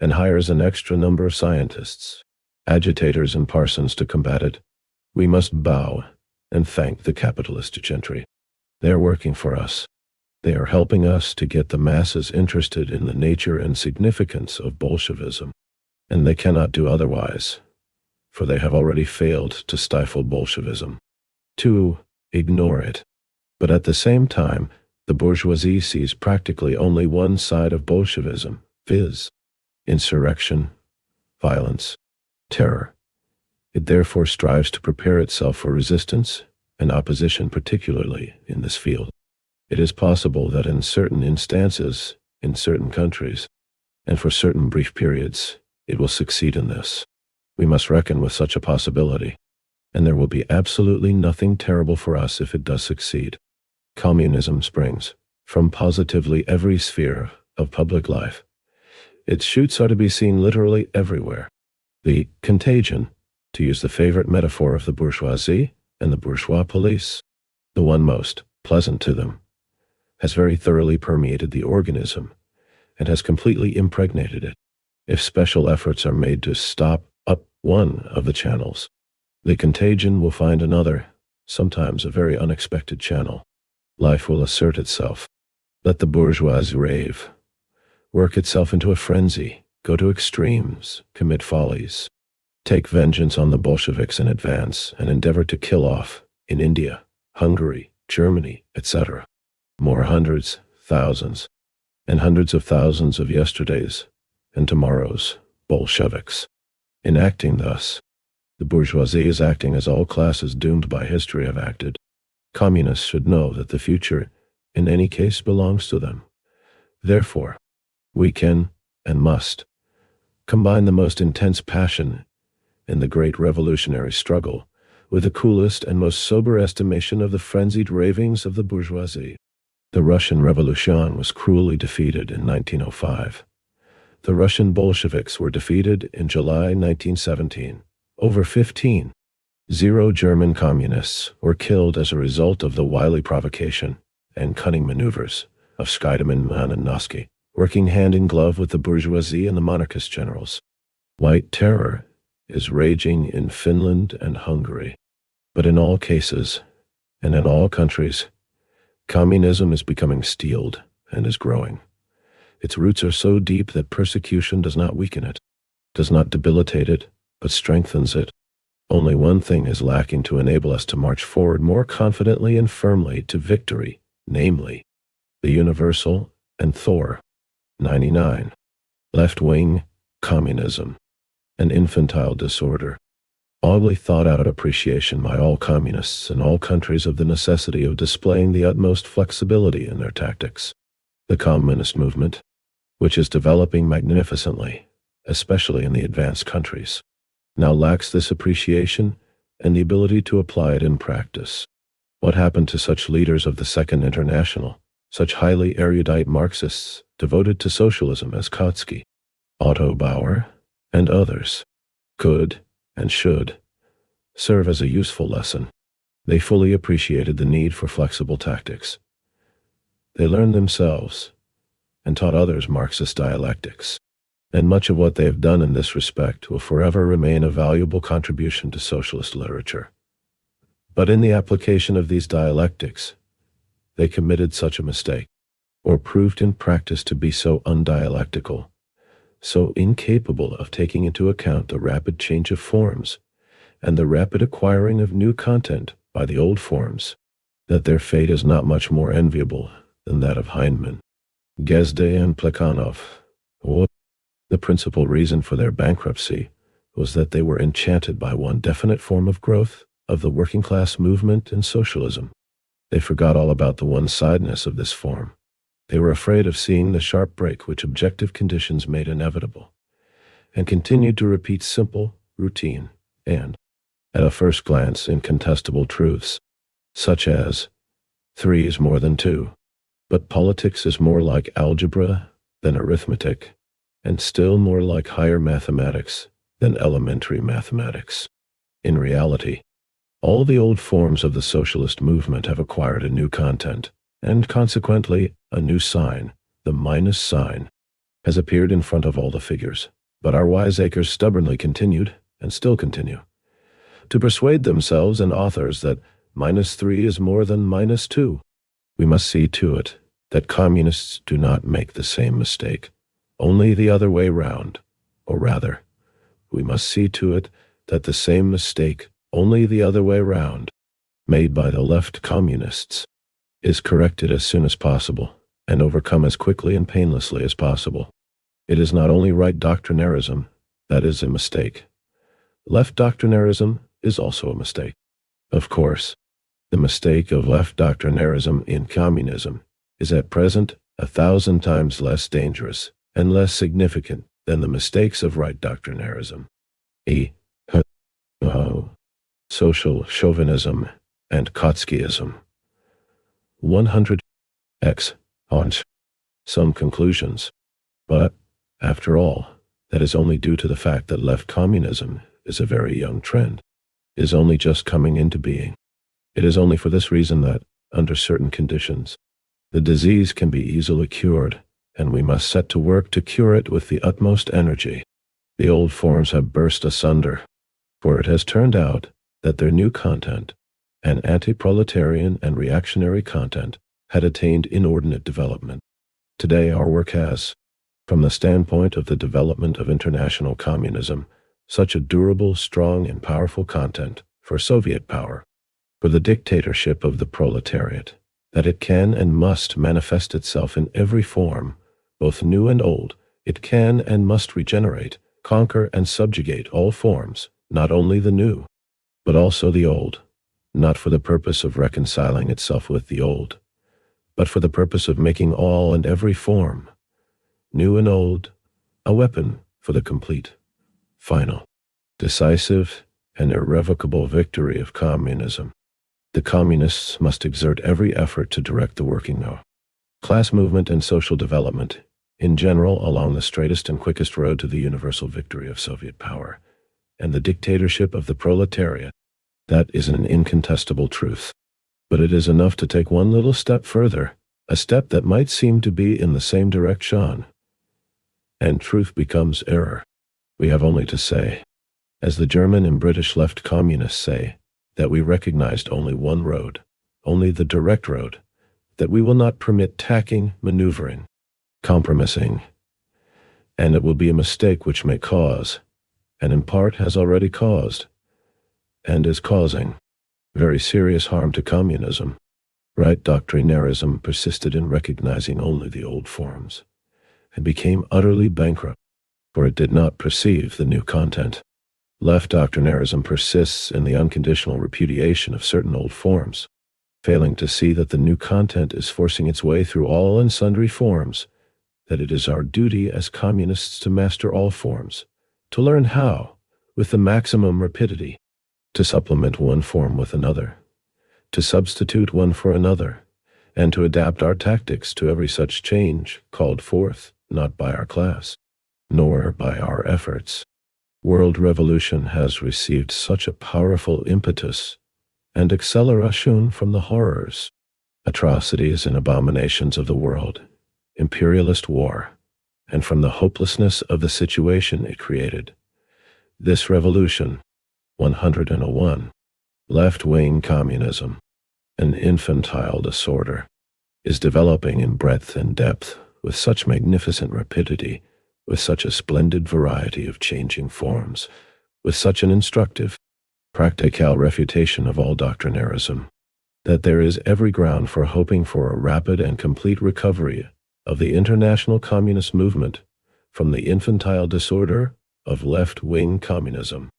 and hires an extra number of scientists, agitators and parsons to combat it, we must bow and thank the capitalist gentry. They are working for us. They are helping us to get the masses interested in the nature and significance of Bolshevism, and they cannot do otherwise, for they have already failed to stifle Bolshevism, to ignore it. But at the same time, the bourgeoisie sees practically only one side of Bolshevism, viz., insurrection, violence, terror. It therefore strives to prepare itself for resistance and opposition, particularly in this field. It is possible that in certain instances, in certain countries, and for certain brief periods, it will succeed in this. We must reckon with such a possibility, and there will be absolutely nothing terrible for us if it does succeed. Communism springs from positively every sphere of public life. Its shoots are to be seen literally everywhere. The contagion, to use the favorite metaphor of the bourgeoisie and the bourgeois police, the one most pleasant to them, has very thoroughly permeated the organism and has completely impregnated it. If special efforts are made to stop up one of the channels, the contagion will find another, sometimes a very unexpected channel. Life will assert itself. Let the bourgeoisie rave, work itself into a frenzy, go to extremes, commit follies, take vengeance on the Bolsheviks in advance, and endeavor to kill off, in India, Hungary, Germany, etc., more hundreds, thousands, and hundreds of thousands of yesterdays and tomorrows Bolsheviks. In acting thus, the bourgeoisie is acting as all classes doomed by history have acted. Communists should know that the future, in any case, belongs to them. Therefore, we can, and must, combine the most intense passion in the great revolutionary struggle with the coolest and most sober estimation of the frenzied ravings of the bourgeoisie. The Russian Revolution was cruelly defeated in 1905. The Russian Bolsheviks were defeated in July 1917. Over 15,000 German communists were killed as a result of the wily provocation and cunning maneuvers of Scheidemann and Noski, working hand in glove with the bourgeoisie and the monarchist generals. White terror is raging in Finland and Hungary. But in all cases, and in all countries, communism is becoming steeled and is growing. Its roots are so deep that persecution does not weaken it, does not debilitate it, but strengthens it. Only one thing is lacking to enable us to march forward more confidently and firmly to victory, namely, the universal and Thor, 99, left-wing communism, an infantile disorder. Oddly thought-out appreciation by all communists in all countries of the necessity of displaying the utmost flexibility in their tactics. The communist movement, which is developing magnificently, especially in the advanced countries, now lacks this appreciation and the ability to apply it in practice. What happened to such leaders of the Second International, such highly erudite Marxists devoted to socialism as Kautsky, Otto Bauer, and others, could and should serve as a useful lesson. They fully appreciated the need for flexible tactics. They learned themselves and taught others Marxist dialectics, and much of what they have done in this respect will forever remain a valuable contribution to socialist literature. But in the application of these dialectics, they committed such a mistake, or proved in practice to be so undialectical, so incapable of taking into account the rapid change of forms and the rapid acquiring of new content by the old forms, that their fate is not much more enviable than that of Heinemann, Gesde, and Plekhanov. The principal reason for their bankruptcy was that they were enchanted by one definite form of growth of the working class movement and socialism. They forgot all about the one-sidedness of this form. They were afraid of seeing the sharp break which objective conditions made inevitable, and continued to repeat simple, routine, and, at a first glance, incontestable truths, such as 3 is more than 2. But politics is more like algebra than arithmetic, and still more like higher mathematics than elementary mathematics. In reality, all the old forms of the socialist movement have acquired a new content, and consequently a new sign, the minus sign, has appeared in front of all the figures. But our wiseacres stubbornly continued, and still continue, to persuade themselves and authors that -3 is more than -2. We must see to it that communists do not make the same mistake, only the other way round. Or rather, we must see to it that the same mistake, only the other way round, made by the left communists, is corrected as soon as possible and overcome as quickly and painlessly as possible. It is not only right doctrinarism that is a mistake. Left doctrinarism is also a mistake. Of course, the mistake of left doctrinarism in communism is at present 1,000 times less dangerous and less significant than the mistakes of right doctrinarism. Social chauvinism and Trotskyism. 100x on some conclusions. But, after all, that is only due to the fact that left communism is a very young trend, is only just coming into being. It is only for this reason that, under certain conditions, the disease can be easily cured, and we must set to work to cure it with the utmost energy. The old forms have burst asunder, for it has turned out that their new content, an anti-proletarian and reactionary content, had attained inordinate development. Today our work has, from the standpoint of the development of international communism, such a durable, strong, and powerful content for Soviet power, for the dictatorship of the proletariat, that it can and must manifest itself in every form, both new and old. It can and must regenerate, conquer, and subjugate all forms, not only the new, but also the old, not for the purpose of reconciling itself with the old, but for the purpose of making all and every form, new and old, a weapon for the complete, final, decisive, and irrevocable victory of communism. The communists must exert every effort to direct the working class movement and social development, in general, along the straightest and quickest road to the universal victory of Soviet power and the dictatorship of the proletariat. That is an incontestable truth. But it is enough to take one little step further, a step that might seem to be in the same direction, and truth becomes error. We have only to say, as the German and British left communists say, that we recognized only one road, only the direct road, that we will not permit tacking, maneuvering, compromising, and it will be a mistake which may cause, and in part has already caused, and is causing, very serious harm to communism. Right doctrinarism persisted in recognizing only the old forms, and became utterly bankrupt, for it did not perceive the new content. Left doctrinarism persists in the unconditional repudiation of certain old forms, failing to see that the new content is forcing its way through all and sundry forms, that it is our duty as communists to master all forms, to learn how, with the maximum rapidity, to supplement one form with another, to substitute one for another, and to adapt our tactics to every such change called forth not by our class, nor by our efforts. World revolution has received such a powerful impetus and acceleration from the horrors, atrocities, and abominations of the world, imperialist war, and from the hopelessness of the situation it created. This revolution, 101, left-wing communism, an infantile disorder, is developing in breadth and depth with such magnificent rapidity, with such a splendid variety of changing forms, with such an instructive, practical refutation of all doctrinarism, that there is every ground for hoping for a rapid and complete recovery of the international communist movement from the infantile disorder of left-wing communism.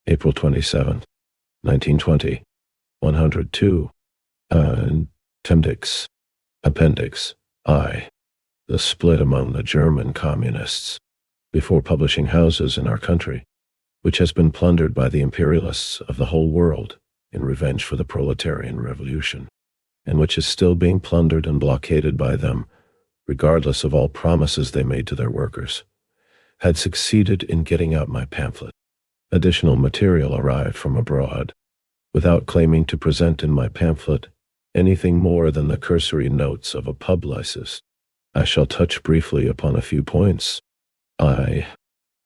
April 27, 1920, 102, Appendix I. The split among the German communists. Before publishing houses in our country, which has been plundered by the imperialists of the whole world in revenge for the proletarian revolution, and which is still being plundered and blockaded by them, regardless of all promises they made to their workers, had succeeded in getting out my pamphlet. Additional material arrived from abroad, without claiming to present in my pamphlet anything more than the cursory notes of a publicist. I shall touch briefly upon a few points.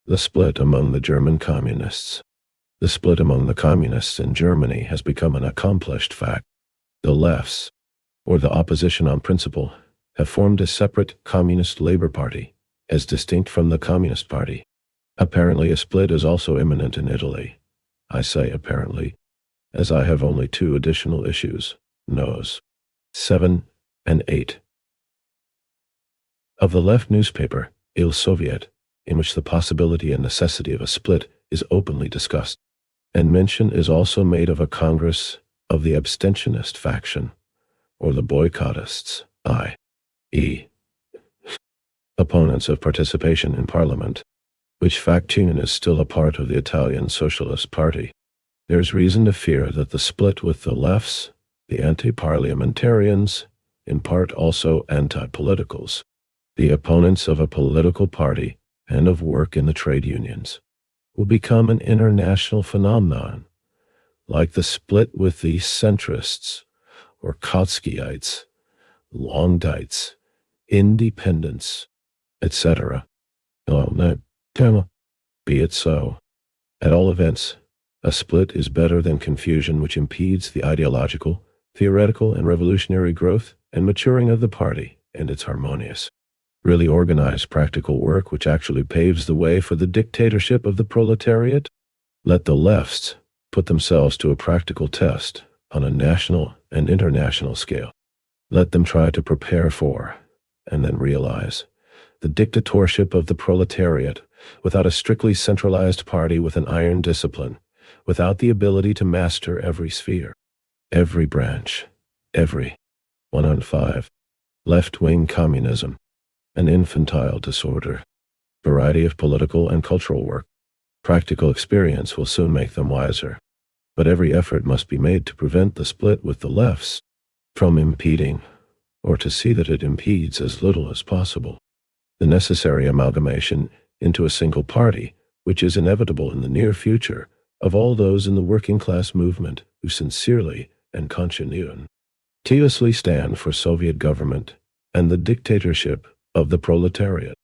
The split among the German communists. The split among the communists in Germany has become an accomplished fact. The lefts, or the opposition on principle, have formed a separate Communist Labor Party, as distinct from the Communist Party. Apparently a split is also imminent in Italy. I say apparently, as I have only two additional issues, Nos. 7 and 8. Of the left newspaper, Il Soviet, in which the possibility and necessity of a split is openly discussed, and mention is also made of a congress of the abstentionist faction, or the boycottists, i.e., opponents of participation in parliament, which faction is still a part of the Italian Socialist Party. There is reason to fear that the split with the lefts, the anti-parliamentarians, in part also anti-politicals, the opponents of a political party and of work in the trade unions, will become an international phenomenon, like the split with the centrists, or Trotskyites, Longites, independents, etc. Be it so. At all events, a split is better than confusion which impedes the ideological, theoretical, and revolutionary growth and maturing of the party and its harmonious, really organized practical work which actually paves the way for the dictatorship of the proletariat. Let the lefts put themselves to a practical test on a national and international scale. Let them try to prepare for, and then realize, the dictatorship of the proletariat without a strictly centralized party with an iron discipline, without the ability to master every sphere, every branch, every 105, left-wing communism, an infantile disorder, variety of political and cultural work. Practical experience will soon make them wiser, but every effort must be made to prevent the split with the lefts from impeding, or to see that it impedes as little as possible, the necessary amalgamation into a single party, which is inevitable in the near future, of all those in the working class movement who sincerely and conscientiously stand for Soviet government and the dictatorship of the proletariat.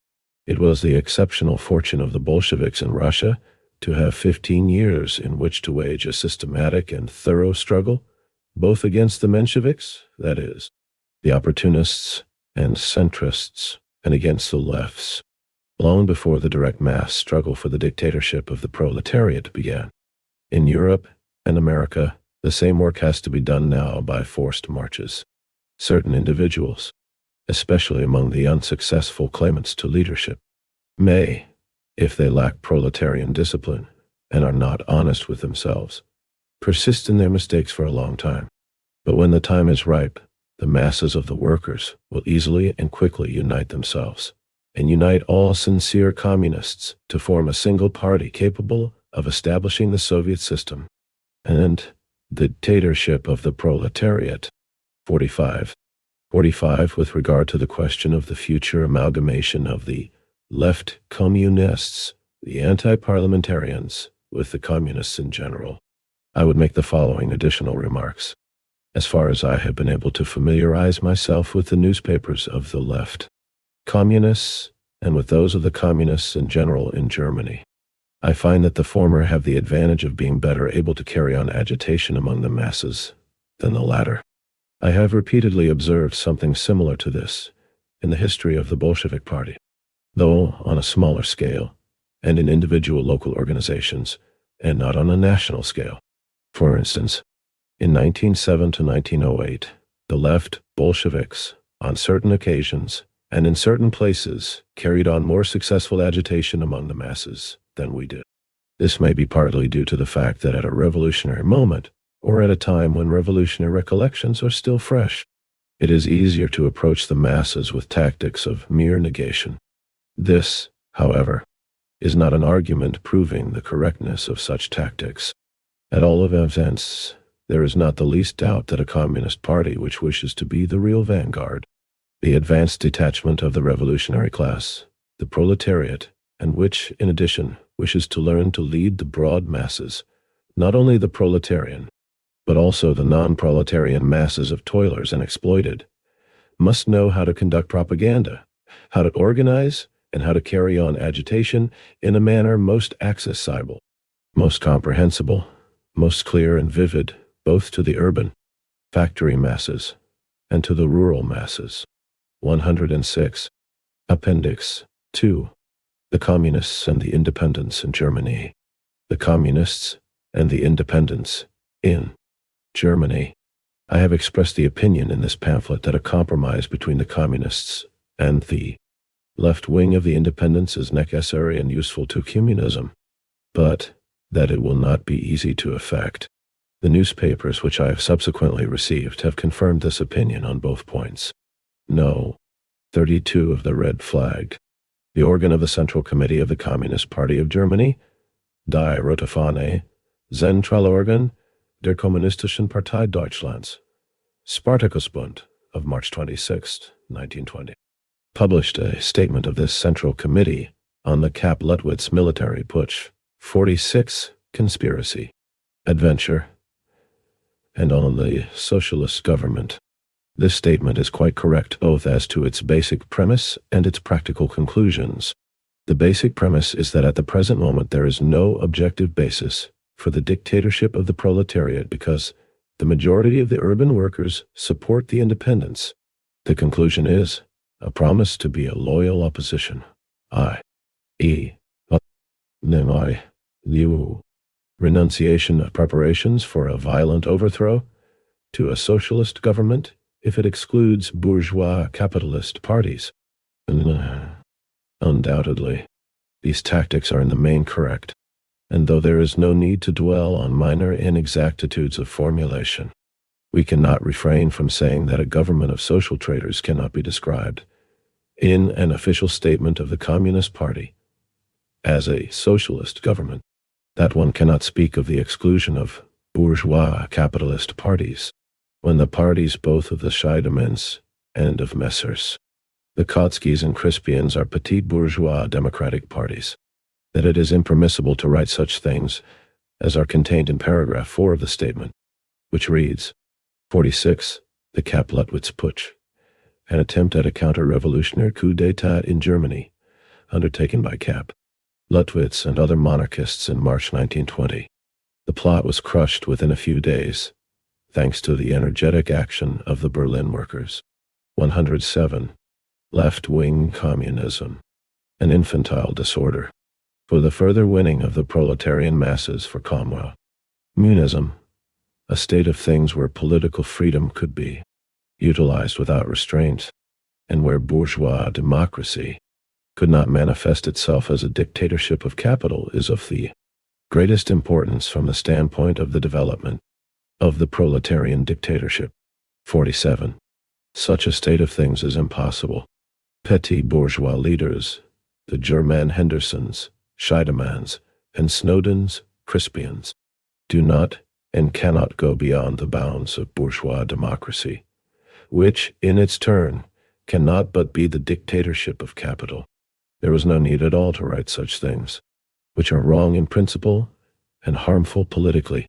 It was the exceptional fortune of the Bolsheviks in Russia to have 15 years in which to wage a systematic and thorough struggle, both against the Mensheviks, that is, the opportunists and centrists, and against the lefts, long before the direct mass struggle for the dictatorship of the proletariat began. In Europe and America, the same work has to be done now by forced marches. Certain individuals, especially among the unsuccessful claimants to leadership, may, if they lack proletarian discipline and are not honest with themselves, persist in their mistakes for a long time. But when the time is ripe, the masses of the workers will easily and quickly unite themselves, and unite all sincere communists to form a single party capable of establishing the Soviet system and the dictatorship of the proletariat. 45 with regard to the question of the future amalgamation of the left communists, the anti-parliamentarians, with the communists in general, I would make the following additional remarks. As far as I have been able to familiarize myself with the newspapers of the left communists and with those of the communists in general in Germany, I find that the former have the advantage of being better able to carry on agitation among the masses than the latter. I have repeatedly observed something similar to this in the history of the Bolshevik Party, though on a smaller scale and in individual local organizations, and not on a national scale. For instance, In 1907 to 1908, the left, Bolsheviks, on certain occasions, and in certain places, carried on more successful agitation among the masses than we did. This may be partly due to the fact that at a revolutionary moment, or at a time when revolutionary recollections are still fresh, it is easier to approach the masses with tactics of mere negation. This, however, is not an argument proving the correctness of such tactics. At all events, there is not the least doubt that a communist party which wishes to be the real vanguard, the advanced detachment of the revolutionary class, the proletariat, and which, in addition, wishes to learn to lead the broad masses, not only the proletarian, but also the non-proletarian masses of toilers and exploited, must know how to conduct propaganda, how to organize, and how to carry on agitation in a manner most accessible, most comprehensible, most clear and vivid, both to the urban, factory masses, and to the rural masses. 106. Appendix 2. The Communists and the Independents in Germany. The Communists and the Independents in Germany. I have expressed the opinion in this pamphlet that a compromise between the Communists and the left wing of the Independents is necessary and useful to communism, but that it will not be easy to effect. The newspapers which I have subsequently received have confirmed this opinion on both points. No. 32 of the Red Flag. The organ of the Central Committee of the Communist Party of Germany, Die Rotefahne, Zentralorgan der Kommunistischen Partei Deutschlands, Spartakusbund of March 26, 1920, published a statement of this Central Committee on the Kapp-Luttwitz military putsch, 46, conspiracy, adventure, and on the socialist government. This statement is quite correct both as to its basic premise and its practical conclusions. The basic premise is that at the present moment there is no objective basis for the dictatorship of the proletariat because the majority of the urban workers support the independents. The conclusion is a promise to be a loyal opposition, i.e., renunciation of preparations for a violent overthrow to a socialist government if it excludes bourgeois capitalist parties. Undoubtedly, these tactics are in the main correct, and though there is no need to dwell on minor inexactitudes of formulation, we cannot refrain from saying that a government of social traders cannot be described, in an official statement of the Communist Party, as a socialist government, that one cannot speak of the exclusion of bourgeois capitalist parties, when the parties both of the Scheidemans and of Messrs. The Kotskys and Crispians are petit bourgeois democratic parties, that it is impermissible to write such things as are contained in paragraph 4 of the statement, which reads, 46. The Kapp-Luttwitz putsch, an attempt at a counter-revolutionary coup d'etat in Germany, undertaken by Kapp, Luttwitz, and other monarchists in March 1920. The plot was crushed within a few days, thanks to the energetic action of the Berlin workers. 107. Left-wing communism, an infantile disorder, for the further winning of the proletarian masses for communism, a state of things where political freedom could be utilized without restraint, and where bourgeois democracy could not manifest itself as a dictatorship of capital, is of the greatest importance from the standpoint of the development of the proletarian dictatorship. 47. Such a state of things is impossible. Petty bourgeois leaders, the German Hendersons, Scheidemans, and Snowdens, Crispians, do not and cannot go beyond the bounds of bourgeois democracy, which, in its turn, cannot but be the dictatorship of capital. There was no need at all to write such things, which are wrong in principle and harmful politically,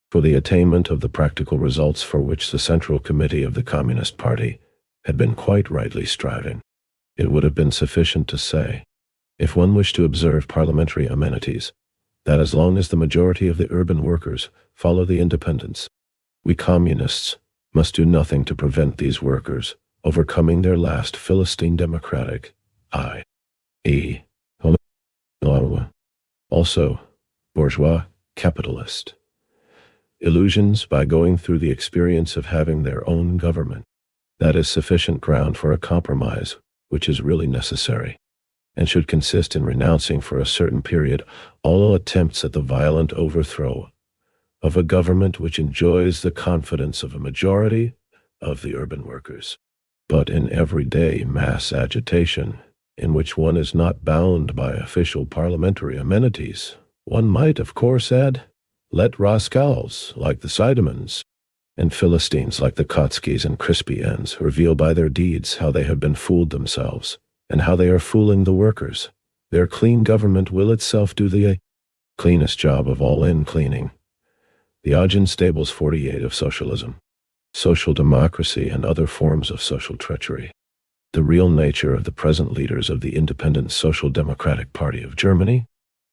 for the attainment of the practical results for which the Central Committee of the Communist Party had been quite rightly striving. It would have been sufficient to say, if one wished to observe parliamentary amenities, that as long as the majority of the urban workers follow the independents, we communists must do nothing to prevent these workers overcoming their last Philistine democratic, i.e., also bourgeois capitalist illusions by going through the experience of having their own government. That is sufficient ground for a compromise, which is really necessary, and should consist in renouncing for a certain period all attempts at the violent overthrow of a government which enjoys the confidence of a majority of the urban workers. But in everyday mass agitation, in which one is not bound by official parliamentary amenities, one might, of course, add, let rascals like the Sidemans and Philistines like the Kotskys and Crispians reveal by their deeds how they have been fooled themselves, and how they are fooling the workers. Their clean government will itself do the cleanest job of all in cleaning. The Ogden Stables 48 of Socialism, Social Democracy and Other Forms of Social Treachery. The real nature of the present leaders of the Independent Social Democratic Party of Germany,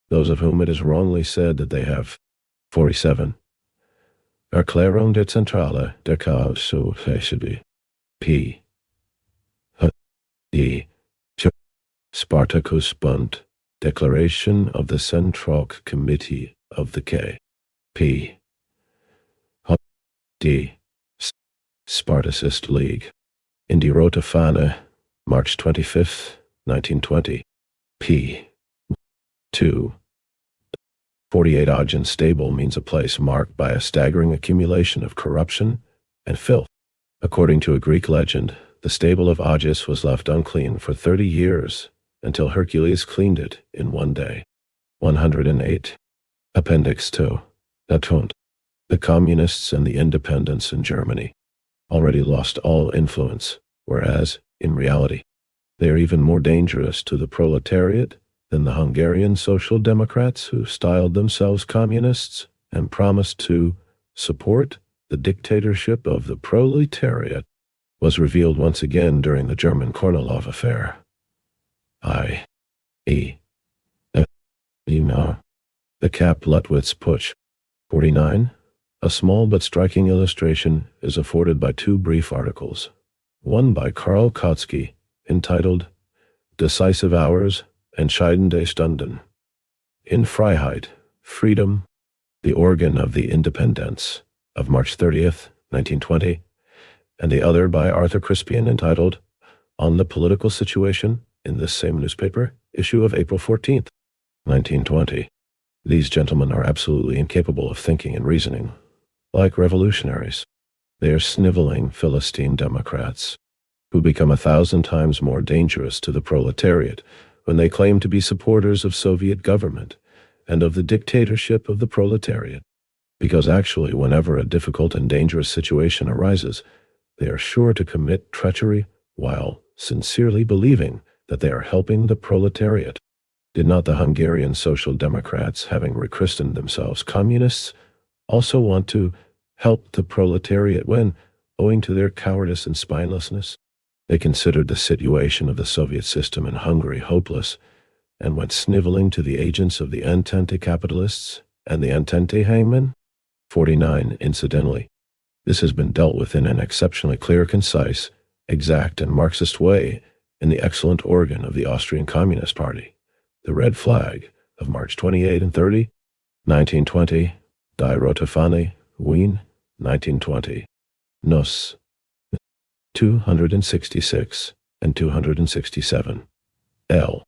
those of whom it is wrongly said that they have 47. Erklärung der Zentrale der Chaos P. D. Spartacus Bund, Declaration of the Central Committee of the K. P. D. Spartacist League. In Die Rote Fahne, March 25, 1920. P. 2. 48 Ogden Stable means a place marked by a staggering accumulation of corruption and filth. According to a Greek legend, the stable of Augeas was left unclean for 30 years until Hercules cleaned it in one day. 108. Appendix 2. The Communists and the Independents in Germany already lost all influence, whereas, in reality, they are even more dangerous to the proletariat than the Hungarian Social Democrats who styled themselves communists and promised to support the dictatorship of the proletariat, was revealed once again during the German Kornilov affair. The Kapp-Luttwitz Putsch. 49. A small but striking illustration is afforded by two brief articles, one by Karl Kautsky, entitled Decisive Hours Entscheidende Stunden. In Freiheit, Freedom, the Organ of the Independence, of March 30th, 1920, and the other by Arthur Crispian, entitled On the Political Situation, in this same newspaper, issue of April 14th, 1920. These gentlemen are absolutely incapable of thinking and reasoning. Like revolutionaries, they are sniveling Philistine Democrats, who become 1,000 times more dangerous to the proletariat when they claim to be supporters of Soviet government and of the dictatorship of the proletariat, because actually whenever a difficult and dangerous situation arises, they are sure to commit treachery while sincerely believing that they are helping the proletariat. Did not the Hungarian Social Democrats, having rechristened themselves communists, also want to help the proletariat when, owing to their cowardice and spinelessness, they considered the situation of the Soviet system in Hungary hopeless, and went sniveling to the agents of the Entente capitalists and the Entente hangmen? 49. Incidentally, this has been dealt with in an exceptionally clear, concise, exact, and Marxist way in the excellent organ of the Austrian Communist Party, The Red Flag, of March 28 and 30, 1920, Die Rote Fahne, Wien, 1920. Nos. 266 and 267. L.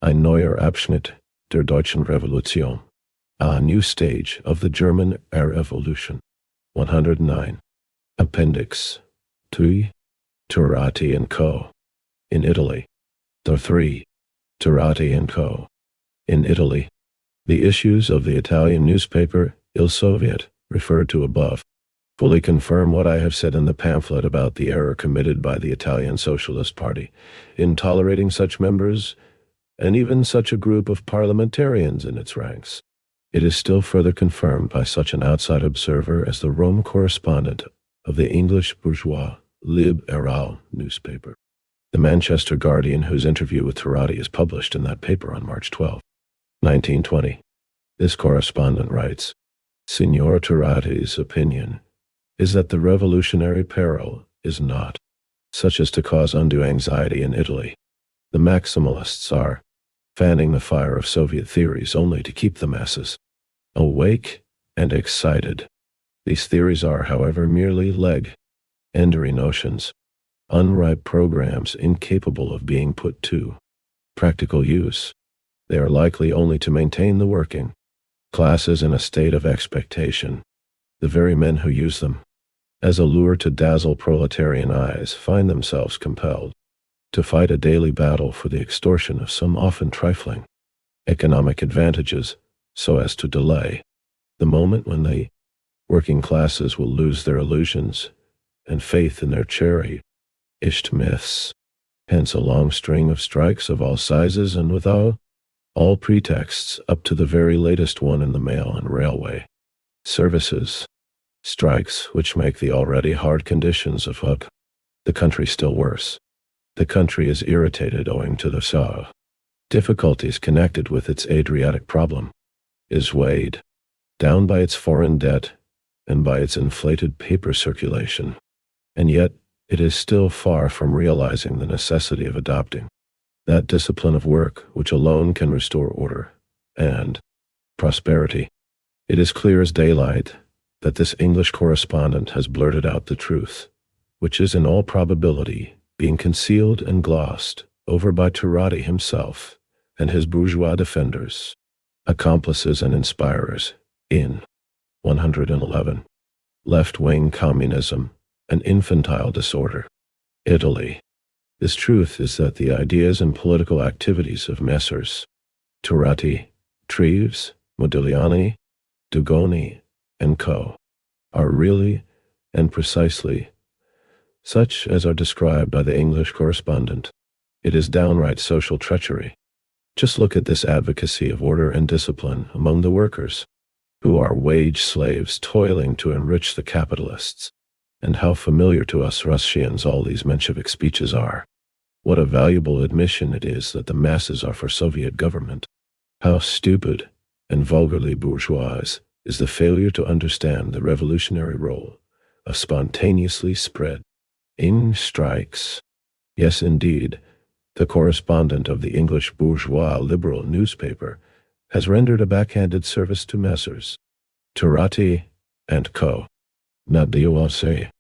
Ein neuer Abschnitt der deutschen Revolution. A new stage of the German Revolution. 109. Appendix 3. Turati and Co. In Italy. The 3. Turati and Co. In Italy. The issues of the Italian newspaper Il Soviet, referred to above, fully confirm what I have said in the pamphlet about the error committed by the Italian Socialist Party in tolerating such members and even such a group of parliamentarians in its ranks. It is still further confirmed by such an outside observer as the Rome correspondent of the English bourgeois Liberal newspaper, the Manchester Guardian, whose interview with Turati is published in that paper on March 12, 1920. This correspondent writes, Signor Turati's opinion is that the revolutionary peril is not such as to cause undue anxiety in Italy. The maximalists are fanning the fire of Soviet theories only to keep the masses awake and excited. These theories are, however, merely leg-endery notions, unripe programs incapable of being put to practical use. They are likely only to maintain the working classes in a state of expectation. The very men who use them as a lure to dazzle proletarian eyes find themselves compelled to fight a daily battle for the extortion of some often trifling economic advantages so as to delay the moment when the working classes will lose their illusions and faith in their cherished myths. Hence a long string of strikes of all sizes and without all pretexts up to the very latest one in the mail and railway services. Strikes which make the already hard conditions of the country still worse. The country is irritated owing to the difficulties connected with its Adriatic problem, is weighed down by its foreign debt and by its inflated paper circulation, and yet it is still far from realizing the necessity of adopting that discipline of work which alone can restore order and prosperity. It is clear as daylight that this English correspondent has blurted out the truth, which is in all probability being concealed and glossed over by Turati himself and his bourgeois defenders, accomplices and inspirers, in 111. Left-wing communism, an infantile disorder. Italy. This truth is that the ideas and political activities of Messrs. Turati, Treves, Modigliani, Dugoni, and co. are really and precisely such as are described by the English correspondent. It is downright social treachery. Just look at this advocacy of order and discipline among the workers, who are wage slaves toiling to enrich the capitalists, and how familiar to us Russians all these Menshevik speeches are. What a valuable admission it is that the masses are for Soviet government. How stupid and vulgarly bourgeois is the failure to understand the revolutionary role of spontaneously spreading strikes. Yes, indeed, the correspondent of the English bourgeois liberal newspaper has rendered a backhanded service to Messrs. Turati and co. Not the USA,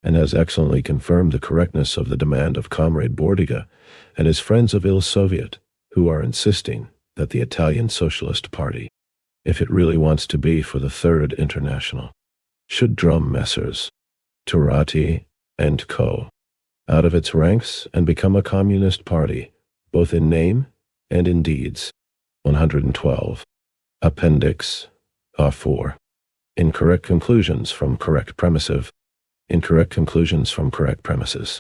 and has excellently confirmed the correctness of the demand of Comrade Bordiga and his friends of Il Soviet, who are insisting that the Italian Socialist Party, if it really wants to be for the Third International, should drum Messrs. Turati and co. out of its ranks and become a communist party, both in name and in deeds. 112. Appendix A4. Incorrect conclusions from correct premises. Incorrect conclusions from correct premises.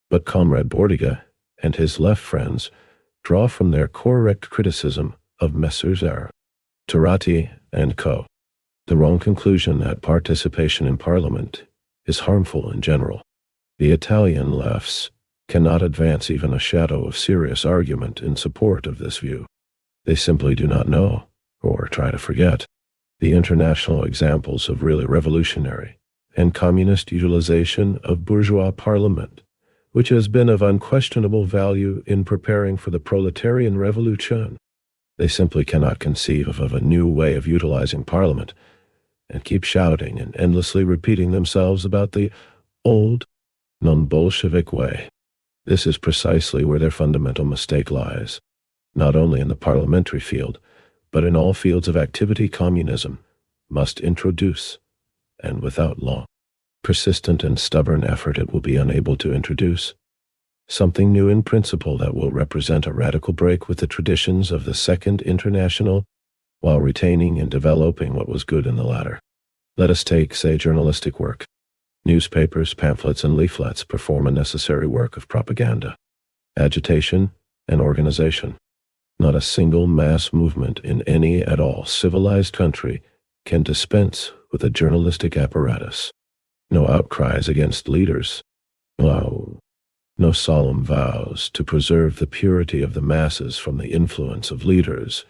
But Comrade Bordiga and his left friends draw from their correct criticism of Messrs. Turati and co. the wrong conclusion that participation in Parliament is harmful in general. The Italian lefts cannot advance even a shadow of serious argument in support of this view. They simply do not know, or try to forget, the international examples of really revolutionary and communist utilization of bourgeois parliament, which has been of unquestionable value in preparing for the proletarian revolution. They simply cannot conceive of a new way of utilizing parliament, and keep shouting and endlessly repeating themselves about the old, non-Bolshevik way. This is precisely where their fundamental mistake lies. Not only in the parliamentary field, but in all fields of activity, communism must introduce, and without long, persistent and stubborn effort it will be unable to introduce, something new in principle that will represent a radical break with the traditions of the Second International, while retaining and developing what was good in the latter. Let us take, say, journalistic work. Newspapers, pamphlets, and leaflets perform a necessary work of propaganda, agitation, and organization. Not a single mass movement in any at all civilized country can dispense with a journalistic apparatus. No outcries against leaders. No solemn vows to preserve the purity of the masses from the influence of leaders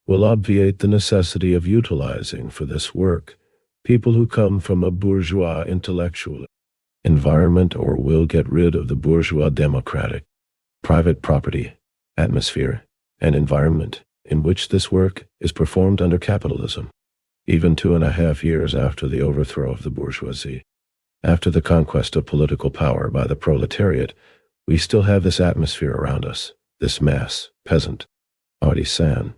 will obviate the necessity of utilizing for this work people who come from a bourgeois intellectual environment or will get rid of the bourgeois democratic, private property, atmosphere, and environment in which this work is performed under capitalism. even 2.5 years after the overthrow of the bourgeoisie. After the conquest of political power by the proletariat, we still have this atmosphere around us, this mass, peasant, artisan,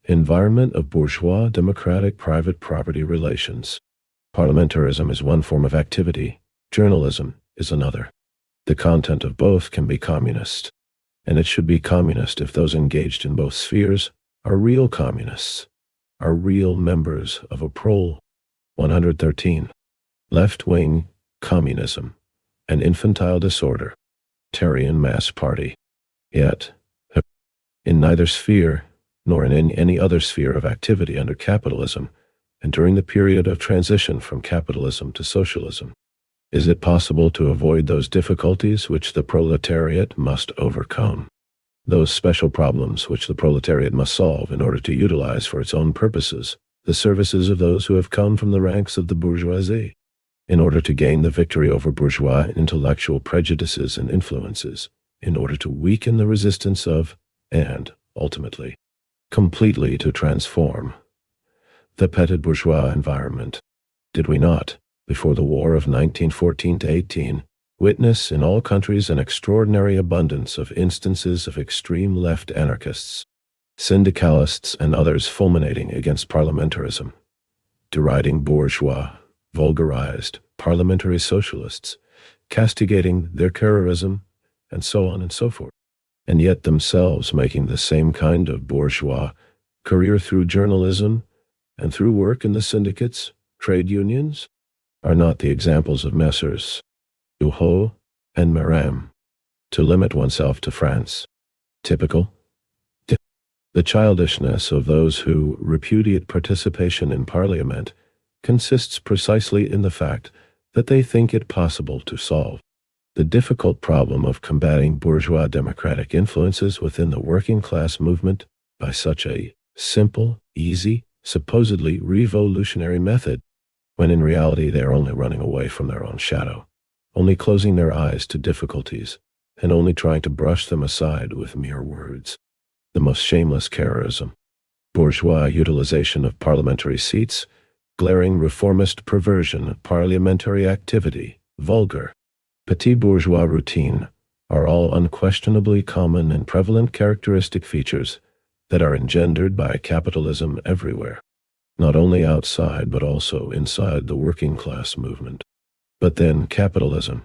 environment of bourgeois democratic private property relations. Parliamentarism is one form of activity, journalism is another. The content of both can be communist, and it should be communist if those engaged in both spheres are real communists, are real members of a 113 left-wing communism, an infantile disorder, proletarian mass party. Yet, in neither sphere, nor in any other sphere of activity under capitalism, and during the period of transition from capitalism to socialism, is it possible to avoid those difficulties which the proletariat must overcome, those special problems which the proletariat must solve in order to utilize for its own purposes the services of those who have come from the ranks of the bourgeoisie, in order to gain the victory over bourgeois intellectual prejudices and influences, in order to weaken the resistance of, and, ultimately, completely to transform the petit bourgeois environment. Did we not, before the war of 1914-18, witness in all countries an extraordinary abundance of instances of extreme left anarchists, syndicalists, and others fulminating against parliamentarism, deriding bourgeois, vulgarized parliamentary socialists, castigating their terrorism, and so on and so forth, and yet themselves making the same kind of bourgeois career through journalism and through work in the syndicates, trade unions? Are not the examples of Messrs. Duhot and Maram, to limit oneself to France, typical? The childishness of those who repudiate participation in parliament consists precisely in the fact that they think it possible to solve the difficult problem of combating bourgeois democratic influences within the working class movement by such a simple, easy, supposedly revolutionary method, when in reality they are only running away from their own shadow, only closing their eyes to difficulties, and only trying to brush them aside with mere words. The most shameless terrorism, bourgeois utilization of parliamentary seats, glaring reformist perversion of parliamentary activity, vulgar, petit bourgeois routine, are all unquestionably common and prevalent characteristic features that are engendered by capitalism everywhere, not only outside but also inside the working class movement. But then capitalism,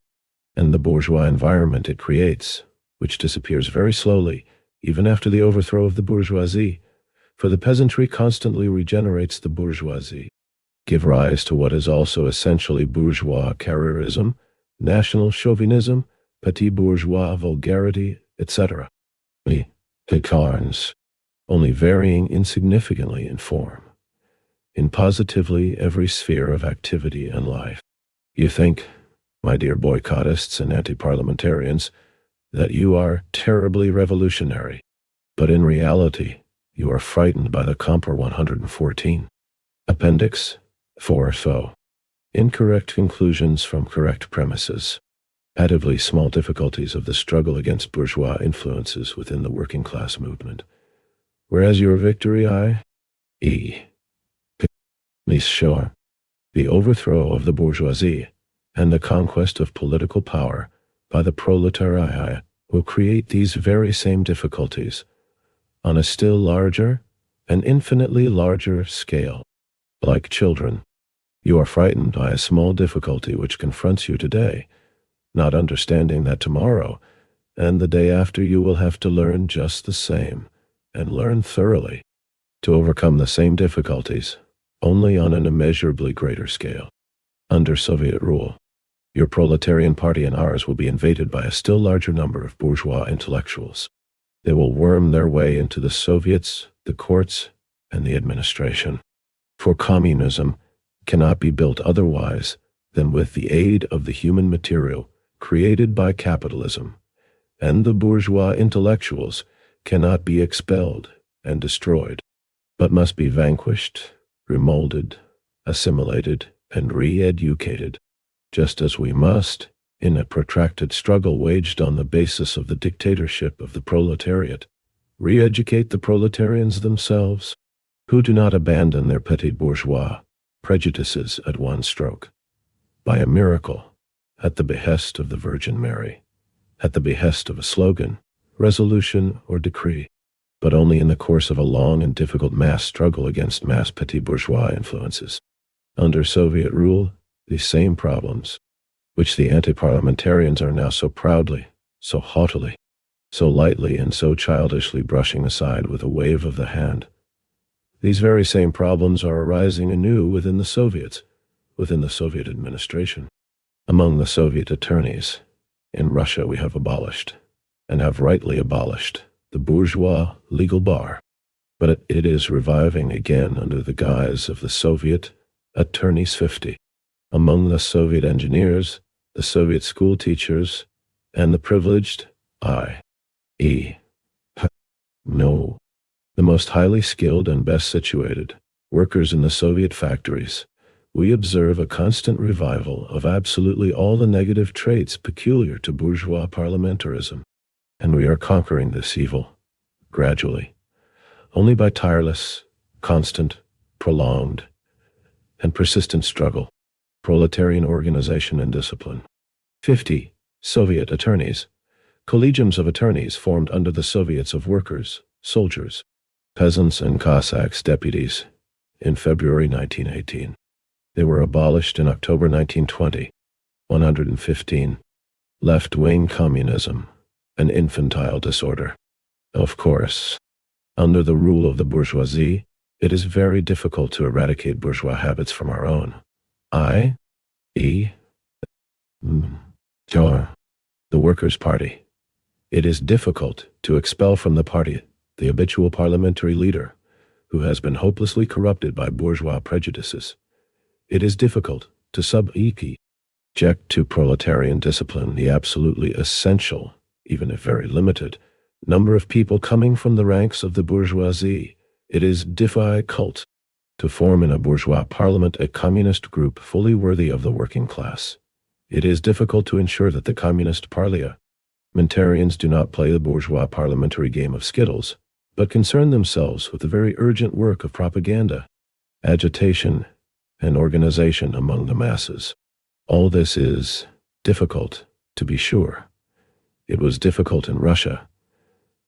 and the bourgeois environment it creates, which disappears very slowly, even after the overthrow of the bourgeoisie, for the peasantry constantly regenerates the bourgeoisie, give rise to what is also essentially bourgeois carrierism, national chauvinism, petit bourgeois vulgarity, etc. The carns, only varying insignificantly in form, in positively every sphere of activity and life. You think, my dear boycottists and anti-parliamentarians, that you are terribly revolutionary, but in reality, you are frightened by the Comper 114. Appendix 4. Incorrect conclusions from correct premises. Comparatively small difficulties of the struggle against bourgeois influences within the working class movement. Whereas your victory, sure, the overthrow of the bourgeoisie and the conquest of political power by the proletariat will create these very same difficulties on a still larger and infinitely larger scale. Like children, you are frightened by a small difficulty which confronts you today, not understanding that tomorrow and the day after you will have to learn just the same, and learn thoroughly, to overcome the same difficulties, only on an immeasurably greater scale. Under Soviet rule, your proletarian party and ours will be invaded by a still larger number of bourgeois intellectuals. They will worm their way into the Soviets, the courts, and the administration. For communism cannot be built otherwise than with the aid of the human material created by capitalism, and the bourgeois intellectuals cannot be expelled and destroyed, but must be vanquished, remolded, assimilated, and re-educated, just as we must, in a protracted struggle waged on the basis of the dictatorship of the proletariat, re-educate the proletarians themselves. who do not abandon their petit bourgeois prejudices at one stroke, by a miracle, at the behest of the Virgin Mary, at the behest of a slogan, resolution, or decree, but only in the course of a long and difficult mass struggle against mass petit bourgeois influences. Under Soviet rule, these same problems, which the anti-parliamentarians are now so proudly, so haughtily, so lightly and so childishly brushing aside with a wave of the hand, these very same problems are arising anew within the Soviets, within the Soviet administration. Among the Soviet attorneys, in Russia we have abolished, and have rightly abolished, the bourgeois legal bar, but it is reviving again under the guise of the Soviet Attorneys 50. Among the Soviet engineers, the Soviet school teachers, and the privileged i.e. no, the most highly skilled and best situated workers in the Soviet factories, we observe a constant revival of absolutely all the negative traits peculiar to bourgeois parliamentarism, and we are conquering this evil, gradually, only by tireless, constant, prolonged, and persistent struggle, proletarian organization and discipline. 50 Soviet attorneys, collegiums of attorneys formed under the Soviets of workers, soldiers, peasants and Cossacks deputies in February 1918. They were abolished in October 1920. 115. Left-wing communism, an infantile disorder. Of course, under the rule of the bourgeoisie, it is very difficult to eradicate bourgeois habits from our own. i.e. the Workers' Party. It is difficult to expel from the party the habitual parliamentary leader, who has been hopelessly corrupted by bourgeois prejudices. It is difficult to subject to proletarian discipline the absolutely essential, even if very limited, number of people coming from the ranks of the bourgeoisie. It is difficult to form in a bourgeois parliament a communist group fully worthy of the working class. It is difficult to ensure that the communist parliamentarians do not play the bourgeois parliamentary game of skittles, but concern themselves with the very urgent work of propaganda, agitation, and organization among the masses. All this is difficult, to be sure. It was difficult in Russia,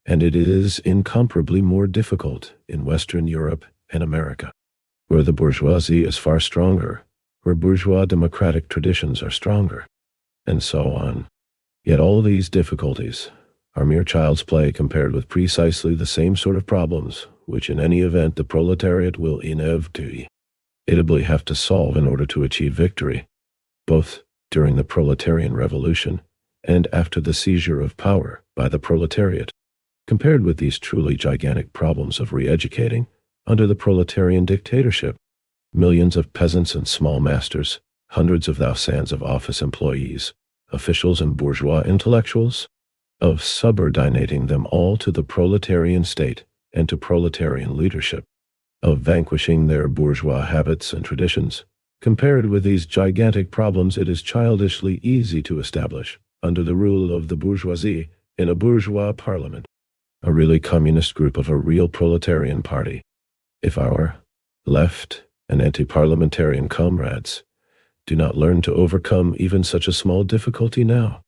and it is incomparably more difficult in Western Europe and America, where the bourgeoisie is far stronger, where bourgeois democratic traditions are stronger, and so on. Yet all these difficulties are mere child's play compared with precisely the same sort of problems which in any event the proletariat will inevitably have to solve in order to achieve victory, both during the proletarian revolution and after the seizure of power by the proletariat. Compared with these truly gigantic problems of re-educating, under the proletarian dictatorship, millions of peasants and small masters, hundreds of thousands of office employees, officials and bourgeois intellectuals, of subordinating them all to the proletarian state and to proletarian leadership, of vanquishing their bourgeois habits and traditions. Compared with these gigantic problems, it is childishly easy to establish, under the rule of the bourgeoisie, in a bourgeois parliament, a really communist group of a real proletarian party. If our left and anti-parliamentarian comrades do not learn to overcome even such a small difficulty now,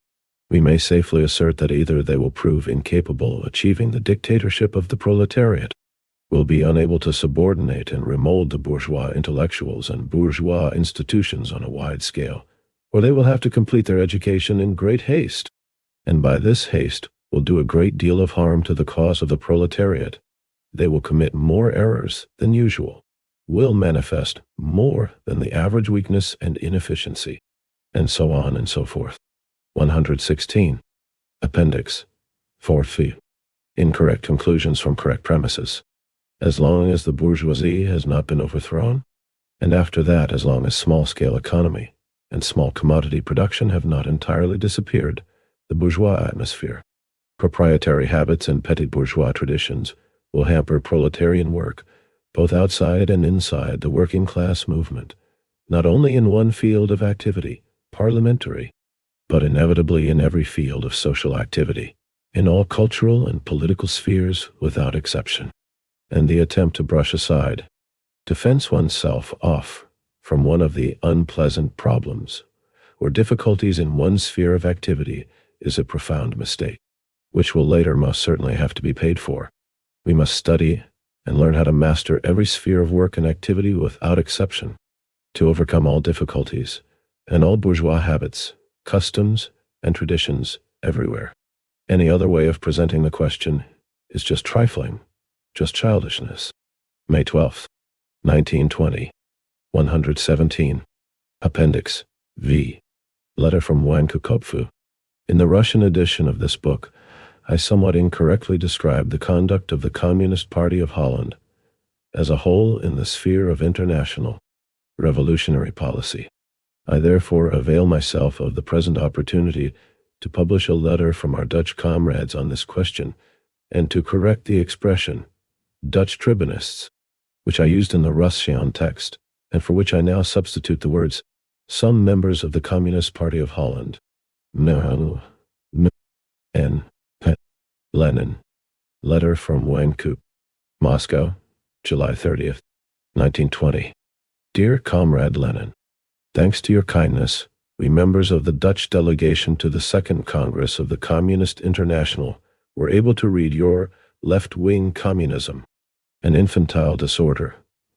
we may safely assert that either they will prove incapable of achieving the dictatorship of the proletariat, will be unable to subordinate and remold the bourgeois intellectuals and bourgeois institutions on a wide scale, or they will have to complete their education in great haste, and by this haste will do a great deal of harm to the cause of the proletariat. They will commit more errors than usual, will manifest more than the average weakness and inefficiency, and so on and so forth. 116. Appendix 4. Incorrect conclusions from correct premises. As long as the bourgeoisie has not been overthrown, and after that as long as small-scale economy and small commodity production have not entirely disappeared, the bourgeois atmosphere, proprietary habits and petit bourgeois traditions will hamper proletarian work, both outside and inside the working class movement, not only in one field of activity, parliamentary, but inevitably in every field of social activity, in all cultural and political spheres without exception. and the attempt to brush aside, to fence oneself off from one of the unpleasant problems or difficulties in one sphere of activity is a profound mistake, which will later most certainly have to be paid for. We must study and learn how to master every sphere of work and activity without exception, to overcome all difficulties and all bourgeois habits, customs, and traditions everywhere. Any other way of presenting the question is just trifling, just childishness. May 12th, 1920, 117. Appendix V. Letter from Wang Kukopfu. In the Russian edition of this book, I somewhat incorrectly described the conduct of the Communist Party of Holland as a whole in the sphere of international revolutionary policy. I therefore avail myself of the present opportunity to publish a letter from our Dutch comrades on this question and to correct the expression Dutch tribunists, which I used in the Russian text, and for which I now substitute the words some members of the Communist Party of Holland. N. Lenin. Letter from Wang Kup. Moscow, July 30th, 1920. Dear Comrade Lenin, thanks to your kindness, we members of the Dutch delegation to the Second Congress of the Communist International were able to read your left-wing Communism, an Infantile Disorder,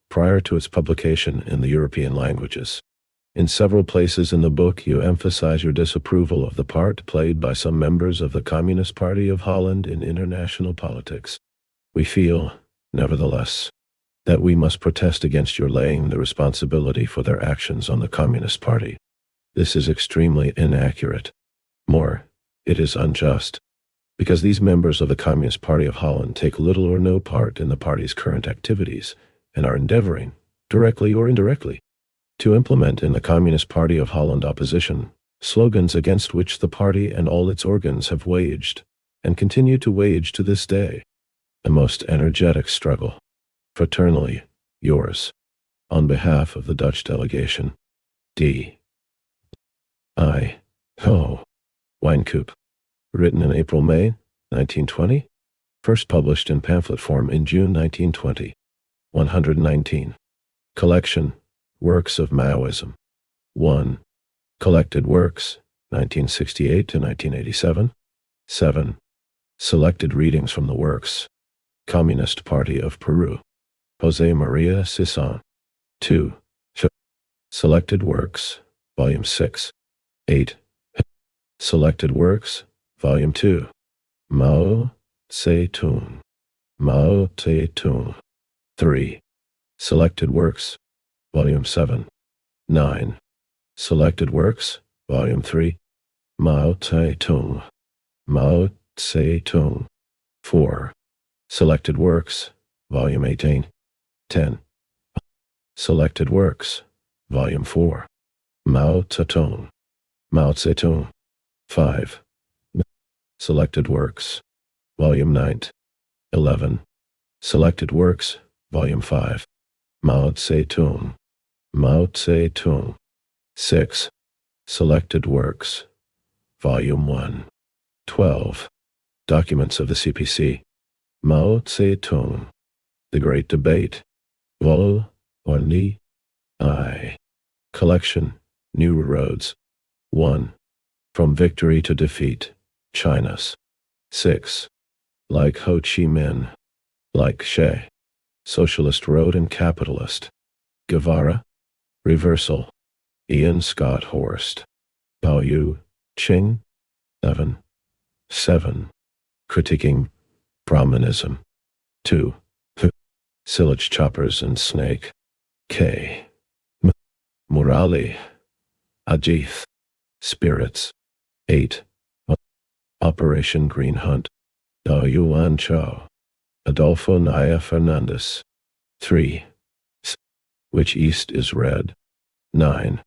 prior to its publication in the European languages. In several places in the book you emphasize your disapproval of the part played by some members of the Communist Party of Holland in international politics. We feel, nevertheless, that we must protest against your laying the responsibility for their actions on the Communist Party. This is extremely inaccurate. More, it is unjust, because these members of the Communist Party of Holland take little or no part in the party's current activities and are endeavoring, directly or indirectly, to implement in the Communist Party of Holland opposition slogans against which the party and all its organs have waged, and continue to wage to this day, a most energetic struggle. Fraternally, yours, on behalf of the Dutch delegation, D. I. Ho. Wijnkoop. Written in April-May 1920, first published in pamphlet form in June 1920. 119. Collection, Works of Maoism. 1. Collected Works, 1968 to 1987. 7. Selected readings from the works, Communist Party of Peru. José María Sison. 2. Selected Works, Volume 6. 8. Selected Works, Volume 2. Mao Zedong. Mao Zedong. 3. Selected Works, Volume 7. 9. Selected Works, Volume 3. Mao Zedong. Mao Zedong. 4. Selected Works, Volume 18. 10. Selected Works, Volume 4. Mao Zedong. Mao Zedong. 5. Selected Works, Volume 9. 11. Selected Works, Volume 5. Mao Zedong. Mao Zedong. 6. Selected Works, Volume 1. 12. Documents of the CPC. Mao Zedong. The Great Debate. Vol. or Li. I. Collection, New Roads. 1. From Victory to Defeat, China's. 6. Like Ho Chi Minh. Like Che. Socialist Road and Capitalist. Guevara. Reversal. Ian Scott Horst. Pao Yu Ching. 7. 7. Critiquing Brahmanism. 2. Silage Choppers and Snake. K. Murali. Ajith. Spirits. 8. Operation Green Hunt. Dao Yuan Chao. Adolfo Naya Fernandez. 3. Which East is Red. 9.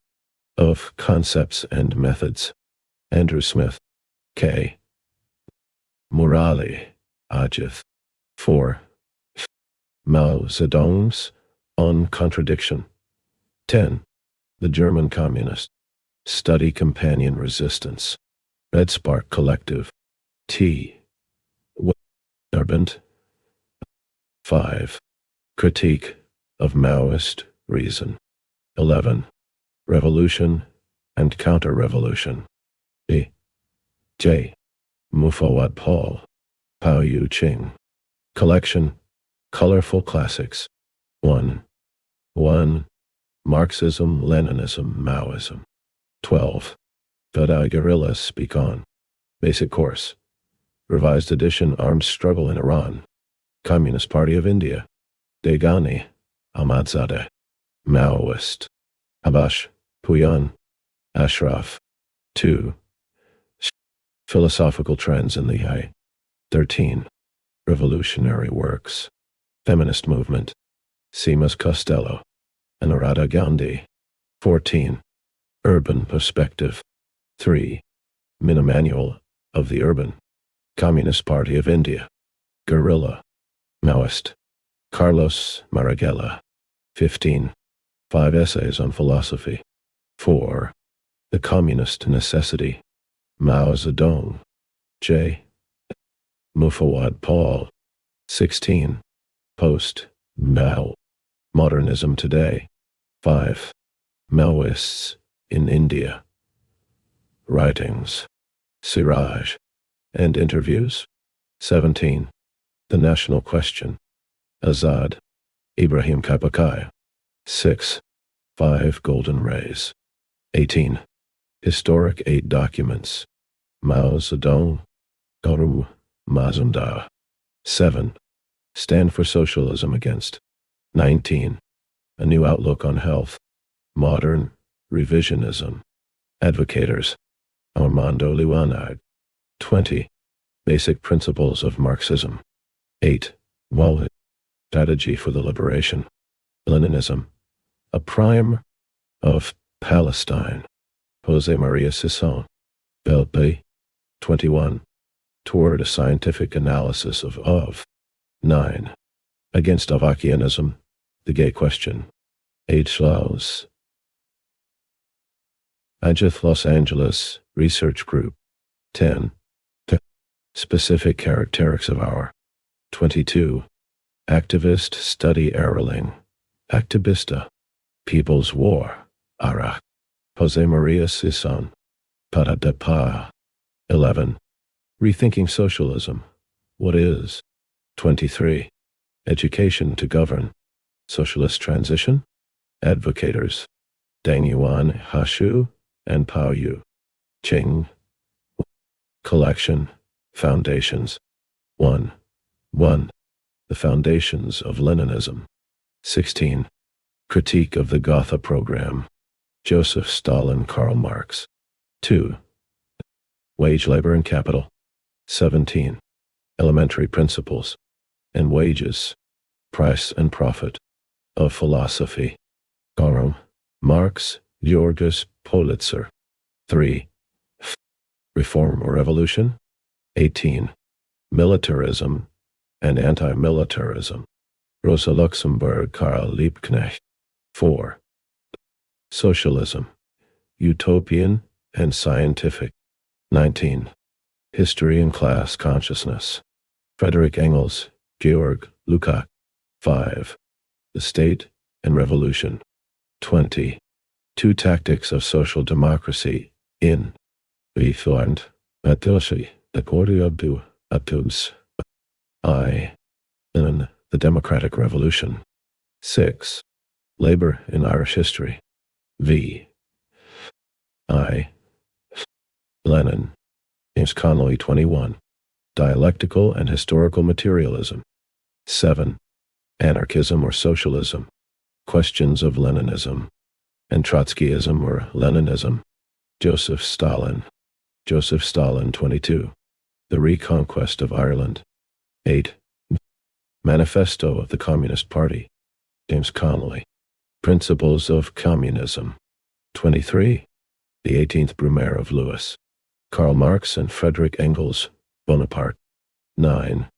Of Concepts and Methods. Andrew Smith. K. Murali. Ajith. 4. Mao Zedong's On Contradiction. 10. The German Communist. Study Companion Resistance. Red Spark Collective. T. Narbent. 5. Critique of Maoist reason. 11. Revolution and counter-revolution. B. J. Mufawat Paul, Pao Yu Ching. Collection, Colorful Classics. 1. Marxism, Leninism, Maoism. 12. Vada Guerrillas Speak On. Basic Course. Revised Edition, Armed Struggle in Iran. Communist Party of India. Degani, Ahmadzadeh. Maoist. Habash, Puyan, Ashraf. 2. Philosophical Trends in the Eye. 13. Revolutionary Works. Feminist Movement. Simas Costello. Anuradha Gandhi. 14. Urban Perspective. 3. Mini-Manual of the Urban. Communist Party of India. Guerrilla. Maoist. Carlos Marighella. 15. 5 Essays on Philosophy. 4. The Communist Necessity. Mao Zedong. J. Mufawat Paul. 16. Post-Mao. Modernism Today. 5. Maoists in India. Writings. Siraj. And Interviews. 17. The National Question. Azad. Ibrahim Kapakai. 6. 5 Golden Rays. 18. Historic 8 Documents. Mao Zedong. Guru Mazumdar. 7. Stand for Socialism Against. 19. A New Outlook on Health. Modern Revisionism. Advocators. Armando Liwanag. 20. Basic Principles of Marxism. 8. Wallet. Strategy for the Liberation. Leninism. A Primer of Palestine. Jose Maria Sison. Belpe. 21. Toward a Scientific Analysis of. 9. Against Avakianism. The Gay Question. H. Laos. Ajith Los Angeles Research Group. 10. Specific Characteristics of our. 22. Activist Study Erling. Activista. People's War. Arak. Jose Maria Sison. Paradapa. 11. Rethinking Socialism. What is? 23. Education to Govern. Socialist Transition. Advocators. Deng Yuan Hashu and Pao Yu Ching. Collection. Foundations. 1. The Foundations of Leninism. 16. Critique of the Gotha Program. Joseph Stalin, Karl Marx. 2. Wage, Labor, and Capital. 17. Elementary Principles and Wages, Price and Profit of Philosophy. Karl Marx, Georges Politzer. 3. Reform or Revolution. 18. Militarism and Anti-Militarism. Rosa Luxemburg, Karl Liebknecht. 4. Socialism, Utopian and Scientific. 19. History and Class Consciousness. Frederick Engels, Georg Lukács. 5. The State and Revolution. 20. 2 Tactics of Social Democracy in Wiefland, Matoshi, the Cordio Atus. I. In the Democratic Revolution. 6. Labor in Irish History. V. I. Lenin. James Connolly. 21. Dialectical and Historical Materialism. 7. Anarchism or Socialism. Questions of Leninism and Trotskyism or Leninism. Joseph Stalin. 22. The Reconquest of Ireland. 8. Manifesto of the Communist Party. James Connolly. Principles of Communism. 23. The 18th Brumaire of Lewis. Karl Marx and Frederick Engels, Bonaparte. 9.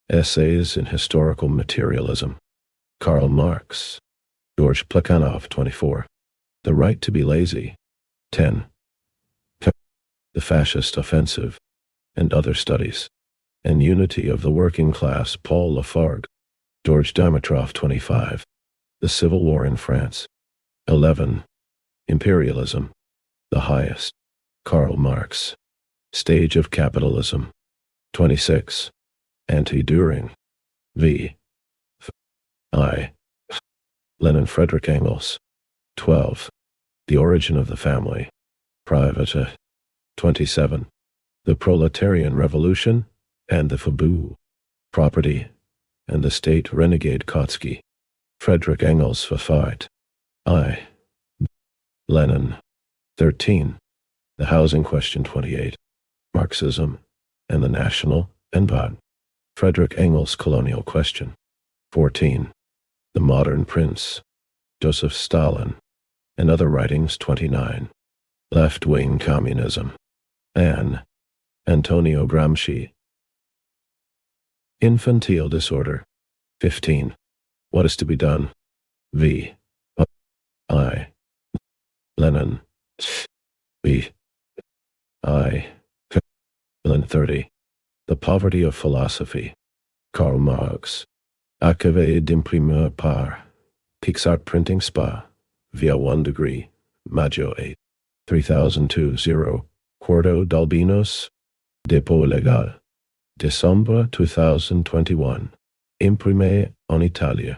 Essays in Historical Materialism. Karl Marx. George Plekhanov. 24. The Right to be Lazy. 10. The Fascist Offensive and Other Studies and Unity of the Working Class. Paul Lafargue. George Dimitrov, 25. The Civil War in France. 11. Imperialism, the highest. Karl Marx. Stage of Capitalism. 26. Anti-Düring. V. I. Lenin Frederick Engels. 12. The Origin of the Family. Private. 27. The Proletarian Revolution and the Fabu. Property and the State Renegade Kotsky. Frederick Engels for fight. I. Lenin. 13. The Housing Question. 28. Marxism and the National Envad. Frederick Engels Colonial Question. 14. The Modern Prince. Joseph Stalin and Other Writings. 29. Left-Wing Communism. Anne. Antonio Gramsci. Infantile Disorder. 15. What is to be done? V. I. Lenin. V. I. Lenin. 30. The Poverty of Philosophy. Karl Marx. Achevé d'imprimer par Pixart Printing Spa. Via 1 degree. Maggio 8. 3002 0. Quarto d'Albinos. Dépôt légal. December 2021. Imprimé en Italia.